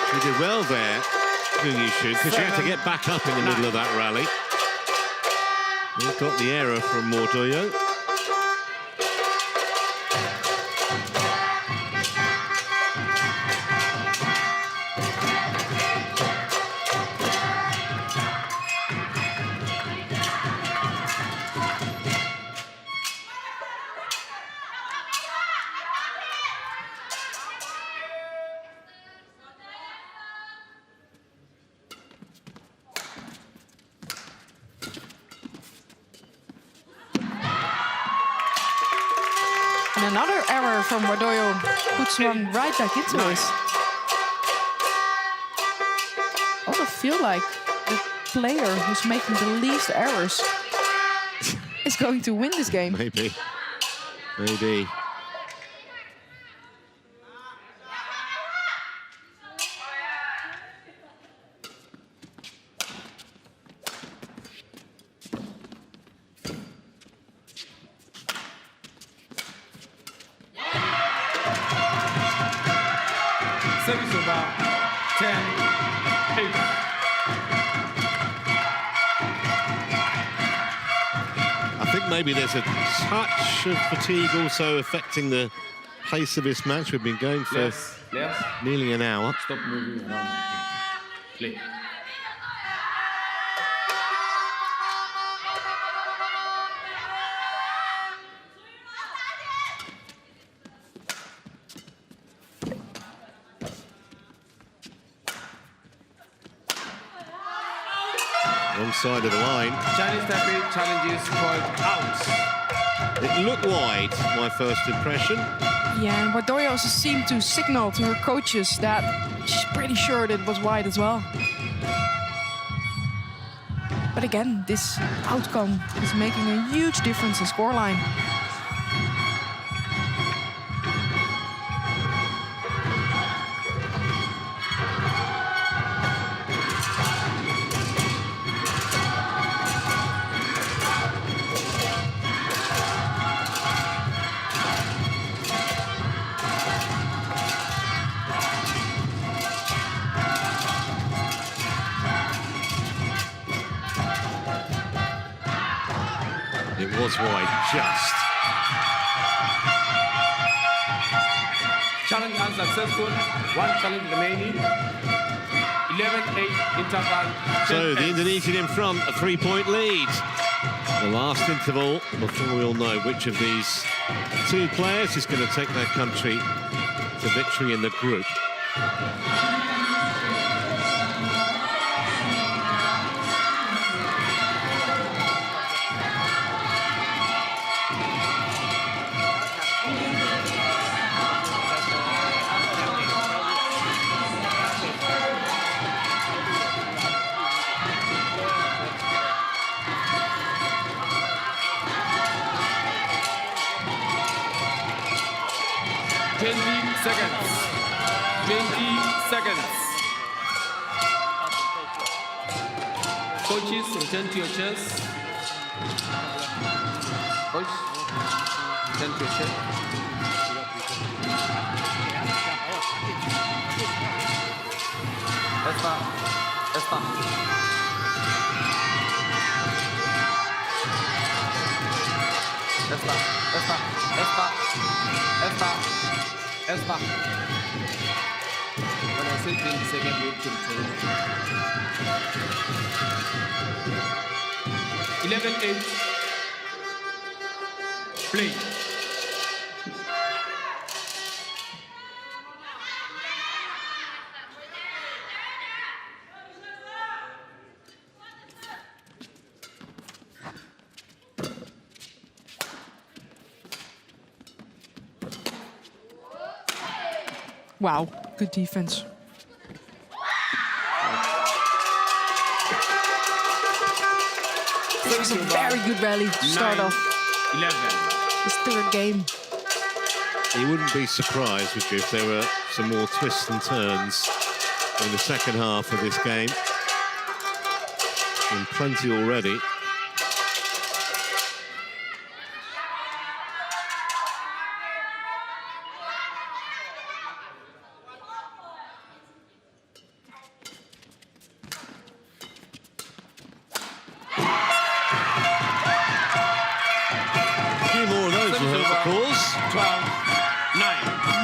She did well there, because she had to get back up in the middle of that rally. We've got the error from Mordoyo. And another error from Wardoyo puts one right back into us. I also feel like the player who's making the least errors is going to win this game. Maybe. Maybe. Service over 10, 8. I think maybe there's a touch of fatigue also affecting the pace of this match. We've been going for nearly an hour. Stop moving around. Play. Wrong side of the line. Chinese Taipei challenges called out. It looked wide, my first impression. Yeah, and Wardoyo also seemed to signal to her coaches that she's pretty sure that it was wide as well. But again, this outcome is making a huge difference in scoreline. It was wide, just. Challenge unsuccessful. One challenge remaining. 11-8 interval. So the Indonesian in front, a 3-point lead. The last interval before we'll know which of these two players is going to take their country to victory in the group. Coaches, return to your chairs. Coach, return to your chair. Esta. When I say 20 seconds, you have to return. 11-8. Play. Wow, good defense. This was a very good rally to start off 11. this third game. You wouldn't be surprised, would you, if there were some more twists and turns in the second half of this game. And plenty already.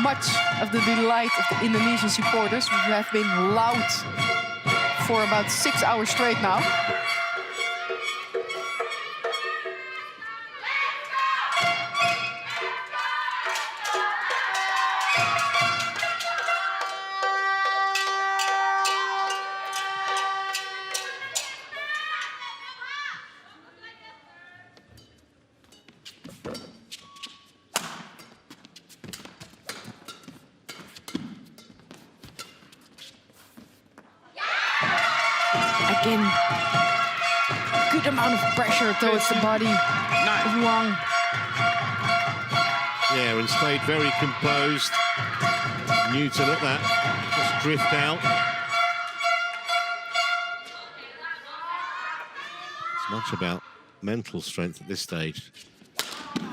Much of the delight of the Indonesian supporters, who have been loud for about 6 hours straight now. again, good amount of pressure towards the body of Wang. Yeah, and stayed very composed. Knew to let that just drift out. It's much about mental strength at this stage. 14-9.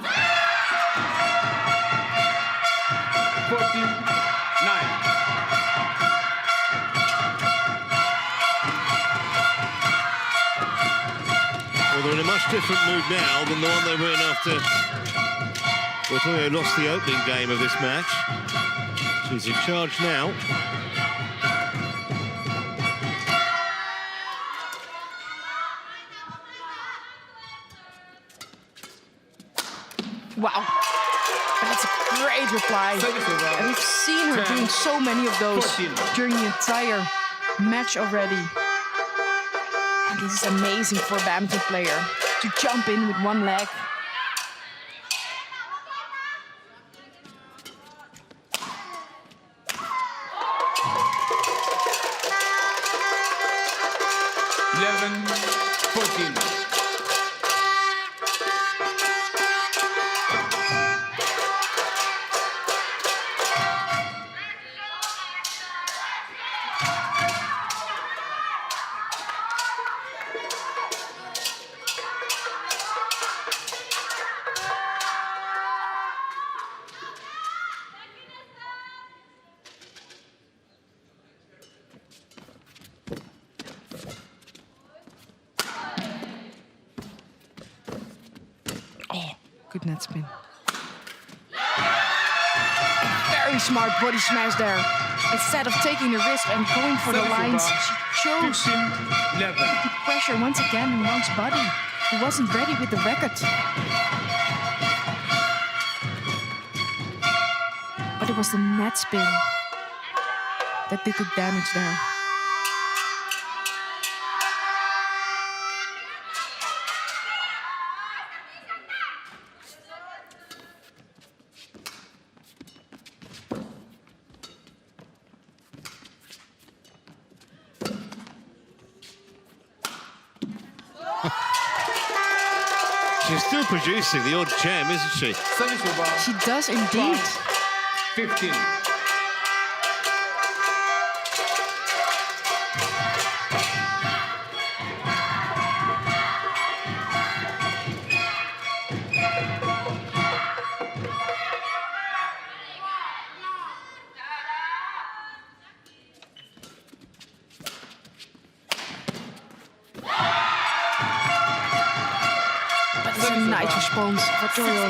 Well, they're in a much different mood now than the one they were in after they lost the opening game of this match. She's in charge now. Wow, that's a great reply. And we've seen her doing so many of those during the entire match already. And this is amazing for a badminton player to jump in with one leg. Good net spin. Very smart body smash there. Instead of taking the risk and going for the lines, she chose to put pressure once again on Wang's body, who wasn't ready with the racket. But it was the net spin that did the damage there. She's still producing the odd gem, isn't she? She does indeed. 15. Nice response for Toyo,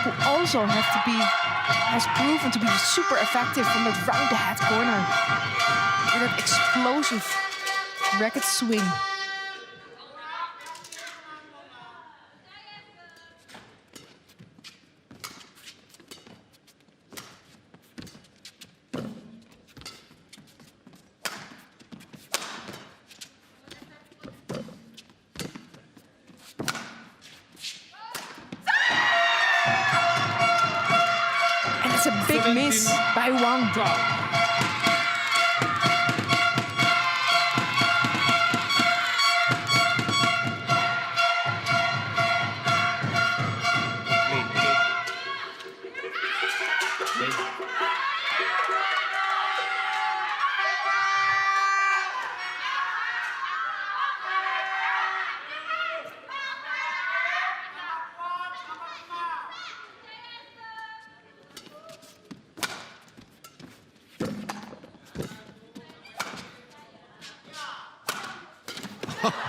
who also has proven to be super effective from that round the head corner with that explosive racket swing. It's a big miss by Wang.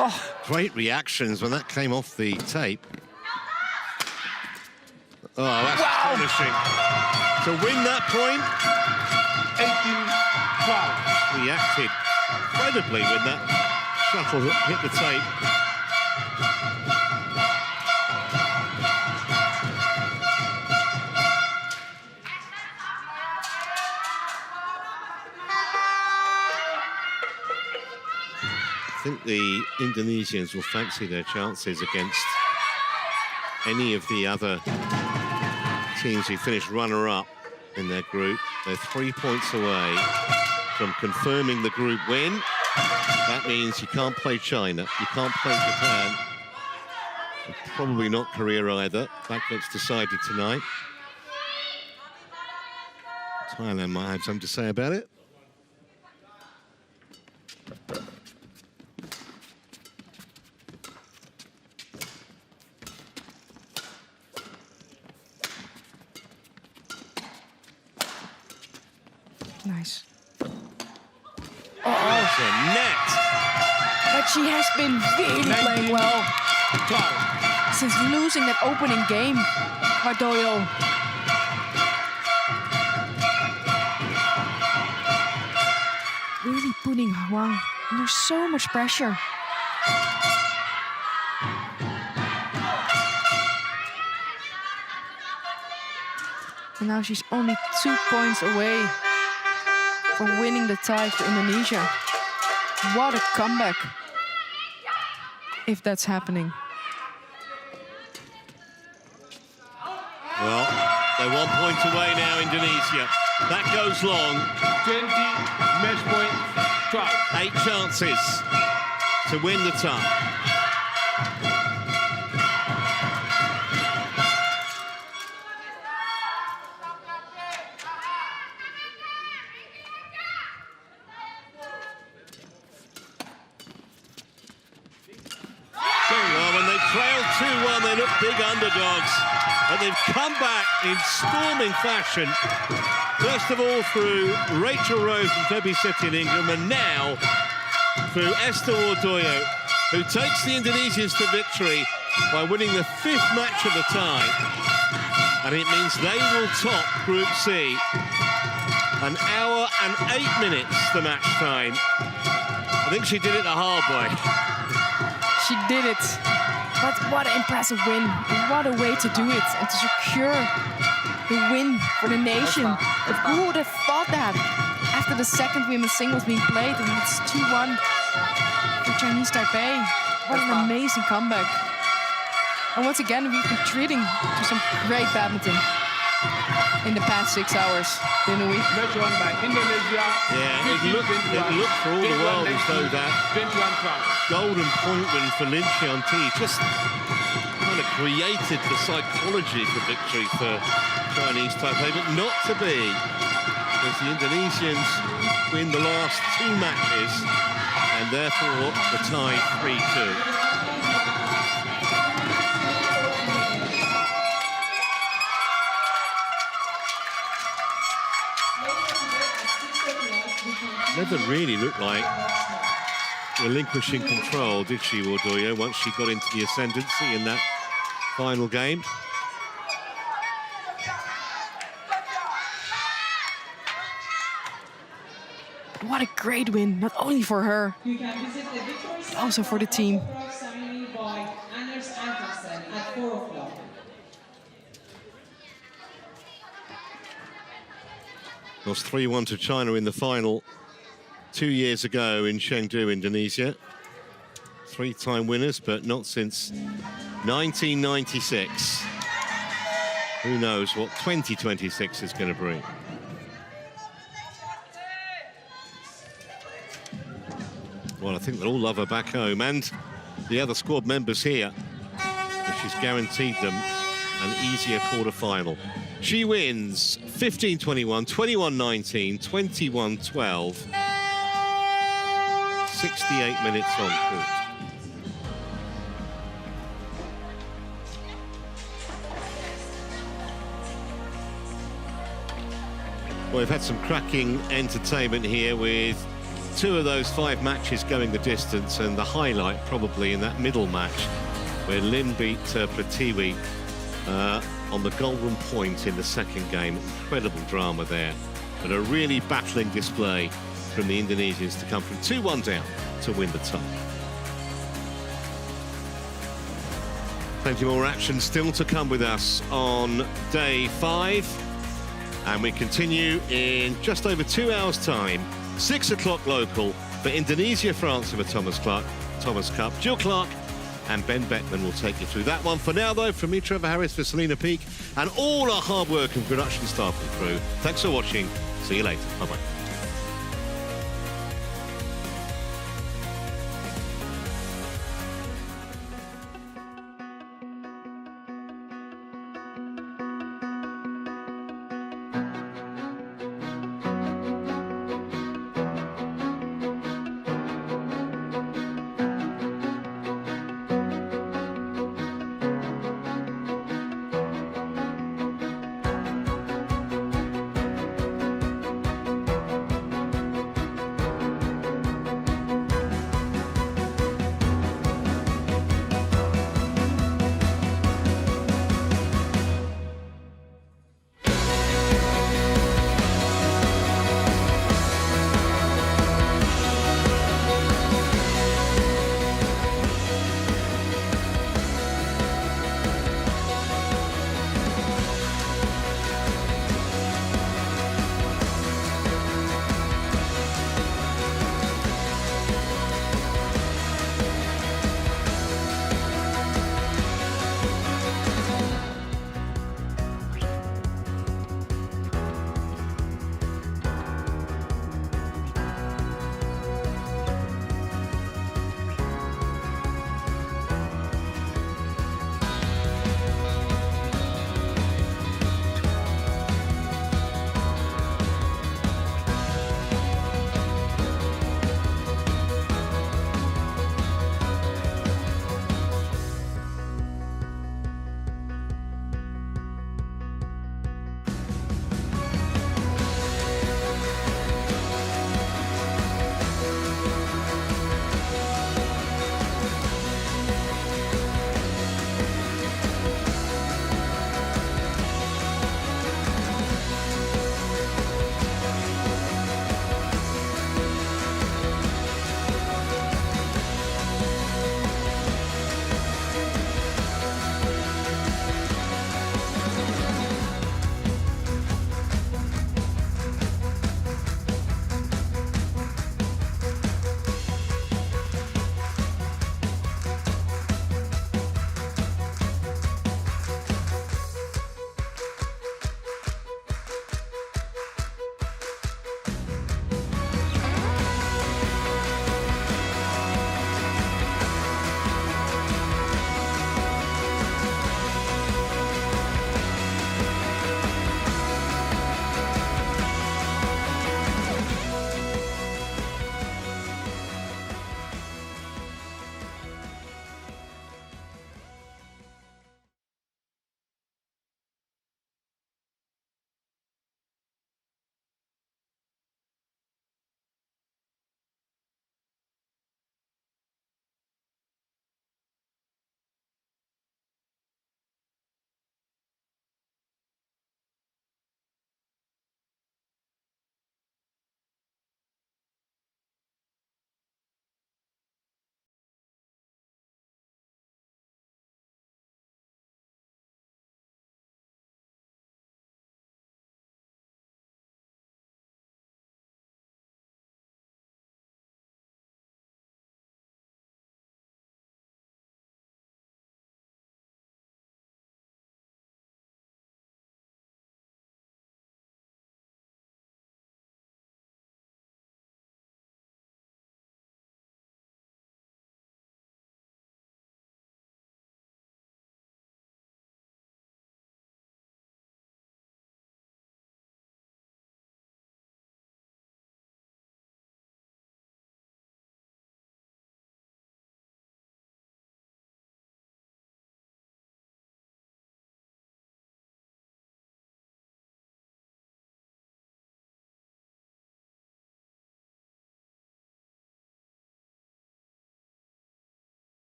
Oh, great reactions when that came off the tape. Oh, that's astonishing. To win that point, 18-12. Reacted incredibly when that shuttle hit the tape. I think the Indonesians will fancy their chances against any of the other teams who finished runner-up in their group. They're 3 points away from confirming the group win. That means you can't play China, you can't play Japan, and probably not Korea either. That gets decided tonight. Thailand might have something to say about it. Nice. Oh, it's a net. But she has been really playing well. Since losing that opening game, Hardoyo. Really putting Huang under so much pressure. And now she's only 2 points away from winning the tie for Indonesia. What a comeback, if that's happening. Well, they're 1 point away now, Indonesia. That goes long. 20, match point, 12. 8 chances to win the tie. Well, when they trailed 2-1, they looked big underdogs. But they've come back in storming fashion. First of all through Rachel Rose and Debbie Setian Ingram, and now through Esther Wardoyo, who takes the Indonesians to victory by winning the 5th match of the tie. And it means they will top Group C. 1 hour and 8 minutes, the match time. I think she did it the hard way. She did it. But what an impressive win. What a way to do it and to secure the win for the nation. But who would have thought that after the second women's singles being played, and it's 2-1 for Chinese Taipei. What an amazing comeback. And once again, we've been treating to some great badminton in the past 6 hours, didn't we? Match won by Indonesia. Yeah, it looked for all the world as though that 21-12. golden point win for Lin Xianti just kind of created the psychology for victory for Chinese Taipei, but not to be, because the Indonesians win the last 2 matches and therefore the tie 3-2. Never really looked like relinquishing control, did she, Wardoyo, once she got into the ascendancy in that final game? What a great win, not only for her, but also for the team. Lost 3-1 to China in the final 2 years ago in Chengdu, Indonesia. 3-time winners, but not since 1996. Who knows what 2026 is going to bring. Well, I think they'll all love her back home, and the other squad members here. She's guaranteed them an easier quarter-final. She wins 15-21, 21-19, 21-12. 68 minutes on court. Well, we've had some cracking entertainment here with 2 of those 5 matches going the distance, and the highlight probably in that middle match where Lin beat Pratiwi on the golden point in the second game. Incredible drama there, but a really battling display from the Indonesians to come from 2-1 down to win the tie. Plenty more action still to come with us on day 5, and we continue in just over 2 hours' time, 6 o'clock local, for Indonesia, France in the Thomas Cup. Jill Clark and Ben Beckman will take you through that one. For now, though, from me, Trevor Harris, for Selena Peake, and all our hard work and production staff and crew, thanks for watching. See you later. Bye-bye.